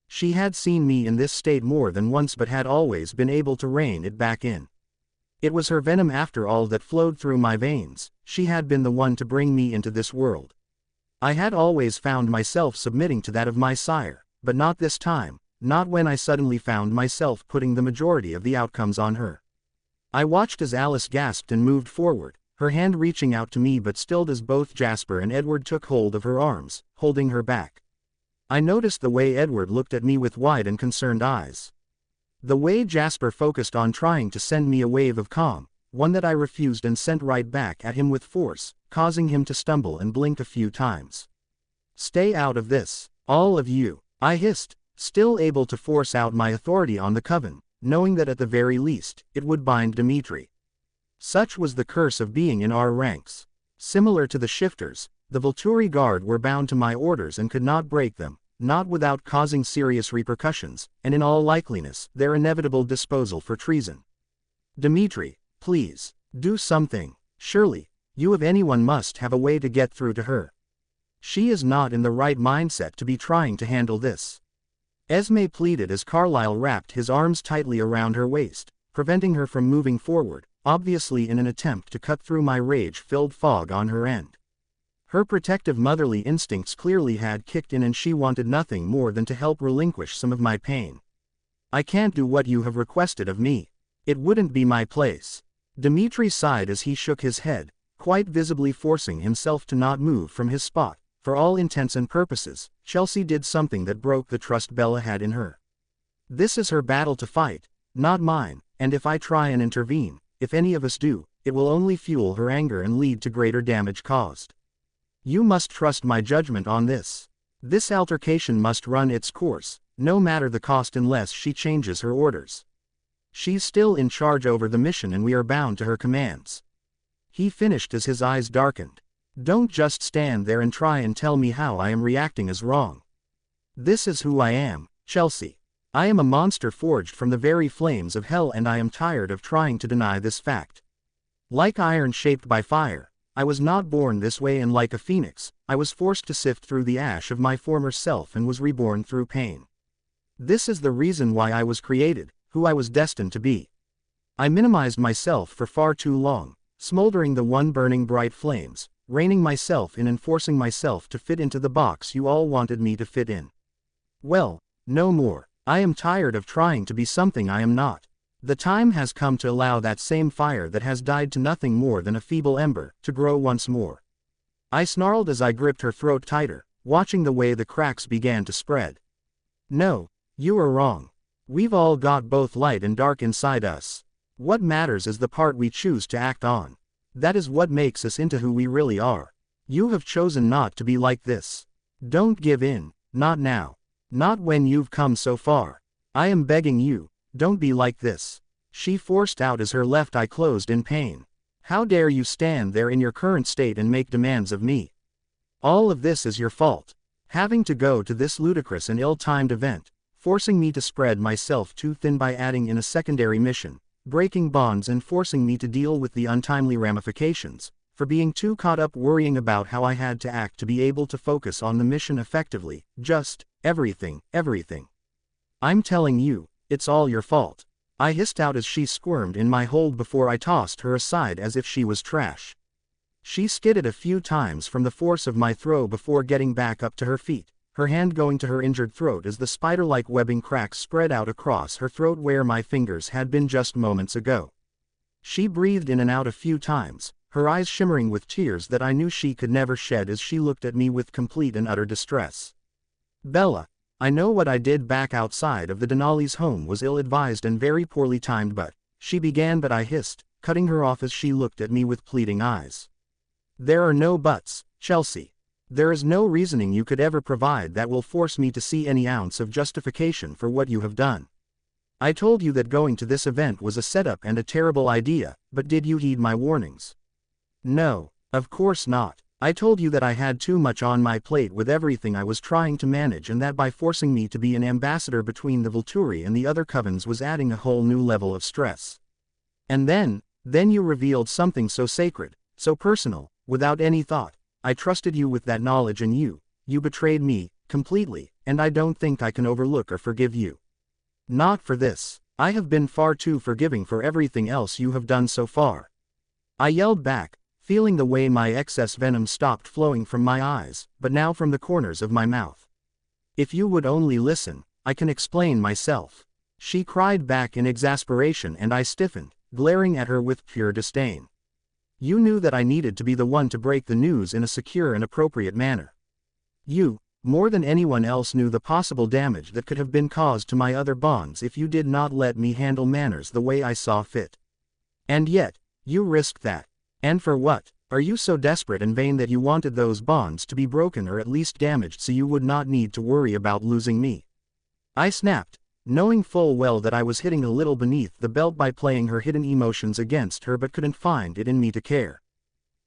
She had seen me in this state more than once but had always been able to rein it back in. It was her venom after all that flowed through my veins. She had been the one to bring me into this world. I had always found myself submitting to that of my sire, but not this time, not when I suddenly found myself putting the majority of the outcomes on her. I watched as Alice gasped and moved forward, her hand reaching out to me but stilled as both Jasper and Edward took hold of her arms, holding her back. I noticed the way Edward looked at me with wide and concerned eyes. The way Jasper focused on trying to send me a wave of calm, one that I refused and sent right back at him with force, causing him to stumble and blink a few times. Stay out of this, all of you, I hissed, still able to force out my authority on the coven, knowing that at the very least, it would bind Dimitri. Such was the curse of being in our ranks. Similar to the shifters, the Volturi Guard were bound to my orders and could not break them, not without causing serious repercussions, and in all likeliness, their inevitable disposal for treason. Dimitri, please, do something. Surely, you of anyone must have a way to get through to her. She is not in the right mindset to be trying to handle this. Esme pleaded as Carlyle wrapped his arms tightly around her waist, preventing her from moving forward, obviously in an attempt to cut through my rage-filled fog on her end. Her protective motherly instincts clearly had kicked in and she wanted nothing more than to help relinquish some of my pain. I can't do what you have requested of me. It wouldn't be my place. Dimitri sighed as he shook his head, quite visibly forcing himself to not move from his spot. For all intents and purposes, Chelsea did something that broke the trust Bella had in her. This is her battle to fight, not mine, and if I try and intervene, if any of us do, it will only fuel her anger and lead to greater damage caused. You must trust my judgment on this. This altercation must run its course, no matter the cost unless she changes her orders. She's still in charge over the mission and we are bound to her commands. He finished as his eyes darkened. Don't just stand there and try and tell me how I am reacting as wrong. This is who I am, Chelsea. I am a monster forged from the very flames of hell and I am tired of trying to deny this fact. Like iron shaped by fire, I was not born this way and like a phoenix, I was forced to sift through the ash of my former self and was reborn through pain. This is the reason why I was created, who I was destined to be. I minimized myself for far too long, smoldering the one burning bright flames, reining myself in and forcing myself to fit into the box you all wanted me to fit in. Well, no more. I am tired of trying to be something I am not. The time has come to allow that same fire that has died to nothing more than a feeble ember, to grow once more. I snarled as I gripped her throat tighter, watching the way the cracks began to spread. No, you are wrong. We've all got both light and dark inside us. What matters is the part we choose to act on. That is what makes us into who we really are. You have chosen not to be like this. Don't give in, not now. Not when you've come so far. I am begging you, don't be like this. She forced out as her left eye closed in pain. How dare you stand there in your current state and make demands of me? All of this is your fault. Having to go to this ludicrous and ill-timed event, forcing me to spread myself too thin by adding in a secondary mission, breaking bonds and forcing me to deal with the untimely ramifications, for being too caught up worrying about how I had to act to be able to focus on the mission effectively, just, everything. I'm telling you, it's all your fault. I hissed out as she squirmed in my hold before I tossed her aside as if she was trash. She skidded a few times from the force of my throw before getting back up to her feet, her hand going to her injured throat as the spider-like webbing cracks spread out across her throat where my fingers had been just moments ago. She breathed in and out a few times, her eyes shimmering with tears that I knew she could never shed as she looked at me with complete and utter distress. Bella, I know what I did back outside of the Denali's home was ill-advised and very poorly timed she began but I hissed, cutting her off as she looked at me with pleading eyes. There are no buts, Chelsea. There is no reasoning you could ever provide that will force me to see any ounce of justification for what you have done. I told you that going to this event was a setup and a terrible idea, but did you heed my warnings? No, of course not. I told you that I had too much on my plate with everything I was trying to manage and that by forcing me to be an ambassador between the Volturi and the other covens was adding a whole new level of stress. And then you revealed something so sacred, so personal, without any thought. I trusted you with that knowledge and you betrayed me, completely, and I don't think I can overlook or forgive you. Not for this. I have been far too forgiving for everything else you have done so far. I yelled back, feeling the way my excess venom stopped flowing from my eyes, but now from the corners of my mouth. If you would only listen, I can explain myself. She cried back in exasperation and I stiffened, glaring at her with pure disdain. You knew that I needed to be the one to break the news in a secure and appropriate manner. You, more than anyone else, knew the possible damage that could have been caused to my other bonds if you did not let me handle matters the way I saw fit. And yet, you risked that. And for what? Are you so desperate and vain that you wanted those bonds to be broken or at least damaged so you would not need to worry about losing me? I snapped, knowing full well that I was hitting a little beneath the belt by playing her hidden emotions against her but couldn't find it in me to care.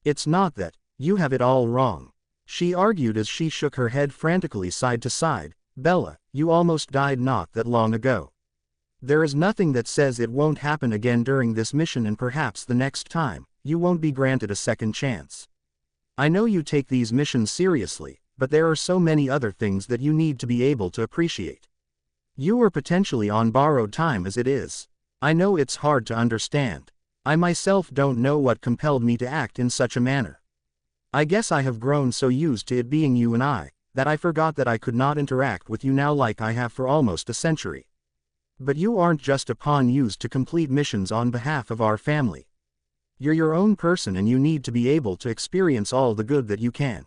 It's not that, you have it all wrong. She argued as she shook her head frantically side to side. Bella, you almost died not that long ago. There is nothing that says it won't happen again during this mission and perhaps the next time, you won't be granted a second chance. I know you take these missions seriously, but there are so many other things that you need to be able to appreciate. You are potentially on borrowed time as it is. I know it's hard to understand. I myself don't know what compelled me to act in such a manner. I guess I have grown so used to it being you and I, that I forgot that I could not interact with you now like I have for almost a century. But you aren't just a pawn used to complete missions on behalf of our family. You're your own person and you need to be able to experience all the good that you can.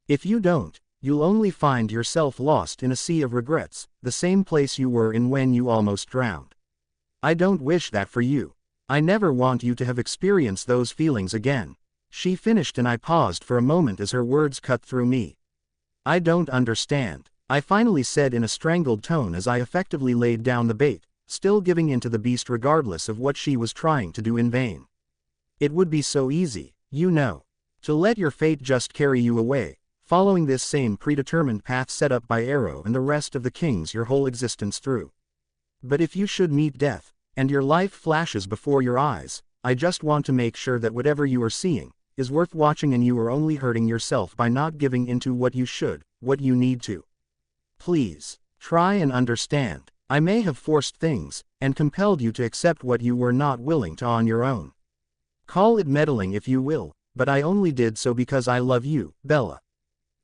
If you don't, you'll only find yourself lost in a sea of regrets, the same place you were in when you almost drowned. I don't wish that for you. I never want you to have experienced those feelings again. She finished and I paused for a moment as her words cut through me. I don't understand, I finally said in a strangled tone as I effectively laid down the bait, still giving in to the beast regardless of what she was trying to do in vain. It would be so easy, you know, to let your fate just carry you away, following this same predetermined path set up by Arrow and the rest of the kings your whole existence through. But if you should meet death, and your life flashes before your eyes, I just want to make sure that whatever you are seeing is worth watching and you are only hurting yourself by not giving into what you should, what you need to. Please, try and understand. I may have forced things, and compelled you to accept what you were not willing to on your own. Call it meddling if you will, but I only did so because I love you, Bella.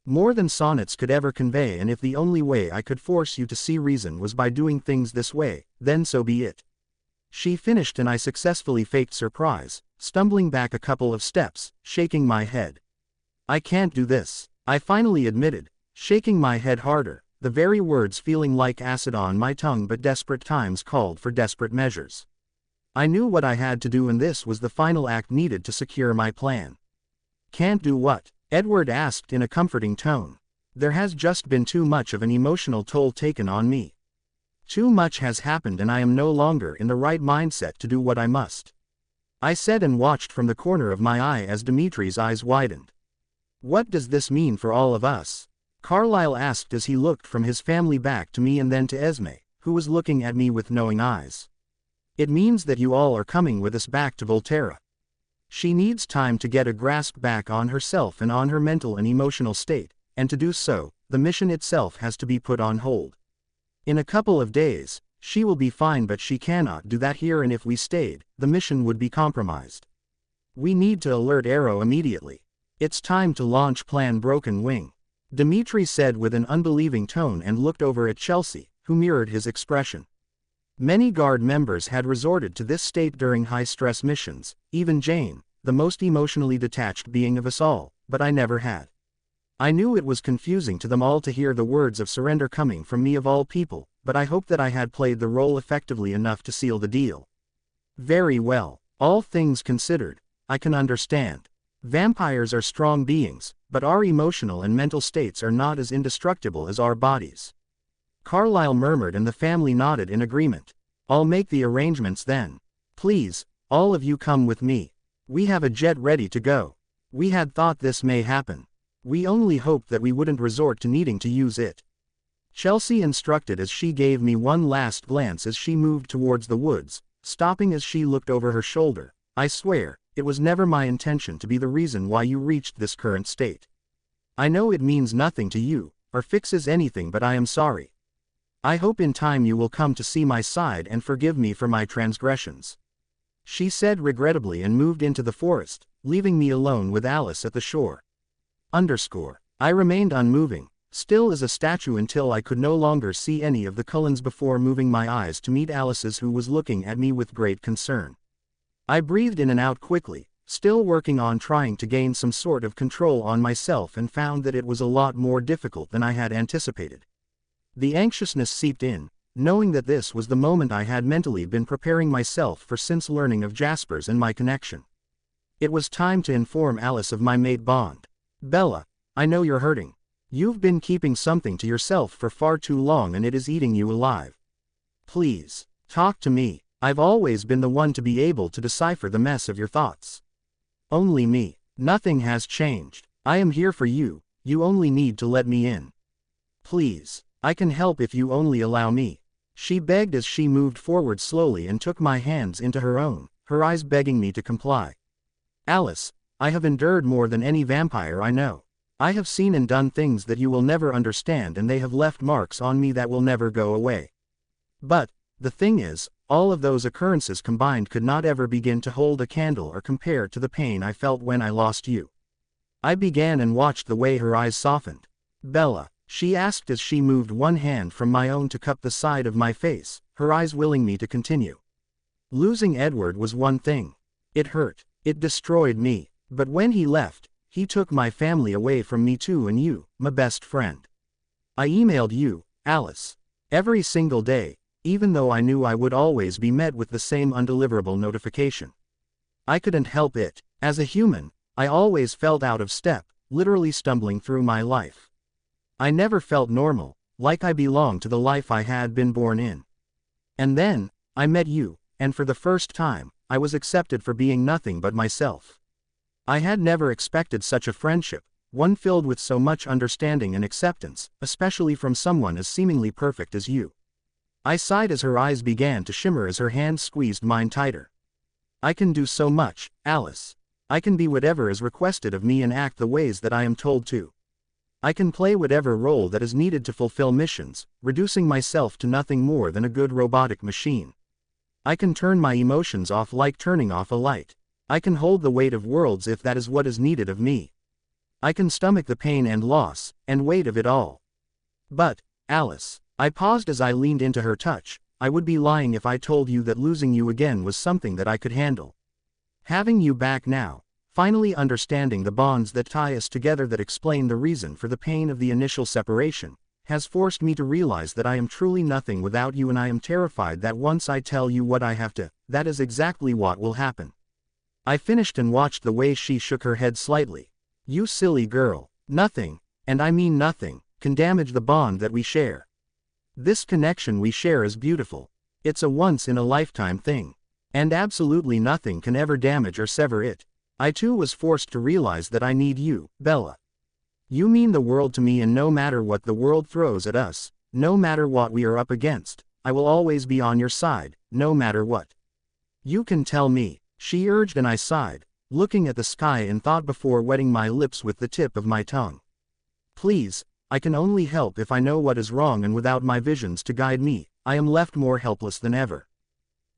More than sonnets could ever convey, and if the only way I could force you to see reason was by doing things this way, then so be it. She finished and I successfully faked surprise, stumbling back a couple of steps, shaking my head. I can't do this, I finally admitted, shaking my head harder, the very words feeling like acid on my tongue, but desperate times called for desperate measures. I knew what I had to do and this was the final act needed to secure my plan. Can't do what? Edward asked in a comforting tone. There has just been too much of an emotional toll taken on me. Too much has happened and I am no longer in the right mindset to do what I must. I said and watched from the corner of my eye as Dimitri's eyes widened. What does this mean for all of us? Carlyle asked as he looked from his family back to me and then to Esme, who was looking at me with knowing eyes. It means that you all are coming with us back to Volterra. She needs time to get a grasp back on herself and on her mental and emotional state, and to do so, the mission itself has to be put on hold. In a couple of days, she will be fine, but she cannot do that here, and if we stayed, the mission would be compromised. We need to alert Arrow immediately. It's time to launch Plan Broken Wing, Dimitri said with an unbelieving tone and looked over at Chelsea, who mirrored his expression. Many Guard members had resorted to this state during high-stress missions, even Jane, the most emotionally detached being of us all, but I never had. I knew it was confusing to them all to hear the words of surrender coming from me of all people, but I hoped that I had played the role effectively enough to seal the deal. Very well, all things considered, I can understand. Vampires are strong beings, but our emotional and mental states are not as indestructible as our bodies. Carlyle murmured and the family nodded in agreement. I'll make the arrangements then. Please, all of you come with me. We have a jet ready to go. We had thought this may happen. We only hoped that we wouldn't resort to needing to use it. Chelsea instructed as she gave me one last glance as she moved towards the woods, stopping as she looked over her shoulder. I swear, it was never my intention to be the reason why you reached this current state. I know it means nothing to you, or fixes anything, but I am sorry. I hope in time you will come to see my side and forgive me for my transgressions. She said regrettably and moved into the forest, leaving me alone with Alice at the shore. I remained unmoving, still as a statue until I could no longer see any of the Cullens before moving my eyes to meet Alice's, who was looking at me with great concern. I breathed in and out quickly, still working on trying to gain some sort of control on myself, and found that it was a lot more difficult than I had anticipated. The anxiousness seeped in, knowing that this was the moment I had mentally been preparing myself for since learning of Jasper's and my connection. It was time to inform Alice of my mate bond. Bella, I know you're hurting. You've been keeping something to yourself for far too long and it is eating you alive. Please, talk to me. I've always been the one to be able to decipher the mess of your thoughts. Only me. Nothing has changed. I am here for you, you only need to let me in. Please, I can help if you only allow me. She begged as she moved forward slowly and took my hands into her own, her eyes begging me to comply. Alice, I have endured more than any vampire I know. I have seen and done things that you will never understand, and they have left marks on me that will never go away. But, the thing is, all of those occurrences combined could not ever begin to hold a candle or compare to the pain I felt when I lost you. I began and watched the way her eyes softened. Bella, she asked as she moved one hand from my own to cup the side of my face, her eyes willing me to continue. Losing Edward was one thing. It hurt. It destroyed me. But when he left, he took my family away from me too, and you, my best friend. I emailed you, Alice, every single day, even though I knew I would always be met with the same undeliverable notification. I couldn't help it. As a human, I always felt out of step, literally stumbling through my life. I never felt normal, like I belonged to the life I had been born in. And then, I met you, and for the first time, I was accepted for being nothing but myself. I had never expected such a friendship, one filled with so much understanding and acceptance, especially from someone as seemingly perfect as you. I sighed as her eyes began to shimmer as her hand squeezed mine tighter. I can do so much, Alice. I can be whatever is requested of me and act the ways that I am told to. I can play whatever role that is needed to fulfill missions, reducing myself to nothing more than a good robotic machine. I can turn my emotions off like turning off a light. I can hold the weight of worlds if that is what is needed of me. I can stomach the pain and loss, and weight of it all. But, Alice, I paused as I leaned into her touch, I would be lying if I told you that losing you again was something that I could handle. Having you back now, finally understanding the bonds that tie us together that explain the reason for the pain of the initial separation, has forced me to realize that I am truly nothing without you, and I am terrified that once I tell you what I have to, that is exactly what will happen. I finished and watched the way she shook her head slightly. You silly girl, nothing, and I mean nothing, can damage the bond that we share. This connection we share is beautiful. It's a once-in-a-lifetime thing. And absolutely nothing can ever damage or sever it. I too was forced to realize that I need you, Bella. You mean the world to me, and no matter what the world throws at us, no matter what we are up against, I will always be on your side, no matter what. You can tell me, she urged, and I sighed, looking at the sky in thought before wetting my lips with the tip of my tongue. Please, I can only help if I know what is wrong, and without my visions to guide me, I am left more helpless than ever.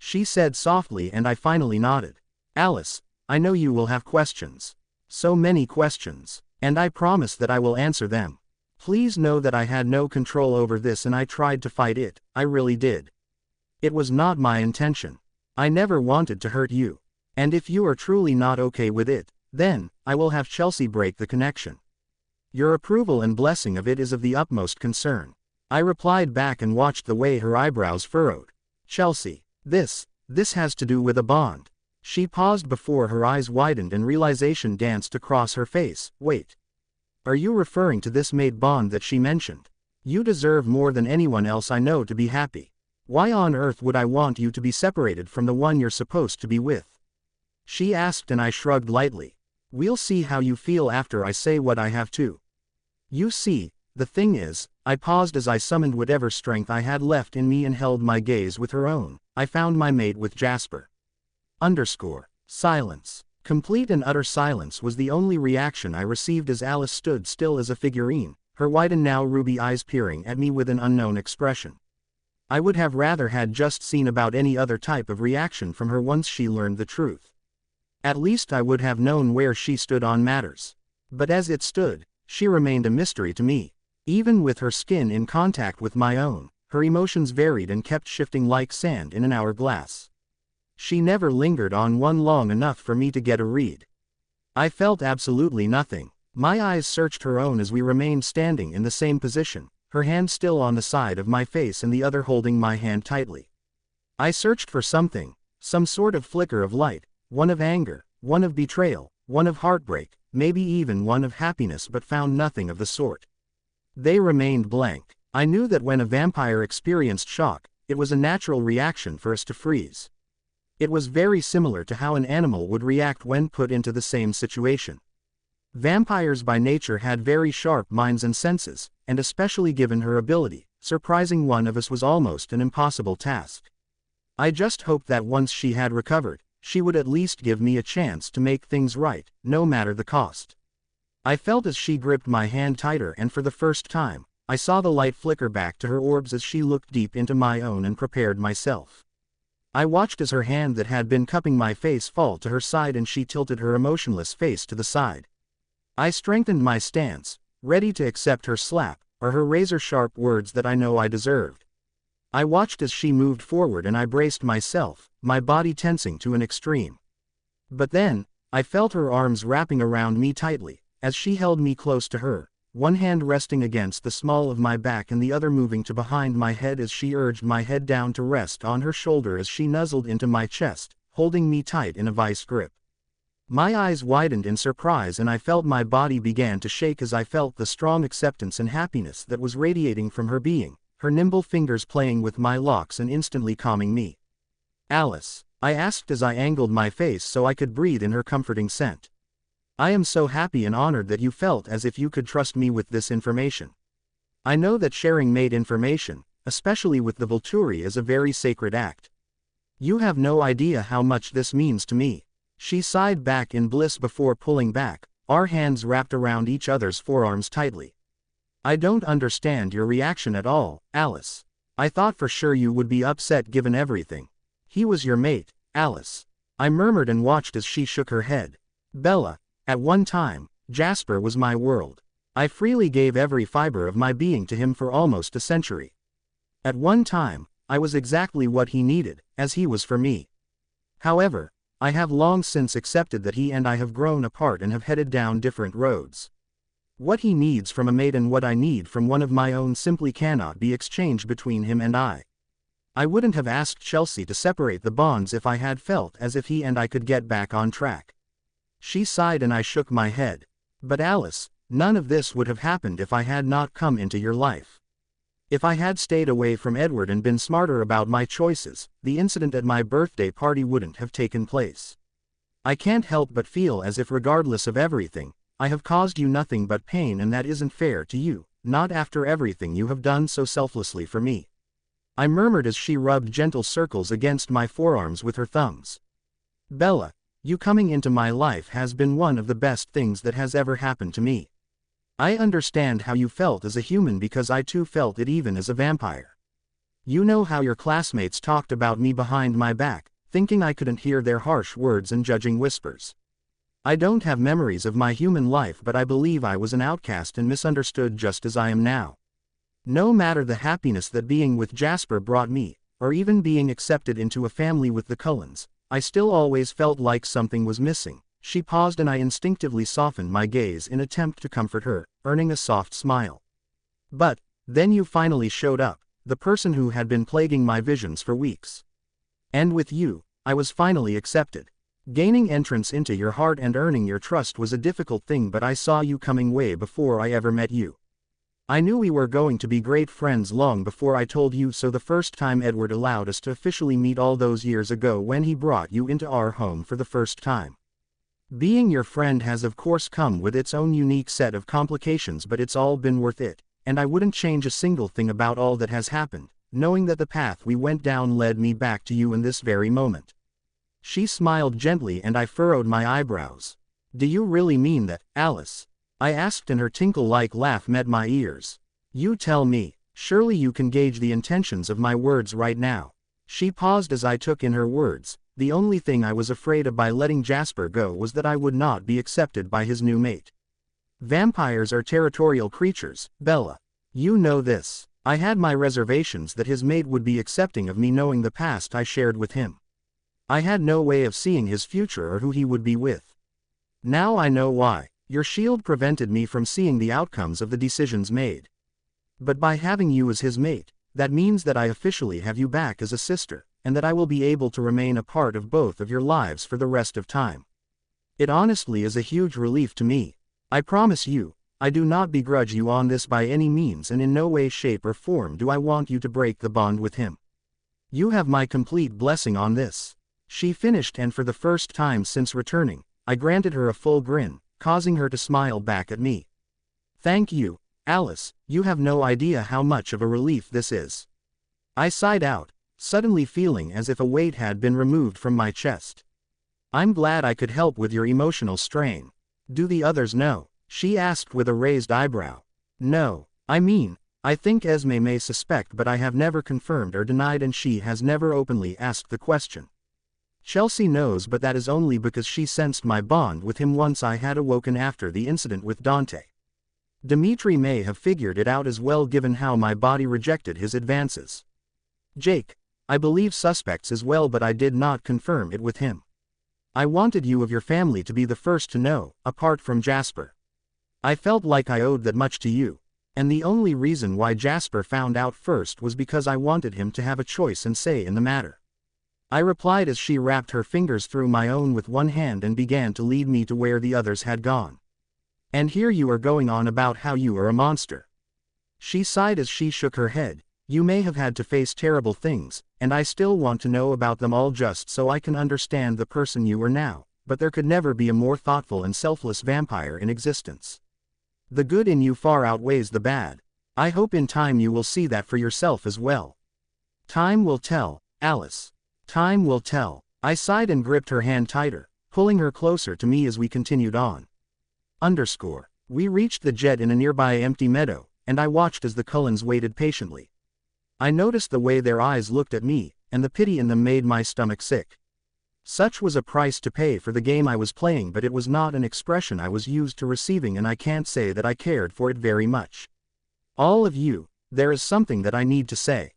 She said softly, and I finally nodded. Alice, I know you will have questions. So many questions. And I promise that I will answer them. Please know that I had no control over this, and I tried to fight it, I really did. It was not my intention. I never wanted to hurt you. And if you are truly not okay with it, then, I will have Chelsea break the connection. Your approval and blessing of it is of the utmost concern. I replied back and watched the way her eyebrows furrowed. Chelsea, this has to do with a bond. She paused before her eyes widened and realization danced across her face. Wait. Are you referring to this mate bond that she mentioned? You deserve more than anyone else I know to be happy. Why on earth would I want you to be separated from the one you're supposed to be with? She asked, and I shrugged lightly. We'll see how you feel after I say what I have to. You see, the thing is, I paused as I summoned whatever strength I had left in me and held my gaze with her own. I found my mate with Jasper. Silence. Complete and utter silence was the only reaction I received as Alice stood still as a figurine, her white and now ruby eyes peering at me with an unknown expression. I would have rather had just seen about any other type of reaction from her once she learned the truth. At least I would have known where she stood on matters. But as it stood, she remained a mystery to me. Even with her skin in contact with my own, her emotions varied and kept shifting like sand in an hourglass. She never lingered on one long enough for me to get a read. I felt absolutely nothing. My eyes searched her own as we remained standing in the same position, her hand still on the side of my face and the other holding my hand tightly. I searched for something, some sort of flicker of light, one of anger, one of betrayal, one of heartbreak, maybe even one of happiness, but found nothing of the sort. They remained blank. I knew that when a vampire experienced shock, it was a natural reaction for us to freeze. It was very similar to how an animal would react when put into the same situation. Vampires by nature had very sharp minds and senses, and especially given her ability, surprising one of us was almost an impossible task. I just hoped that once she had recovered, she would at least give me a chance to make things right, no matter the cost. I felt as she gripped my hand tighter, and for the first time, I saw the light flicker back to her orbs as she looked deep into my own and prepared myself. I watched as her hand that had been cupping my face fall to her side, and she tilted her emotionless face to the side. I strengthened my stance, ready to accept her slap, or her razor-sharp words that I know I deserved. I watched as she moved forward, and I braced myself, my body tensing to an extreme. But then, I felt her arms wrapping around me tightly, as she held me close to her, one hand resting against the small of my back and the other moving to behind my head as she urged my head down to rest on her shoulder as she nuzzled into my chest, holding me tight in a vice grip. My eyes widened in surprise, and I felt my body began to shake as I felt the strong acceptance and happiness that was radiating from her being, her nimble fingers playing with my locks and instantly calming me. Alice, I asked as I angled my face so I could breathe in her comforting scent. I am so happy and honored that you felt as if you could trust me with this information. I know that sharing mate information, especially with the Volturi, is a very sacred act. You have no idea how much this means to me. She sighed back in bliss before pulling back, our hands wrapped around each other's forearms tightly. I don't understand your reaction at all, Alice. I thought for sure you would be upset given everything. He was your mate, Alice. I murmured and watched as she shook her head. Bella, at one time, Jasper was my world. I freely gave every fiber of my being to him for almost a century. At one time, I was exactly what he needed, as he was for me. However, I have long since accepted that he and I have grown apart and have headed down different roads. What he needs from a mate and what I need from one of my own simply cannot be exchanged between him and I. I wouldn't have asked Chelsea to separate the bonds if I had felt as if he and I could get back on track. She sighed and I shook my head. But Alice, none of this would have happened if I had not come into your life. If I had stayed away from Edward and been smarter about my choices, the incident at my birthday party wouldn't have taken place. I can't help but feel as if regardless of everything, I have caused you nothing but pain, and that isn't fair to you, not after everything you have done so selflessly for me. I murmured as she rubbed gentle circles against my forearms with her thumbs. Bella, you coming into my life has been one of the best things that has ever happened to me. I understand how you felt as a human because I too felt it even as a vampire. You know how your classmates talked about me behind my back, thinking I couldn't hear their harsh words and judging whispers. I don't have memories of my human life, but I believe I was an outcast and misunderstood just as I am now. No matter the happiness that being with Jasper brought me, or even being accepted into a family with the Cullens, I still always felt like something was missing. She paused and I instinctively softened my gaze in attempt to comfort her, earning a soft smile. But, then you finally showed up, the person who had been plaguing my visions for weeks. And with you, I was finally accepted. Gaining entrance into your heart and earning your trust was a difficult thing, but I saw you coming way before I ever met you. I knew we were going to be great friends long before I told you so the first time Edward allowed us to officially meet all those years ago when he brought you into our home for the first time. Being your friend has of course come with its own unique set of complications, but it's all been worth it, and I wouldn't change a single thing about all that has happened, knowing that the path we went down led me back to you in this very moment. She smiled gently and I furrowed my eyebrows. Do you really mean that, Alice? I asked, and her tinkle-like laugh met my ears. You tell me, surely you can gauge the intentions of my words right now. She paused as I took in her words. The only thing I was afraid of by letting Jasper go was that I would not be accepted by his new mate. Vampires are territorial creatures, Bella. You know this. I had my reservations that his mate would be accepting of me knowing the past I shared with him. I had no way of seeing his future or who he would be with. Now I know why. Your shield prevented me from seeing the outcomes of the decisions made. But by having you as his mate, that means that I officially have you back as a sister, and that I will be able to remain a part of both of your lives for the rest of time. It honestly is a huge relief to me. I promise you, I do not begrudge you on this by any means, and in no way, shape or form do I want you to break the bond with him. You have my complete blessing on this. She finished, and for the first time since returning, I granted her a full grin, causing her to smile back at me. Thank you, Alice, you have no idea how much of a relief this is. I sighed out, suddenly feeling as if a weight had been removed from my chest. I'm glad I could help with your emotional strain. Do the others know? She asked with a raised eyebrow. No, I think Esme may suspect, but I have never confirmed or denied, and she has never openly asked the question. Chelsea knows, but that is only because she sensed my bond with him once I had awoken after the incident with Dante. Dimitri may have figured it out as well, given how my body rejected his advances. Jake, I believe suspects as well, but I did not confirm it with him. I wanted you of your family to be the first to know, apart from Jasper. I felt like I owed that much to you, and the only reason why Jasper found out first was because I wanted him to have a choice and say in the matter. I replied as she wrapped her fingers through my own with one hand and began to lead me to where the others had gone. And here you are going on about how you are a monster. She sighed as she shook her head. You may have had to face terrible things, and I still want to know about them all just so I can understand the person you are now, but there could never be a more thoughtful and selfless vampire in existence. The good in you far outweighs the bad. I hope in time you will see that for yourself as well. Time will tell, Alice. Time will tell. I sighed and gripped her hand tighter, pulling her closer to me as we continued on. We reached the jet in a nearby empty meadow, and I watched as the Cullens waited patiently. I noticed the way their eyes looked at me, and the pity in them made my stomach sick. Such was a price to pay for the game I was playing, but it was not an expression I was used to receiving, and I can't say that I cared for it very much. All of you, there is something that I need to say.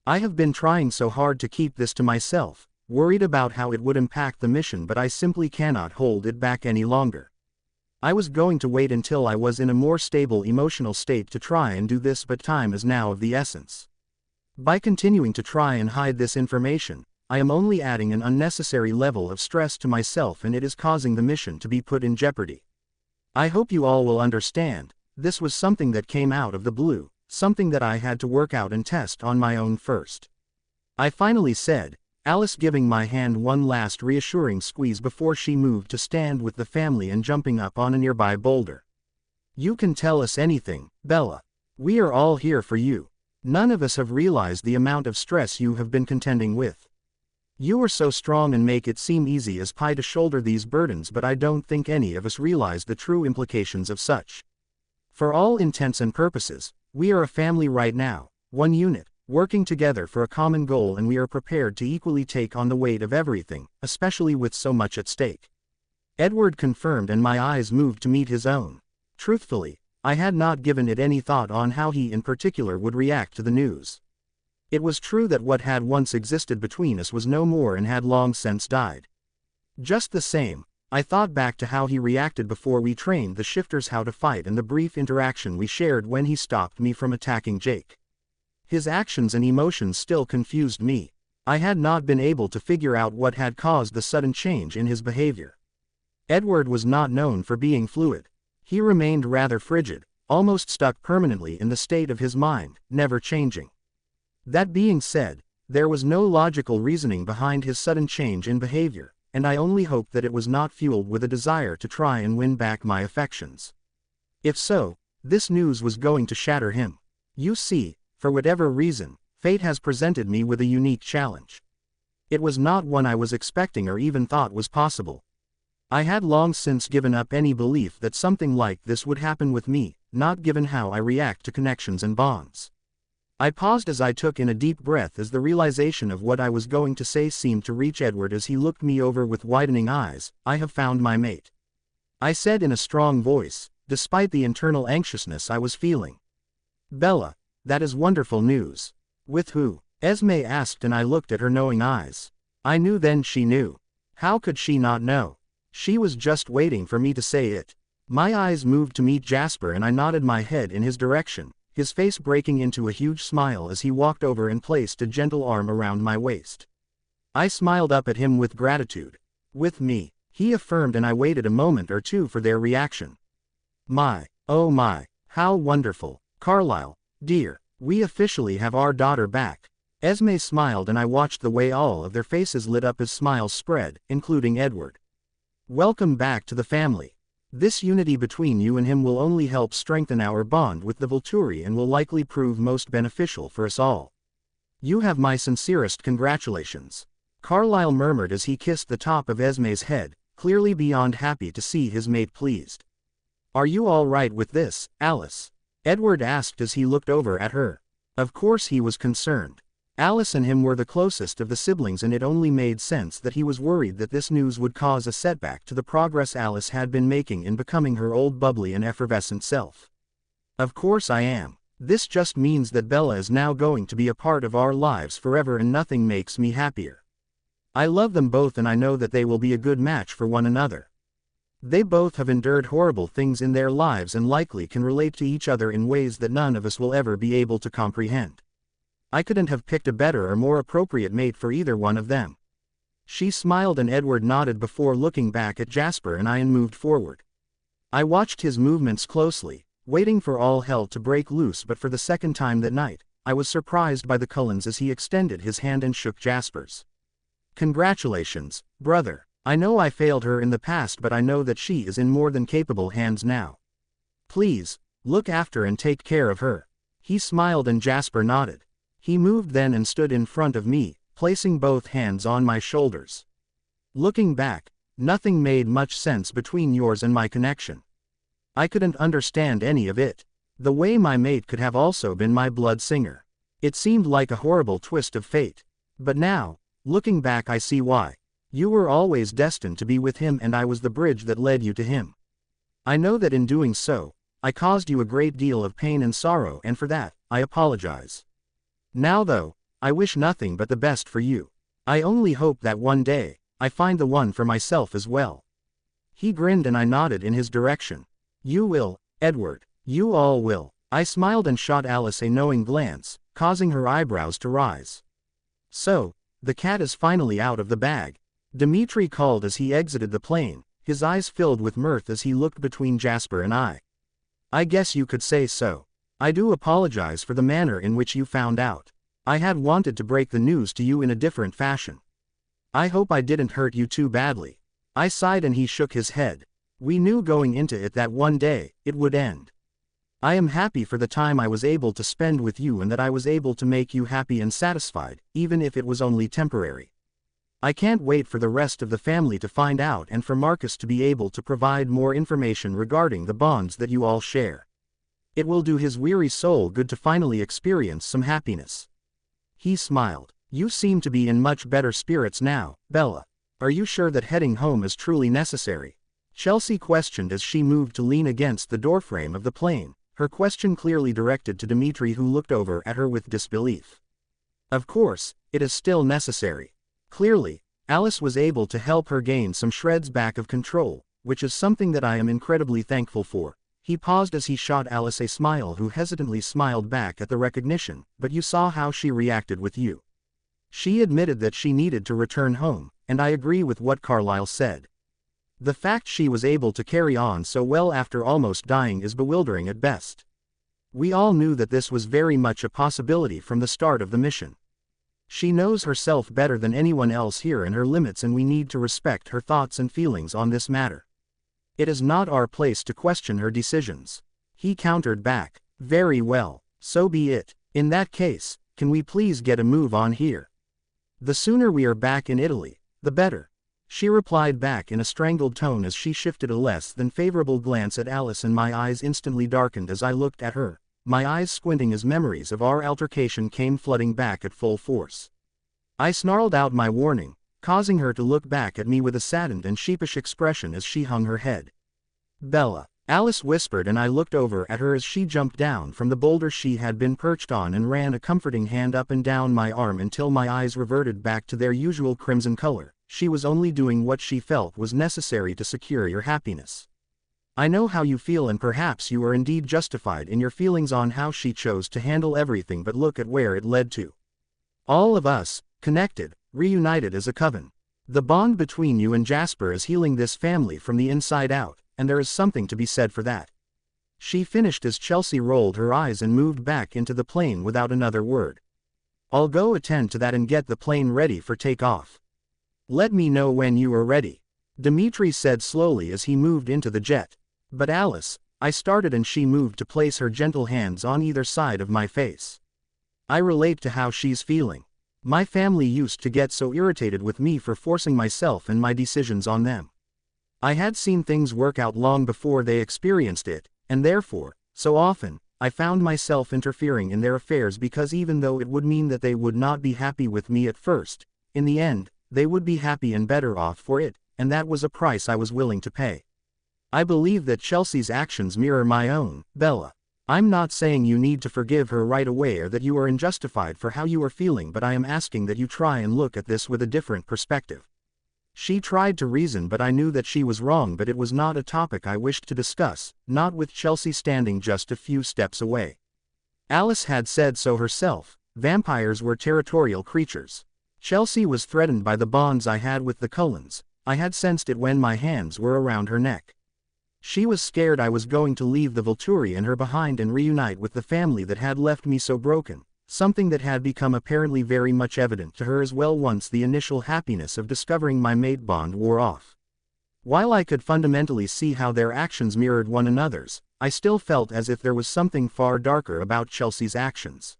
I have been trying so hard to keep this to myself, worried about how it would impact the mission, but I simply cannot hold it back any longer. I was going to wait until I was in a more stable emotional state to try and do this, but time is now of the essence. By continuing to try and hide this information, I am only adding an unnecessary level of stress to myself, and it is causing the mission to be put in jeopardy. I hope you all will understand, this was something that came out of the blue, something that I had to work out and test on my own first. I finally said, Alice, giving my hand one last reassuring squeeze before she moved to stand with the family and jumping up on a nearby boulder. You can tell us anything, Bella. We are all here for you. None of us have realized the amount of stress you have been contending with. You are so strong and make it seem easy as pie to shoulder these burdens, but I don't think any of us realize the true implications of such. For all intents and purposes, we are a family right now, one unit, working together for a common goal, and we are prepared to equally take on the weight of everything, especially with so much at stake. Edward confirmed, and my eyes moved to meet his own. Truthfully, I had not given it any thought on how he in particular would react to the news. It was true that what had once existed between us was no more and had long since died. Just the same, I thought back to how he reacted before we trained the shifters how to fight and the brief interaction we shared when he stopped me from attacking Jake. His actions and emotions still confused me. I had not been able to figure out what had caused the sudden change in his behavior. Edward was not known for being fluid. He remained rather frigid, almost stuck permanently in the state of his mind, never changing. That being said, there was no logical reasoning behind his sudden change in behavior, and I only hoped that it was not fueled with a desire to try and win back my affections. If so, this news was going to shatter him. You see, for whatever reason, fate has presented me with a unique challenge. It was not one I was expecting or even thought was possible. I had long since given up any belief that something like this would happen with me, not given how I react to connections and bonds. I paused as I took in a deep breath as the realization of what I was going to say seemed to reach Edward as he looked me over with widening eyes. I have found my mate, I said in a strong voice, despite the internal anxiousness I was feeling. Bella, that is wonderful news. With who? Esme asked, and I looked at her knowing eyes. I knew then she knew. How could she not know? She was just waiting for me to say it. My eyes moved to meet Jasper, and I nodded my head in his direction, his face breaking into a huge smile as he walked over and placed a gentle arm around my waist. I smiled up at him with gratitude. With me, he affirmed, and I waited a moment or two for their reaction. My, oh my, how wonderful. Carlisle, dear, we officially have our daughter back. Esme smiled, and I watched the way all of their faces lit up as smiles spread, including Edward. Welcome back to the family. This unity between you and him will only help strengthen our bond with the Volturi and will likely prove most beneficial for us all. You have my sincerest congratulations. Carlisle murmured as he kissed the top of Esme's head, clearly beyond happy to see his mate pleased. Are you all right with this, Alice? Edward asked as he looked over at her. Of course he was concerned. Alice and him were the closest of the siblings, and it only made sense that he was worried that this news would cause a setback to the progress Alice had been making in becoming her old bubbly and effervescent self. Of course I am. This just means that Bella is now going to be a part of our lives forever, and nothing makes me happier. I love them both, and I know that they will be a good match for one another. They both have endured horrible things in their lives and likely can relate to each other in ways that none of us will ever be able to comprehend. I couldn't have picked a better or more appropriate mate for either one of them. She smiled, and Edward nodded before looking back at Jasper and I and moved forward. I watched his movements closely, waiting for all hell to break loose, but for the second time that night, I was surprised by the Cullens as he extended his hand and shook Jasper's. Congratulations, brother. I know I failed her in the past, but I know that she is in more than capable hands now. Please, look after and take care of her. He smiled and Jasper nodded. He moved then and stood in front of me, placing both hands on my shoulders. Looking back, nothing made much sense between yours and my connection. I couldn't understand any of it. The way my mate could have also been my blood singer. It seemed like a horrible twist of fate. But now, looking back, I see why. You were always destined to be with him, and I was the bridge that led you to him. I know that in doing so, I caused you a great deal of pain and sorrow, and for that, I apologize. Now though, I wish nothing but the best for you. I only hope that one day, I find the one for myself as well. He grinned and I nodded in his direction. You will, Edward. You all will. I smiled and shot Alice a knowing glance, causing her eyebrows to rise. So, the cat is finally out of the bag. Dimitri called as he exited the plane, his eyes filled with mirth as he looked between Jasper and I. I guess you could say so. I do apologize for the manner in which you found out. I had wanted to break the news to you in a different fashion. I hope I didn't hurt you too badly. I sighed and he shook his head. We knew going into it that one day, it would end. I am happy for the time I was able to spend with you and that I was able to make you happy and satisfied, even if it was only temporary. I can't wait for the rest of the family to find out and for Marcus to be able to provide more information regarding the bonds that you all share. It will do his weary soul good to finally experience some happiness. He smiled. You seem to be in much better spirits now, Bella. Are you sure that heading home is truly necessary? Chelsea questioned as she moved to lean against the doorframe of the plane, her question clearly directed to Dimitri, who looked over at her with disbelief. Of course, it is still necessary. Clearly, Alice was able to help her gain some shreds back of control, which is something that I am incredibly thankful for. He paused as he shot Alice a smile, who hesitantly smiled back at the recognition, but you saw how she reacted with you. She admitted that she needed to return home, and I agree with what Carlyle said. The fact she was able to carry on so well after almost dying is bewildering at best. We all knew that this was very much a possibility from the start of the mission. She knows herself better than anyone else here and her limits, and we need to respect her thoughts and feelings on this matter. It is not our place to question her decisions. He countered back. Very well, so be it. In that case, can we please get a move on here? The sooner we are back in Italy, the better. She replied back in a strangled tone as she shifted a less than favorable glance at Alice, and my eyes instantly darkened as I looked at her, my eyes squinting as memories of our altercation came flooding back at full force. I snarled out my warning, causing her to look back at me with a saddened and sheepish expression as she hung her head. Bella, Alice whispered, and I looked over at her as she jumped down from the boulder she had been perched on and ran a comforting hand up and down my arm until my eyes reverted back to their usual crimson color. She was only doing what she felt was necessary to secure your happiness. I know how you feel, and perhaps you are indeed justified in your feelings on how she chose to handle everything, but look at where it led to. All of us, connected, reunited as a coven. The bond between you and Jasper is healing this family from the inside out, and there is something to be said for that. She finished as Chelsea rolled her eyes and moved back into the plane without another word. I'll go attend to that and get the plane ready for takeoff. Let me know when you are ready, Dimitri said slowly as he moved into the jet. But Alice, I started, and she moved to place her gentle hands on either side of my face. I relate to how she's feeling. My family used to get so irritated with me for forcing myself and my decisions on them. I had seen things work out long before they experienced it, and therefore, so often, I found myself interfering in their affairs because even though it would mean that they would not be happy with me at first, in the end, they would be happy and better off for it, and that was a price I was willing to pay. I believe that Chelsea's actions mirror my own, Bella. I'm not saying you need to forgive her right away or that you are unjustified for how you are feeling, but I am asking that you try and look at this with a different perspective. She tried to reason, but I knew that she was wrong, but it was not a topic I wished to discuss, not with Chelsea standing just a few steps away. Alice had said so herself, vampires were territorial creatures. Chelsea was threatened by the bonds I had with the Cullens. I had sensed it when my hands were around her neck. She was scared I was going to leave the Volturi and her behind and reunite with the family that had left me so broken, something that had become apparently very much evident to her as well once the initial happiness of discovering my mate bond wore off. While I could fundamentally see how their actions mirrored one another's, I still felt as if there was something far darker about Chelsea's actions.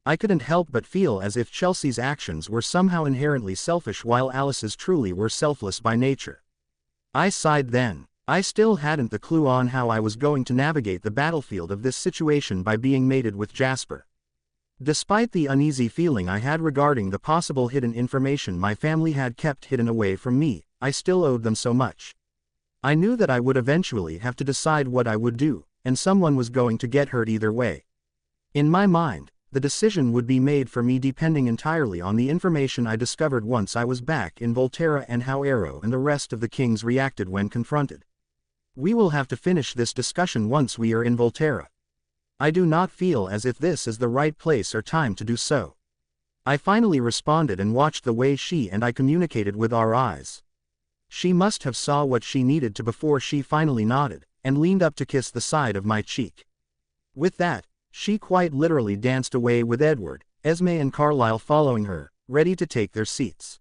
I couldn't help but feel as if Chelsea's actions were somehow inherently selfish while Alice's truly were selfless by nature. I sighed then. I still hadn't the clue on how I was going to navigate the battlefield of this situation by being mated with Jasper. Despite the uneasy feeling I had regarding the possible hidden information my family had kept hidden away from me, I still owed them so much. I knew that I would eventually have to decide what I would do, and someone was going to get hurt either way. In my mind, the decision would be made for me depending entirely on the information I discovered once I was back in Volterra and how Arrow and the rest of the kings reacted when confronted. We will have to finish this discussion once we are in Volterra. I do not feel as if this is the right place or time to do so. I finally responded and watched the way she and I communicated with our eyes. She must have saw what she needed to before she finally nodded, and leaned up to kiss the side of my cheek. With that, She quite literally danced away with Edward, Esme and Carlisle following her, ready to take their seats.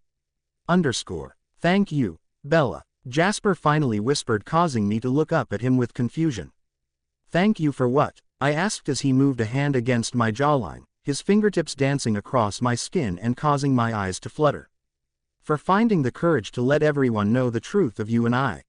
Thank you, Bella, Jasper finally whispered, causing me to look up at him with confusion. Thank you for what? I asked as he moved a hand against my jawline, his fingertips dancing across my skin and causing my eyes to flutter. For finding the courage to let everyone know the truth of you and I.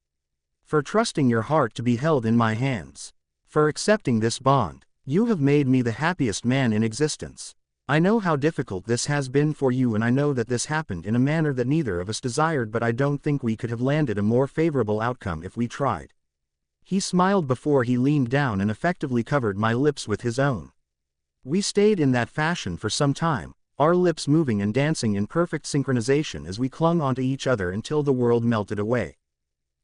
For trusting your heart to be held in my hands. For accepting this bond. You have made me the happiest man in existence. I know how difficult this has been for you, and I know that this happened in a manner that neither of us desired, but I don't think we could have landed a more favorable outcome if we tried. He smiled before he leaned down and effectively covered my lips with his own. We stayed in that fashion for some time, our lips moving and dancing in perfect synchronization as we clung onto each other until the world melted away.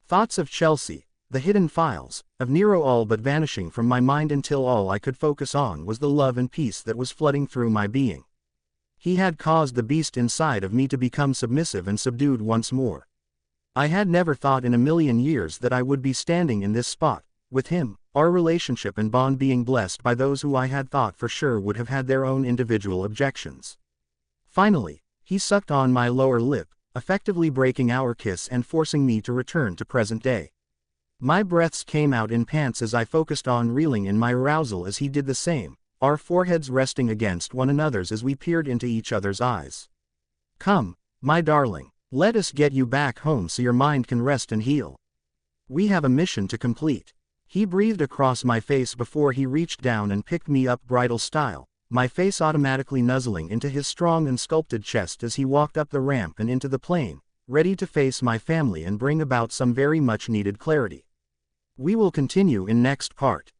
Thoughts of Chelsea, the hidden files, of Nero all but vanishing from my mind until all I could focus on was the love and peace that was flooding through my being. He had caused the beast inside of me to become submissive and subdued once more. I had never thought in a million years that I would be standing in this spot, with him, our relationship and bond being blessed by those who I had thought for sure would have had their own individual objections. Finally, he sucked on my lower lip, effectively breaking our kiss and forcing me to return to present day. My breaths came out in pants as I focused on reeling in my arousal as he did the same, our foreheads resting against one another's as we peered into each other's eyes. Come, my darling, let us get you back home so your mind can rest and heal. We have a mission to complete. He breathed across my face before he reached down and picked me up bridal style, my face automatically nuzzling into his strong and sculpted chest as he walked up the ramp and into the plane, ready to face my family and bring about some very much needed clarity. We will continue in next part.